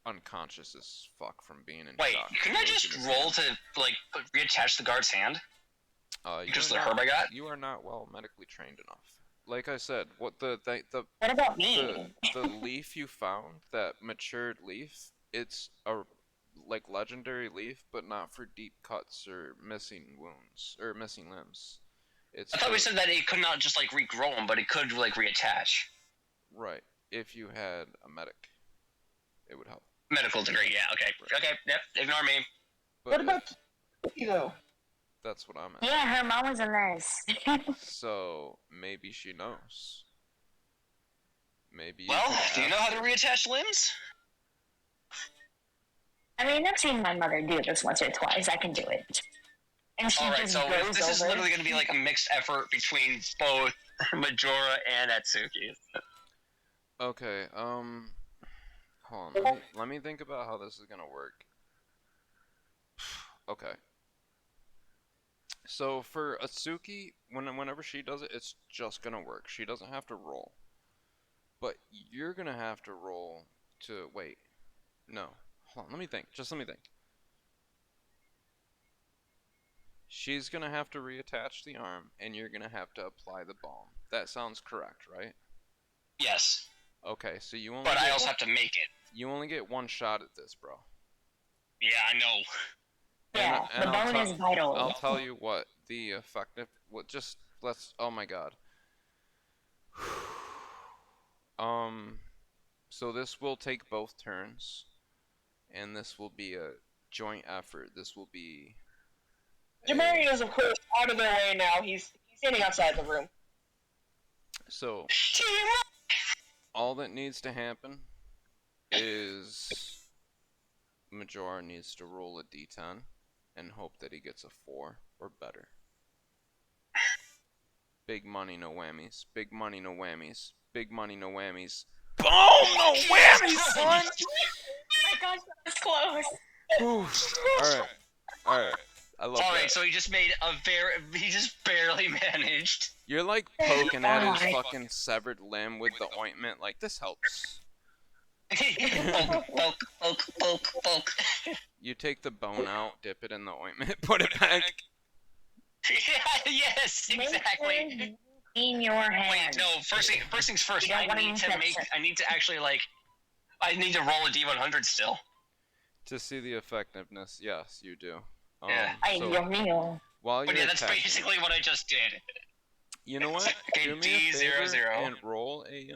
unconscious as fuck from being in Wait, shock. couldn't I just Losing his roll hand. to, like, reattach the guard's hand? You Just are the herb I got? You are not well medically trained enough. Like I said, what the What about me? the leaf you found, that matured leaf, it's a like legendary leaf, but not for deep cuts or missing wounds or missing limbs. It's I thought we for- said that it could not just, like, regrow them, but it could, like, reattach. right. If you had a medic, it would help. Medical degree, yeah, okay. Okay, yep, ignore me. But What about you, though? That's what I'm asking. Yeah, her mom was a nurse. So maybe she knows. Maybe. Well, do you know how to reattach limbs? I mean, I've seen my mother do this once or twice. I can do it. And she Alright, just so goes this is over. literally going to be like a mixed effort between both Majora and Atsuki. Okay. Hold on. Let me think about how this is gonna work. Okay. So for Atsuki, whenever she does it, it's just gonna work. She doesn't have to roll. But you're gonna have to roll to wait. No. Hold on, let me think. Just let me think. She's gonna have to reattach the arm, and you're gonna have to apply the balm. That sounds correct, right? Yes. Okay, so you only But I also have to make it. You only get one shot at this, bro. Yeah, I know. Yeah, And the bone is vital. I'll tell you what, the effective, oh my god. So this will take both turns, and this will be a joint effort. This will be... Jamari is, of course, out of their way now. He's standing outside the room. So, all that needs to happen is Majora needs to roll a d10 and hope that he gets a 4 or better. Big money, no whammies. Big money, no whammies. Big money, no whammies. Boom! No whammies, son! Oh my gosh, that was close. Alright. Alright. I love Alright, that. so he just barely managed. You're like poking at his fucking severed limb with the ointment, like, this helps. Poke. You take the bone out, dip it in the ointment, put it back. Yeah, yes, exactly. In your hand. Wait, no, first things first. You don't want I need to actually, like, I need to roll a D100 still. To see the effectiveness, yes, you do. Yeah. So, while you're But yeah, that's attacking, basically what I just did. you know what? Okay, Do me a favor D00. and roll a,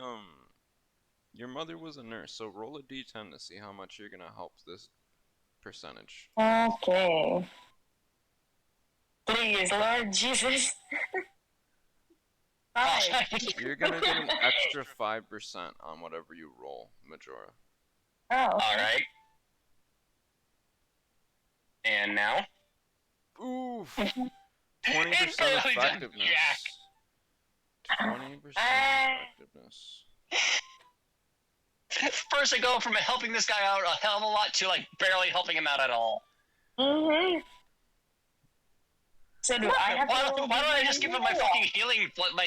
your mother was a nurse, so roll a d10 to see how much you're gonna help this percentage. Okay. Please, Lord Jesus. Five. You're gonna get an extra 5% on whatever you roll, Majora. Oh. Alright. And now? Oof! 20% effectiveness. 20% effectiveness. First I go from helping this guy out a hell of a lot to, like, barely helping him out at all. Mm-hmm. So do I have Why to don't I just give him my fucking my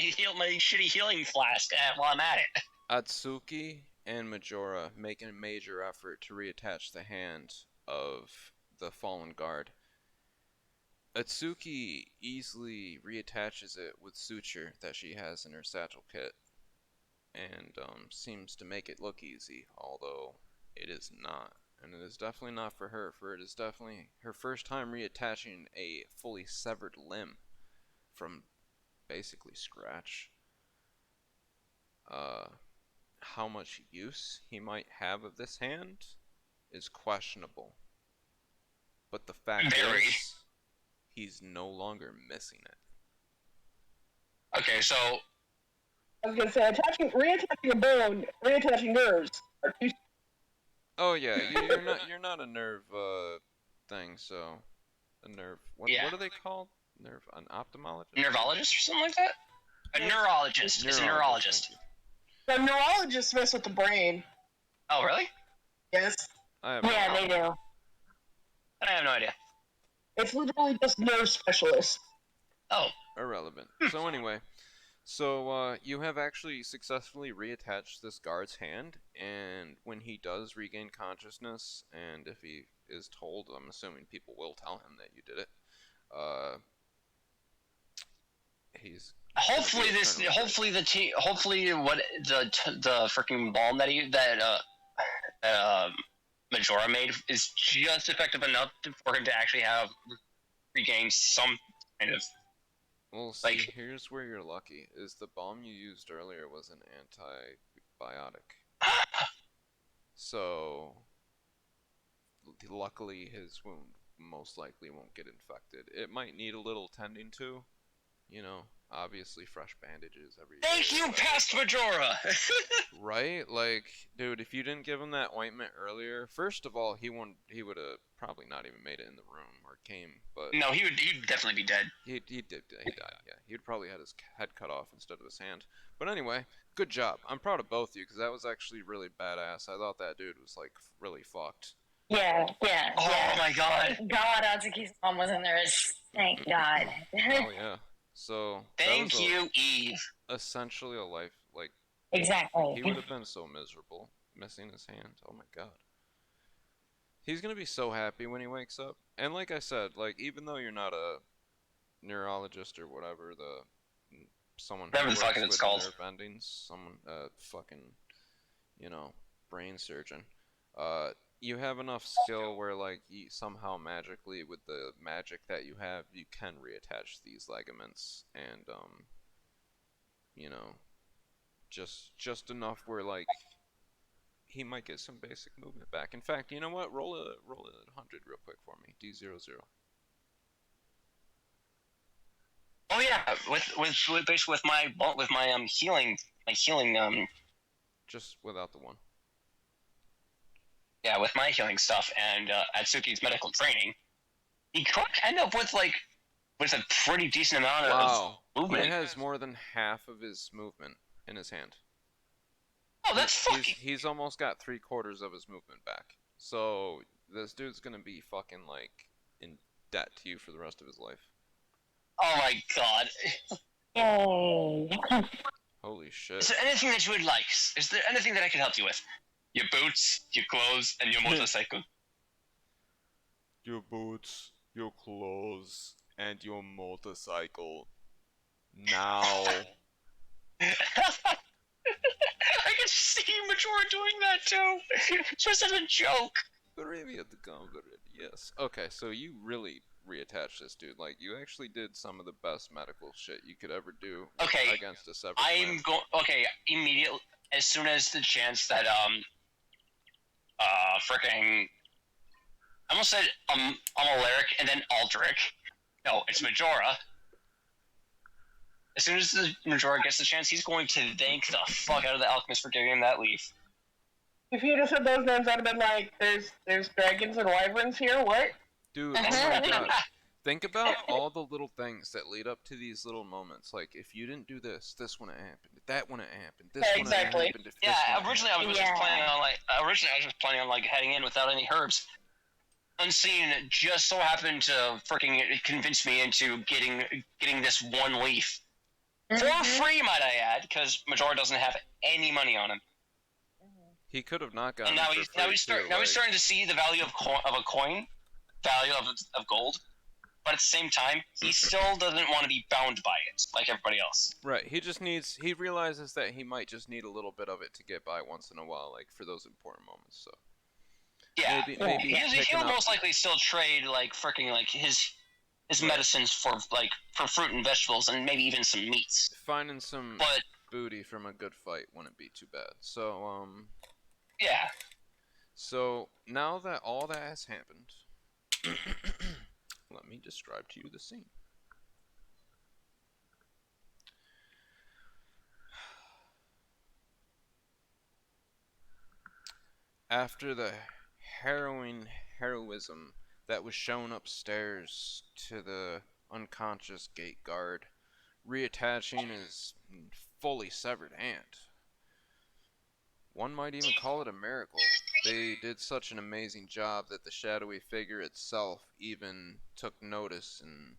shitty healing flask while I'm at it? Atsuki and Majora make a major effort to reattach the hand of the fallen guard. Atsuki easily reattaches it with suture that she has in her satchel kit, and seems to make it look easy, although it is not. And it is definitely not for her, for it is definitely her first time reattaching a fully severed limb from basically scratch. How much use he might have of this hand is questionable. But the fact is, he's no longer missing it. Okay, so... I was gonna say, reattaching a bone, reattaching nerves are two. Oh yeah, you're not a nerve thing, so a nerve. What are they called? An ophthalmologist? Neurologist or something like that? A neurologist. It's a neurologist. The neurologists mess with the brain. Oh, really? Yes. Yeah, they do. I have no idea. It's literally just nerve specialists. Oh. Irrelevant. So anyway, you have actually successfully reattached this guard's hand, and when he does regain consciousness, and if he is told, I'm assuming people will tell him that you did it, he's hopefully what the freaking balm that Majora made is just effective enough for him to actually have regained some kind of. Well, see, here's where you're lucky. Is the balm you used earlier was an antibiotic. So, luckily his wound most likely won't get infected. It might need a little tending to, obviously fresh bandages every day. Thank you, past Majora! Right? Like, dude, if you didn't give him that ointment earlier, first of all, he would have probably not even made it in the room or came, but... No, he'd definitely be dead. He died, yeah. He'd probably had his head cut off instead of his hand. But anyway, good job. I'm proud of both of you, because that was actually really badass. I thought that dude was, like, really fucked. Yeah. Oh my god. Thank God Atsuki's mom was in there. Thank God. Oh, yeah. So, Thank you, Eve. Essentially a life, like... Exactly. He would have been so miserable, missing his hand. Oh my god. He's gonna be so happy when he wakes up. And like I said, like, even though you're not a neurologist or whatever, someone who works fucking with it's called. nerve endings, someone, fucking, brain surgeon, you have enough skill where, like, somehow magically, with the magic that you have, you can reattach these ligaments, and, just enough where, like, he might get some basic movement back. In fact, you know what? Roll a 100 real quick for me. D00. Oh yeah, with my healing Just without the one. Yeah, with my healing stuff and Atsuki's medical training, he could end up with a pretty decent amount of movement. He has more than half of his movement in his hand. Oh, that's fucking... He's almost got 3/4 of his movement back. So, this dude's gonna be fucking, like, in debt to you for the rest of his life. Oh my god. Yay. Holy shit. Is there anything that you would like? Is there anything that I can help you with? Your boots, your clothes, and your motorcycle. Your boots, your clothes, and your motorcycle. Now. I can see Majora doing that too. Just as a joke. Bravia the Converted, yes. Okay, so you really reattached this dude. Like, you actually did some of the best medical shit you could ever do against a severed limb. Immediately, as soon as the chance that, fricking... I almost said, Amaleric and then Aldrich. No, it's Majora. As soon as the Majora gets the chance, he's going to thank the fuck out of the alchemist for giving him that leaf. If you just said those names, I'd have been like, there's dragons and wyverns here, what? Dude, oh my god. Think about all the little things that lead up to these little moments. Like, if you didn't do this, this wouldn't have happened. That wouldn't have happened. This wouldn't have happened. If originally I was just planning on, heading in without any herbs. Unseen just so happened to freaking convince me into getting this one leaf. For free, might I add, because Majora doesn't have any money on him. He could have not gotten. And now he's starting to see the value of a coin, value of gold, but at the same time, he still doesn't want to be bound by it like everybody else. Right. He realizes that he might just need a little bit of it to get by once in a while, like for those important moments. So. Yeah. Maybe he'll most likely still trade his medicines for fruit and vegetables and maybe even some meats. Finding some booty from a good fight wouldn't be too bad. So yeah. So now that all that has happened, let me describe to you the scene. After the heroism that was shown upstairs to the unconscious gate guard, reattaching his fully severed hand. One might even call it a miracle. They did such an amazing job that the shadowy figure itself even took notice, and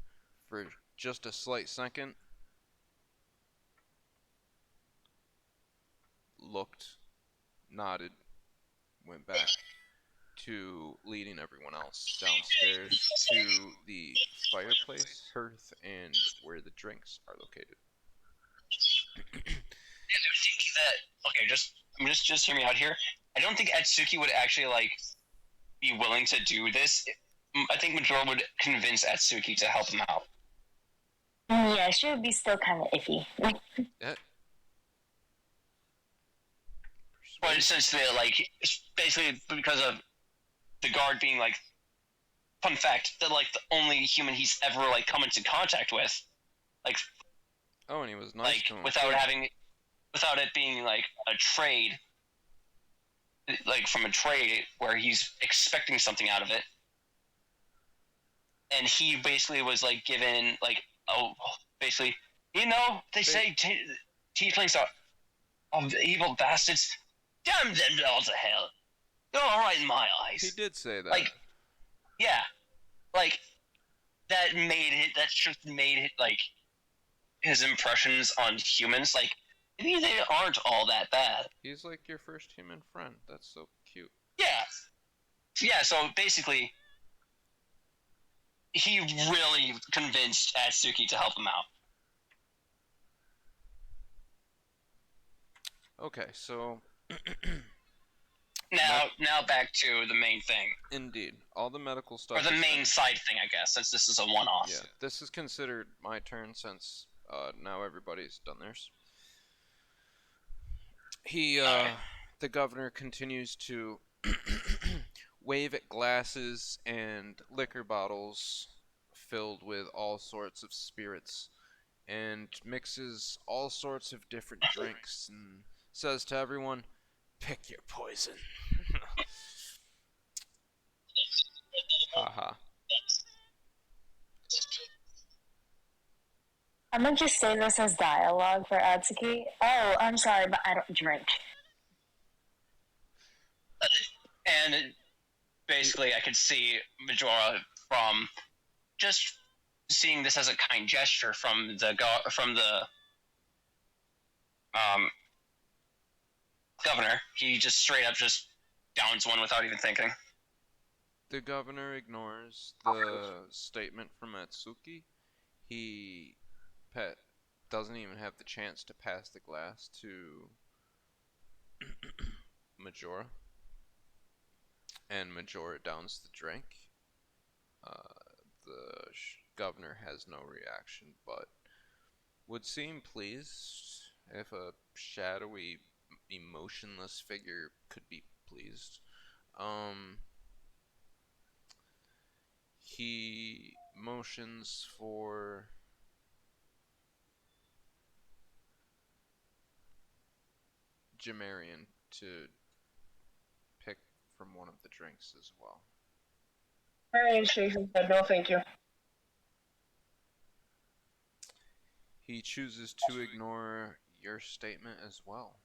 for just a slight second, looked, nodded, went back to leading everyone else downstairs to the fireplace, hearth, and where the drinks are located. I think that just hear me out here. I don't think Atsuki would actually be willing to do this. I think Majora would convince Atsuki to help him out. Yeah, she would be still kind of iffy. Yeah. But since basically because of the guard being fun fact, that like the only human he's ever like come into contact with, like Oh, and he was nice to him. Without it being like a trade, like from a trade where he's expecting something out of it, and he basically was like given like basically they say tieflings are evil bastards. Damn them all to hell. They're all right in my eyes. He did say that. Like, yeah, like that just made it like his impressions on humans like maybe they aren't all that bad. He's like your first human friend. That's so cute. Yeah. So basically, he really convinced Atsuki to help him out. Okay, so now back to the main thing. Indeed, all the medical stuff. Or the main side thing, I guess, since this is a one-off. Yeah, this is considered my turn since now everybody's done theirs. The governor continues to wave at glasses and liquor bottles filled with all sorts of spirits and mixes all sorts of different drinks and says to everyone, pick your poison. Haha. I'm gonna just say this as dialogue for Atsuki. Oh, I'm sorry, but I don't drink. And basically, I could see Majora from just seeing this as a kind gesture from the governor. He just straight up just downs one without even thinking. The governor ignores the statement from Atsuki. He doesn't even have the chance to pass the glass to Majora. And Majora downs the drink. The governor has no reaction, but would seem pleased if a shadowy, emotionless figure could be pleased. He motions for Jamarian to pick from one of the drinks as well. Marion shakes his head, no thank you. He chooses to ignore your statement as well.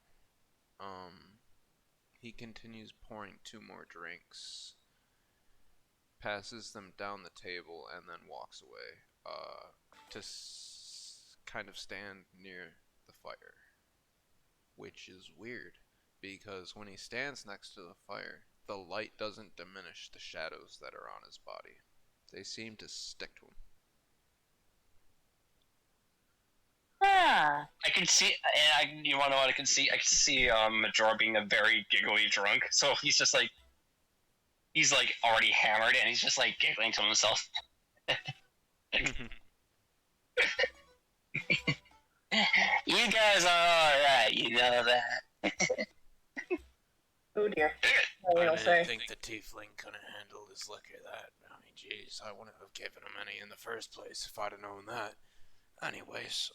He continues pouring 2 more drinks, passes them down the table, and then walks away to kind of stand near the fire. Which is weird, because when he stands next to the fire, the light doesn't diminish the shadows that are on his body. They seem to stick to him. Ah. I can see, and you want to know what I can see? I can see Majora being a very giggly drunk. So he's just like, he's like already hammered, and he's just like giggling to himself. You guys are alright, you know that. Oh dear. I didn't think the tiefling couldn't handle his liquor that. I mean, jeez, I wouldn't have given him any in the first place if I'd have known that. Anyways,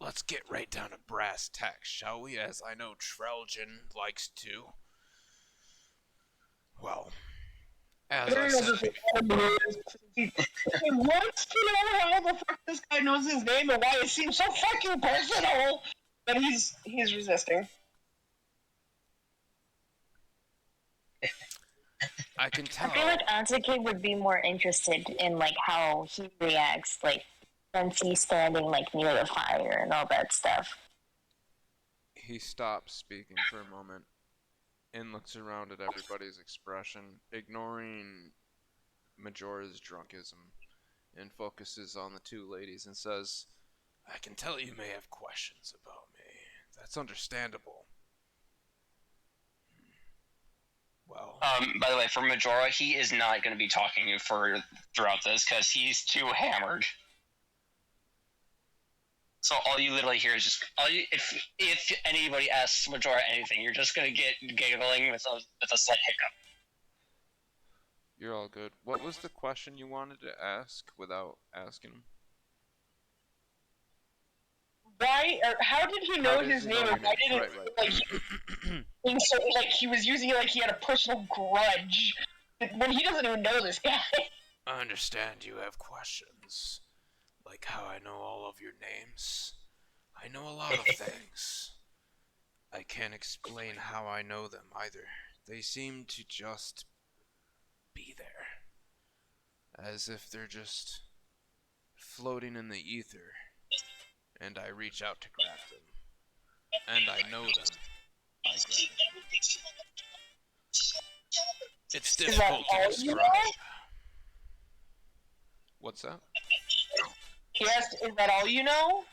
let's get right down to brass tacks, shall we? As I know Treljan likes to. Well, as I said he wants to know how the fuck this guy knows his name and why it seems so fucking personal, but he's resisting. I can tell. I feel like Atsuki would be more interested in like how he reacts, like since he's standing like near the fire and all that stuff. He stops speaking for a moment and looks around at everybody's expression, ignoring Majora's drunkism, and focuses on the 2 ladies and says, I can tell you may have questions about me. That's understandable. Well, by the way, for Majora, he is not going to be talking throughout this because he's too hammered. So all you literally hear is just if anybody asks Majora anything, you're just going to get giggling with a slight hiccup. You're all good. What was the question you wanted to ask without asking him? Why or how did he know his name? Know And why did it right. like like he was using it like he had a personal grudge when he doesn't even know this guy? I understand you have questions, like how I know all of your names. I know a lot of things. I can't explain how I know them either. They seem to just be there, as if they're just floating in the ether, and I reach out to grab them, and I know them. I grab them. It's difficult to describe. What's that? Yes, is that all you know?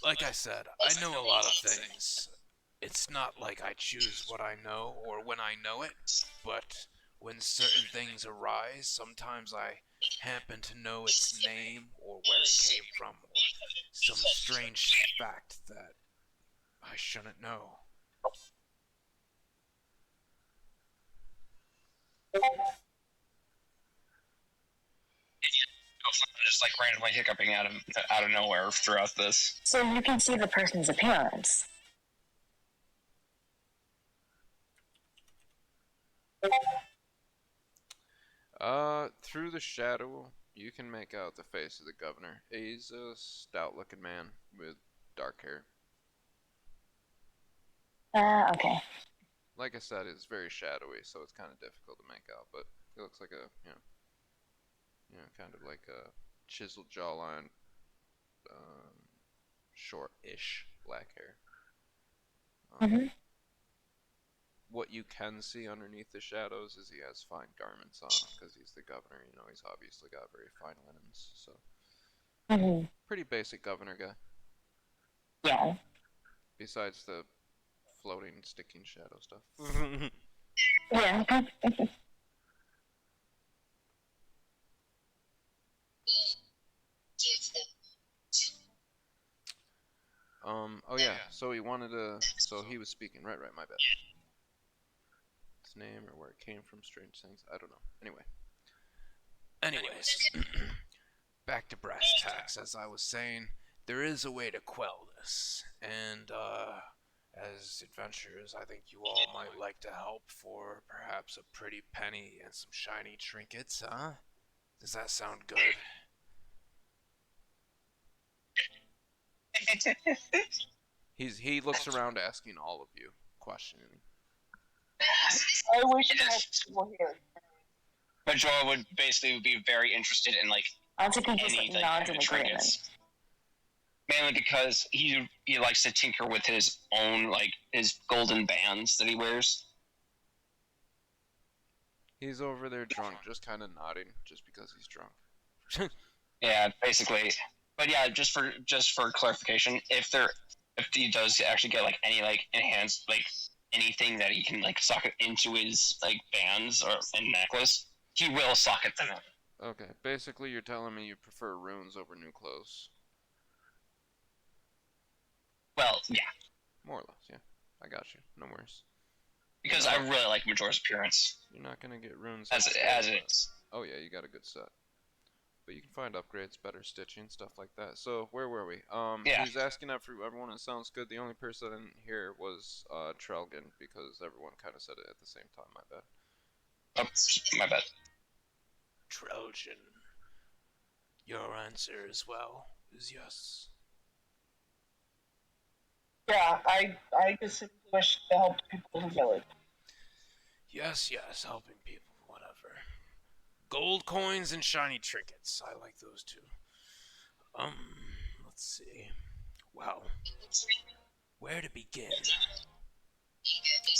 Like I said, I know a lot of things. It's not like I choose what I know or when I know it, but when certain things arise, sometimes I happen to know its name or where it came from or some strange fact that I shouldn't know. Just like randomly hiccuping out of nowhere throughout this. So you can see the person's appearance. Through the shadow, you can make out the face of the governor. He's a stout-looking man with dark hair. Okay. Like I said, it's very shadowy, so it's kind of difficult to make out. But he looks like a, kind of like a chiseled jawline, short-ish black hair. What you can see underneath the shadows is he has fine garments on, because he's the governor. He's obviously got very fine linens. So, pretty basic governor guy. Yeah. Besides the floating, sticking shadow stuff. Yeah. Oh yeah, so he wanted to, so he was speaking, right, my bad. His name or where it came from, strange things, I don't know. Anyways, back to brass tacks, as I was saying, there is a way to quell this, and, as adventurers, I think you all might like to help for perhaps a pretty penny and some shiny trinkets, huh? Does that sound good? He looks around asking all of you, questioning. I wish I had people here. But Joel would basically be very interested in like I'll take any kind of trinkets. Mainly because he likes to tinker with his own his golden bands that he wears. He's over there drunk, just kind of nodding, just because he's drunk. Yeah, basically. But yeah, just for clarification, if he does actually get any enhanced anything that he can socket into his bands and necklace, he will socket them in. Okay, basically you're telling me you prefer runes over new clothes. Well, yeah. More or less, yeah. I got you. No worries. Because I really like Majora's appearance. You're not gonna get runes as it is. Oh yeah, you got a good set. But you can find upgrades, better stitching, stuff like that. So where were we? Yeah. He's asking that for everyone. It sounds good. The only person I didn't hear was Trelgan, because everyone kind of said it at the same time. My bad. Oh, my bad. Trojan. Your answer as well is yes. Yeah, I just simply wish to help people in the village. Yes, helping people, whatever. Gold coins and shiny trinkets. I like those too. Let's see. Wow. Where to begin?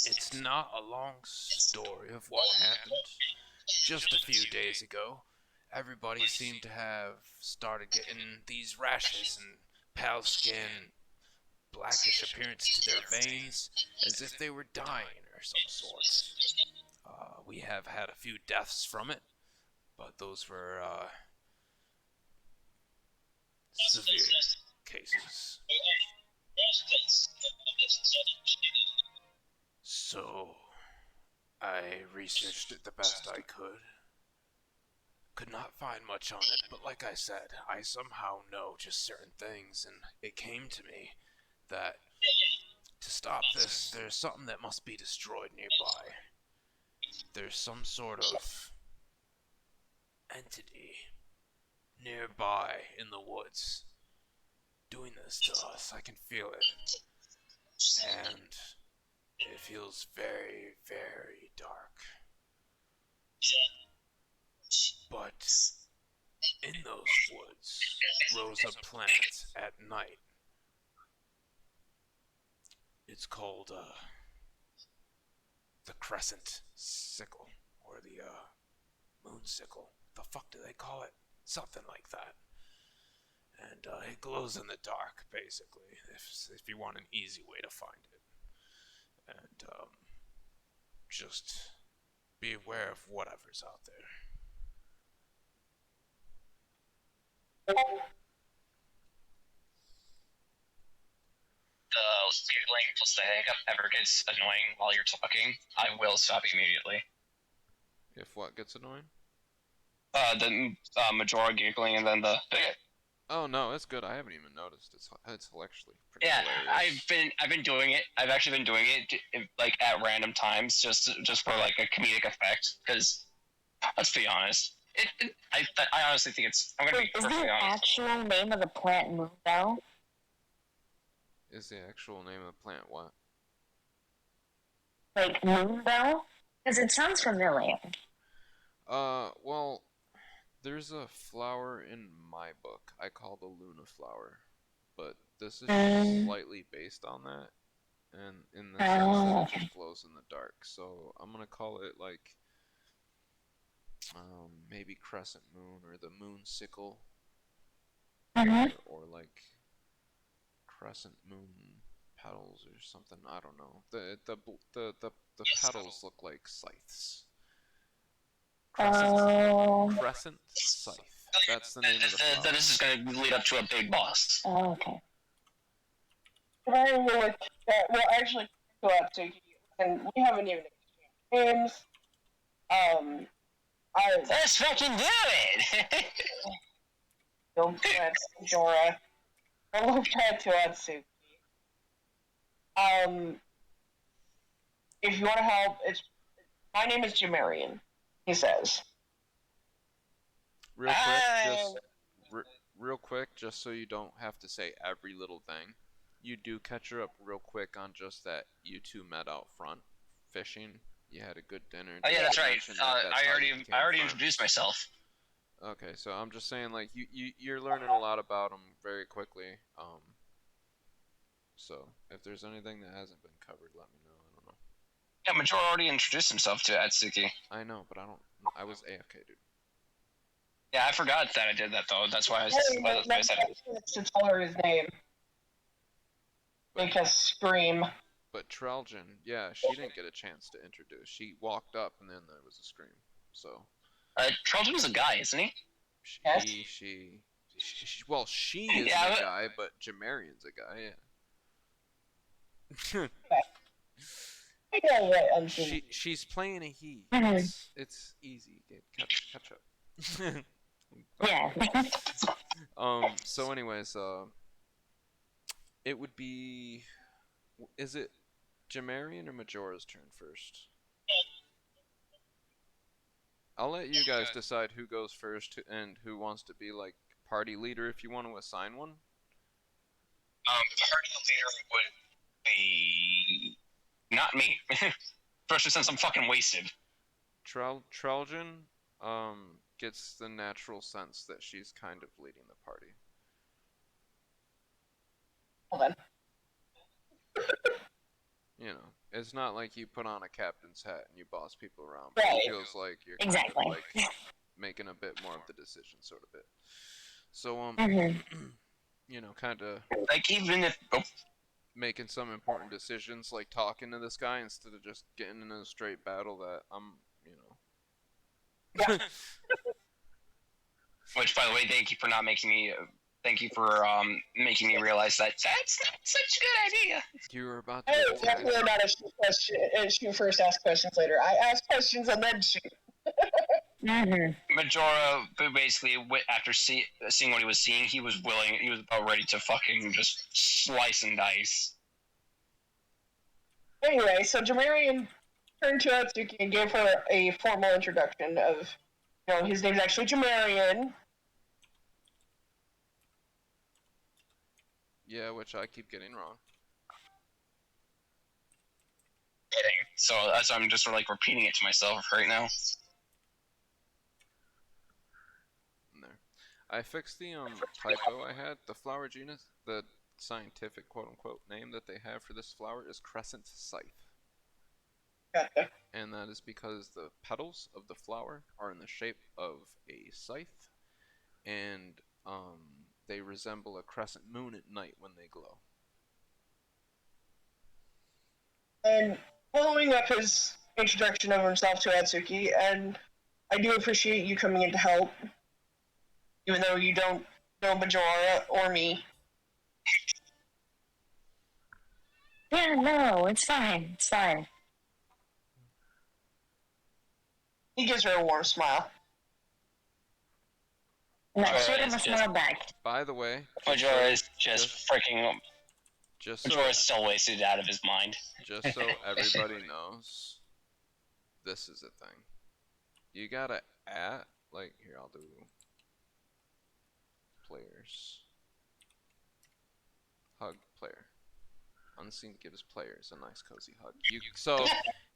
It's not a long story of what happened. Just a few days ago, everybody seemed to have started getting these rashes and pale skin, blackish appearance to their veins, as if they were dying or some sort. We have had a few deaths from it, but those were severe cases. So, I researched it the best I could. Could not find much on it, but like I said, I somehow know just certain things, and it came to me that to stop this, there's something that must be destroyed nearby. There's some sort of entity nearby in the woods doing this to us. I can feel it. And it feels very, very dark. But in those woods rose a plant at night. It's called the crescent sickle, or the moon sickle. The fuck do they call it? Something like that. And it glows in the dark, basically, if you want an easy way to find it. And just be aware of whatever's out there. The giggling plus the hiccup ever gets annoying while you're talking, I will stop immediately. If what gets annoying? The Majora giggling and then the. Oh no, it's good. I haven't even noticed. It's actually pretty Yeah, hilarious. I've been doing it. I've actually been doing it like at random times, just for like a comedic effect. Because let's be honest, I honestly think it's. I'm gonna be Is perfectly the honest. actual name of the plant Moonbell? Is the actual name of the plant what? Like Moonbell? Because it sounds familiar. Well, there's a flower in my book I call the Luna flower, but this is just slightly based on that, and in the sense that it just glows in the dark. So I'm gonna call it like, maybe crescent moon or the moon sickle, or like crescent moon petals or something. I don't know. The petals look like scythes. Crescent scythe. That's the name of the flower. That this is going to lead up to a big boss. Oh, okay. I will look at, well, actually, go out to and we haven't even exchanged names. Let's fucking do it! Go at Jora. We'll look at to Atsuki. If you want to help, my name is Jamarian, he says. Real quick, just so you don't have to say every little thing, you do catch her up real quick on just that you two met out front fishing. You had a good dinner. Oh yeah, that's right. I already introduced myself. Okay, so I'm just saying, like, you're learning a lot about him very quickly. So if there's anything that hasn't been covered, let me know. I don't know. Yeah, Major already introduced himself to Atsuki. I know, but I was AFK, dude. Yeah, I forgot that I did that though. That's why I said it. To tell her his name. Because scream. But Treljan, yeah, she didn't get a chance to introduce. She walked up and then there was a scream. So. Treljan is a guy, isn't he? She is a guy, but Jamarian's a guy. Yeah. She's playing a he. It's easy. Catch up. Yeah. So anyways, it would be. Is it Jamarian or Majora's turn first? I'll let you guys decide who goes first and who wants to be like party leader if you want to assign one. Party leader would be not me. Especially since I'm fucking wasted. Treljan gets the natural sense that she's kind of leading the party. Hold on. You know, it's not like you put on a captain's hat and you boss people around, but Right. it feels like you're kind of like making a bit more of the decision sort of bit. So, you know, kind of like even if making some important decisions, like talking to this guy instead of just getting in a straight battle that I'm, you know. Yeah. Which, by the way, thank you for not making me Thank you for making me realize that that's not such a good idea. You were about to Hey, get attacked. definitely not a shoot question. Shoot first, ask questions later. I ask questions and then shoot. Majora, basically, after seeing what he was seeing, he was about ready to fucking just slice and dice. Anyway, so Jamarian turned to Atsuki and gave her a formal introduction of, his name's actually Jamarian. Yeah, which I keep getting wrong. So that's why I'm just sort of like repeating it to myself right now. There. I fixed the typo I had. The flower genus, the scientific quote-unquote name that they have for this flower is crescent scythe. Gotcha. And that is because the petals of the flower are in the shape of a scythe, and they resemble a crescent moon at night when they glow. And following up his introduction of himself to Atsuki, and I do appreciate you coming in to help, even though you don't know Majora or me. Yeah, no, it's fine. It's fine. He gives her a warm smile. No, Majora shoot him is a smile back. By the way, Majora is just freaking. Just Majora is still wasted out of his mind. Just so everybody knows, this is a thing. You gotta add, like, here, I'll do players. Hug player. Unseen gives players a nice cozy hug. So,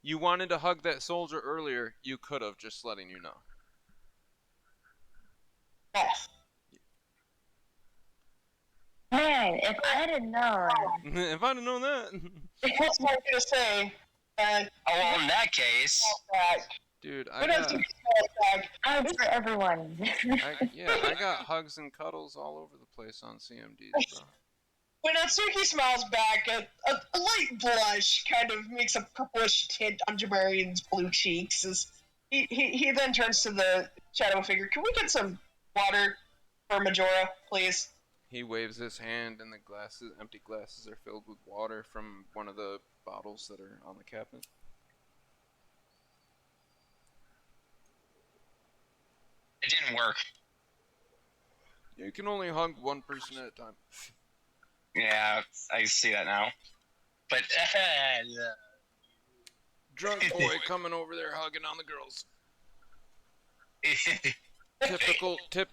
you wanted to hug that soldier earlier, you could have, just letting you know. Yes. Man, if I'd have known. If I'd have known that. That's what I was going to say. Oh, in that case. Dude, I got... Hugs for everyone. I got hugs and cuddles all over the place on CMDs, bro. When Atsuki smiles back, a light blush kind of makes a purplish tint on Jamarian's blue cheeks. As he then turns to the shadow figure. Can we get some water for Majora, please? He waves his hand, and the empty glasses are filled with water from one of the bottles that are on the cabinet. It didn't work. You can only hug one person at a time. Yeah, I see that now. But, Drunk boy coming over there hugging on the girls. Typical drunk.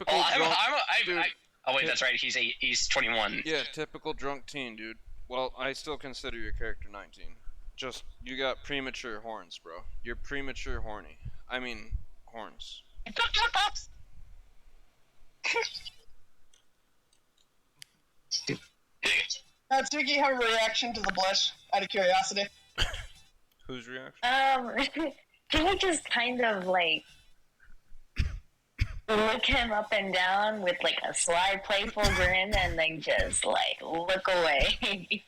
Dude. Oh wait, that's right. He's 21. Yeah, typical drunk teen, dude. Well, I still consider your character 19. Just, you got premature horns, bro. You're premature horny. I mean, horns. Atsuki, have a reaction to the blush, out of curiosity. Whose reaction? Can you just kind of like look him up and down with like a sly, playful grin, and then just like look away?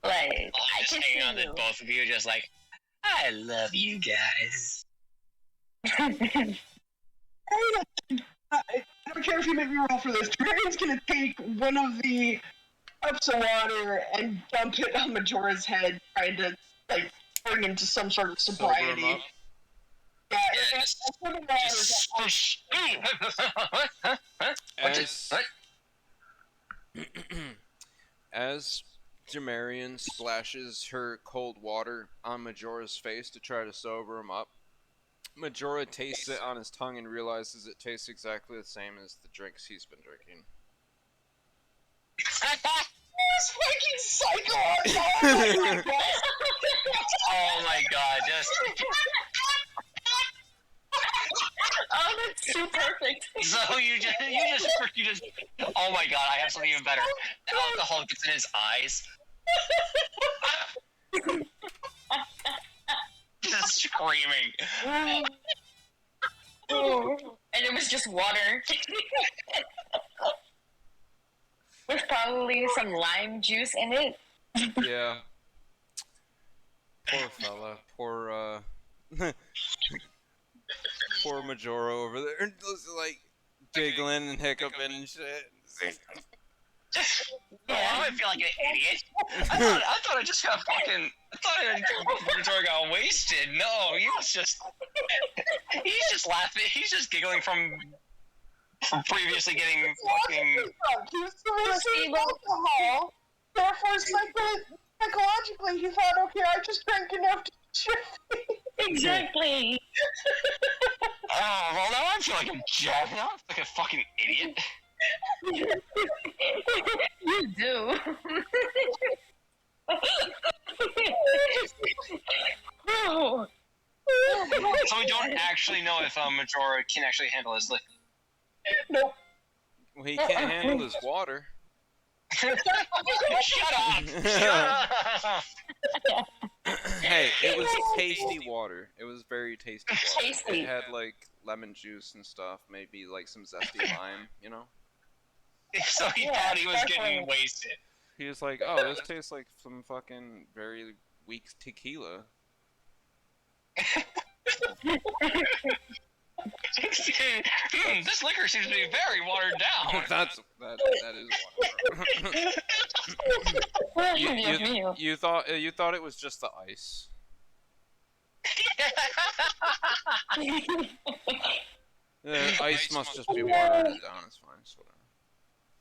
Like, I just hang on to both of you, just like, I love you guys. I don't care if you make me roll for this. Marian's gonna take one of the cups of water and dump it on Majora's head, trying to like bring him to some sort of sobriety. Yeah, just squish. As Jamarian splashes her cold water on Majora's face to try to sober him up, Majora tastes it on his tongue and realizes it tastes exactly the same as the drinks he's been drinking. This fucking psycho! Oh my god, just... Oh, that's so perfect. So you just, oh my god, I have something even better. The alcohol gets in his eyes. Just screaming. And it was just water. With probably some lime juice in it. Yeah. Poor fella. Poor, poor Majora over there. Like, giggling and hiccuping and shit. Oh, I feel like an idiot. I thought I just got fucking. I thought Majora got wasted. No, he's just laughing. He's just giggling from previously getting fucking. He was wasting alcohol. Therefore, psychologically, he thought, okay, I just drank enough to shift. Exactly. Oh, well, now I feel like a jack. Now I feel like a fucking idiot. You do. No. So we don't actually know if Majora can actually handle his liquor. Nope. Well, he can't handle his water. Shut up! Shut up! Hey, it was tasty water. It was very tasty water. Tasty. It had like lemon juice and stuff, maybe like some zesty lime, you know? So he thought he was getting wasted. He was like, oh, this tastes like some fucking very weak tequila. This liquor seems to be very watered down. that is water. you thought it was just the ice. Ice must just be watered down. It's fine. It's whatever.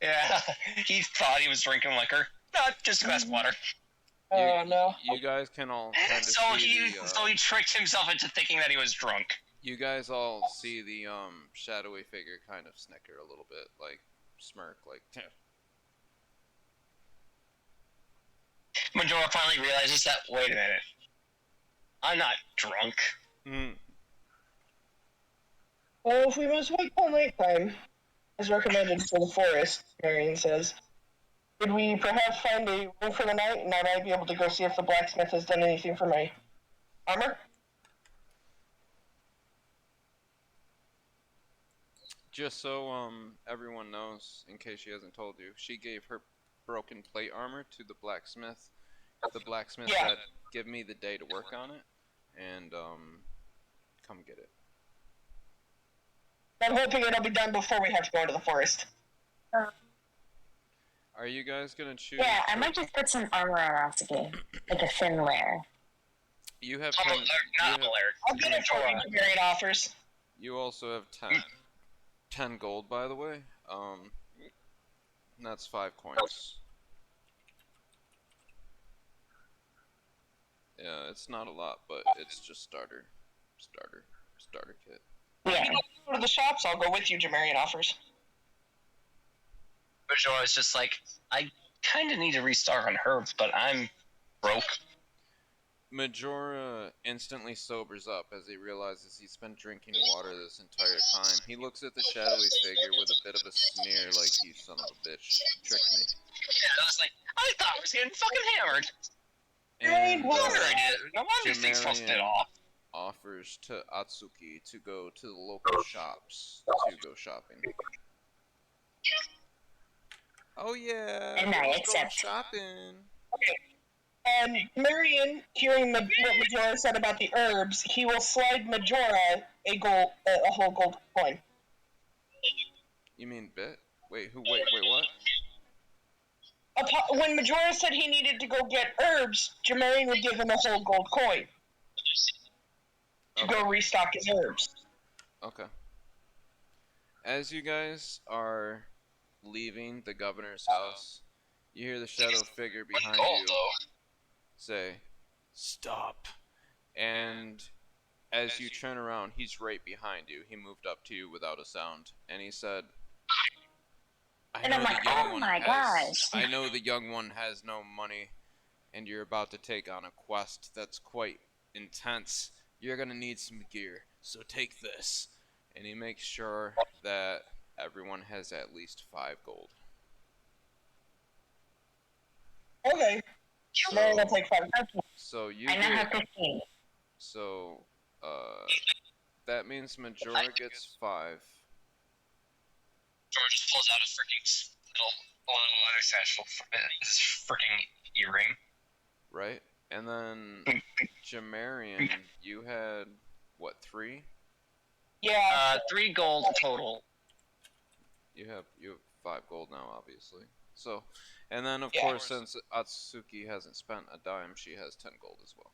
Yeah, he thought he was drinking liquor. No, just glass of water. Oh, no. You guys can all kind of So see he tricked himself into thinking that he was drunk. You guys all see the shadowy figure kind of snicker a little bit, like smirk, like. Majora finally realizes that. Wait a minute, I'm not drunk. Well, if we must wait till nighttime, as recommended for the forest, Marion says, could we perhaps find a room for the night, and I might be able to go see if the blacksmith has done anything for my armor? Just so everyone knows, in case she hasn't told you, she gave her broken plate armor to the blacksmith. The blacksmith said, "Give me the day to work on it, and come get it." I'm hoping it'll be done before we have to go into the forest. Are you guys gonna choose? Yeah, I might just put some armor on us again, like a thin layer. You have Not a layer. I'll get it for you, Marion offers. You also have 10 gold, by the way. And that's 5 coins. Yeah, it's not a lot, but it's just starter kit. Yeah. If you go to the shops, I'll go with you, Jamarian offers. Majora's just like, I kind of need to restart on herbs, but I'm broke. Majora instantly sobers up as he realizes he's been drinking water this entire time. He looks at the shadowy figure with a bit of a sneer like, you son of a bitch, you tricked me. Yeah, I was like, I thought I was getting fucking hammered. And No wonder these things fall spit off. offers to Atsuki to go to the local shops to go shopping. Oh yeah, And I let's go accept. shopping. Okay. And Marion, hearing what Majora said about the herbs, he will slide Majora a whole gold coin. You mean bit? Wait, wait, what? When Majora said he needed to go get herbs, Jamarian would give him a whole gold coin to go restock his herbs. Okay. As you guys are leaving the governor's house, you hear the shadow figure behind you say, "Stop." And as you turn around, he's right behind you. He moved up to you without a sound, and he said, And I'm like, oh my gosh. I know the young one has no money, and you're about to take on a quest that's quite intense. You're gonna need some gear, so take this. And he makes sure that everyone has at least 5 gold. Okay. Marion will take 5. So you I now have get, 15. so that means Majora gets 5. George just pulls out a freaking little leather satchel, freaking earring. Right? And then Jamarian, you had what, 3? Yeah. 3 gold total. You have 5 gold now, obviously. So, and then of Yeah. course, since Atsuki hasn't spent a dime, she has 10 gold as well.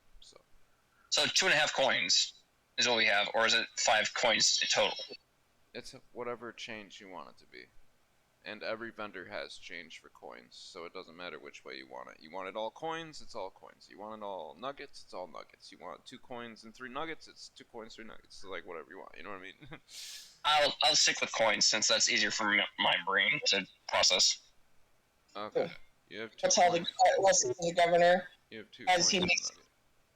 So 2.5 coins is what we have, or is it 5 coins in total? It's whatever change you want it to be. And every vendor has change for coins, so it doesn't matter which way you want it. You want it all coins, it's all coins. You want it all nuggets, it's all nuggets. You want 2 coins and 3 nuggets, it's 2 coins, 3 nuggets. So like whatever you want, you know what I mean? I'll stick with coins since that's easier for my brain to process. Okay. You have 2 That's how coins. the governor. You have 2 As coins he and a makes, nugget.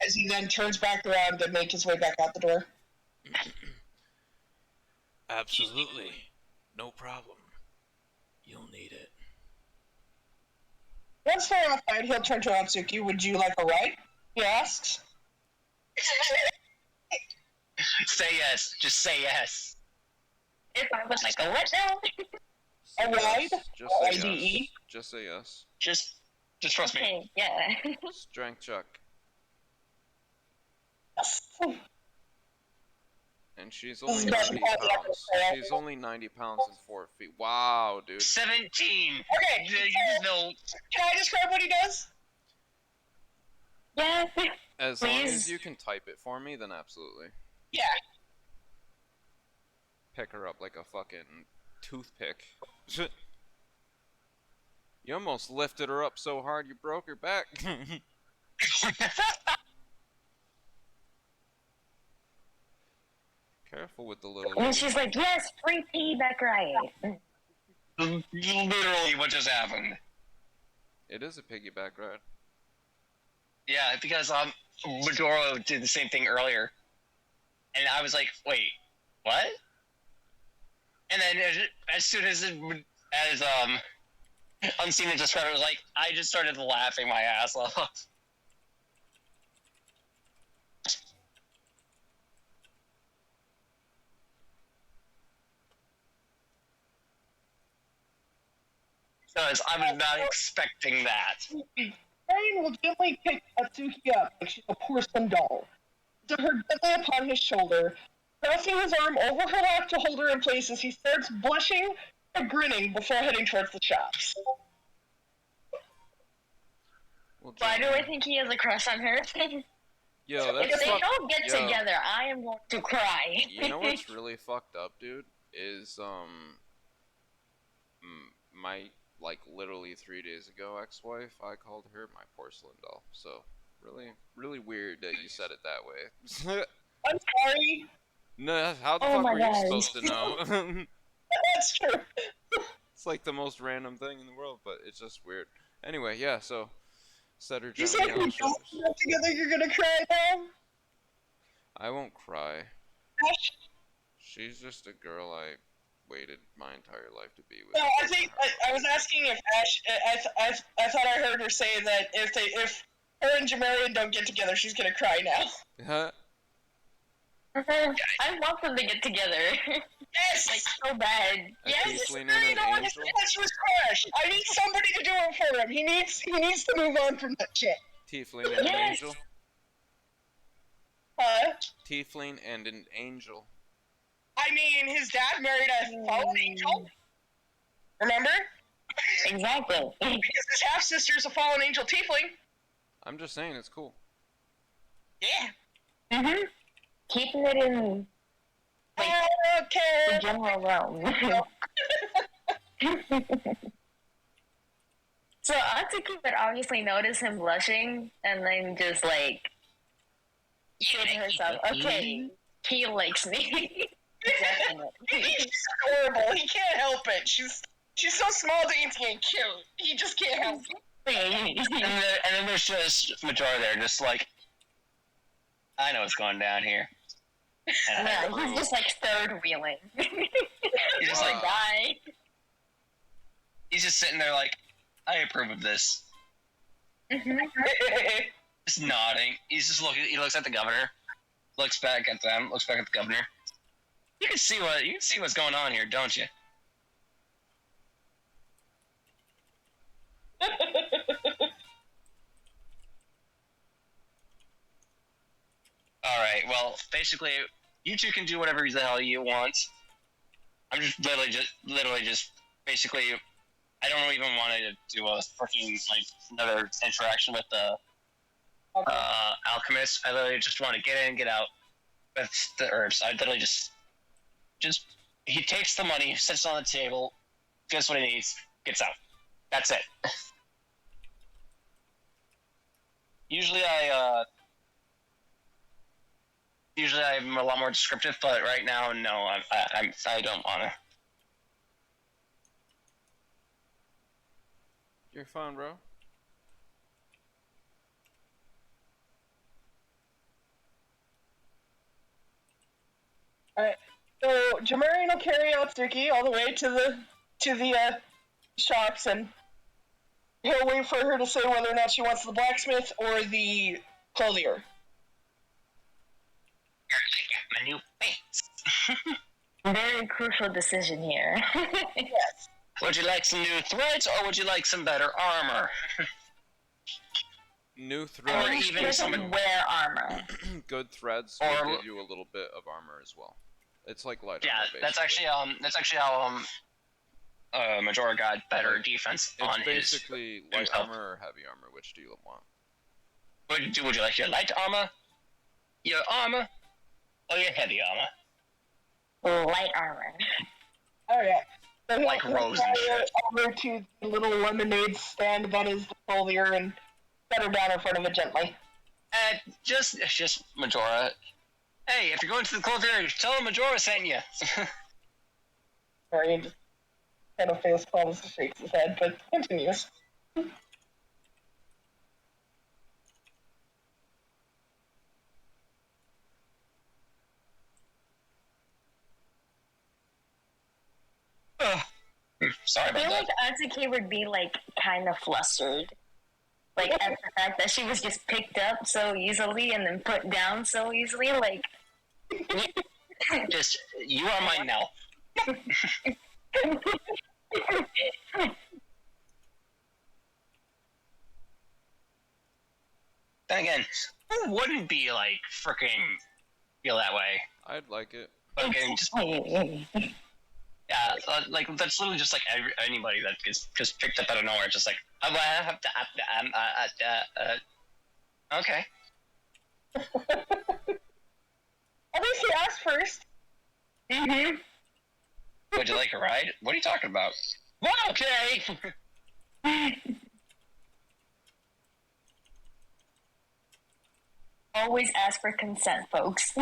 as he then turns back around to make his way back out the door. Absolutely. No problem. You'll need it. Once they're outside, he'll turn to Atsuki. Would you like a ride? He asks. Say yes. Just say yes. If I was like a what now? A ride? Just say yes. IDE? Just say yes. Just trust me. Okay, yeah. Strength check. And she's only 90 pounds. She's only 90 pounds and 4 feet. Wow, dude. 17. Okay. No. Can I describe what he does? Yeah. As long as you can type it for me, then absolutely. Yeah. Pick her up like a fucking toothpick. You almost lifted her up so hard you broke her back. Careful with the little lady. And she's like, yes, free piggyback ride. Literally what just happened. It is a piggyback ride. Yeah, because Maduro did the same thing earlier. And I was like, wait, what? And then as soon as Unseen had described it, was like, I just started laughing my ass off. Because I was not expecting that. Marion will gently pick Atsuki up like she's a porcelain doll. To her gently upon his shoulder, crossing his arm over her lap to hold her in place as he starts blushing and grinning before heading towards the shops. Well, Why do I think he has a crush on her? Yo, that's If they don't get together, I am going to cry. You know what's really fucked up, dude? Is my like literally 3 days ago ex-wife, I called her my porcelain doll. So really weird that you said it that way. I'm sorry. No, how the fuck were you supposed to know? That's true. It's like the most random thing in the world, but it's just weird. Anyway, yeah, so set her You gently said on we the shoulders. don't get together, you're gonna cry now? I won't cry. Ash? She's just a girl I waited my entire life to be with. No, I think I was asking if Ash. I thought I heard her say that if her and Jamarian don't get together, she's gonna cry now. Huh? I want them to get together. Yes, like so bad. A Yes. tiefling and an angel? She was crushed. I need somebody to do it for him. He needs to move on from that shit. Tiefling and an angel? Huh? Tiefling and an angel. I mean, his dad married a fallen angel. Remember? Exactly. Because his half sister's a fallen angel tiefling. I'm just saying, it's cool. Yeah. Mhm. Keeping it in the Okay. general realm. So Atsuki would obviously notice him blushing and then just like say to herself, okay, he likes me. Definitely. He's adorable. He can't help it. She's so small, dainty, and cute. He just can't help it. And then there's just Majora there, just like, I know what's going down here. And Yeah, he's just like third wheeling. He's just like, bye. He's just sitting there like, I approve of this. Just nodding. He's just looking. He looks at the governor, looks back at them, looks back at the governor. You can see what's going on here, don't you? All right. Well, basically, you two can do whatever the hell you want. I'm just literally just basically. I don't even want to do a freaking another interaction with the alchemist. I literally just want to get in, get out with the herbs. I literally just he takes the money, sits on the table, gets what he needs, gets out. That's it. Usually I'm a lot more descriptive, but right now, no, I don't want to. You're fine, bro. Alright, so Jamarian will carry out Suki all the way to the shops, and he'll wait for her to say whether or not she wants the blacksmith or the clothier. My new pants. Very crucial decision here. Yes. Would you like some new threads, or would you like some better armor? New threads. Or even some wear armor. Good threads will give you a little bit of armor as well. It's like light armor. Yeah, that's actually how Majora got better defense on his. It's basically light armor or heavy armor. Which do you want? Would you like your light armor, your armor, or your heavy armor? Light armor. Oh yeah. So Like Rose and shit. Over to the little lemonade stand that is the clothier and set her down in front of it gently. Just Majora. Hey, if you're going to the clothier, tell him Majora sent you. Sorry, he just kind of face palms and shakes his head, but continues. Sorry I about feel that. like Atsuki would be like kind of flustered. Like at the fact that she was just picked up so easily and then put down so easily, like Just, you are mine now. Then again, who wouldn't be like freaking feel that way? I'd like it. Fucking just, yeah, like that's literally just like anybody that gets just picked up out of nowhere, just like okay. At least he asked first. Mm-hmm. Would you like a ride? What are you talking about? Well, okay. Always ask for consent, folks.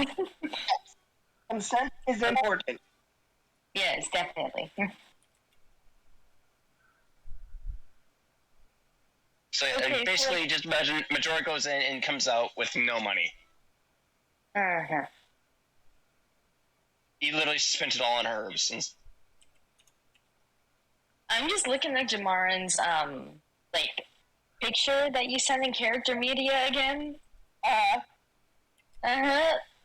Consent is important. Yes, definitely. So Okay, basically, so- just imagine Majora goes in and comes out with no money. Uh-huh. He literally spent it all on herbs. And I'm just looking at Jamarin's like picture that you sent in character media again.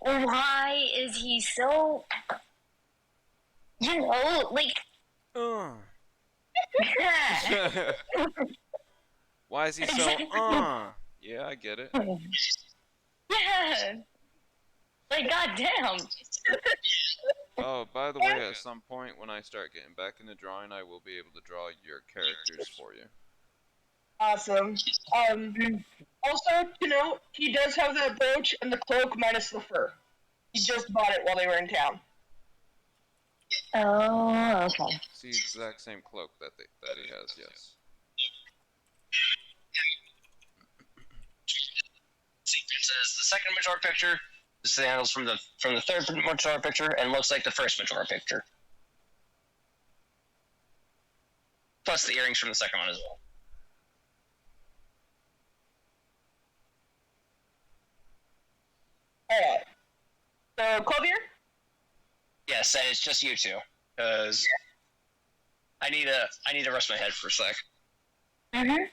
Why is he so, like Why is he so? Yeah, I get it. yeah, like goddamn. Oh, by the way, at some point when I start getting back into drawing, I will be able to draw your characters for you. Awesome. Also, to note, he does have that brooch and the cloak minus the fur. He just bought it while they were in town. Oh, okay. It's the exact same cloak that he has. Yes. It says the second Majora picture. The sandals from the third Majora picture, and looks like the first Majora picture. Plus the earrings from the second one as well. Alright. So, clothier? Yes, and it's just you two, because I need to rest my head for a sec. Mm-hmm.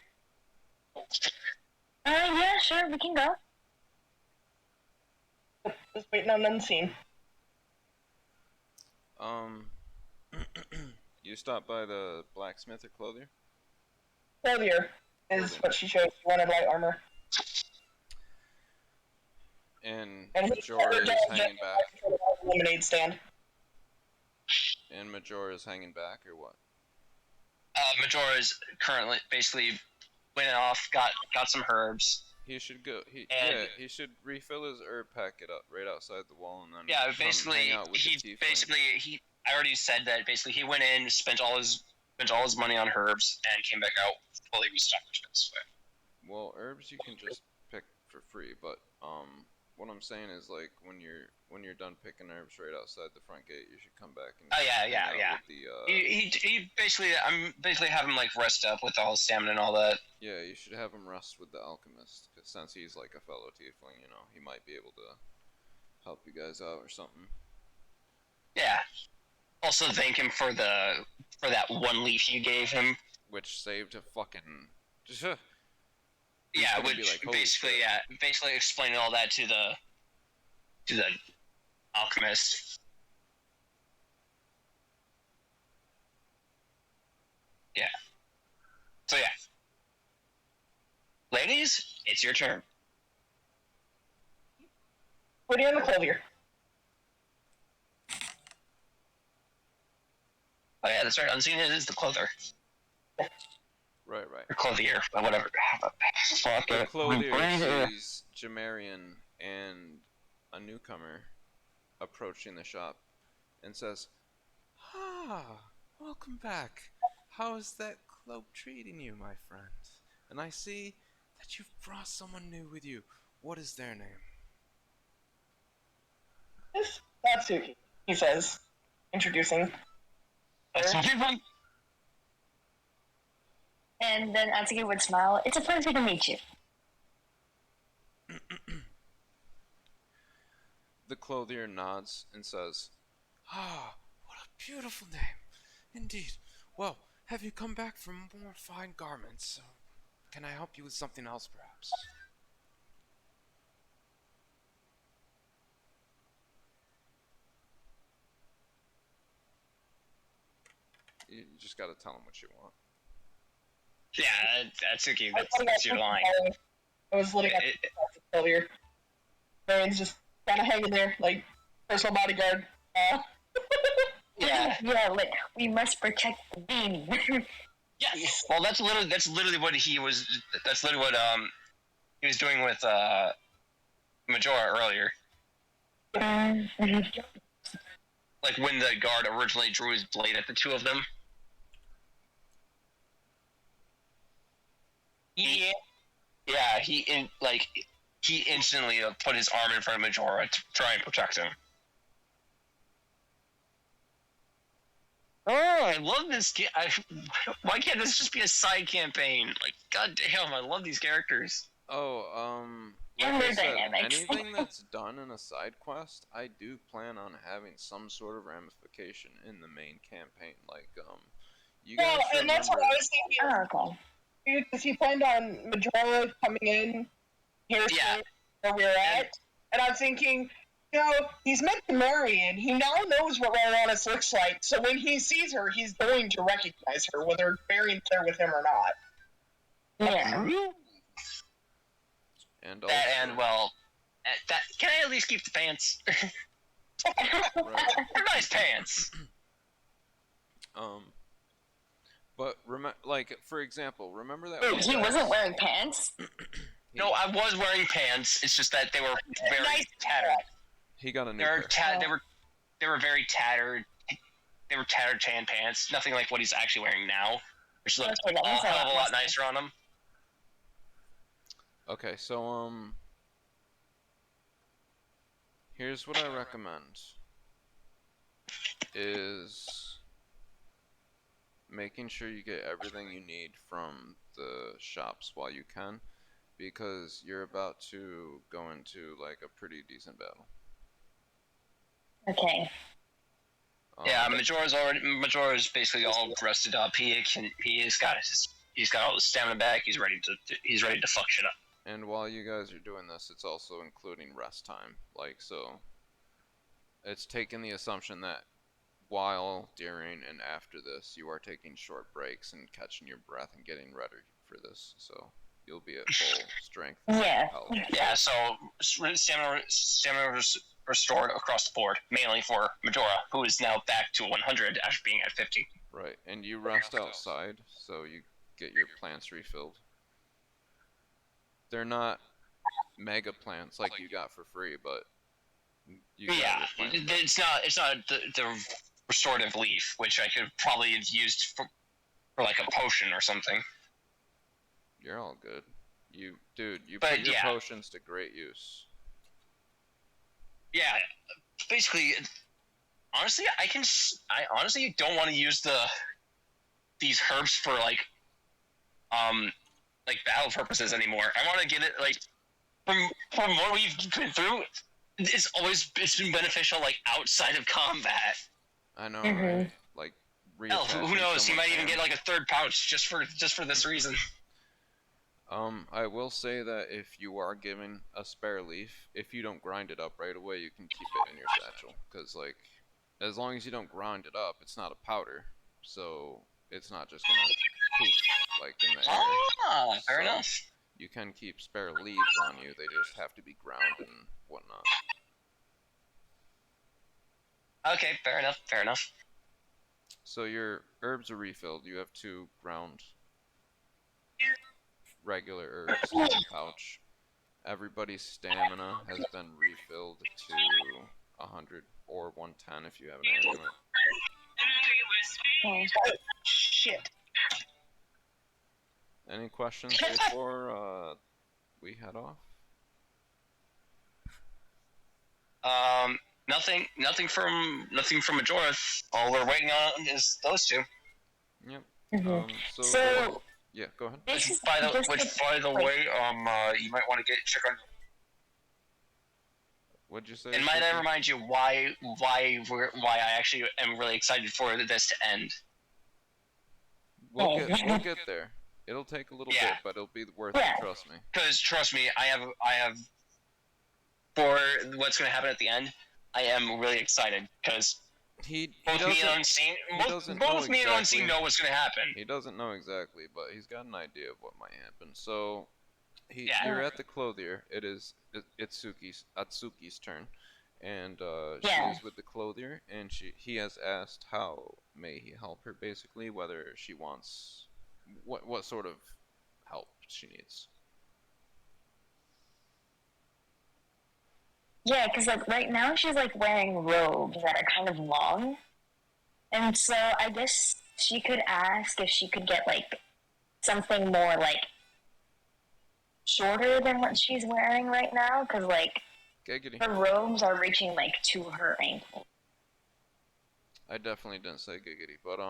Yeah, sure, we can go. Just waiting on unseen. You stopped by the blacksmith or clothier? Clothier is what she chose. She wanted light armor. And And Majora is hanging back. Lemonade stand. And Majora is hanging back, or what? Majora is currently basically went off, got some herbs. He should go. He should refill his herb packet up right outside the wall, and then basically hang out with the he. I already said that basically he went in, spent all his money on herbs, and came back out fully restocked this way. Well, herbs you can just pick for free, but what I'm saying is like when you're done picking herbs right outside the front gate, you should come back and yeah. He basically I'm basically have him like rest up with all his stamina and all that. Yeah, you should have him rest with the alchemist, because since he's like a fellow tiefling, you know, he might be able to help you guys out or something. Yeah. Also thank him for that one leaf you gave him, which saved a fucking. Yeah, which like, basically explaining all that to the alchemist. Yeah. So yeah. Ladies, it's your turn. Put in the clothier. Oh yeah, that's right. Unseen is the clothier. Right. Or clothier, but whatever. The clothier sees Jamarian and a newcomer approaching the shop and says, welcome back. How's that cloak treating you, my friend? And I see that you've brought someone new with you. What is their name? It's Natsuki, he says, introducing. And then Atsuki would smile. It's a pleasure to meet you. The clothier nods and says, what a beautiful name. Indeed. Well, have you come back for more fine garments? Can I help you with something else, perhaps? You just gotta tell him what you want. Yeah, Atsuki, that's your line. I was looking at the earlier. Marian's just kind of hanging there, like personal bodyguard. Yeah, like we must protect the bean. Yes. Well, that's literally what he was. That's literally what he was doing with Majora earlier. Like when the guard originally drew his blade at the two of them. Yeah, he instantly put his arm in front of Majora to try and protect him. Oh, I love this game. Why can't this just be a side campaign? Like, goddamn, I love these characters. Like I said, anything that's done in a side quest, I do plan on having some sort of ramification in the main campaign. Like, you guys should and that's what I was thinking. Oh, okay. Because he planned on Majora coming in here where we're at, and I'm thinking, he's met Marion. He now knows what Raranis looks like, so when he sees her, he's going to recognize her, whether Marion's there with him or not. Yeah. And can I at least keep the pants? They're nice pants. But for example, remember that he wasn't wearing pants? No, I was wearing pants. It's just that they were very tattered. He got a new They were very tattered. They were tattered tan pants. Nothing like what he's actually wearing now, which looks a hell of a lot nicer on him. Okay, so here's what I recommend is making sure you get everything you need from the shops while you can, because you're about to go into like a pretty decent battle. Okay. Yeah, Majora's basically all rested up. He's got all his stamina back. He's ready to fuck shit up. And while you guys are doing this, it's also including rest time. Like, so it's taking the assumption that while, during, and after this, you are taking short breaks and catching your breath and getting ready for this. So you'll be at full strength. Yeah. Yeah. So stamina restored across the board, mainly for Majora, who is now back to 100 after being at 50. Right, and you rest outside, so you get your plants refilled. They're not mega plants like you got for free, but you got Yeah, your plants back. it's not the restorative leaf, which I could probably have used for like a potion or something. You're all good. You But put your yeah. potions to great use. Yeah, basically, honestly, I honestly don't want to use these herbs for like battle purposes anymore. I want to get it like from what we've been through. It's been beneficial like outside of combat. I know, right? Like Hell, who knows? He might even get like a third pouch just for this reason. I will say that if you are given a spare leaf, if you don't grind it up right away, you can keep it in your satchel. Because, like, as long as you don't grind it up, it's not a powder. So, it's not just gonna poof, like, in the air. Ah, fair enough. You can keep spare leaves on you, they just have to be ground and whatnot. Okay, fair enough. So, your herbs are refilled. You have 2 ground regular herbs in the pouch. Everybody's stamina has been refilled to 100 or 110 if you have an amulet. Oh, shit. Any questions before we head off? Nothing from Majora. All we're waiting on is those 2. Yep. Mhm. So yeah, go ahead. Which, by the way, you might want to check on. What'd you say? And might I remind you why I actually am really excited for this to end. We'll get there. It'll take a little bit, but it'll be worth it. Trust me. Because trust me, I have for what's going to happen at the end. I am really excited because both me and Unseen know what's going to happen. He doesn't know exactly, but he's got an idea of what might happen. So you're at the clothier. It's Atsuki's turn, and she is with the clothier, and he has asked how may he help her, basically, whether she wants what sort of help she needs. Yeah, because like right now she's like wearing robes that are kind of long, and so I guess she could ask if she could get like something more like shorter than what she's wearing right now, because like her robes are reaching like to her ankle. I definitely didn't say giggity, but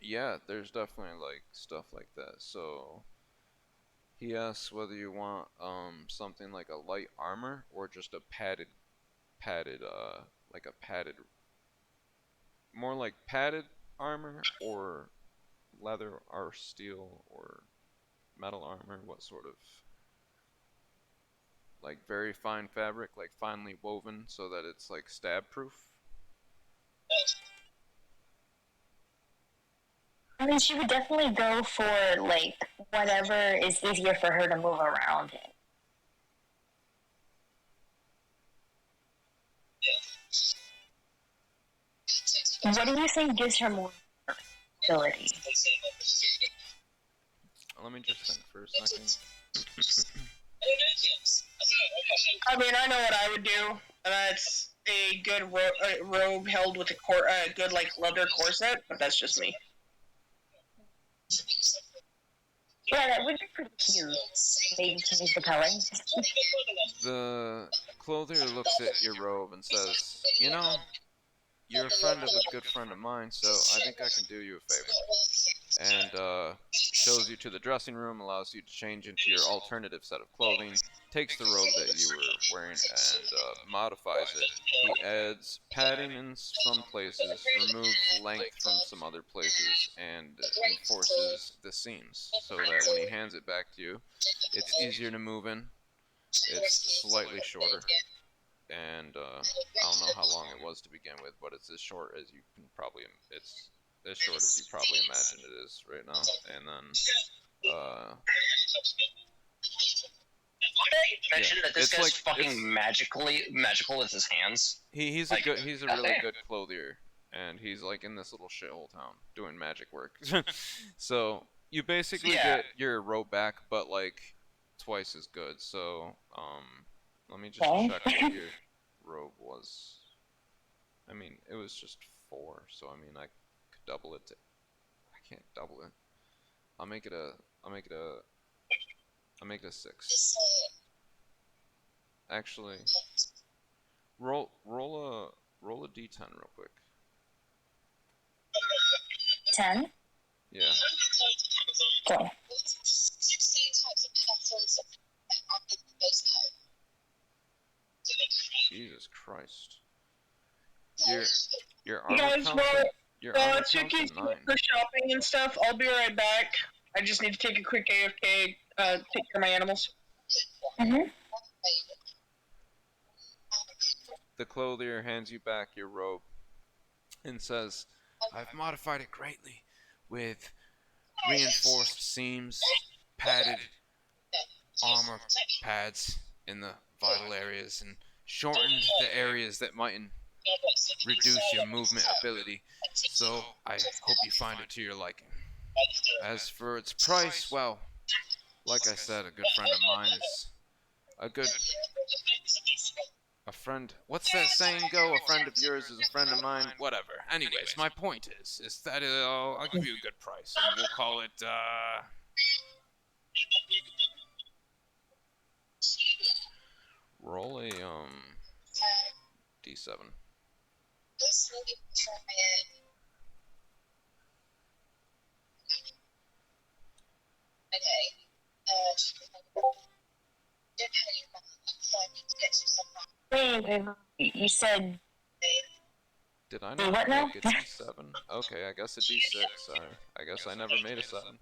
yeah, there's definitely like stuff like that. So he asks whether you want something like a light armor or just a padded more like padded armor, or leather or steel or metal armor. What sort of, like very fine fabric, like finely woven so that it's like stab proof? I mean, she would definitely go for like whatever is easier for her to move around in. What do you think gives her more ability? Let me just think for a second. I mean, I know what I would do. That's a good robe held with a good like leather corset, but that's just me. Yeah, that would be pretty cute. Maybe change the color. The clothier looks at your robe and says, "You know, you're a friend of a good friend of mine, so I think I can do you a favor." And shows you to the dressing room, allows you to change into your alternative set of clothing, takes the robe that you were wearing and modifies it. He adds padding in some places, removes length from some other places, and enforces the seams so that when he hands it back to you, it's easier to move in, it's slightly shorter, and I don't know how long it was to begin with, but it's as short as you can probably, it's as short as you probably imagine it is right now. And then mention that this it's guy's like- fucking it's- magical with his hands? He's Like, a really goddamn. good clothier, and he's like in this little shithole town doing magic work. So you basically Yeah. get your robe back, but like twice as good. So let me just Okay. check what your robe was. I mean, it was just 4, so I mean I could double it. I can't double it. I'll make it a 6. Actually, roll a d10 real quick. 10. Yeah. Okay. Jesus Christ. Your You armor guys, counts well, at, your armor counts Chicky's at going 9. for shopping and stuff. I'll be right back. I just need to take a quick AFK, take care of my animals. Mm-hmm. The clothier hands you back your robe and says, I've modified it greatly with reinforced seams, padded armor pads in the vital areas, and shortened the areas that might reduce your movement ability. So I hope you find it to your liking. As for its price, well, like I said, a good friend of mine is a friend. What's that saying go? A friend of yours is a friend of mine. Whatever. Anyways, my point is that I'll give you a good price, and we'll call it roll a d7. Wait, you said Did I Wait, not what now? make a d7? Okay, I guess a d6. I guess I never made a 7.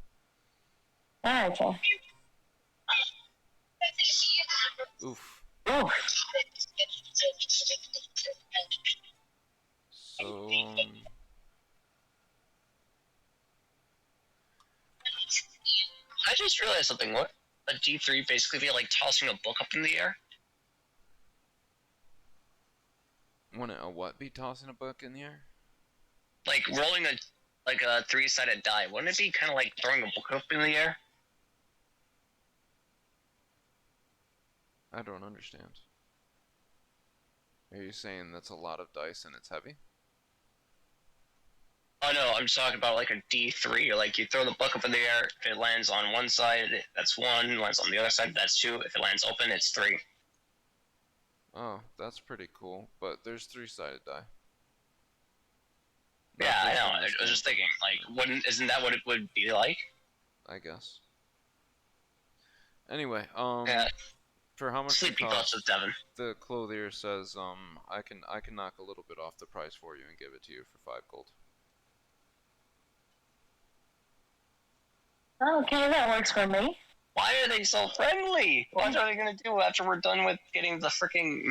okay. Oof. Oh, So I just realized something. What a D3 basically be like tossing a book up in the air? wouldn't a what be tossing a book in the air? Like rolling a 3-sided die. Wouldn't it be kind of like throwing a book up in the air? I don't understand. Are you saying that's a lot of dice and it's heavy? Oh no, I'm just talking about like a D3. Like you throw the book up in the air. If it lands on one side, that's 1. Lands on the other side, that's 2. If it lands open, it's 3. Oh, that's pretty cool. But there's 3-sided die. Not Yeah, I this know. one, I this was just one. thinking, like, isn't that what it would be like? I guess. Anyway, Yeah. for how much it Sleepy thoughts costs, with Devin. the clothier says, I can knock a little bit off the price for you and give it to you for 5 gold. okay, that works for me. Why are they so friendly? What are they gonna do after we're done with getting the freaking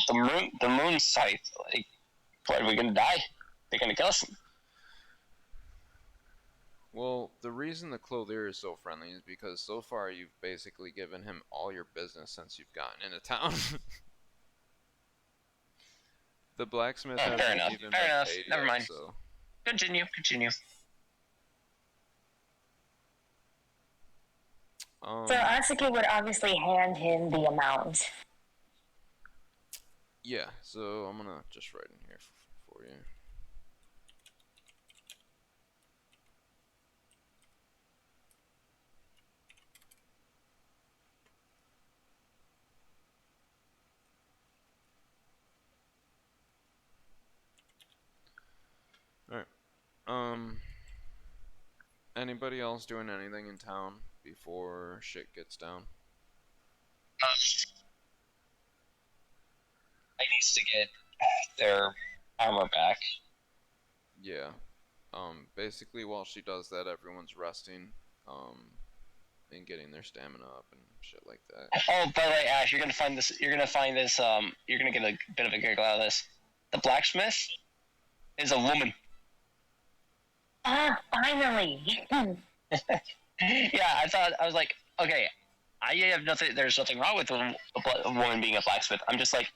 the moon scythe? Like, what, are we gonna die? They're gonna kill us. Well, the reason the clothier is so friendly is because so far you've basically given him all your business since you've gotten into town. The blacksmith Oh, hasn't fair enough. even Fair been enough. paid Never yet, mind. so Continue. So Asuki would obviously hand him the amount. yeah, so I'm gonna just write in here for you. Alright. Anybody else doing anything in town before shit gets down? I need to get their armor back. Yeah. Basically while she does that, everyone's resting, and getting their stamina up and shit like that. Oh, by the way, Ash, you're gonna find this. You're gonna get a bit of a giggle out of this. The blacksmith is a woman. Ah, finally. Yeah, I was like, okay, I have nothing. There's nothing wrong with a woman being a blacksmith. I'm just like,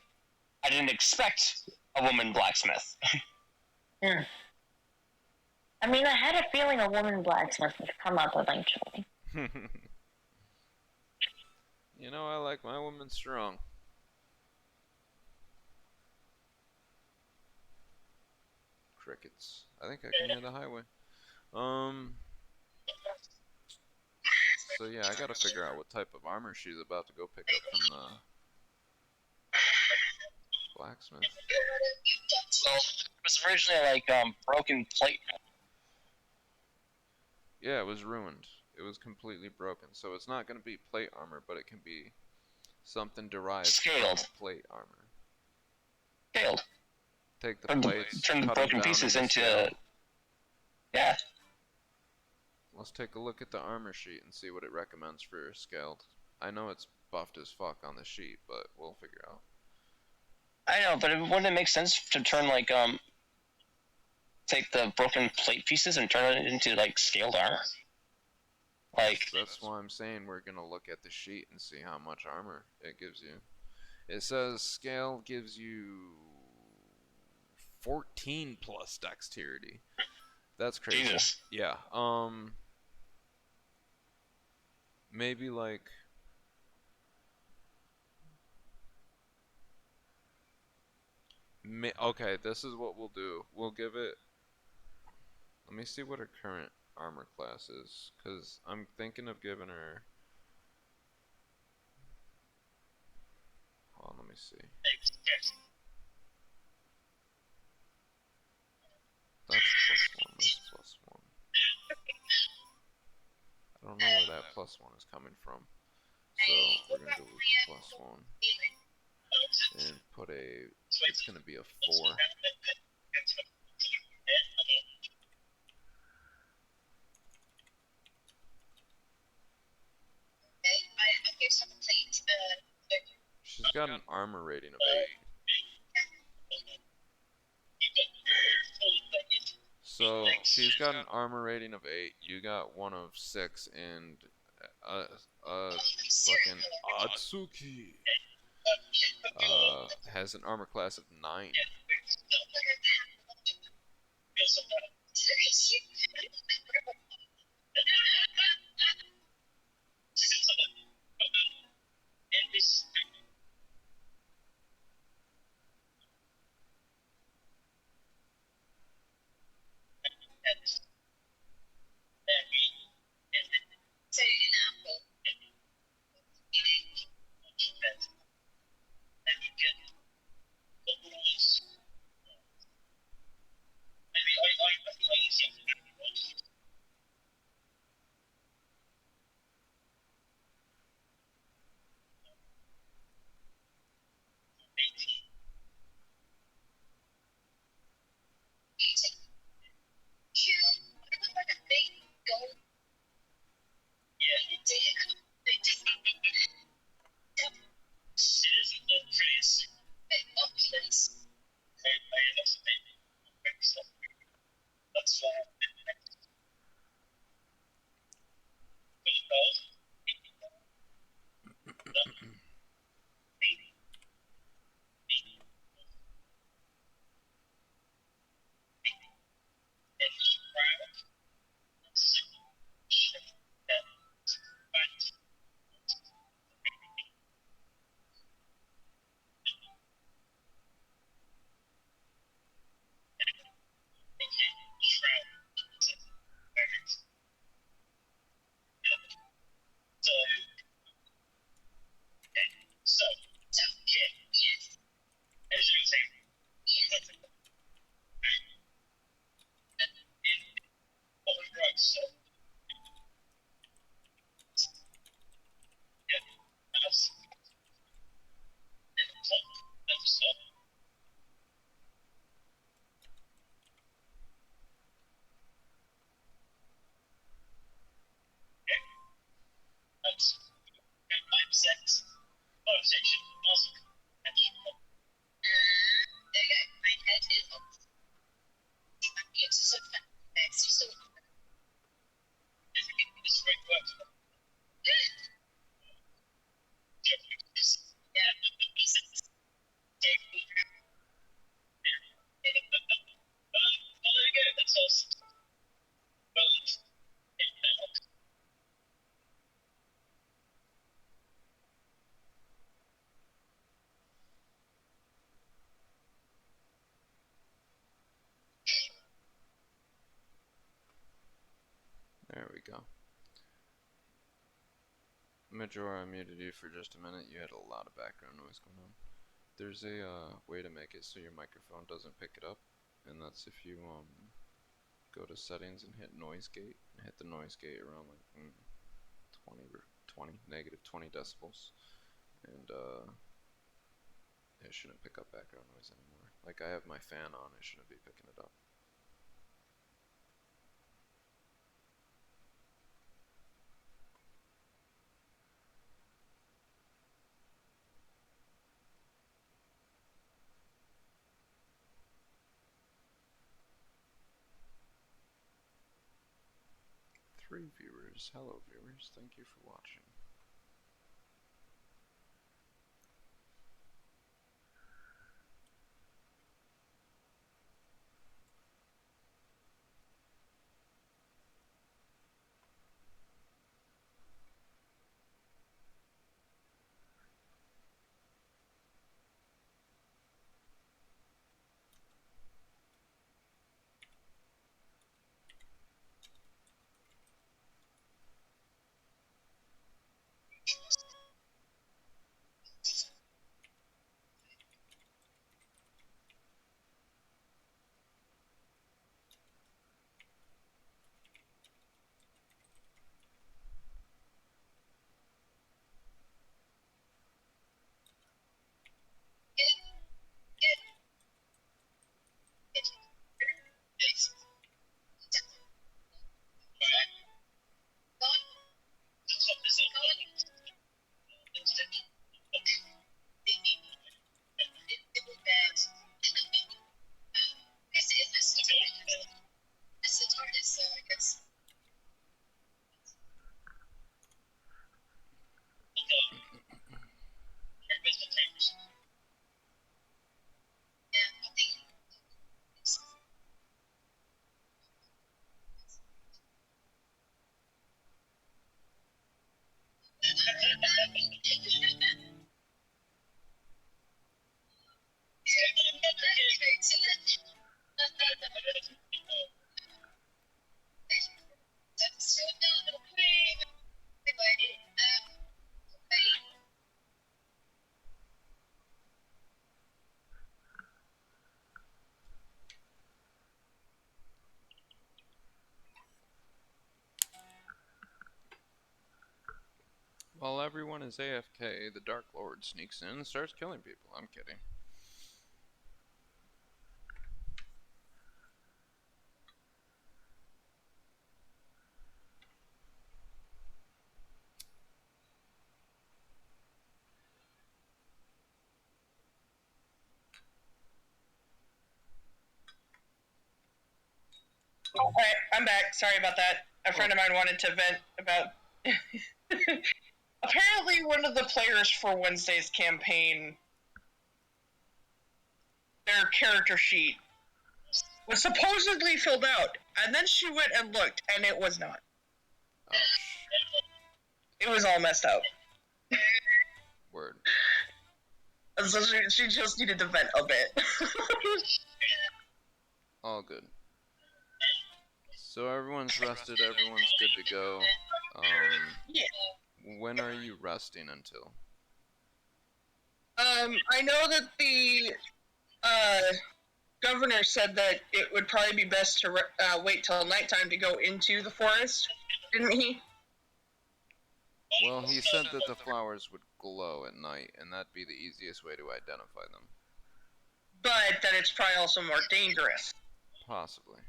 I didn't expect a woman blacksmith. I mean, I had a feeling a woman blacksmith would come up eventually. You know, I like my woman strong. Crickets. I think I can hear the highway. So yeah, I gotta figure out what type of armor she's about to go pick up from the blacksmith. Well, it was originally like broken plate. Yeah, it was ruined. It was completely broken. So it's not gonna be plate armor, but it can be something derived Scaled. from plate armor. Scaled. Take the plates, turn the cut them broken down pieces into scale. Yeah. Let's take a look at the armor sheet and see what it recommends for scaled. I know it's buffed as fuck on the sheet, but we'll figure out. I know, but wouldn't it make sense to turn like take the broken plate pieces and turn it into like scaled armor? Like that's why I'm saying we're gonna look at the sheet and see how much armor it gives you. It says scale gives you 14 plus dexterity. That's crazy. Jesus. Yeah. Maybe like okay, this is what we'll do. We'll give it. Let me see what her current armor class is, cause I'm thinking of giving her. Hold on, let me see. That's +1. That's +1. I don't know where that +1 is coming from. So we're gonna go with +1 and put a. It's gonna be a 4. She's got an armor rating of 8. So she's got an armor rating of 8. You got one of 6, and fucking Atsuki has an armor class of 9. There we go. Majora, I muted you for just a minute. You had a lot of background noise going on. There's a way to make it so your microphone doesn't pick it up, and that's if you go to settings and hit noise gate, and hit the noise gate around like 20 negative 20 decibels, and it shouldn't pick up background noise anymore. Like I have my fan on, it shouldn't be picking it up. Three viewers. Hello viewers, thank you for watching. While everyone is AFK, the Dark Lord sneaks in and starts killing people. I'm kidding. Alright, I'm back. Sorry about that. A friend of mine wanted to vent about... Apparently one of the players for Wednesday's campaign, their character sheet was supposedly filled out, and then she went and looked, and it was not. Ouch. It was all messed up. Word. And so she just needed to vent a bit. All good. So everyone's rested, everyone's good to go. Yeah. When are you resting until? I know that the governor said that it would probably be best to wait till nighttime to go into the forest, didn't he? Well, he said that the flowers would glow at night, and that'd be the easiest way to identify them. But that it's probably also more dangerous. Possibly.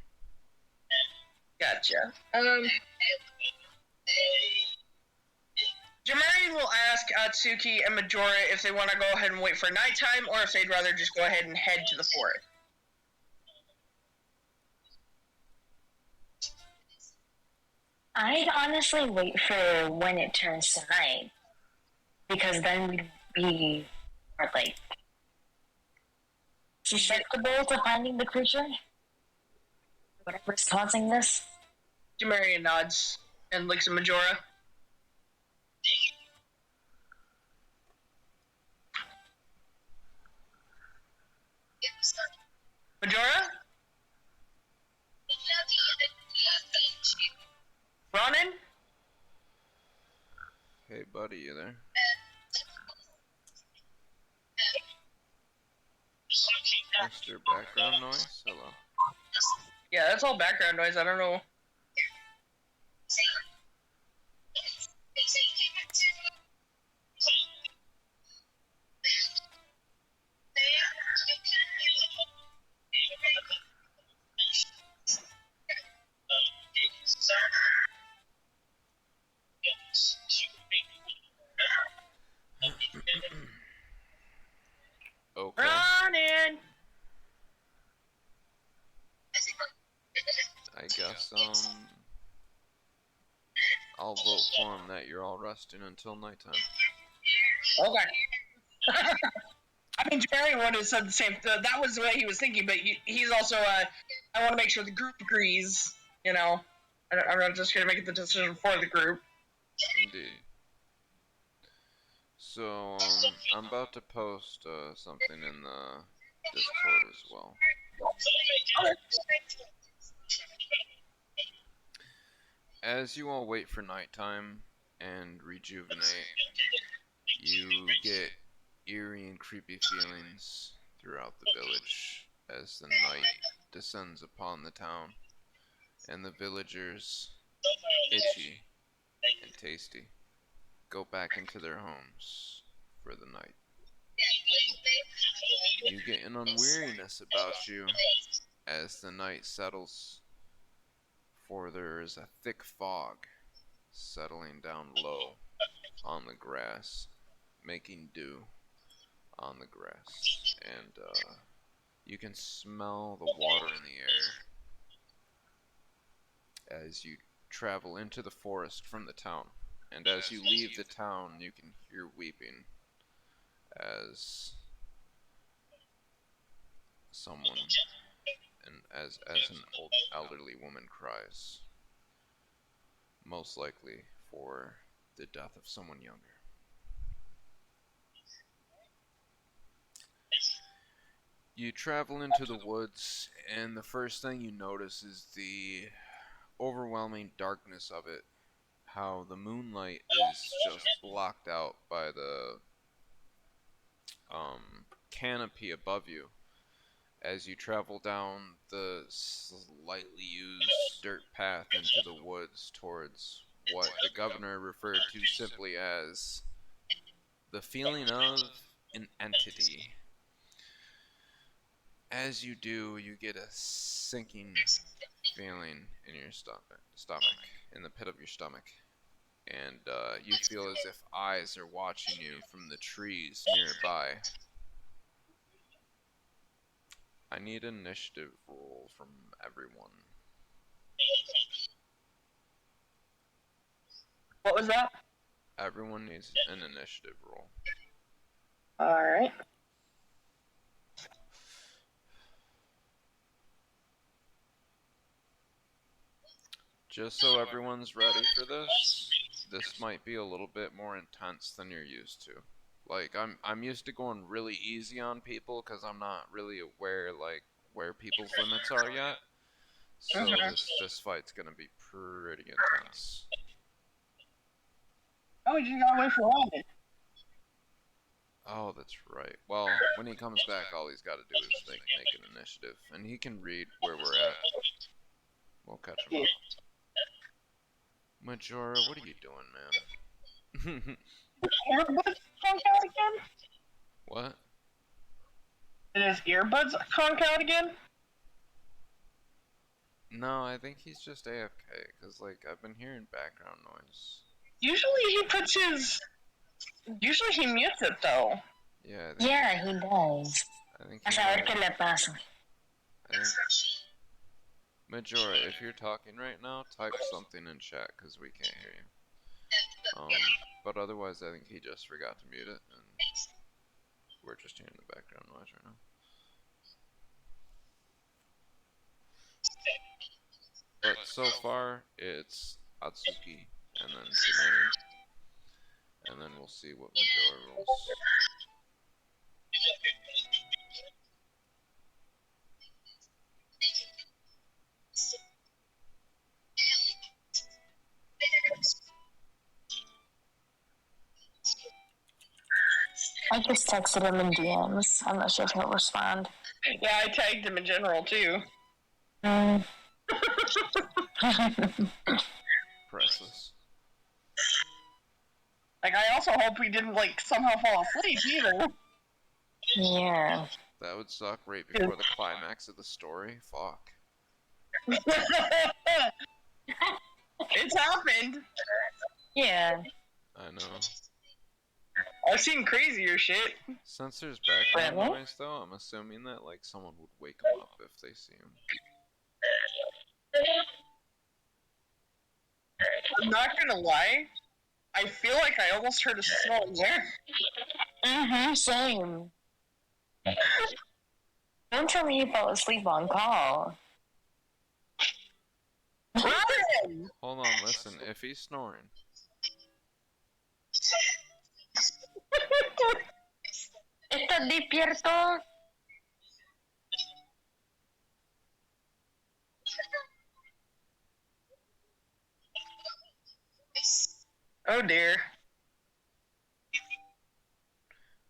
Gotcha. Jamarian will ask Atsuki and Majora if they want to go ahead and wait for nighttime, or if they'd rather just go ahead and head to the forest. I'd honestly wait for when it turns to night, because then we'd be more, like, susceptible to finding the creature, whatever's causing this. Jamarian nods and looks at Majora. Majora? From? buddy, you there? Mr. Background Noise? Hello. Yeah, that's all background noise. I don't know. Okay. Running. I guess, I'll vote for him that you're all resting until nighttime. Okay. I mean, Jerry would have said the same. That was the way he was thinking, but he's also. I want to make sure the group agrees. You know, I'm not just going to make the decision for the group. Indeed. So, I'm about to post something in the Discord as well. As you all wait for nighttime and rejuvenate, you get eerie and creepy feelings throughout the village as the night descends upon the town, and the villagers, Itchy and Tasty, go back into their homes for the night. You get an unweariness about you as the night settles, for there is a thick fog settling down low on the grass, making dew on the grass, and you can smell the water in the air as you travel into the forest from the town. And as you leave the town, you can hear weeping as someone, and as an old elderly woman cries, most likely for the death of someone younger. You travel into the woods, and the first thing you notice is the overwhelming darkness of it. How the moonlight is just blocked out by the canopy above you as you travel down the slightly used dirt path into the woods towards what the governor referred to simply as the feeling of an entity. As you do, you get a sinking feeling in your stomach, in the pit of your stomach. And you feel as if eyes are watching you from the trees nearby. I need an initiative roll from everyone. What was that? Everyone needs an initiative roll. Alright. Just so everyone's ready for this, this might be a little bit more intense than you're used to. Like, I'm used to going really easy on people because I'm not really aware, like, where people's limits are yet. So this fight's gonna be pretty intense. Oh, you gotta wait for Robin. Oh, that's right. Well, when he comes back, all he's got to do is make an initiative, and he can read where we're at. We'll catch him up. Majora, what are you doing, man? Earbuds conk out again? What? Did his earbuds conk out again? No, I think he's just AFK, because, like, I've been hearing background noise. Usually he puts his... Usually he mutes it, though. Yeah, he does. I think A saber qué le pasa. Majora, if you're talking right now, type something in chat, because we can't hear you. But otherwise, I think he just forgot to mute it, and we're just hearing the background noise right now. But so far, it's Atsuki, and then Shimane, and then we'll see what Majora rolls. I just texted him in DMs. I'm not sure if he'll respond. Yeah, I tagged him in general too. Priceless. Like, I also hope he didn't, like, somehow fall asleep either. Yeah. That would suck right before the climax of the story. Fuck. It's happened. Yeah. I know. I've seen crazier shit. Since there's background Really? noise, though, I'm assuming that, like, someone would wake him up if they see him. I'm not gonna lie. I feel like I almost heard a snore there. Same. Don't tell me you fell asleep on call. Robin! Hold on, listen. If he's snoring, ¿Estás despierto? Oh dear.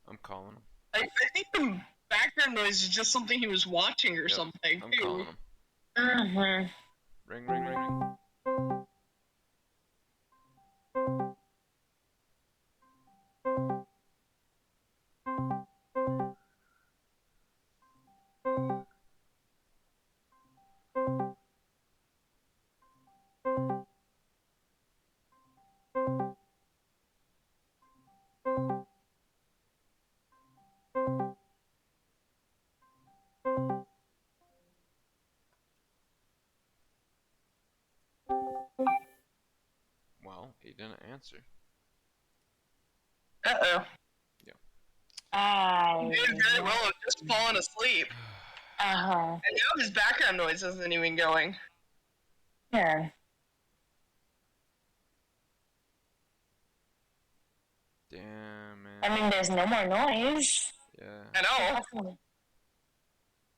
I'm calling him. I think the background noise is just something he was watching or something, I'm too. calling him. Ring, ring, ring, ring. Well, he didn't answer. Uh-oh. I... He did very well at just falling asleep. Uh-huh. And now his background noise isn't even going. Yeah. Damn, man. I mean, there's no more noise. Yeah. I know.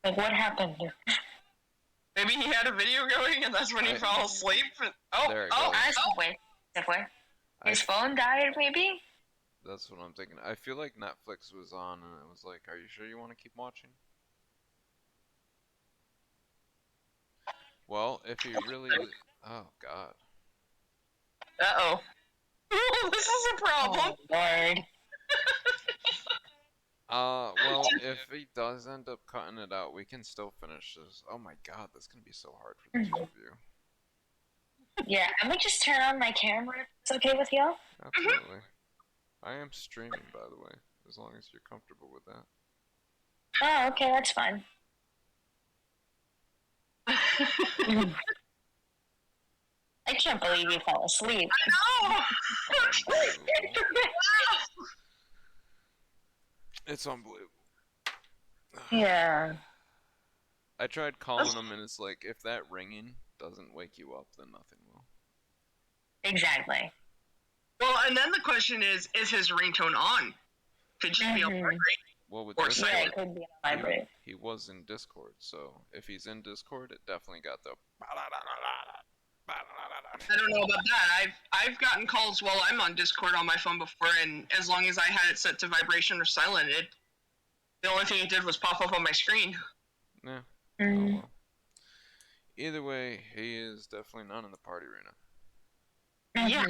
Like, what happened? Maybe he had a video going and that's when he fell asleep. There it goes. Se fue. His phone died, maybe? That's what I'm thinking. I feel like Netflix was on and it was like, are you sure you want to keep watching? Well, if he really... Oh, God. Uh-oh. This is a problem. Oh, Lord. Well, if he does end up cutting it out, we can still finish this. Oh my God, that's gonna be so hard for the two of you. Yeah, I'm gonna just turn on my camera if it's okay with y'all. Absolutely. I am streaming, by the way, as long as you're comfortable with that. Oh, okay, that's fine. I can't believe you fell asleep. I know! It's unbelievable. Yeah. I tried calling him, and it's like, if that ringing doesn't wake you up, then nothing will. Exactly. Well, and then the question is his ringtone on? Could just be on vibrate? Well, with Or Discord, Yeah, it could be on vibrate. he was in Discord, so if he's in Discord, it definitely got the... I don't know about that. I've gotten calls while I'm on Discord on my phone before, and as long as I had it set to vibration or silent, the only thing it did was pop up on my screen. Yeah. Oh, well. Either way, he is definitely not in the party right now. Yeah.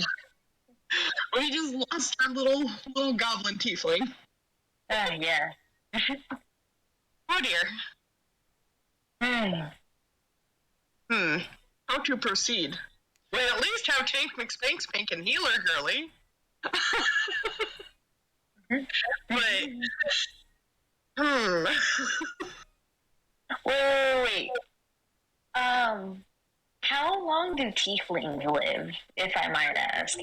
We just lost our little goblin tiefling. Yeah. Oh dear. How to proceed? Wait, at least have Tank McSpank and Healer Girly. But Wait. How long do tieflings live, if I might ask?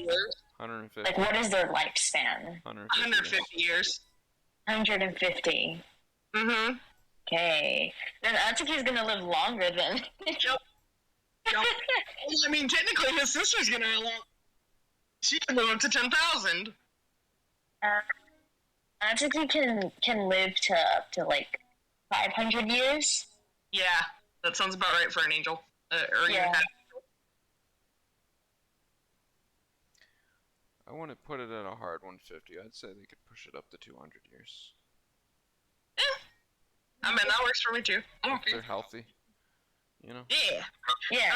150. Like, what is their lifespan? 150 years. 150. Mm-hmm. Okay. Then Atsuki's gonna live longer then. Yep. I mean, technically, his sister's gonna live. She can live up to 10,000. Atsuki can live to up to like 500 years. Yeah, that sounds about right for an angel. Or Yeah. I wouldn't put it at a hard 150. I'd say they could push it up to 200 years. I mean, that works for me too. If they're healthy, you know? Yeah. Yeah.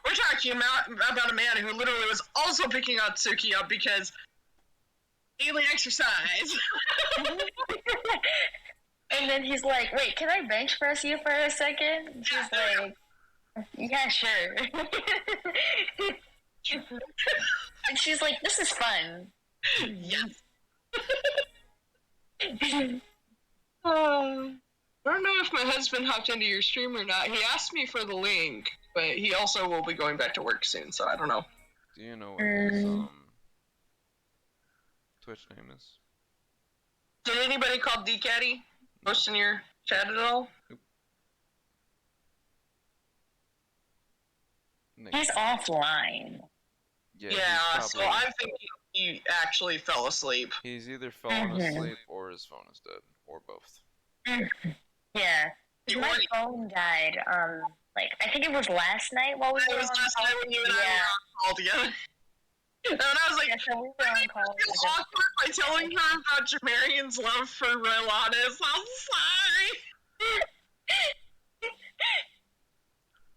We're talking about a man who literally was also picking Atsuki up because daily exercise. And then he's like, wait, can I bench press you for a second? And she's like, yeah, sure. And she's like, this is fun. Yes. I don't know if my husband hopped into your stream or not. He asked me for the link, but he also will be going back to work soon, so I don't know. Do you know what his Twitch name is? Did anybody call D-Caddy post in your chat at all? Nope. He's offline. Yeah, so I'm thinking he actually fell asleep. He's either fallen asleep or his phone is dead, or both. Yeah. My phone died, like, I think it was last night while we were on last call. night when you and I were on call together. And I was like, yeah, so we were on call. awkward by telling her about Jamarian's love for Relantis. I'm sorry.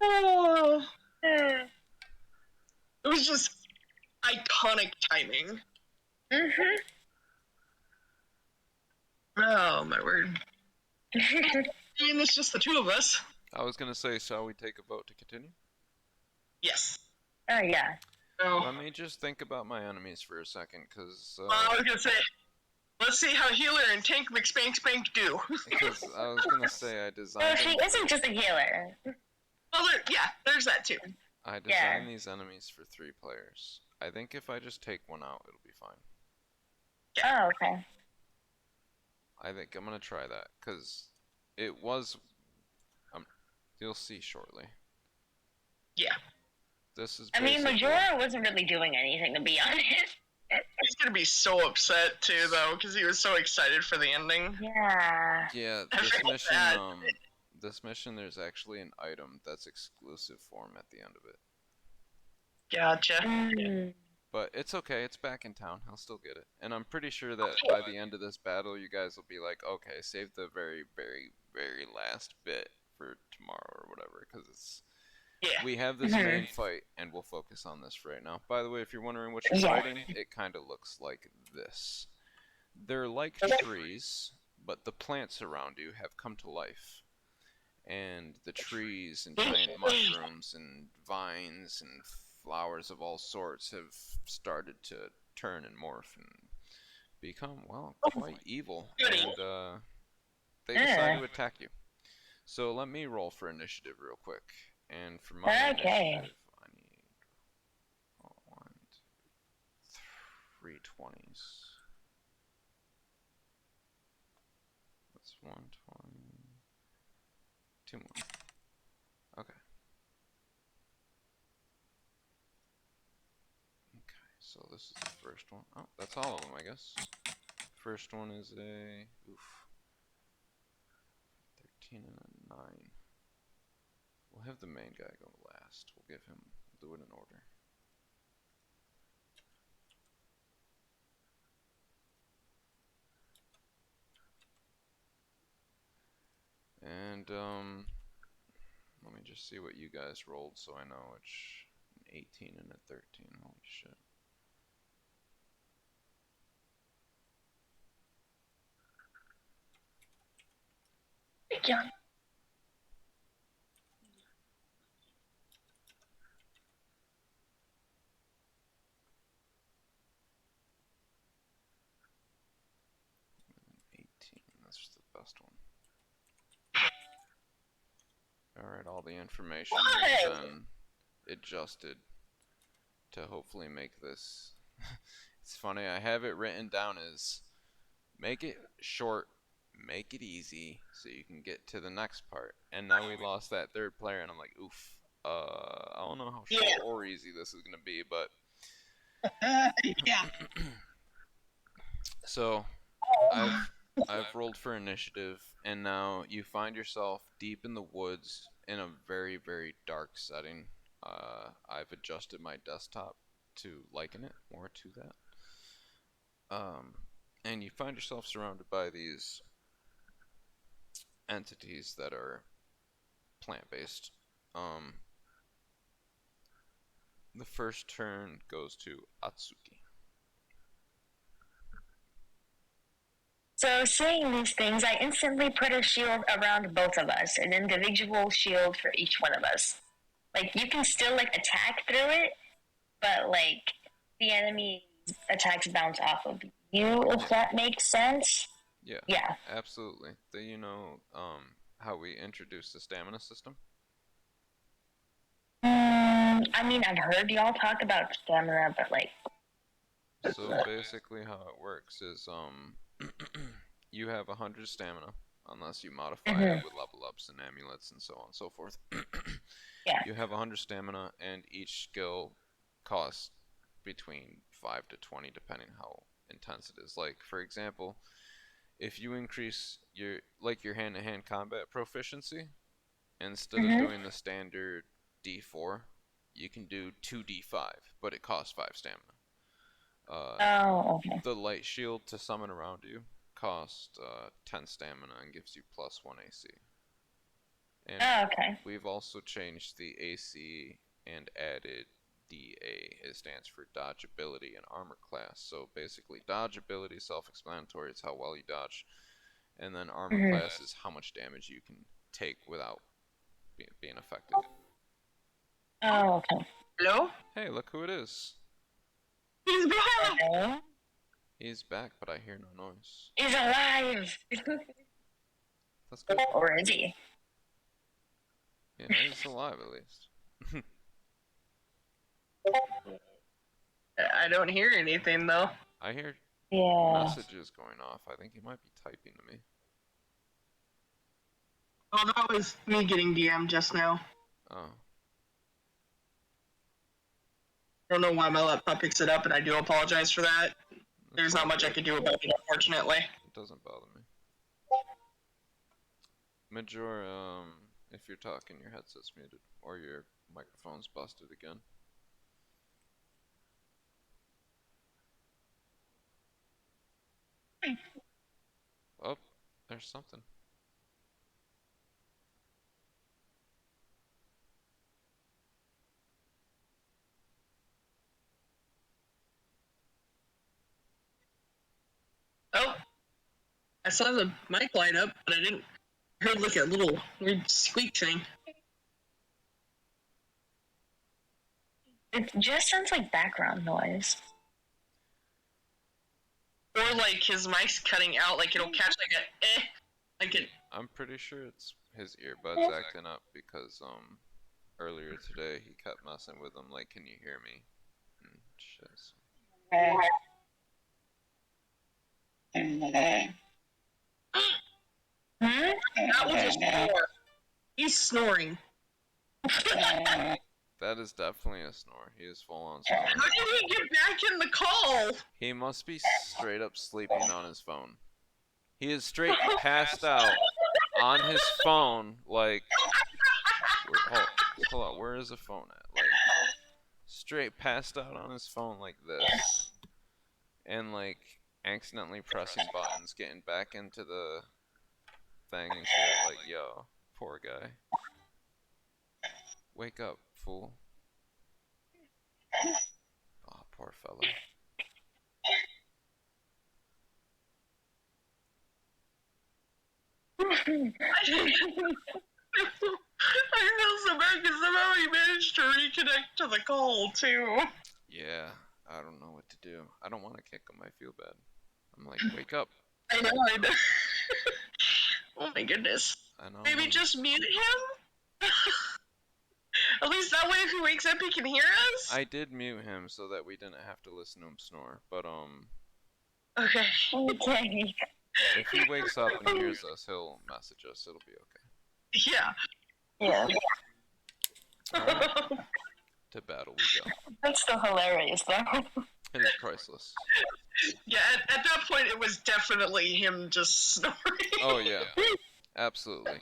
Oh. It was just iconic timing. Oh, my word. And it's just the two of us. I was gonna say, shall we take a vote to continue? Yes. Oh, yeah. Let me just think about my enemies for a second, because... I was gonna say, let's see how healer and tank McSpank do. Because I was gonna say I designed... Well, she isn't just a healer. Well, there's that too. I designed these enemies for 3 players. I think if I just take one out, it'll be fine. Oh, okay. I think I'm gonna try that, because it was... you'll see shortly. Yeah. This is I mean, Majora wasn't really doing anything, to be honest. He's gonna be so upset too, though, because he was so excited for the ending. Yeah. Yeah, this mission, there's actually an item that's exclusive for him at the end of it. Gotcha. But it's okay, it's back in town, I'll still get it. And I'm pretty sure that by the end of this battle, you guys will be like, okay, save the very, very, very last bit for tomorrow or whatever, because it's... Yeah. We have this main fight, and we'll focus on this right now. By the way, if you're wondering what you're fighting, it kind of looks like this. They're like trees, but the plants around you have come to life. And the trees and giant mushrooms and vines and flowers of all sorts have started to turn and morph and become, well, quite evil. And they decide to attack you. So let me roll for initiative real quick. And for my initiative, I need 3 20s. That's 120. 2 more. Okay. Okay, so this is the first one. Oh, that's all of them, I guess. First one is a 13 and a 9. We'll have the main guy go last. We'll do it in order. And, let me just see what you guys rolled so I know which... An 18 and a 13, holy shit. Yeah. That's the best one. Alright, all the information has been adjusted to hopefully make this... It's funny, I have it written down as make it short, make it easy, so you can get to the next part. And now we lost that third player, and I'm like, oof. I don't know how short or easy this is going to be, but... Yeah. So, I've rolled for initiative, and now you find yourself deep in the woods in a very, very dark setting. I've adjusted my desktop to liken it more to that. And you find yourself surrounded by these entities that are plant-based. The first turn goes to Atsuki. So, seeing these things, I instantly put a shield around both of us, an individual shield for each one of us. Like, you can still, like, attack through it, but, like, the enemy attacks bounce off of you, if that makes sense. Yeah. Absolutely. Do you know how we introduced the stamina system? I mean, I've heard y'all talk about stamina, but, like... So, basically how it works is, you have 100 stamina, unless you modify it with level ups and amulets and so on and so forth. You have 100 stamina, and each skill costs between 5 to 20, depending how intense it is. Like, for example, if you increase your hand-to-hand combat proficiency, instead of doing the standard D4, you can do 2D5, but it costs 5 stamina. The light shield to summon around you costs 10 stamina and gives you plus 1 AC. And we've also changed the AC and added DA. It stands for dodge ability and armor class. So basically, dodge ability is self-explanatory. It's how well you dodge. And then armor class is how much damage you can take without being affected. Oh, okay. Hello? Hey, look who it is. He's back! He's back, but I hear no noise. He's alive! That's good. Or is he? Yeah, he's alive at least. I don't hear anything, though. I hear messages going off. I think he might be typing to me. Oh, that was me getting DM just now. Oh. I don't know why my laptop picks it up, and I do apologize for that. There's not much I can do about it, unfortunately. It doesn't bother me. Major, if you're talking, your headset's muted, or your microphone's busted again. Oh, there's something. Oh, I saw the mic light up, but I didn't heard like a little weird squeak thing. It just sounds like background noise. Or like his mic's cutting out, like it'll catch like a like it. I'm pretty sure it's his earbuds acting up because earlier today he kept messing with them like, can you hear me? And shit. That was a snore. He's snoring. That is definitely a snore. He is full on snoring. How did he get back in the call? He must be straight up sleeping on his phone. He is straight passed out on his phone, like... Hold on, where is the phone at? Like, straight passed out on his phone like this. And, like, accidentally pressing buttons, getting back into the thing and shit. Like, yo, poor guy. Wake up, fool. Oh, poor fella. I feel so bad because somehow he managed to reconnect to the call, too. Yeah, I don't know what to do. I don't want to kick him, I feel bad. I'm like, wake up. I know. Oh my goodness. I know. Maybe just mute him? At least that way if he wakes up he can hear us? I did mute him so that we didn't have to listen to him snore, but Okay. Okay. if he wakes up and hears us, he'll message us. It'll be okay. Yeah. Yeah. Alright. To battle we go. That's still hilarious, though. It is priceless. Yeah, at that point it was definitely him just snoring. Oh yeah. Absolutely.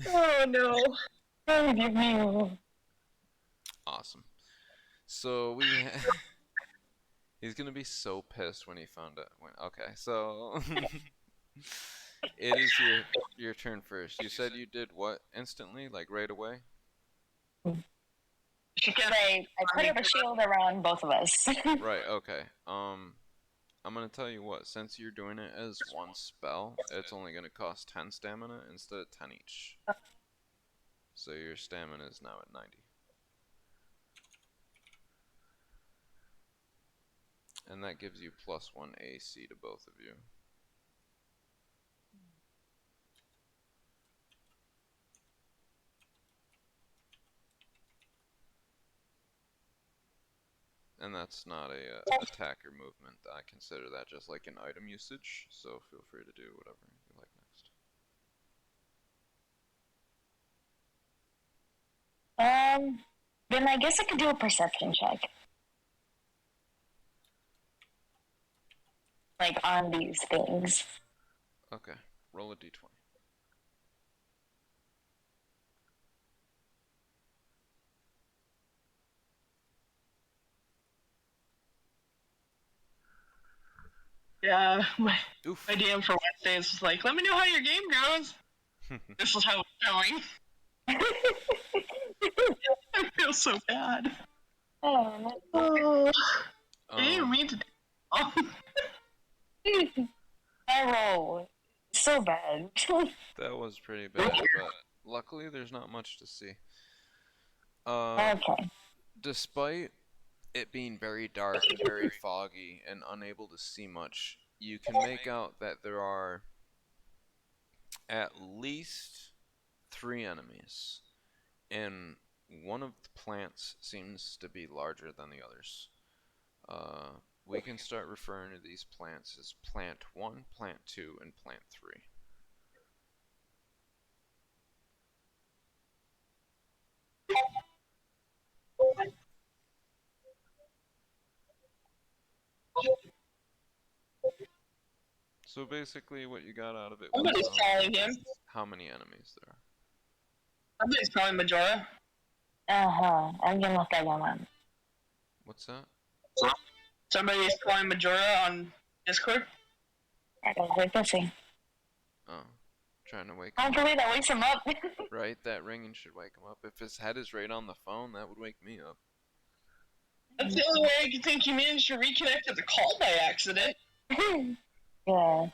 Oh no. Awesome. So we He's gonna be so pissed when he found out. Okay, so it is your turn first. You said you did what instantly, like right away? I put up a shield around both of us. Right. Okay. I'm gonna tell you what. Since you're doing it as one spell, it's only gonna cost 10 stamina instead of 10 each. So your stamina is now at 90. And that gives you +1 AC to both of you. And that's not a attacker movement. I consider that just like an item usage, so feel free to do whatever you like next. Then I guess I could do a perception check. Like on these things. Okay, roll a d20. Yeah, my Oof. idea for Wednesdays was like, let me know how your game goes. This is how it's going. I feel so bad. Oh, I didn't mean to do I roll so bad. That was pretty bad, but luckily there's not much to see. Okay. Despite it being very dark and very foggy and unable to see much, you can make out that there are at least 3 enemies, and one of the plants seems to be larger than the others. We can start referring to these plants as Plant 1, Plant 2, and Plant 3. So basically what you got out of it Somebody's was calling him. how many enemies there are. Somebody's calling Majora. Alguien lo está llamando. What's that? Somebody's calling Majora on Discord. Creo que sí. Oh, trying to wake him Hopefully that wakes him up. up. Right, that ringing should wake him up. If his head is right on the phone, that would wake me up. That's the only way I could think you managed to reconnect to the call by accident. Yeah.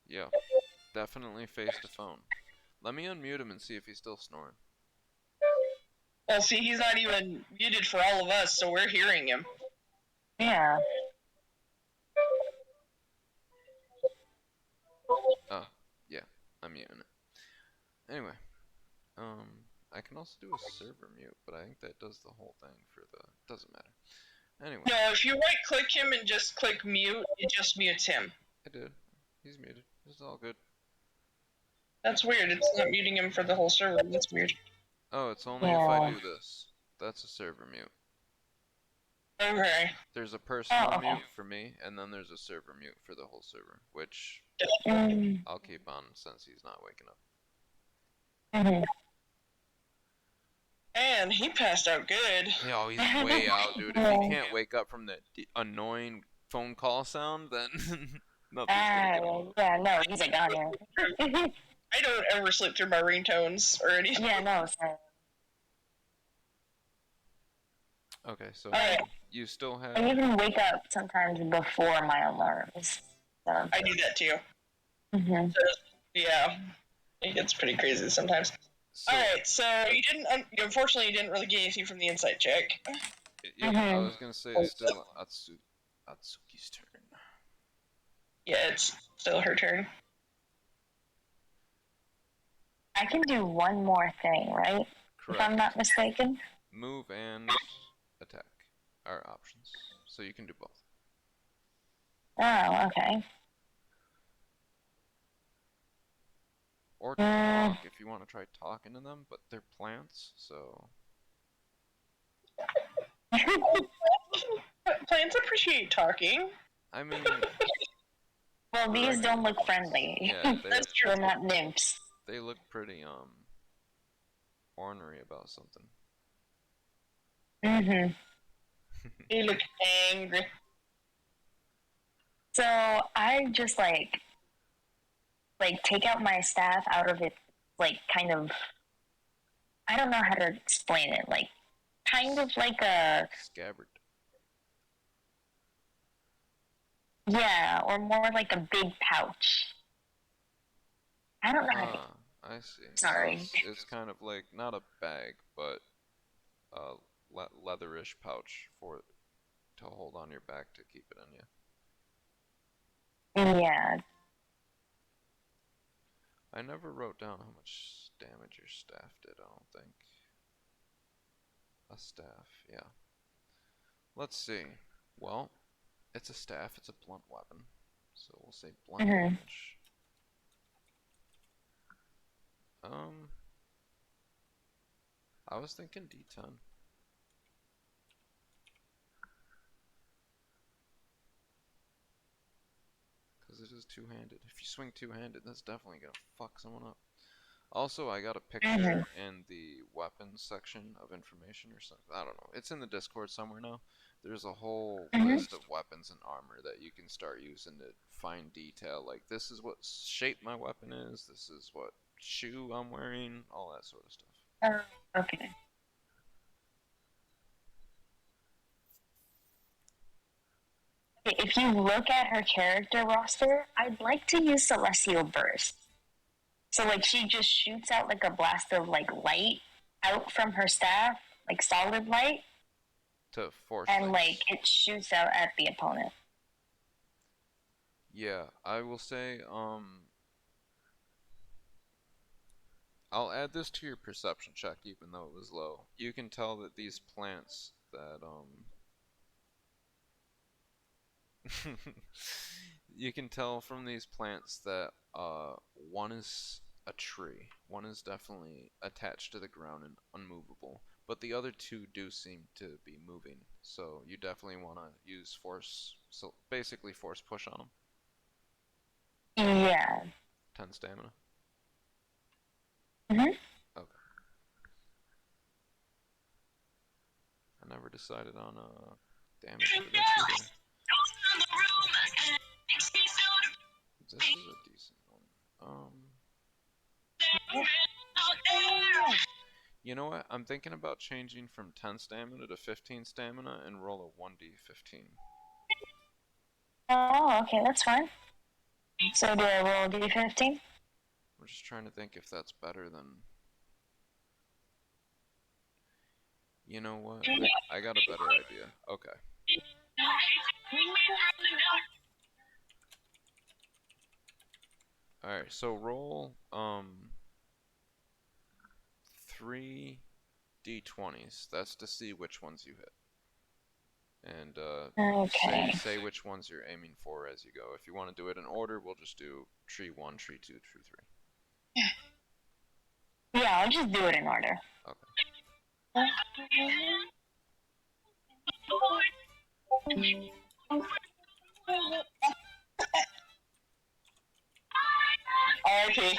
Yeah, definitely face to phone. Let me unmute him and see if he's still snoring. Well, see, he's not even muted for all of us, so we're hearing him. Yeah. Oh, yeah, I'm muting it. Anyway, I can also do a server mute, but I think that does the whole thing for the... Doesn't matter. Anyway. No, if you right-click him and just click mute, it just mutes him. I did. He's muted. It's all good. That's weird. It's not muting him for the whole server. That's weird. Oh, it's only if I do this. That's a server mute. Okay. There's a personal mute for me, and then there's a server mute for the whole server, which I'll keep on since he's not waking up. Man, he passed out good. Yeah, he's way out, dude. If he can't wake up from the annoying phone call sound, then nothing's gonna get him. Yeah, no, he's like, oh, yeah. I don't ever sleep through my ringtones or anything. Yeah, no, sorry. Okay, so you still have... I even wake up sometimes before my alarms. So. I do that too. Mm-hmm. So, yeah, it gets pretty crazy sometimes. So, alright, so unfortunately you didn't really get anything from the insight check. Yeah, I was gonna say it's still Atsuki's turn. Yeah, it's still her turn. I can do one more thing, right? Correct. If I'm not mistaken. Move and attack are options, so you can do both. Oh, okay. Or talk if you want to try talking to them, but they're plants, so... Plants appreciate talking. I mean... Well, these don't look friendly. Yeah, That's true. They're not nymphs. They look pretty, ornery about something. Mm-hmm. You look angry. So I just like take out my staff out of it, like kind of. I don't know how to explain it. Like kind of like a Scabbard. yeah, or more like a big pouch. I don't know how to. I see. Sorry. So it's kind of like not a bag, but a leatherish pouch to hold on your back to keep it in you. Yeah. I never wrote down how much damage your staff did, I don't think. A staff, yeah. Let's see. Well, it's a staff, it's a blunt weapon. So we'll say blunt damage. I was thinking D10. Because it is two-handed. If you swing two-handed, that's definitely gonna fuck someone up. Also, I got a picture in the weapons section of information or something. I don't know. It's in the Discord somewhere now. There's a whole list of weapons and armor that you can start using to find detail. Like, this is what shape my weapon is. This is what shoe I'm wearing. All that sort of stuff. Okay. If you look at her character roster, I'd like to use Celestial Burst. So like she just shoots out like a blast of like light out from her staff, like solid light, to force and things. like it shoots out at the opponent. Yeah, I will say, I'll add this to your perception check, even though it was low. You can tell that these plants that, you can tell from these plants that, one is a tree. One is definitely attached to the ground and unmovable. But the other two do seem to be moving. So you definitely want to use force, so basically force push on them. Yeah. 10 stamina. Mhm. Okay. I never decided on damage for this either. This is a decent one. You know what? I'm thinking about changing from 10 stamina to 15 stamina and roll a 1d15. Oh, okay, that's fine. So do I roll D15? I'm just trying to think if that's better than... You know what? I got a better idea. Okay. Alright, so roll 3 d20s. That's to see which ones you hit. And Okay. say which ones you're aiming for as you go. If you want to do it in order, we'll just do tree 1, tree 2, tree 3. Yeah, I'll just do it in order. Okay. RIP.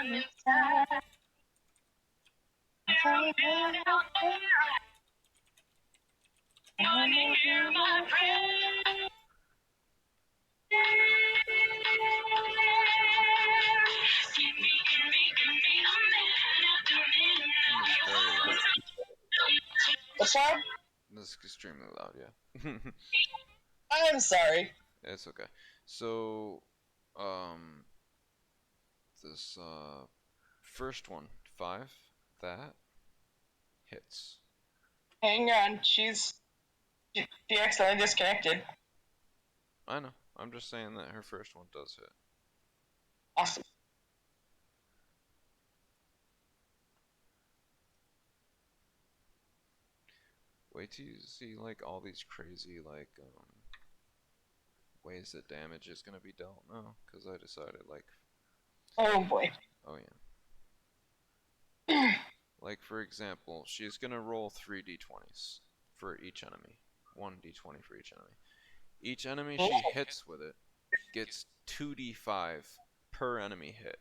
This is very loud. What's up? This is extremely loud, yeah. I'm sorry. It's okay. So, this first one, 5, that hits. Hang on, she accidentally disconnected. I know. I'm just saying that her first one does hit. Awesome. Wait till you see like all these crazy like ways that damage is gonna be dealt now, because I decided like. Oh boy. Oh yeah. Like for example, she's gonna roll 3 d20s for each enemy. 1 d20 for each enemy. Each enemy she hits with it gets 2d5 per enemy hit.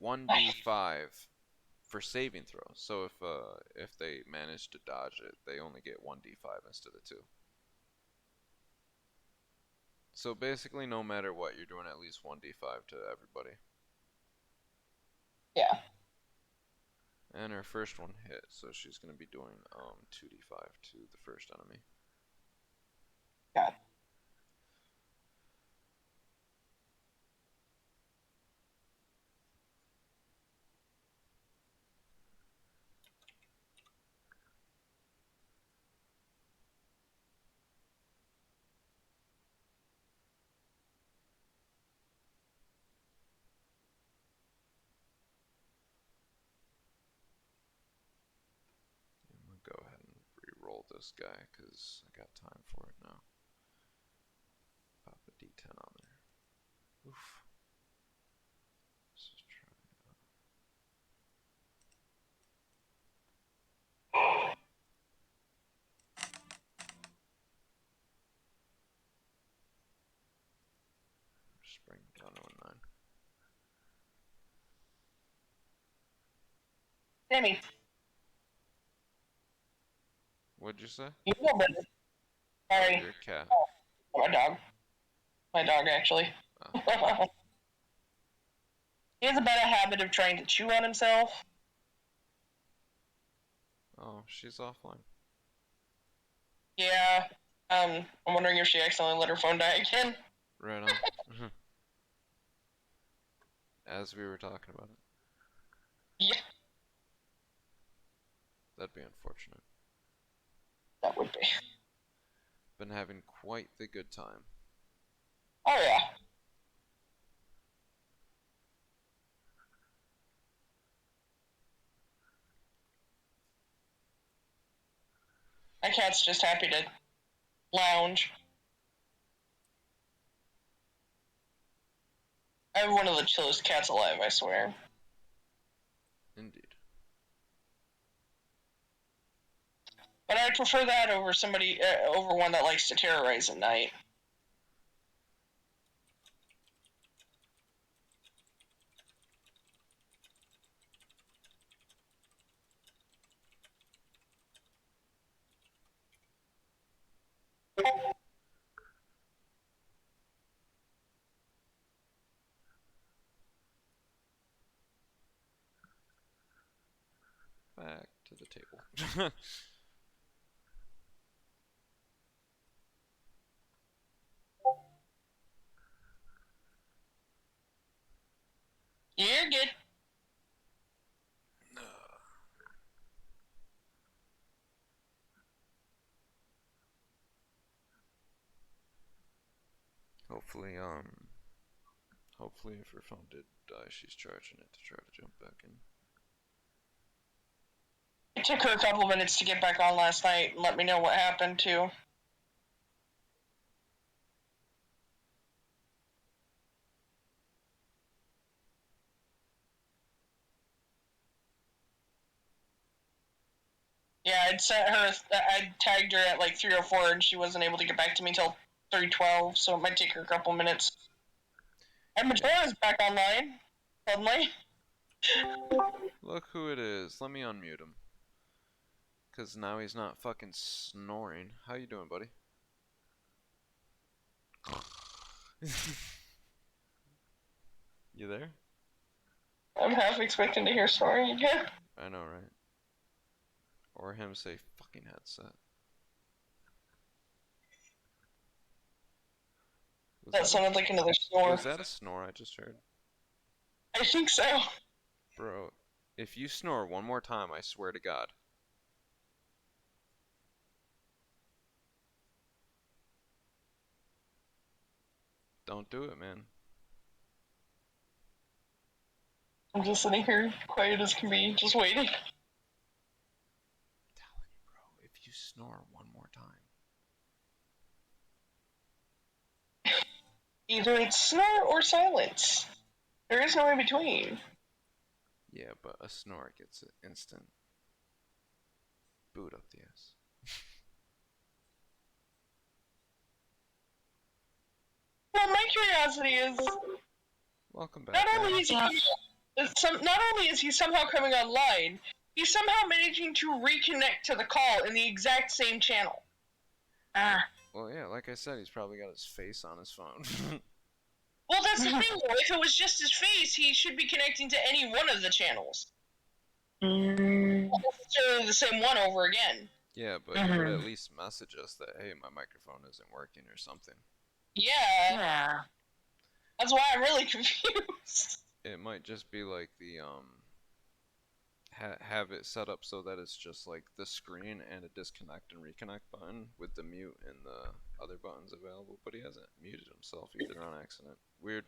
1d5 for saving throws. So if they manage to dodge it, they only get 1d5 instead of 2. So basically, no matter what, you're doing at least 1d5 to everybody. Yeah. And her first one hit, so she's gonna be doing 2d5 to the first enemy. God. I'm gonna go ahead and re-roll this guy because I got time for it now. Pop a d10 on there. Oof. Let's just try just bring it down to a 9. Sammy, What'd you say? you know better. Sorry. Your cat. My dog. My dog, actually. Oh. He has a bad habit of trying to chew on himself. Oh, she's offline. Yeah. I'm wondering if she accidentally let her phone die again. Right on. As we were talking about it. Yeah. That'd be unfortunate. That would be. Been having quite the good time. Oh, yeah. My cat's just happy to lounge. I have one of the chillest cats alive, I swear. Indeed. But I prefer that over over one that likes to terrorize at night. Back to the table. You're good. Hopefully if her phone did die, she's charging it to try to jump back in. It took her a couple minutes to get back on last night and let me know what happened, too. Yeah, I'd tagged her at like 3:04 and she wasn't able to get back to me until 3:12, so it might take her a couple minutes. And Majora's back online, suddenly. Look who it is. Let me unmute him. Cause now he's not fucking snoring. How you doing, buddy? You there? I'm half expecting to hear snoring again. I know, right? Or him say fucking headset. That sounded like another snore. Was that a snore I just heard? I think so. Bro, if you snore one more time, I swear to God. Don't do it, man. I'm just sitting here, quiet as can be, just waiting. I'm telling you, bro, if you snore one more time. Either it's snore or silence. There is no in between. Yeah, but a snore gets an instant boot up the ass. Well, my curiosity is Welcome back. not only is he Not only is he somehow coming online, he's somehow managing to reconnect to the call in the exact same channel. Well, yeah, like I said, he's probably got his face on his phone. Well, that's the thing, though. If it was just his face, he should be connecting to any one of the channels. Not necessarily the same one over again. Yeah, but he would at least message us that, hey, my microphone isn't working or something. Yeah. That's why I'm really confused. It might just be like the, have it set up so that it's just like the screen and a disconnect and reconnect button with the mute and the other buttons available, but he hasn't muted himself either on accident. Weird.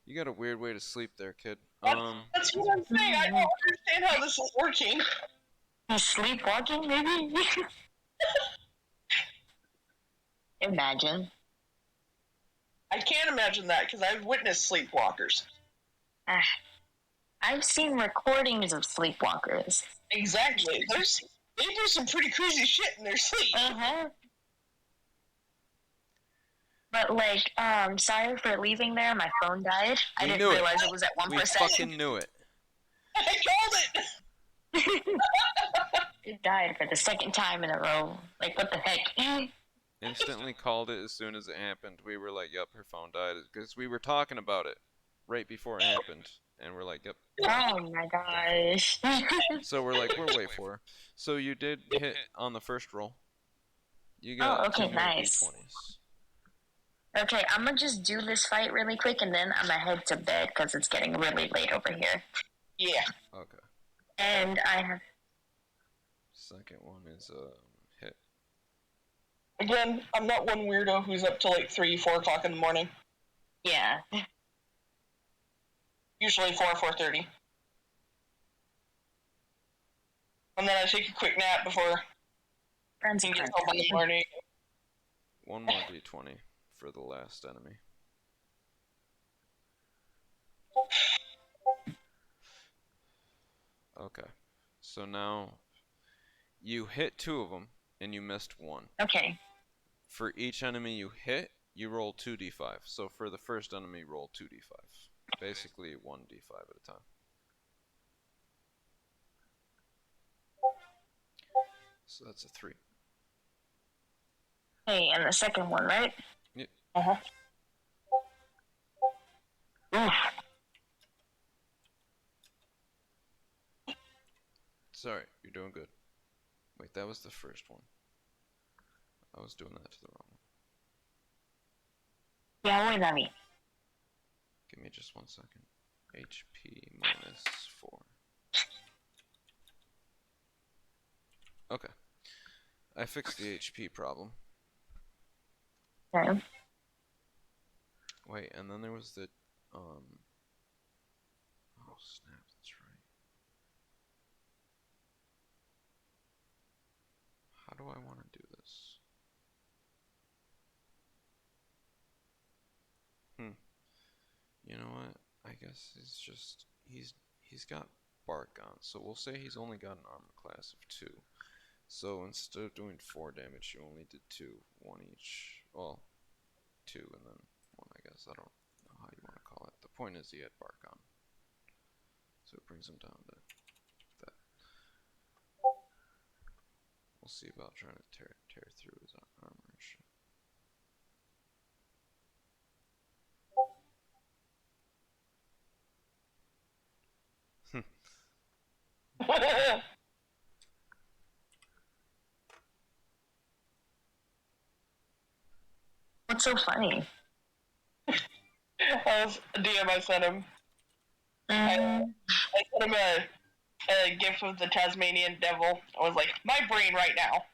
You got a weird way to sleep there, kid. That's what I'm saying. I don't understand how this is working. He's sleepwalking, maybe? Imagine. I can't imagine that because I've witnessed sleepwalkers. I've seen recordings of sleepwalkers. Exactly. They do some pretty crazy shit in their sleep. But like, sorry for leaving there. My phone died. I didn't realize it was at 1%. We fucking knew it. I called it. It died for the second time in a row. Like, what the heck? Instantly called it as soon as it happened. We were like, yep, her phone died. Because we were talking about it right before it happened. And we're like, yep. Oh my gosh. So we're like, we'll wait for her. So you did hit on the first roll. You got okay, two more nice. D20s. Okay, I'm gonna just do this fight really quick and then I'm gonna head to bed because it's getting really late over here. Yeah. Okay. And I have... Second one is hit. Again, I'm not one weirdo who's up till like 3, 4 o'clock in the morning. Yeah. Usually 4, 4:30. And then I take a quick nap before Friends he gets home in the morning. One more D20 for the last enemy. Okay. So now you hit 2 of them and you missed 1. Okay. For each enemy you hit, you roll 2d5. So for the first enemy, roll 2d5. Basically 1d5 at a time. So that's a 3. Hey, and the second one, right? Yep. Oof. Sorry, you're doing good. Wait, that was the first one. I was doing that to the wrong one. Yeah, wait, Nami. Give me just 1 second. HP minus 4. Okay. I fixed the HP problem. Okay. Wait, and then there was the, oh snap, that's right. How do I want to do this? You know what? I guess he's got bark on, so we'll say he's only got an armor class of 2. So instead of doing 4 damage, you only did 2, 1 each. Well, 2 and then 1, I guess. I don't know how you want to call it. The point is he had bark on. So it brings him down to that. We'll see about trying to tear through his armor and shit. What's so funny? That was a DM I sent him. I sent him a gif of the Tasmanian devil. I was like, my brain right now.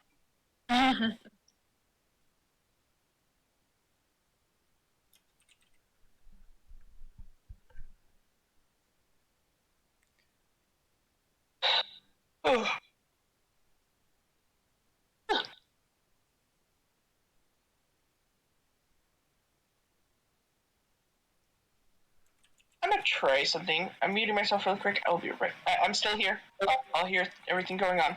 I'm gonna try something. I'm muting myself real quick. I'll be right. I'm still here. I'll hear everything going on.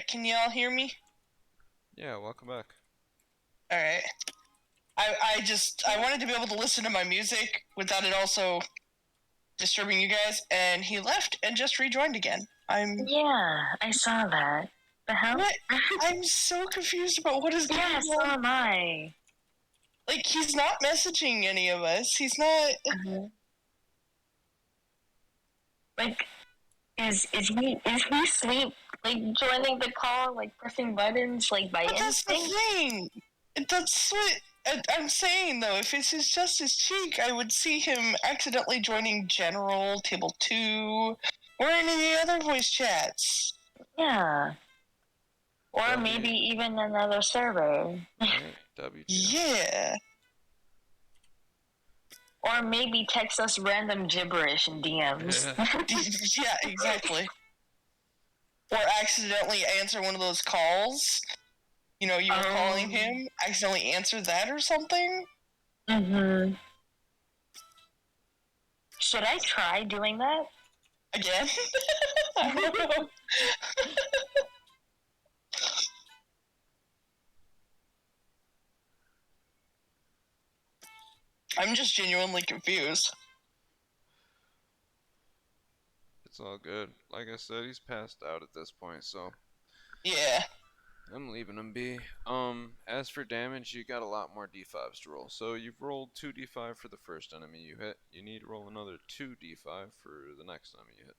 Alright, can y'all hear me? Yeah, welcome back. Alright. I wanted to be able to listen to my music without it also disturbing you guys, and he left and just rejoined again. Yeah, I saw that. The hell? What? I'm so confused about what is going Yeah, on. so am I. Like, he's not messaging any of us. He's not. Like, is he asleep? Like joining the call, like pressing buttons, like by But that's the instinct? thing. That's what I'm saying, though. If it's just his cheek, I would see him accidentally joining General, Table 2, or any of the other voice chats. Yeah. Or W. maybe even another server. Right, W2. Yeah. Or maybe text us random gibberish in DMs. Yeah, exactly. Or accidentally answer one of those calls. You know, you were calling him, accidentally answer that or something. Mm-hmm. Should I try doing that? Again? I don't know. I'm just genuinely confused. It's all good. Like I said, he's passed out at this point, so Yeah. I'm leaving him be. As for damage, you got a lot more d5s to roll. So you've rolled 2d5 for the first enemy you hit. You need to roll another 2d5 for the next enemy you hit.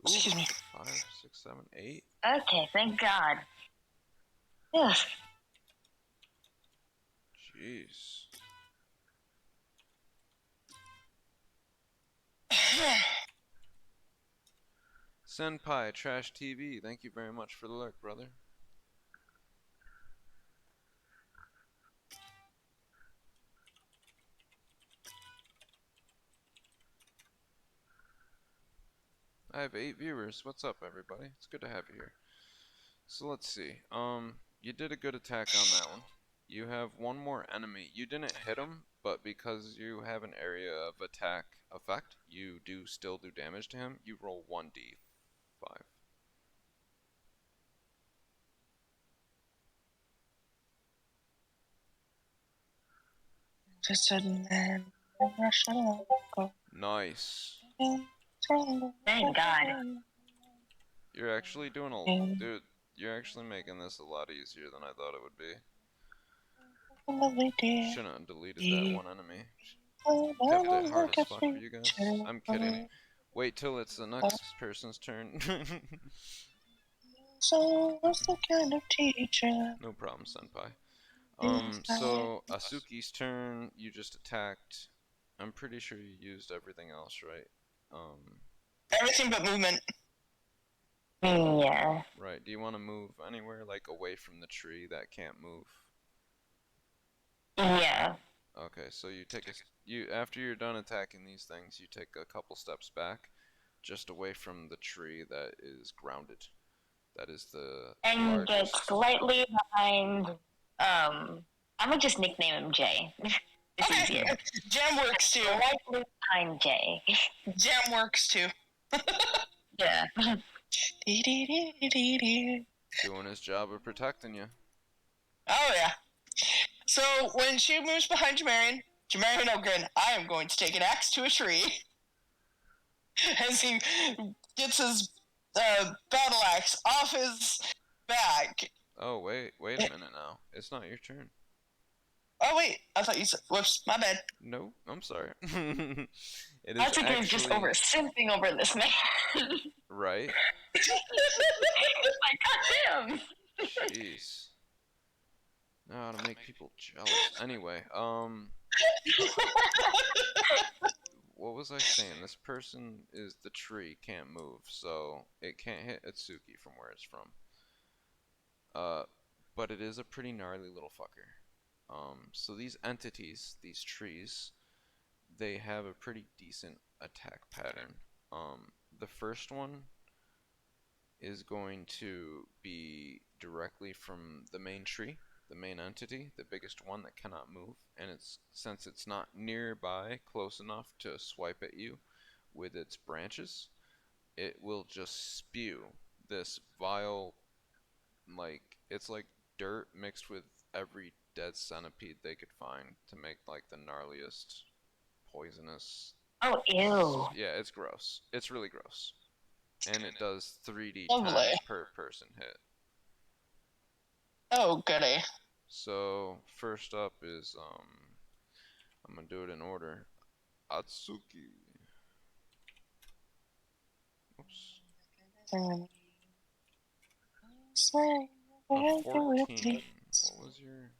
Excuse me. 5, 6, 7, 8. Okay, thank God. Ugh. Jeez. Senpai Trash TV, thank you very much for the lurk, brother. I have 8 viewers. What's up, everybody? It's good to have you here. So let's see. You did a good attack on that one. You have one more enemy. You didn't hit him, but because you have an area of attack effect, you do still do damage to him. You roll 1d5. Just a man. Nice. Thank God. You're actually doing a... Dude, you're actually making this a lot easier than I thought it would be. Shouldn't have deleted that one enemy. Kept it hard as fuck for you guys. I'm kidding. Wait till it's the next person's turn. So what's the kind of teacher? No problem, senpai. So Asuki's turn, you just attacked. I'm pretty sure you used everything else, right? Everything but movement. Yeah. Right. Do you want to move anywhere, like away from the tree that can't move? Yeah. Okay, so you take after you're done attacking these things, you take a couple steps back, just away from the tree that is grounded. That is the And get largest. slightly behind. I'm gonna just nickname him Jay. It's easier. Jam works too. Slightly behind Jay. Jam works too. Yeah. Doing his job of protecting you. Oh yeah. So when she moves behind Jamarian Ogren, I am going to take an axe to a tree. As he gets his battle axe off his back. Oh wait a minute now. It's not your turn. Oh wait, I thought you said. Whoops, my bad. No, I'm sorry. It is I think actually you're just over simping over this man. right. Like, goddamn. Jeez. Know how to make people jealous. Anyway, what was I saying? This person is the tree, can't move, so it can't hit Atsuki from where it's from. But it is a pretty gnarly little fucker. So these entities, these trees, they have a pretty decent attack pattern. The first one is going to be directly from the main tree, the main entity, the biggest one that cannot move, and since it's not nearby close enough to swipe at you with its branches, it will just spew this vile, like, it's like dirt mixed with every dead centipede they could find to make like the gnarliest, poisonous. Oh, ew. Yeah, it's gross. It's really gross. And it does 3d10 Lovely. per person hit. Oh, goody. So first up is I'm gonna do it in order. Atsuki. Oops. A 14. What was your?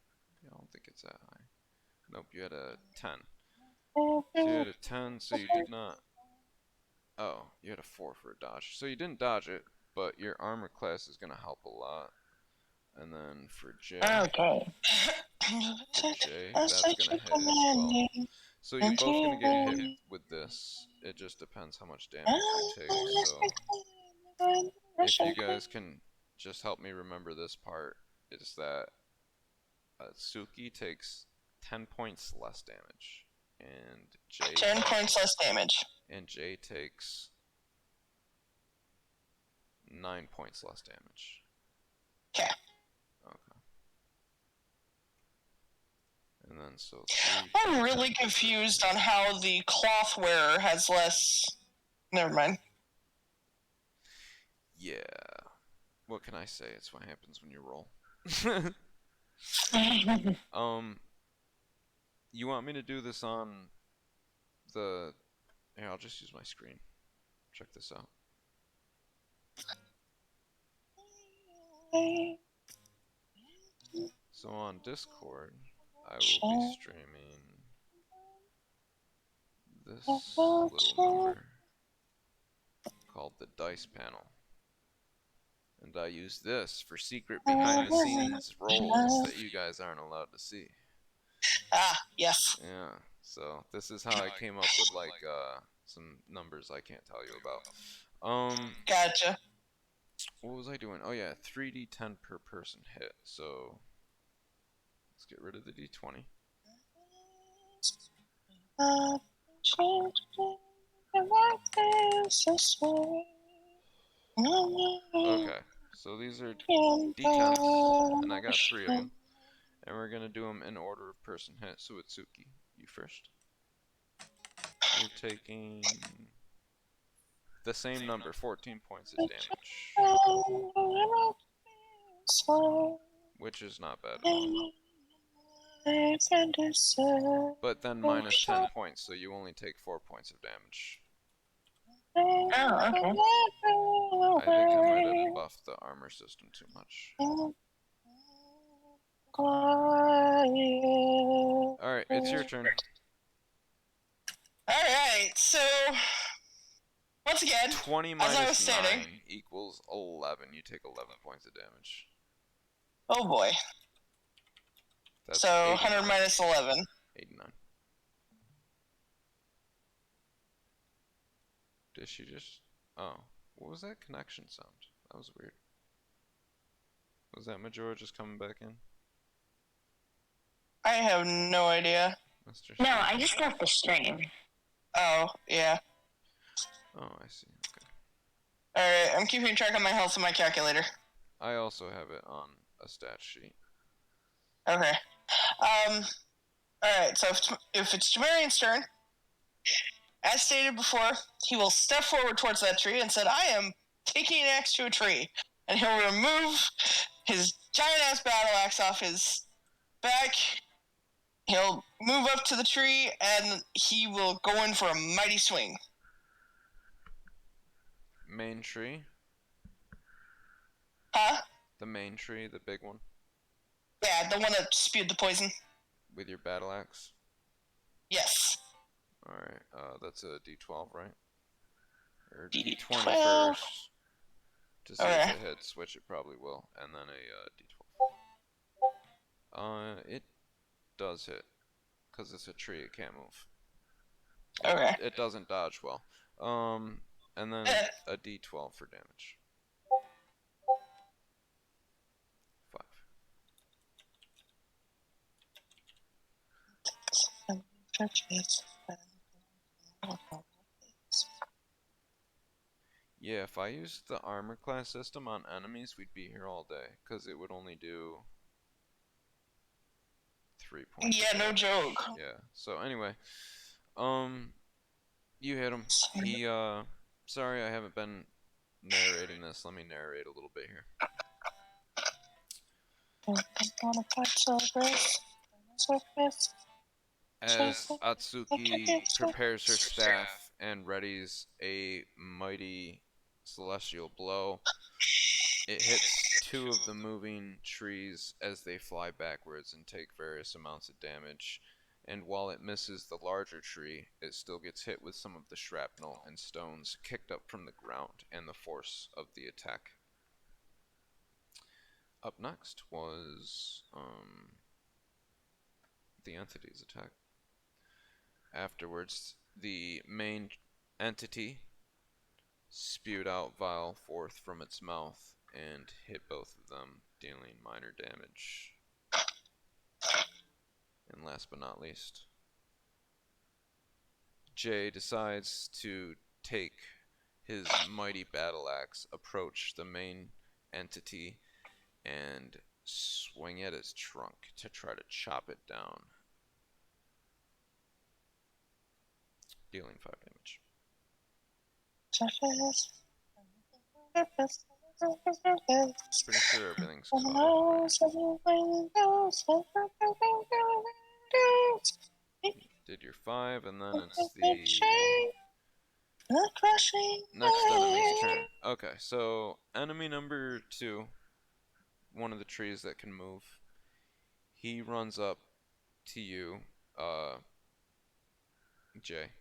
I don't think it's that high. Nope, you had a 10. So you had a 10, so you did not. Oh, you had a 4 for a dodge. So you didn't dodge it, but your armor class is gonna help a lot. And then for Jay. Okay. For Jay, that's gonna hit as well. So you're both gonna get hit with this. It just depends how much damage you take. So if you guys can just help me remember this part, is that Suki takes 10 points less damage, and Jay 10 points less damage. And Jay takes 9 points less damage. Okay. Okay. And then so 3. I'm really confused on how the cloth wearer has less. Never mind. Yeah. What can I say? It's what happens when you roll. You want me to do this on the... Here, I'll just use my screen. Check this out. So on Discord, I will be streaming this little number called the dice panel. And I use this for secret behind the scenes rolls that you guys aren't allowed to see. Ah, yes. Yeah, so this is how I came up with like some numbers I can't tell you about. Gotcha. What was I doing? Oh yeah, 3d10 per person hit. So let's get rid of the d20. Okay, so these are d10s, and I got 3 of them. And we're gonna do them in order of person hit. So Itsuki, you first. You're taking the same number, 14 points of damage. Which is not bad at all. But then minus 10 points, so you only take 4 points of damage. Oh, okay. I think I might have buffed the armor system too much. Alright, it's your turn. Alright, so once again, 20 as I was minus stating, 9 equals 11. You take 11 points of damage. oh boy. That's So 100 minus 11. 89. Did she just... Oh. What was that connection sound? That was weird. Was that Majora just coming back in? I have no idea. Mr. No, I just left the stream. Oh, yeah. Oh, I see. Okay. Alright, I'm keeping track of my health in my calculator. I also have it on a stat sheet. Okay. Alright, so if it's Jamarian's turn, as stated before, he will step forward towards that tree and said, I am taking an axe to a tree. And he'll remove his giant-ass battle axe off his back. He'll move up to the tree, and he will go in for a mighty swing. Main tree? Huh? The main tree, the big one? Yeah, the one that spewed the poison. With your battle axe? Yes. Alright, that's a d12, right? Or D12. d20 first. To see Okay. if it hits, which it probably will. And then a d12. It does hit. Because it's a tree, it can't move. Okay. It doesn't dodge well. And then a d12 for damage. Yeah, if I used the armor class system on enemies, we'd be here all day, because it would only do 3 points. Yeah, no joke. Yeah, so anyway, you hit him. He, sorry I haven't been narrating this. Let me narrate a little bit here. As Atsuki prepares her staff and readies a mighty celestial blow, it hits 2 of the moving trees as they fly backwards and take various amounts of damage. And while it misses the larger tree, it still gets hit with some of the shrapnel and stones kicked up from the ground and the force of the attack. Up next was the entity's attack. Afterwards, the main entity spewed out vile forth from its mouth and hit both of them, dealing minor damage. And last but not least, Jay decides to take his mighty battle axe, approach the main entity, and swing at its trunk to try to chop it down, dealing 5 damage. Pretty sure everything's caught up right. Did your 5, and then it's the next enemy's turn. Okay, so enemy number 2, one of the trees that can move, he runs up to you, Jay,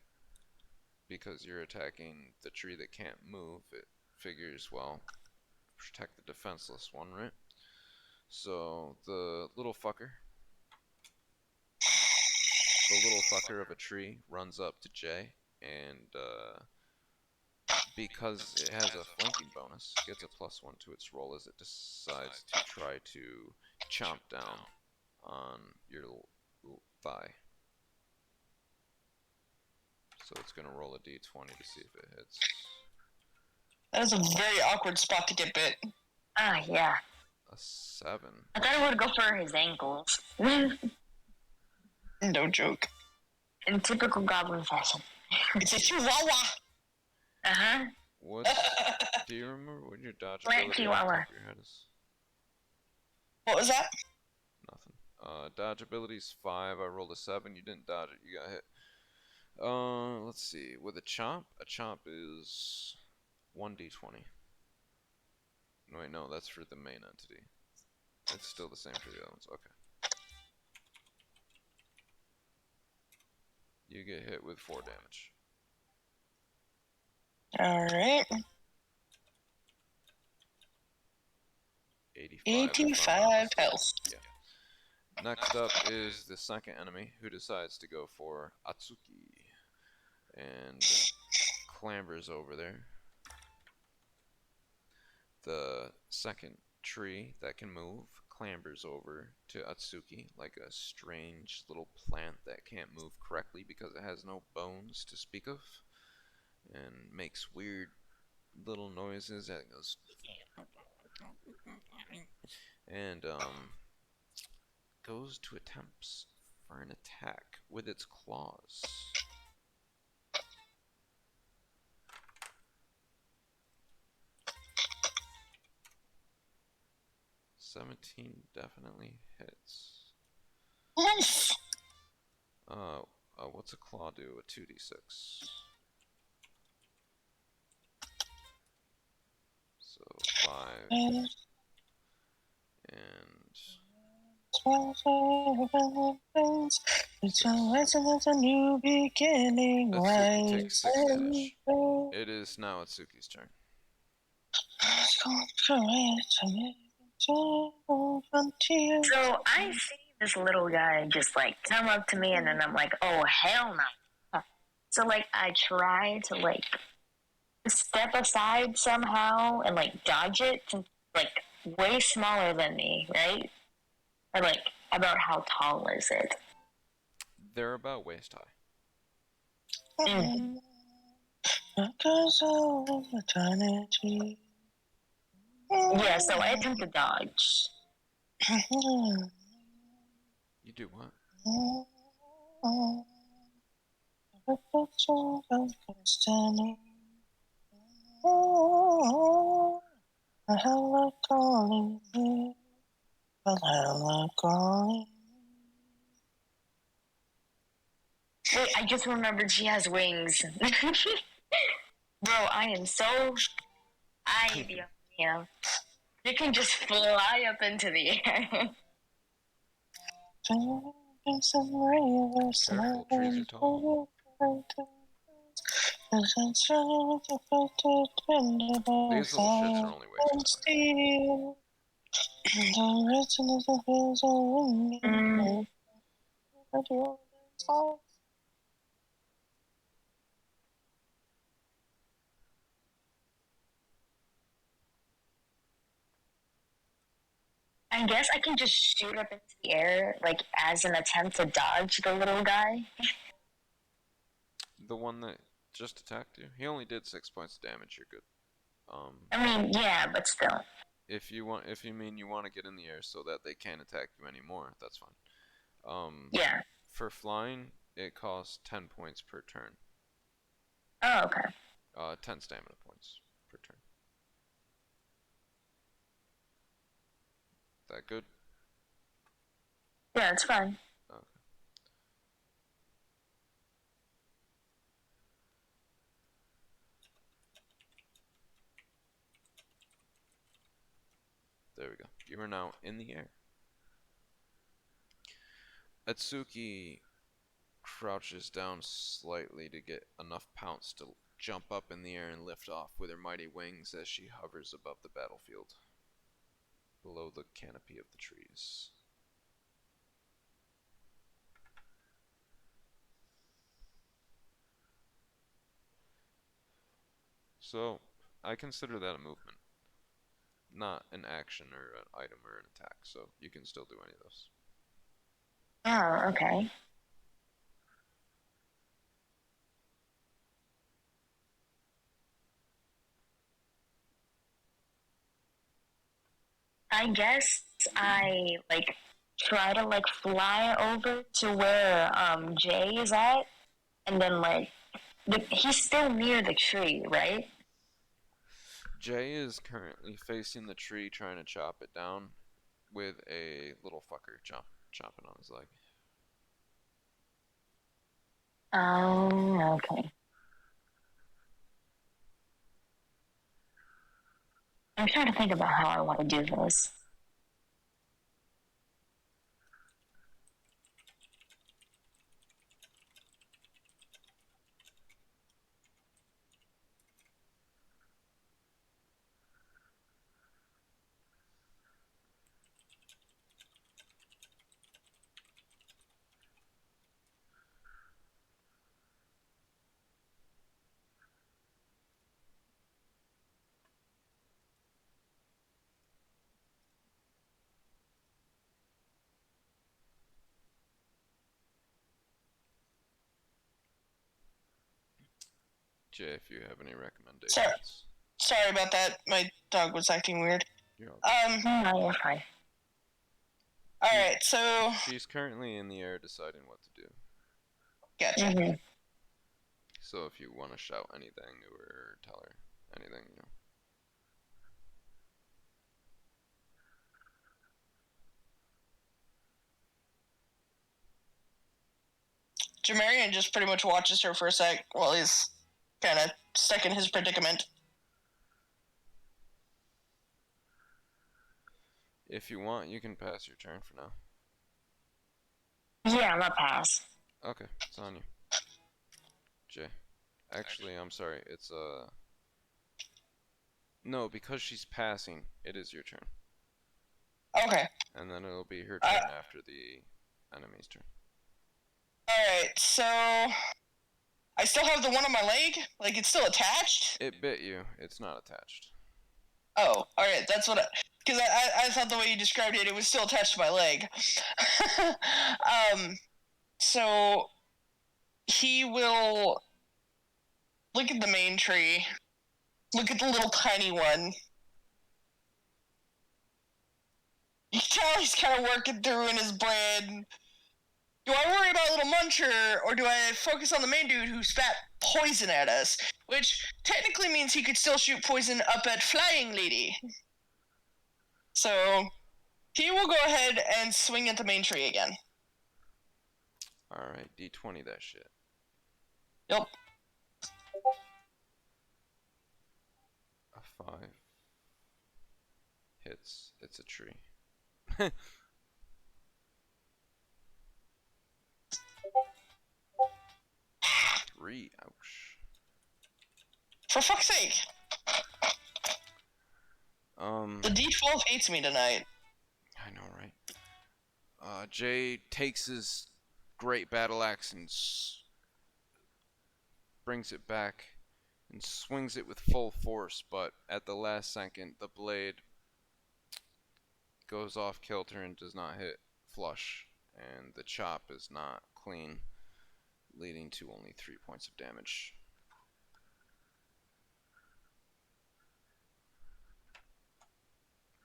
because you're attacking the tree that can't move. It figures, well, protect the defenseless one, right? So the little fucker of a tree runs up to Jay, and because it has a flanking bonus, gets a +1 to its roll as it decides to try to chomp down on your little thigh. So it's gonna roll a d20 to see if it hits. That is a very awkward spot to get bit. Ah, yeah. A 7. I thought it would go for his ankles. No joke. In typical goblin fashion. It's a chihuahua. Uh-huh. Do you remember what your dodge Plant ability chihuahua. on top of your head is? What was that? Nothing. Dodge ability's 5. I rolled a 7. You didn't dodge it. You got hit. Let's see. With a chomp is 1d20. Wait, no, that's for the main entity. It's still the same for the other ones. Okay. You get hit with 4 damage. Alright. 85 health. Yeah. Next up is the second enemy, who decides to go for Atsuki and clambers over there. The second tree that can move clambers over to Atsuki like a strange little plant that can't move correctly because it has no bones to speak of, and makes weird little noises that goes and goes to attempts for an attack with its claws. $17 definitely hits. What's a claw do? A 2d6. So 5 and It's a new beginning. Atsuki takes 6 damage. It is now Atsuki's turn. So I see this little guy just like come up to me, and then I'm like, oh hell no. So like I try to like step aside somehow and like dodge it, since like way smaller than me, right? Or like about how tall is it? They're about waist high. Yeah, so I attempt to dodge. You do what? Wait, I just remembered she has wings. Bro, I am so... yeah. You can just fly up into the air. Careful, trees are tall. These little shits are only waist high. I guess I can just shoot up into the air, like, as an attempt to dodge the little guy. The one that just attacked you, he only did 6 points of damage. You're good. I mean, yeah, but still. If you mean you want to get in the air so that they can't attack you anymore, that's fine. Yeah. For flying, it costs 10 points per turn. Oh, okay. 10 stamina points per turn. That good? Yeah, it's fine. Okay. There we go. You are now in the air. Atsuki crouches down slightly to get enough pounce to jump up in the air and lift off with her mighty wings as she hovers above the battlefield, below the canopy of the trees. So, I consider that a movement, not an action or an item or an attack, so you can still do any of those. Oh, okay. I guess I, like, try to, like, fly over to where, Jay is at, and then, like, he's still near the tree, right? Jay is currently facing the tree trying to chop it down with a little fucker chomping on his leg. Oh, okay. I'm trying to think about how I want to do this. Jay, if you have any recommendations. Sorry about that. My dog was acting weird. You're all good. No, you're fine. Alright, so... She's currently in the air deciding what to do. Gotcha. Mm-hmm. So if you want to shout anything to her or tell her anything, you know. Jamarian just pretty much watches her for a sec while he's kind of stuck in his predicament. If you want, you can pass your turn for now. Yeah, I'm gonna pass. Okay, it's on you. Jay. Actually, I'm sorry, it's no, because she's passing, it is your turn. Okay. And then it'll be her turn after the enemy's turn. Alright, so... I still have the one on my leg? Like, it's still attached? It bit you. It's not attached. Oh, alright, that's what because I thought the way you described it, it was still attached to my leg. So he will look at the main tree, look at the little tiny one. You can tell he's kind of working through in his brain. Do I worry about little Muncher, or do I focus on the main dude who spat poison at us? Which technically means he could still shoot poison up at Flying Lady. So he will go ahead and swing at the main tree again. Alright, D20 that shit. Yep. A 5. Hits. It's a tree. 3. Ouch. For fuck's sake. The D12 hates me tonight. I know, right? Jay takes his great battle axe and brings it back and swings it with full force, but at the last second, the blade goes off kilter and does not hit flush, and the chop is not clean, leading to only 3 points of damage.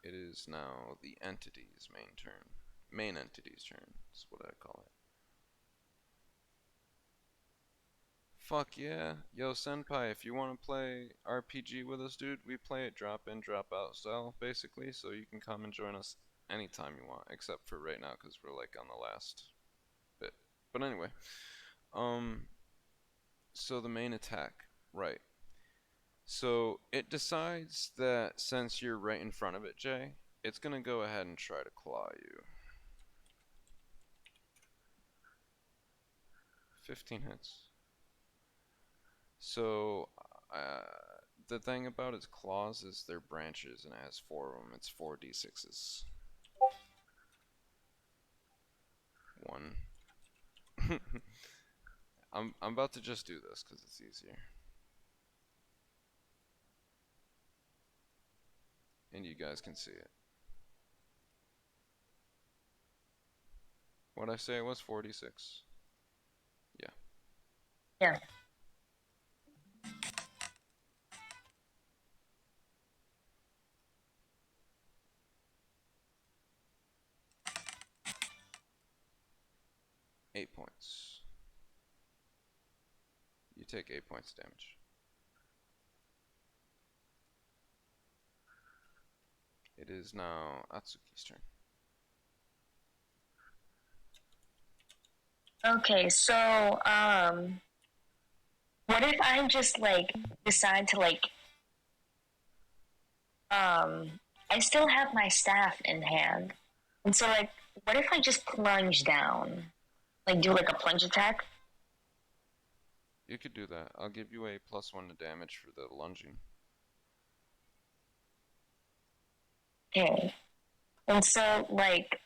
It is now the entity's main turn. Main entity's turn, is what I call it. Fuck yeah. Yo, Senpai, if you want to play RPG with us, dude, we play it drop in, drop out style, basically, so you can come and join us anytime you want, except for right now, because we're, like, on the last bit. But anyway, so the main attack, right. So it decides that since you're right in front of it, Jay, it's gonna go ahead and try to claw you. 15 hits. So, the thing about its claws is they're branches, and it has 4 of them. It's 4d6s. 1. I'm about to just do this because it's easier. And you guys can see it. What'd I say it was? 46? Yeah. Yeah. Eight points. You take 8 points damage. It is now Atsuki's turn. Okay, so, what if I just, like, decide to, like, I still have my staff in hand. And so, like, what if I just plunge down? Like, do, like, a plunge attack? You could do that. I'll give you a +1 to damage for the lunging. Okay. And so, like,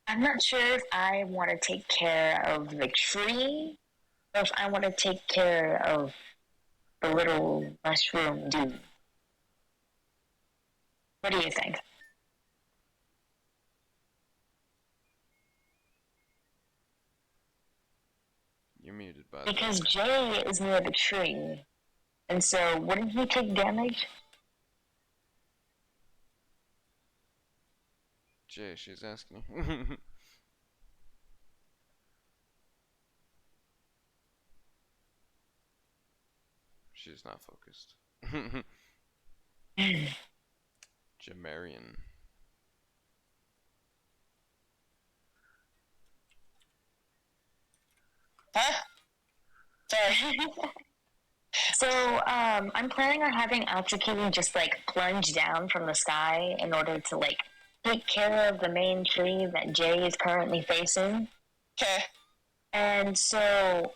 I'm not sure if I want to take care of the tree or if I want to take care of the little mushroom dude. What do you think? You're muted, by the way. Because Jay is near the tree. And so, wouldn't he take damage? Jay, she's asking you. She's not focused. Jamarian. Huh? Sorry. So, I'm planning on having Atsuki just, like, plunge down from the sky in order to, like, take care of the main tree that Jay is currently facing. Okay. And so,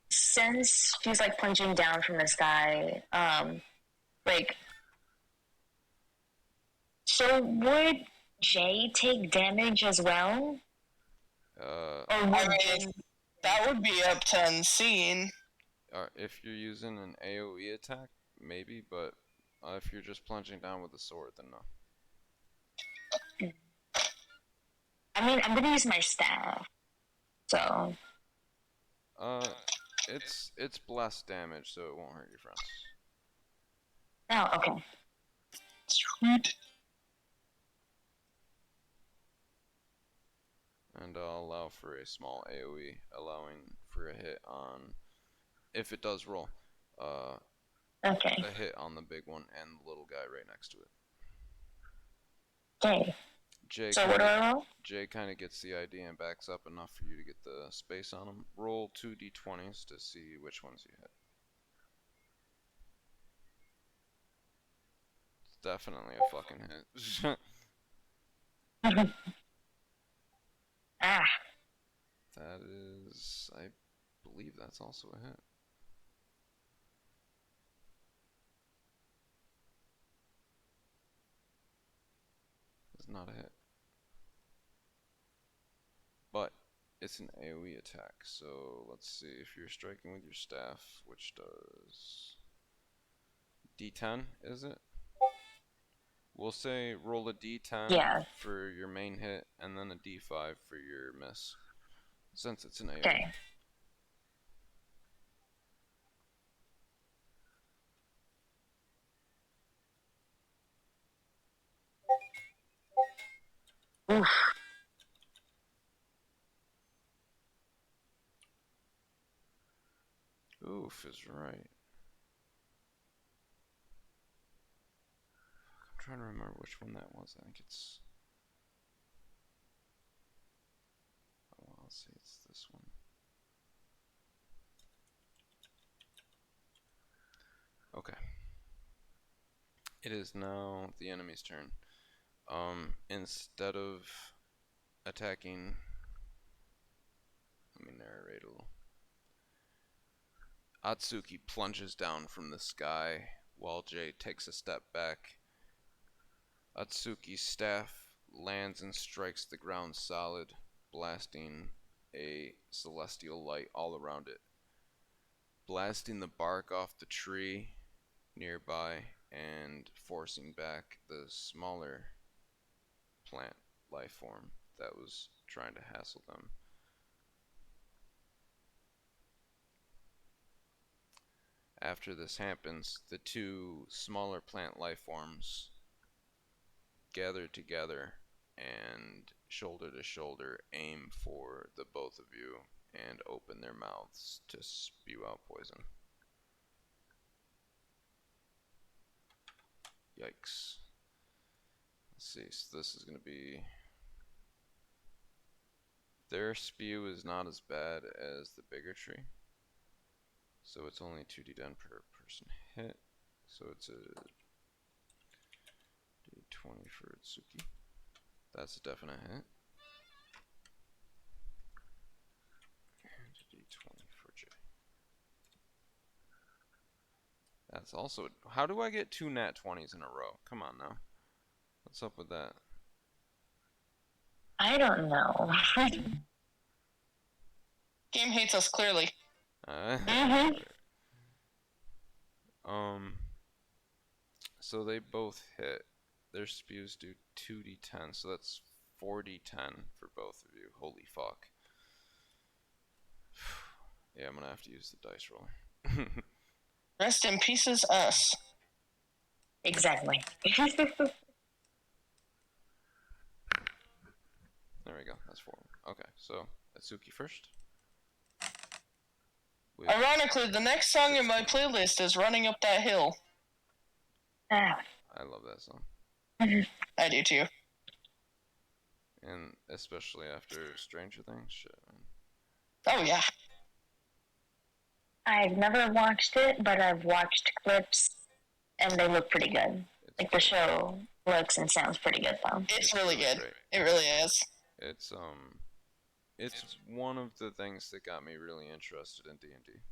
since she's, like, plunging down from the sky, like, so would Jay take damage as well? Or I would mean, that would be up to unseen. If you're using an AoE attack, maybe, but if you're just plunging down with a sword, then no. I mean, I'm gonna use my staff. So. It's blessed damage, so it won't hurt your friends. Oh, okay. Sweet. And I'll allow for a small AoE, allowing for a hit on, if it does roll, Okay. a hit on the big one and the little guy right next to it. Okay. So what do I roll? Jay kind of gets the idea and backs up enough for you to get the space on him. Roll 2 d20s to see which ones you hit. It's definitely a fucking hit. Ah. That is, I believe that's also a hit. It's not a hit. But it's an AoE attack, so let's see if you're striking with your staff, which does D10, is it? We'll say roll a D10 for your main hit and then a D5 for your miss, since it's an AoE. Okay. Oof. Oof is right. I'm trying to remember which one that was. I think it's... Oh, well, let's see, it's this one. Okay. It is now the enemy's turn. Instead of attacking... Let me narrate a little. Atsuki plunges down from the sky while Jay takes a step back. Atsuki's staff lands and strikes the ground solid, blasting a celestial light all around it, blasting the bark off the tree nearby and forcing back the smaller plant life form that was trying to hassle them. After this happens, the two smaller plant life forms gather together and shoulder to shoulder aim for the both of you and open their mouths to spew out poison. Yikes. Let's see, so this is going to be... Their spew is not as bad as the bigger tree. So it's only 2d10 per person hit. So it's a d20 for Atsuki. That's a definite hit. And a d20 for Jay. That's also... How do I get 2 nat 20s in a row? Come on now. What's up with that? I don't know. Game hates us clearly. So they both hit. Their spews do 2d10, so that's 4d10 for both of you. Holy fuck. Yeah, I'm gonna have to use the dice roller. Rest in pieces, us. Exactly. There we go, that's 4. Okay, so Atsuki first. Ironically, the next song in my playlist is Running Up That Hill. Ah. I love that song. I do too. And especially after Stranger Things, shit, man. Oh yeah. I've never watched it, but I've watched clips, and they look pretty good. Like the show looks and sounds pretty good, though. It's really good. Great. It really is. It's one of the things that got me really interested in D&D.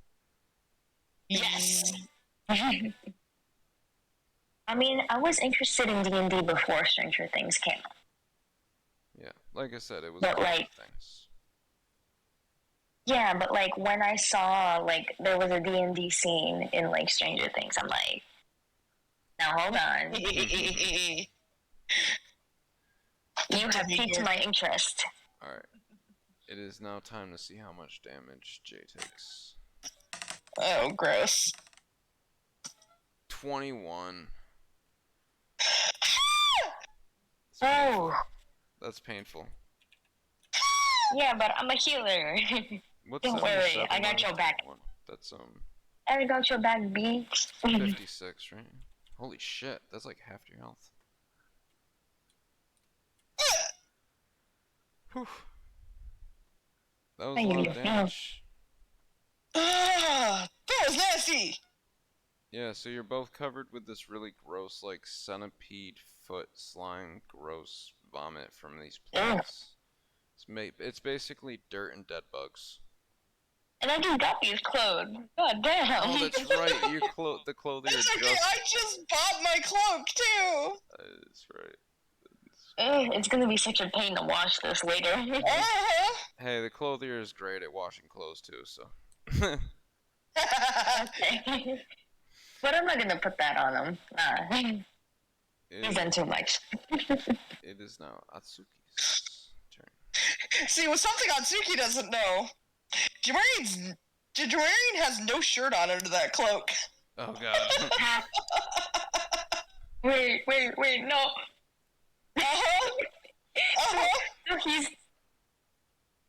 Yes. I mean, I was interested in D&D before Stranger Things came out. Yeah, like I said, it was but one like, of the things. Yeah, but like when I saw like there was a D&D scene in like Stranger Things, I'm like, now hold on. You have piqued my interest. Alright. It is now time to see how much damage Jay takes. Oh, gross. 21. Oh. That's painful. Yeah, but I'm a healer. What's Don't worry, 77 I got minus your back. 21? That's I got your back, B. 56, right? Holy shit, that's like half your health. Whew. That was a lot of damage. Ah, that was nasty. Yeah, so you're both covered with this really gross, like, centipede foot slime, gross vomit from these plants. It's basically dirt and dead bugs. And I just got these clothes. God damn. Oh, that's right. The clothier It's okay. just. I just bought my cloak too. That's right. It's gonna be such a pain to wash this later. Hey, the clothier is great at washing clothes too, so. Okay. But I'm not gonna put that on him. He's done too much. It is now Atsuki's turn. See, with something Atsuki doesn't know, Jamarian has no shirt on under that cloak. Oh god. Wait, no. He's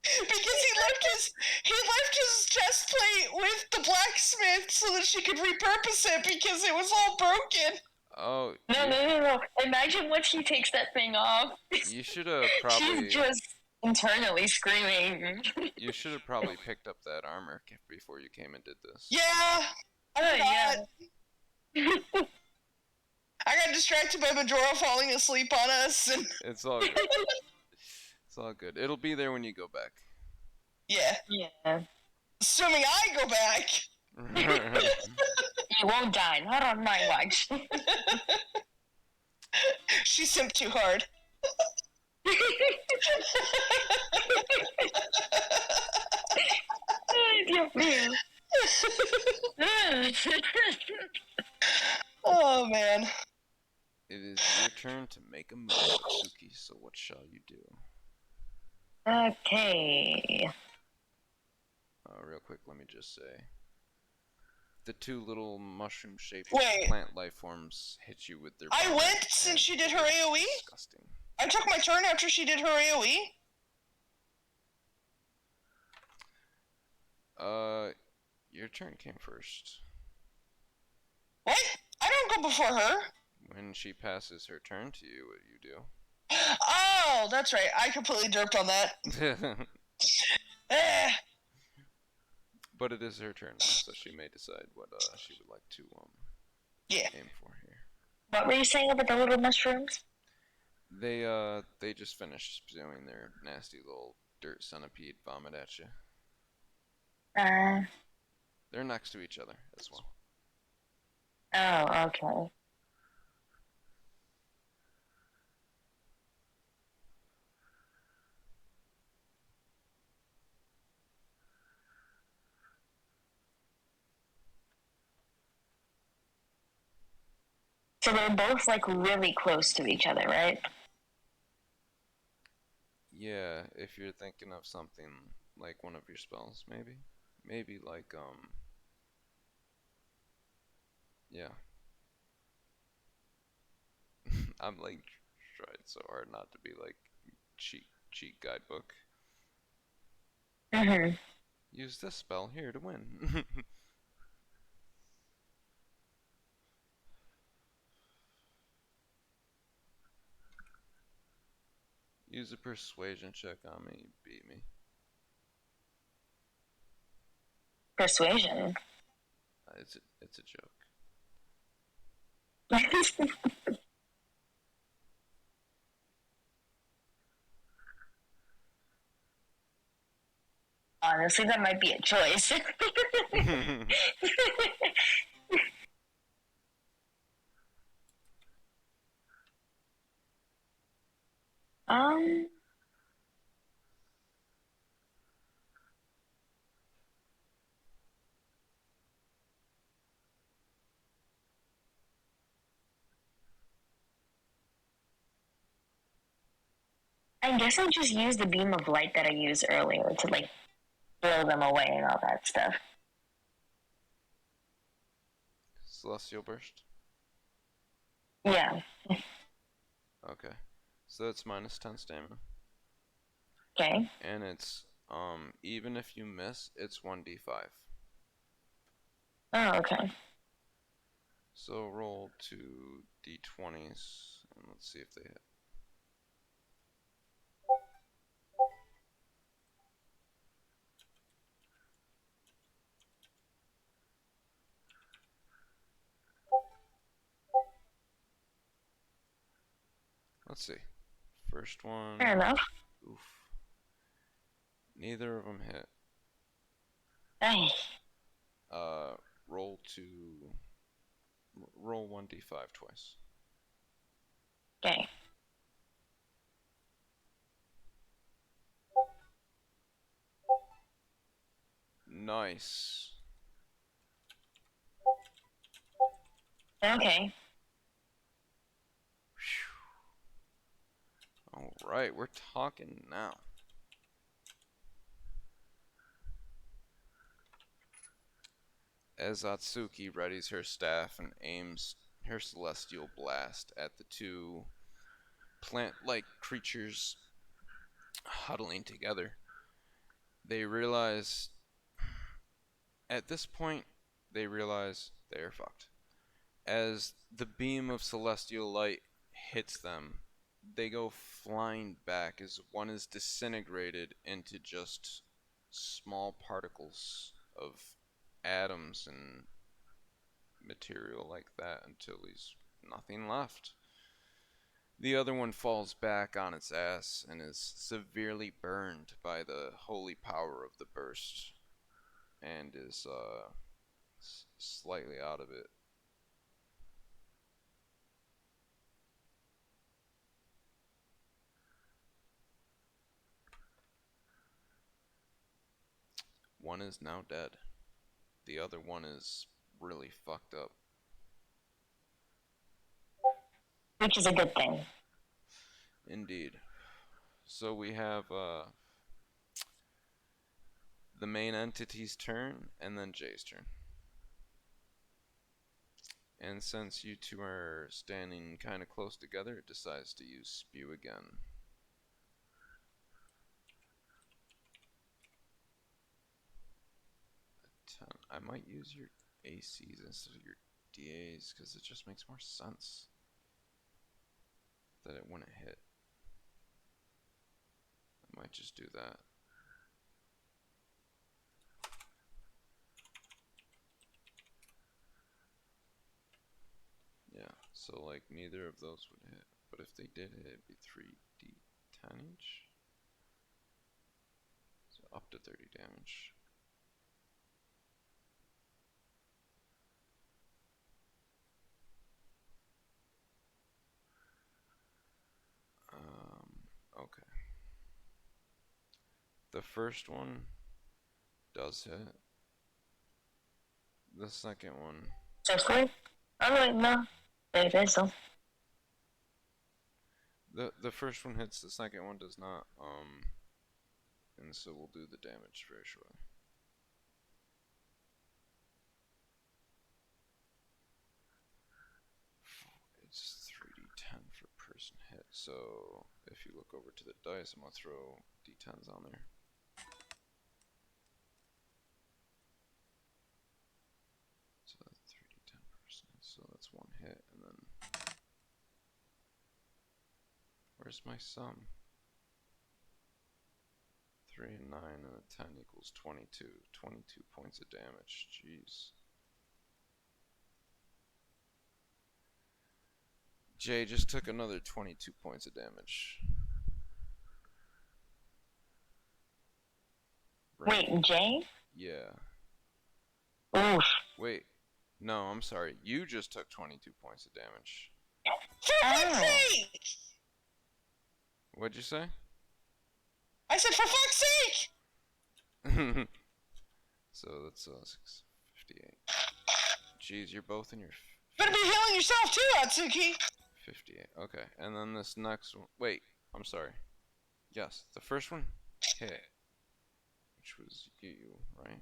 Because he left his chest plate with the blacksmith so that she could repurpose it because it was all broken. Oh. No. Imagine once he takes that thing off. You should have probably. She's just internally screaming. You should have probably picked up that armor before you came and did this. Yeah. Yeah. I got distracted by Majora falling asleep on us, and It's all good. It's all good. It'll be there when you go back. yeah. Assuming I go back. You won't die. Not on my watch. She simped too hard. Dios mío. Oh man. It is your turn to make a move, Atsuki, so what shall you do? Okay. Real quick, let me just say. The two little mushroom-shaped Wait. plant life forms hit you with their... I went since she did her AoE? Disgusting. I took my turn after she did her AoE? Your turn came first. What? I don't go before her. When she passes her turn to you, what you do? Oh, that's right. I completely derped on that. Eh. But it is her turn now, so she may decide what she would like to aim for here. What were you saying about the little mushrooms? They just finished spewing their nasty little dirt centipede vomit at you. They're next to each other as well. Oh, okay. So they're both like really close to each other, right? Yeah, if you're thinking of something like one of your spells, maybe. Maybe like, yeah. I'm like trying so hard not to be like cheat guidebook. Mm-hmm. Use this spell here to win. Use a persuasion check on me, you beat me. Persuasion. It's a joke. Honestly, that might be a choice. I I guess I just use the beam of light that I used earlier to like blow them away and all that stuff. Celestial Burst? Yeah. Okay. So that's minus 10 stamina. Okay. And it's, even if you miss, it's 1d5. Oh, okay. So roll 2d20s, and let's see if they hit. Let's see. First one. Fair enough. Oof. Neither of them hit. Nice. Roll 1d5 twice. Okay. Nice. Okay. Alright, we're talking now. As Atsuki readies her staff and aims her celestial blast at the two plant-like creatures huddling together, they realize, at this point, they realize they are fucked. As the beam of celestial light hits them, they go flying back as one is disintegrated into just small particles of atoms and material like that until he's nothing left. The other one falls back on its ass and is severely burned by the holy power of the burst and is slightly out of it. One is now dead. The other one is really fucked up. Which is a good thing. Indeed. So we have the main entity's turn and then Jay's turn. And since you two are standing kind of close together, it decides to use Spew again. I might use your ACs instead of your DAs because it just makes more sense that it wouldn't hit. I might just do that. Yeah, so like neither of those would hit, but if they did hit, it'd be 3d10 each. So up to 30 damage. Okay. The first one does hit. The second one. Seriously? I'm like, no. It is though. The first one hits, the second one does not. And so we'll do the damage very shortly. It's 3d10 for person hit. So if you look over to the dice, I'm gonna throw d10s on there. So that's 3d10 person. So that's one hit, and then where's my sum? 3 and 9 and a 10 equals 22. 22 points of damage. Jeez. Jay just took another 22 points of damage. Wait, Jay? Yeah. Oof. Wait. No, I'm sorry. You just took 22 points of damage. For fuck's sake! What'd you say? I said, for fuck's sake! So that's 658. Jeez, you're both in your. Better be healing yourself too, Atsuki! 58. Okay, and then this next one. Wait, I'm sorry. Yes, the first one hit, which was you, right?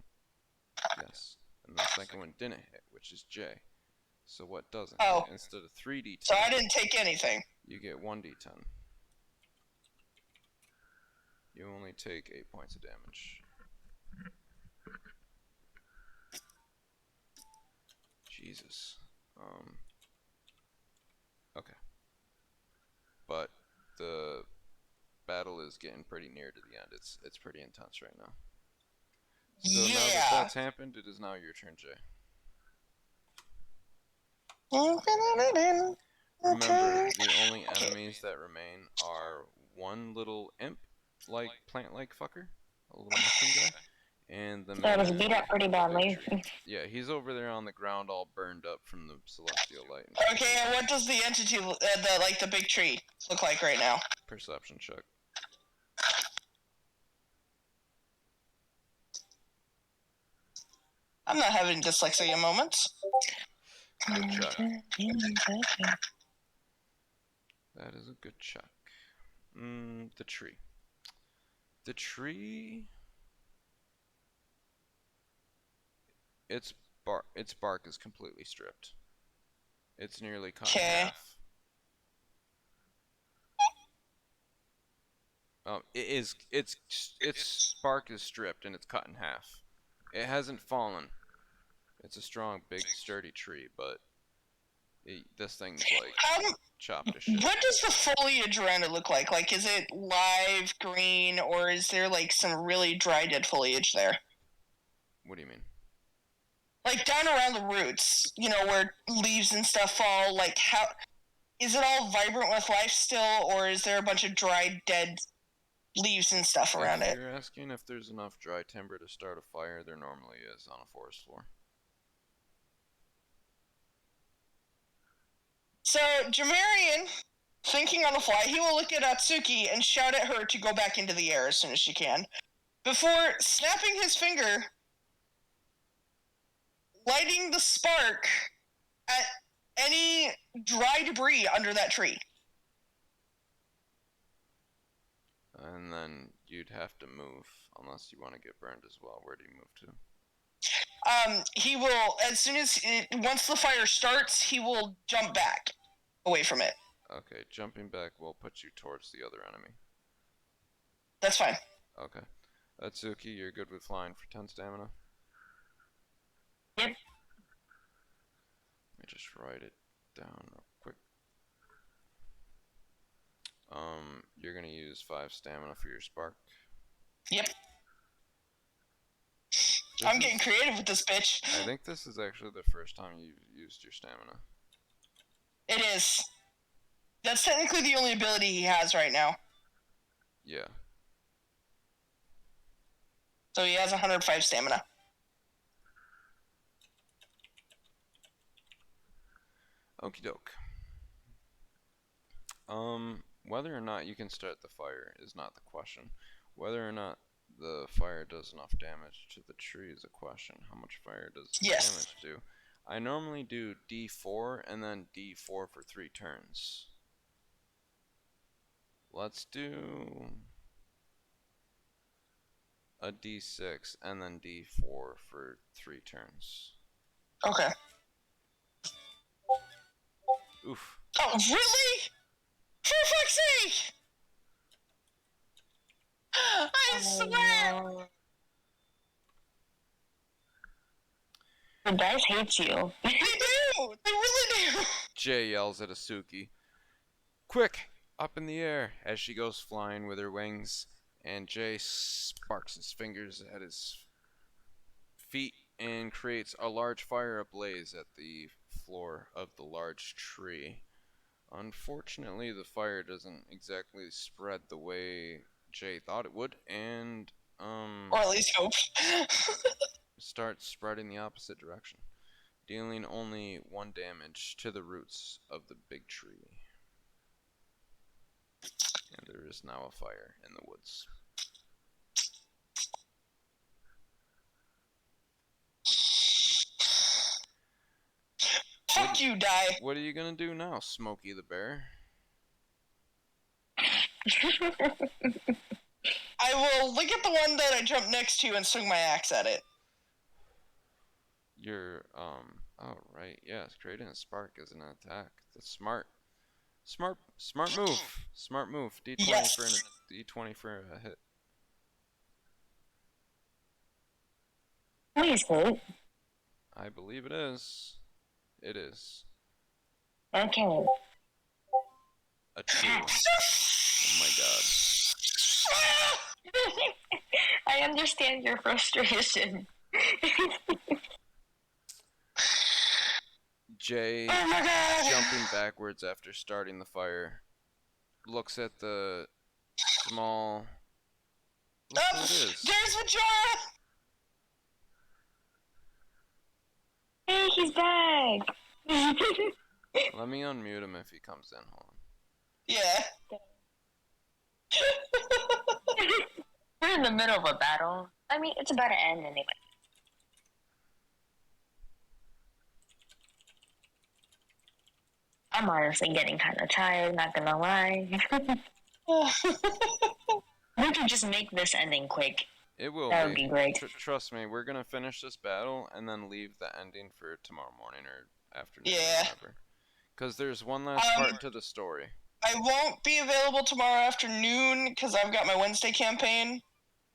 Yes. And the second one didn't hit, which is J. So what doesn't Oh. hit? Instead of 3d10, So I didn't take anything. you get 1d10. You only take 8 points of damage. Jesus. Okay. But the battle is getting pretty near to the end. It's pretty intense right now. So yeah. now that that's happened, it is now your turn, Jay. Remember, the only enemies that remain are one little imp-like, plant-like fucker, a little mushroom guy, and the Yeah, man it was beat up pretty with the big badly. tree. Yeah, he's over there on the ground, all burned up from the celestial light. Okay, and what does the entity, the big tree, look like right now? Perception check. I'm not having dyslexia moments. Good check. That is a good check. The tree. The tree. Its bark is completely stripped. It's nearly cut in half. Its bark is stripped and it's cut in half. It hasn't fallen. It's a strong, big, sturdy tree, but this thing's like chopped to shit. What does the foliage around it look like? Like, is it live green, or is there like some really dry dead foliage there? What do you mean? Like down around the roots, you know, where leaves and stuff fall. Like, how is it all vibrant with life still, or is there a bunch of dry dead leaves and stuff around it? If you're asking if there's enough dry timber to start a fire, there normally is on a forest floor. So, Jamarian, thinking on the fly, he will look at Atsuki and shout at her to go back into the air as soon as she can, before snapping his finger, lighting the spark at any dry debris under that tree. And then you'd have to move, unless you want to get burned as well. Where do you move to? He will, as soon as, once the fire starts, he will jump back away from it. Okay, jumping back will put you towards the other enemy. That's fine. Okay. Atsuki, you're good with flying for 10 stamina? Yep. Let me just write it down real quick. You're gonna use 5 stamina for your spark. Yep. I'm getting creative with this bitch. I think this is actually the first time you've used your stamina. It is. That's technically the only ability he has right now. Yeah. So he has 105 stamina. Okie doke. Whether or not you can start the fire is not the question. Whether or not the fire does enough damage to the tree is a question. How much fire does damage do? I normally do D4 and then D4 for 3 turns. Let's do a D6 and then D4 for 3 turns. Okay. Oof. Oh, really? For fuck's sake! I swear! The dice hates you. They do! They really do! Jay yells at Asuki, "Quick! Up in the air!" as she goes flying with her wings, and Jay sparks his fingers at his feet and creates a large fire ablaze at the floor of the large tree. Unfortunately, the fire doesn't exactly spread the way Jay thought it would, and or at least hope. starts spreading the opposite direction, dealing only 1 damage to the roots of the big tree. And there is now a fire in the woods. Fuck you, die. What are you gonna do now, Smokey the Bear? I will look at the one that I jumped next to and swing my axe at it. You're, oh, right, yes, creating a spark is an attack. That's smart. Smart move. Smart move. D20 Yes. for a D20 for a hit. Please, Kate. I believe it is. It is. Okay. A 2. Oh my god. I understand your frustration. Jay, Oh my god! jumping backwards after starting the fire, looks at the small... Look who it is. There's Majora! Hey, he's back! Let me unmute him if he comes in. Hold on. Yeah. We're in the middle of a battle. I mean, it's about to end anyway. I'm honestly getting kind of tired, not gonna lie. We could just make this ending quick. It will That would be great. Trust me, we're gonna finish this battle and then leave the ending for tomorrow morning or afternoon Yeah. or whatever. Because there's one last part to the story. I won't be available tomorrow afternoon because I've got my Wednesday campaign,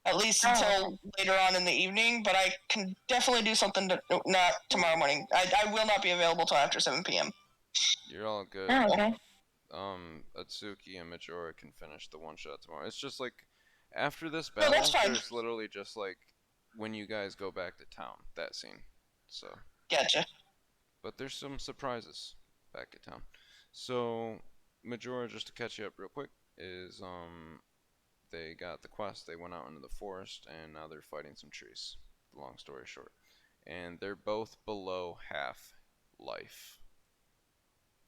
at least until later on in the evening, but I can definitely do something not tomorrow morning. I will not be available till after 7 p.m. You're all good. Oh, okay. Atsuki and Majora can finish the one shot tomorrow. It's just like after this battle, there's literally just like when you guys go back to town, that scene. So Gotcha. But there's some surprises back at town. So Majora, just to catch you up real quick, is they got the quest, they went out into the forest, and now they're fighting some trees. Long story short. And they're both below half life.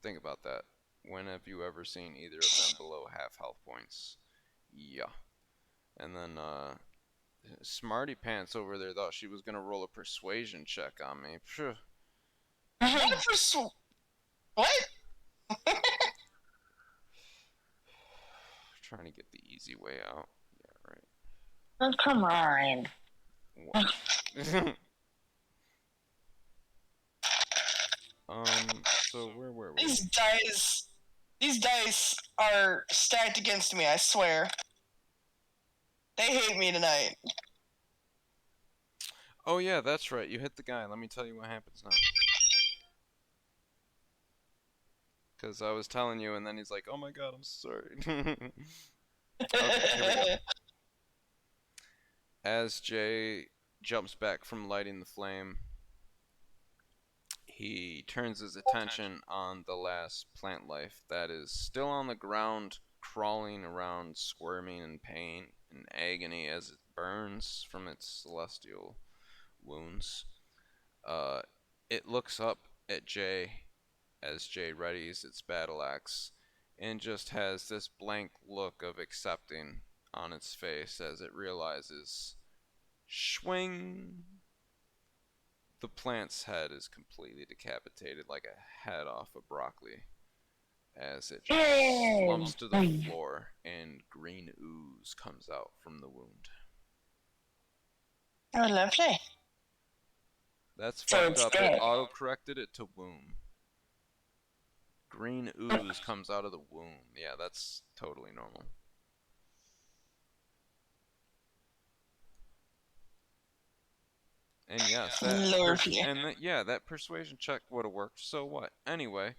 Think about that. When have you ever seen either of them below half health points? Yeah. And then, Smarty Pants over there thought she was gonna roll a persuasion check on me. Phew. What? Trying to get the easy way out. Yeah, right. Oh, come on. So where were we? These dice are stacked against me, I swear. They hate me tonight. Oh yeah, that's right. You hit the guy. Let me tell you what happens now. Because I was telling you, and then he's like, oh my god, I'm sorry. Okay, here we go. As Jay jumps back from lighting the flame, he turns his attention on the last plant life that is still on the ground, crawling around, squirming in pain and agony as it burns from its celestial wounds. It looks up at Jay as Jay readies its battle axe and just has this blank look of accepting on its face as it realizes, swing! The plant's head is completely decapitated like a head off a broccoli as it just slumps to the floor and green ooze comes out from the wound. Oh, lovely. That's fucked up. It auto-corrected it to womb. Green ooze comes out of the womb. Yeah, that's totally normal. And yes, that persuasion check would have worked. So what? Anyway,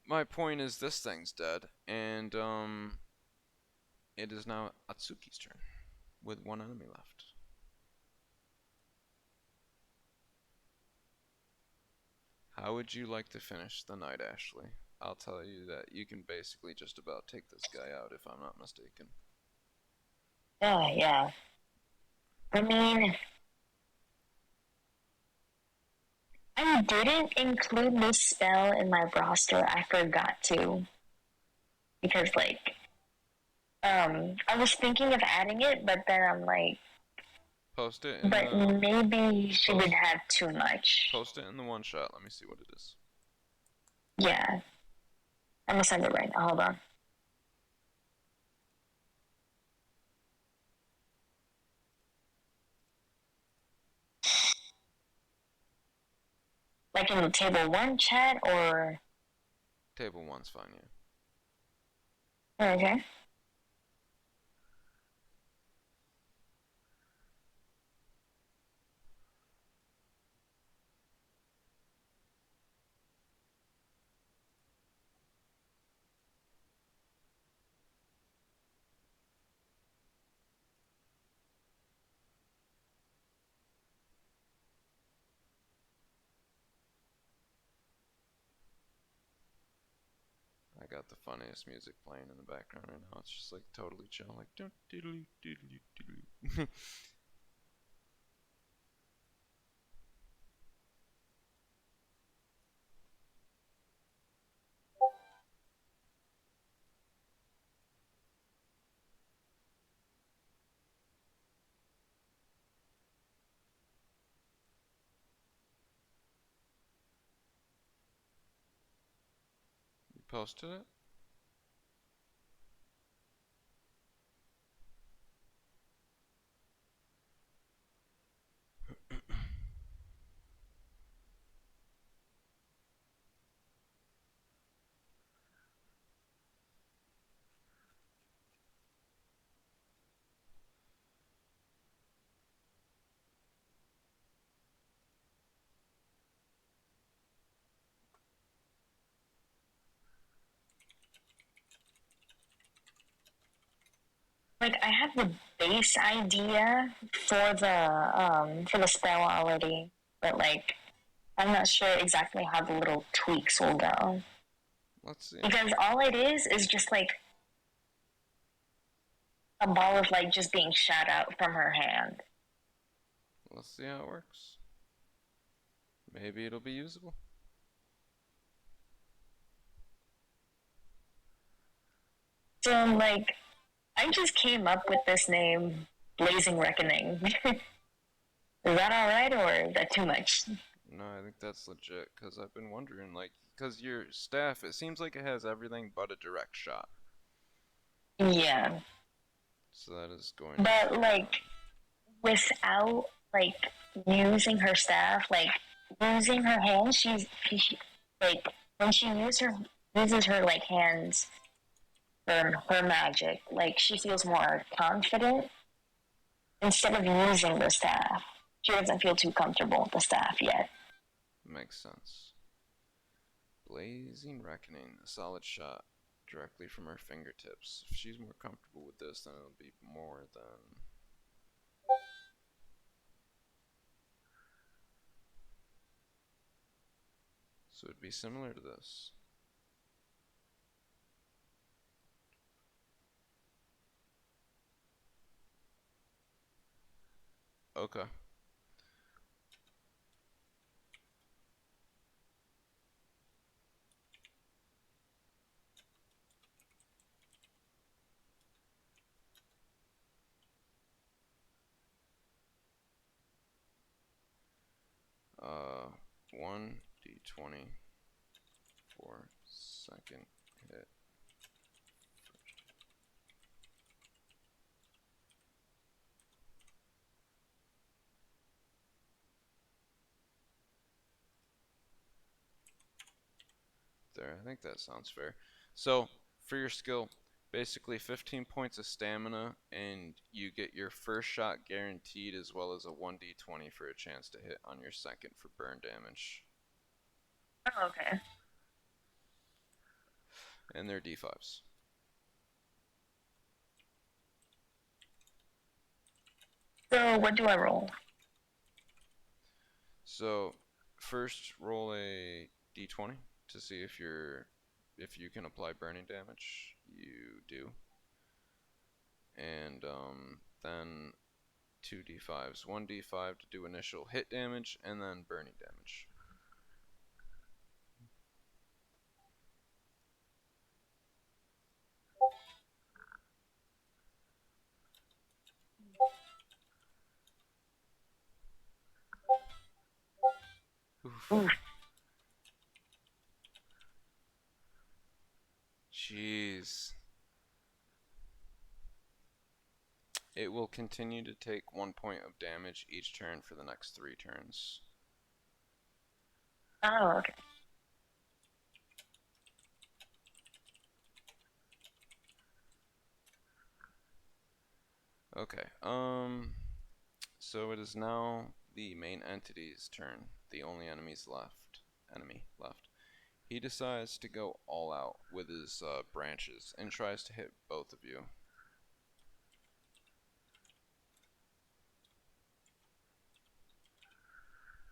my point is this thing's dead, and it is now Atsuki's turn with one enemy left. How would you like to finish the night, Ashley? I'll tell you that you can basically just about take this guy out if I'm not mistaken. Oh, yeah. I mean, I didn't include this spell in my roster. I forgot to. Because, like, I was thinking of adding it, but then I'm like, post it. But maybe she would have too much. Post it in the one shot. Let me see what it is. Yeah. I'm gonna send it right now. Hold on. Like in the table 1 chat or? Table 1's fine, yeah. Okay. I got the funniest music playing in the background right now. It's just like totally chill, like diddly diddly diddly. You posted it? Like I have the base idea for the spell already, but like I'm not sure exactly how the little tweaks will go. Let's see. Because all it is just like a ball of light just being shot out from her hand. Let's see how it works. Maybe it'll be usable. So like I just came up with this name, Blazing Reckoning. Is that alright or is that too much? No, I think that's legit, because I've been wondering, like, because your staff, it seems like it has everything but a direct shot. Yeah. So that is going But to like without like using her staff, like using her hands, she like when she uses her like hands for her magic, like she feels more confident instead of using the staff. She doesn't feel too comfortable with the staff yet. makes sense. Blazing Reckoning, a solid shot directly from her fingertips. If she's more comfortable with this, then it'll be more than... So it'd be similar to this. Okay. Uh, 1d20 for second hit. There, I think that sounds fair. So, for your skill, basically 15 points of stamina, and you get your first shot guaranteed, as well as a 1d20 for a chance to hit on your second for burn damage. Oh, okay. And they're d5s. So what do I roll? So, first roll a d20 to see if you can apply burning damage. You do. And then 2d5s. 1d5 to do initial hit damage, and then burning damage. Oof. Oof. please. It will continue to take 1 point of damage each turn for the next 3 turns. Oh, okay. Okay, so it is now the main entity's turn, the only enemy left. He decides to go all out with his branches and tries to hit both of you.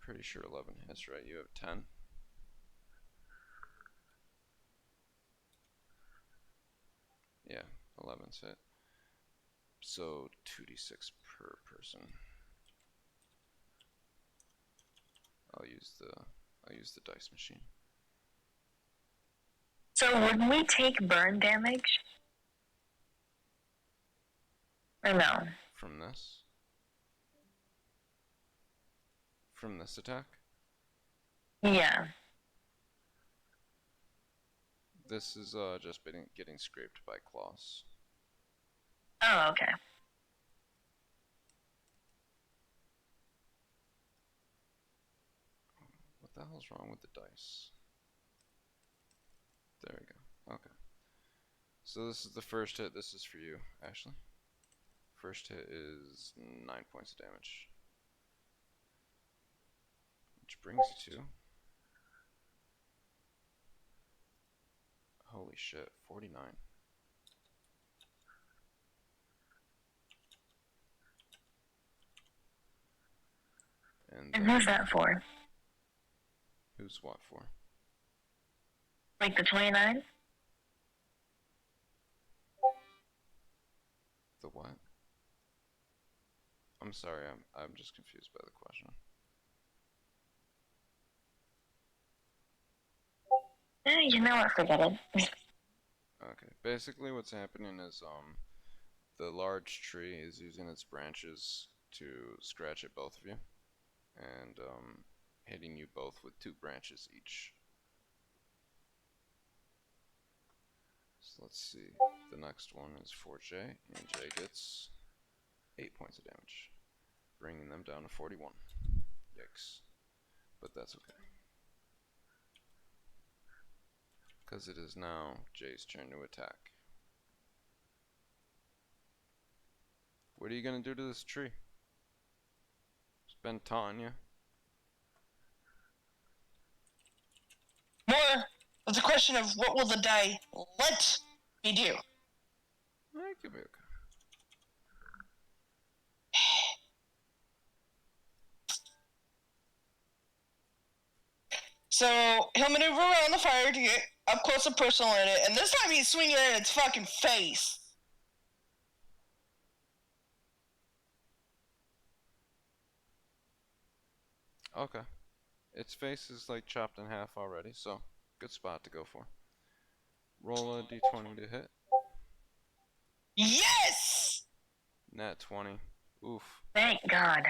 Pretty sure 11 hits, right? You have 10. Yeah, 11's hit. So 2d6 per person. I'll use the dice machine. So would we take burn damage? Or no? From this? From this attack? Yeah. This is just getting scraped by claws. Oh, okay. What the hell's wrong with the dice? There we go. Okay. So this is the first hit. This is for you, Ashley. First hit is 9 points of damage. Which brings you to... Holy shit, 49. And who's that for? Who's what for? Like the 29? The what? I'm sorry, I'm just confused by the question. You know what, forget it. Okay, basically what's happening is the large tree is using its branches to scratch at both of you, and hitting you both with 2 branches each. So let's see, the next one is for Jay, and Jay gets 8 points of damage, bringing them down to 41. Yikes. But that's okay. Because it is now Jay's turn to attack. What are you gonna do to this tree? It's been taunting you. More, it's a question of what will the die let me do. It could be okay. So he'll maneuver around the fire to get up close and personal in it, and this time he's swinging it at its fucking face. Okay. Its face is like chopped in half already, so good spot to go for. Roll a d20 to hit. Yes! Nat 20. Oof. Thank God.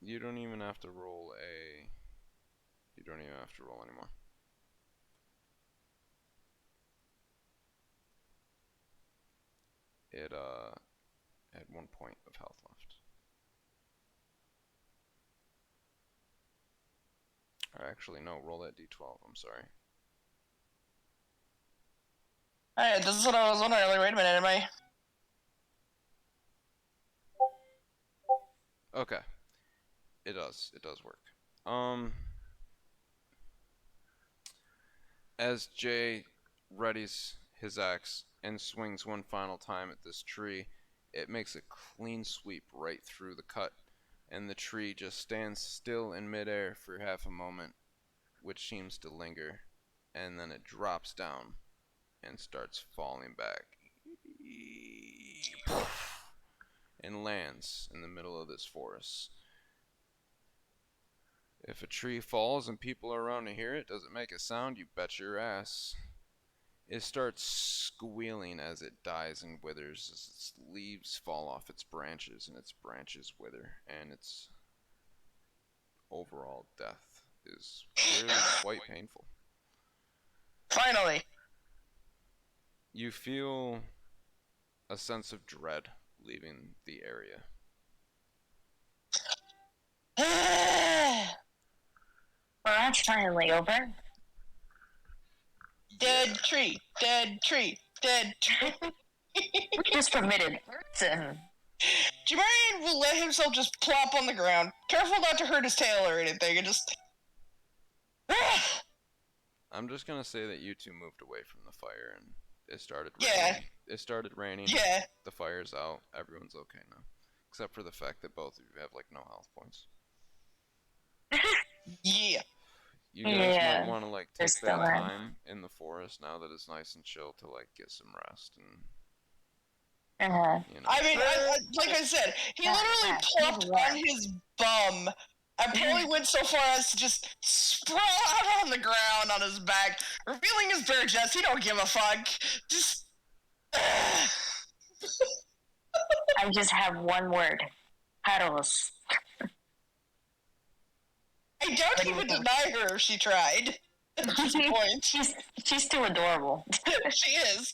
You don't even have to roll a... You don't even have to roll anymore. It, had 1 point of health left. Or actually, no, roll that d12, I'm sorry. Alright, this is what I was wondering. Like, wait a minute, am I... Okay. It does work. As Jay readies his axe and swings one final time at this tree, it makes a clean sweep right through the cut, and the tree just stands still in midair for half a moment, which seems to linger, and then it drops down and starts falling back and lands in the middle of this forest. If a tree falls and people are around to hear it, does it make a sound? You bet your ass. It starts squealing as it dies and withers, as its leaves fall off its branches and its branches wither, and its overall death is clearly quite painful. Finally! You feel a sense of dread leaving the area. Well, that's finally over. Dead tree, dead tree, dead tree. We just permitted person. Jamarian will let himself just plop on the ground. Careful not to hurt his tail or anything, and just... I'm just gonna say that you two moved away from the fire and it started Yeah. raining. It started raining. Yeah. The fire's out. Everyone's okay now. Except for the fact that both of you have like no health points. Yeah. You guys Yeah, might want to like they're take still that in. time in the forest now that it's nice and chill to like get some rest and you know. I mean, like I said, he literally plopped on his bum. I probably went so far as to just sprawl out on the ground on his back, revealing his bare chest. He don't give a fuck. Just. I just have one word. Paddles. I don't even deny her if she tried. At this point. She's too adorable. She is.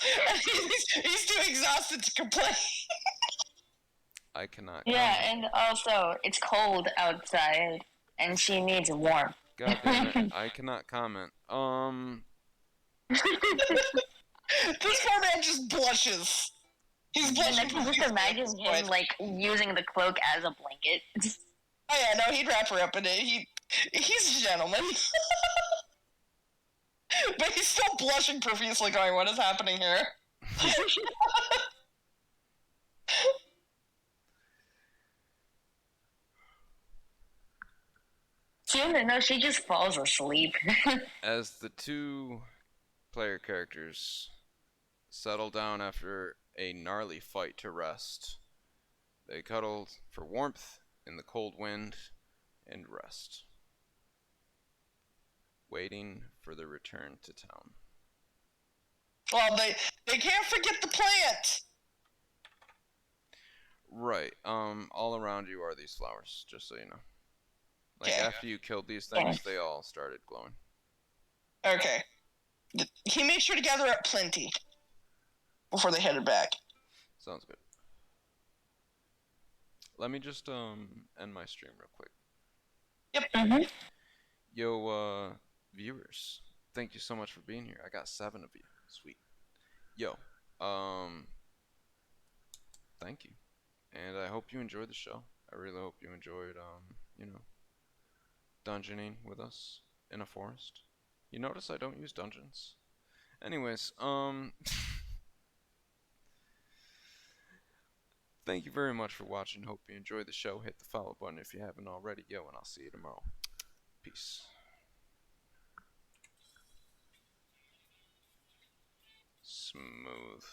He's too exhausted to complain. I cannot. Yeah, and also it's cold outside, and she needs warmth. God damn it! I cannot comment. This poor man just blushes. He's blushing. I can just imagine him like using the cloak as a blanket. Oh yeah, no, he'd wrap her up in it. He's a gentleman. But he's still blushing profusely, going, "What is happening here?" She just falls asleep. As the two player characters settle down after a gnarly fight to rest, they cuddled for warmth in the cold wind and rest, waiting for the return to town. Well, they can't forget the plant. Right. All around you are these flowers, just so you know. Like, Okay. after you killed these things, they all started glowing. Okay. He made sure to gather up plenty before they headed back. Sounds good. Let me just end my stream real quick. Yep. Yo, viewers, thank you so much for being here. I got 7 of you. Sweet. Yo, thank you. And I hope you enjoyed the show. I really hope you enjoyed, dungeoning with us in a forest. You notice I don't use dungeons. Anyways, thank you very much for watching. Hope you enjoyed the show. Hit the follow button if you haven't already. Yo, and I'll see you tomorrow. Peace. Smooth.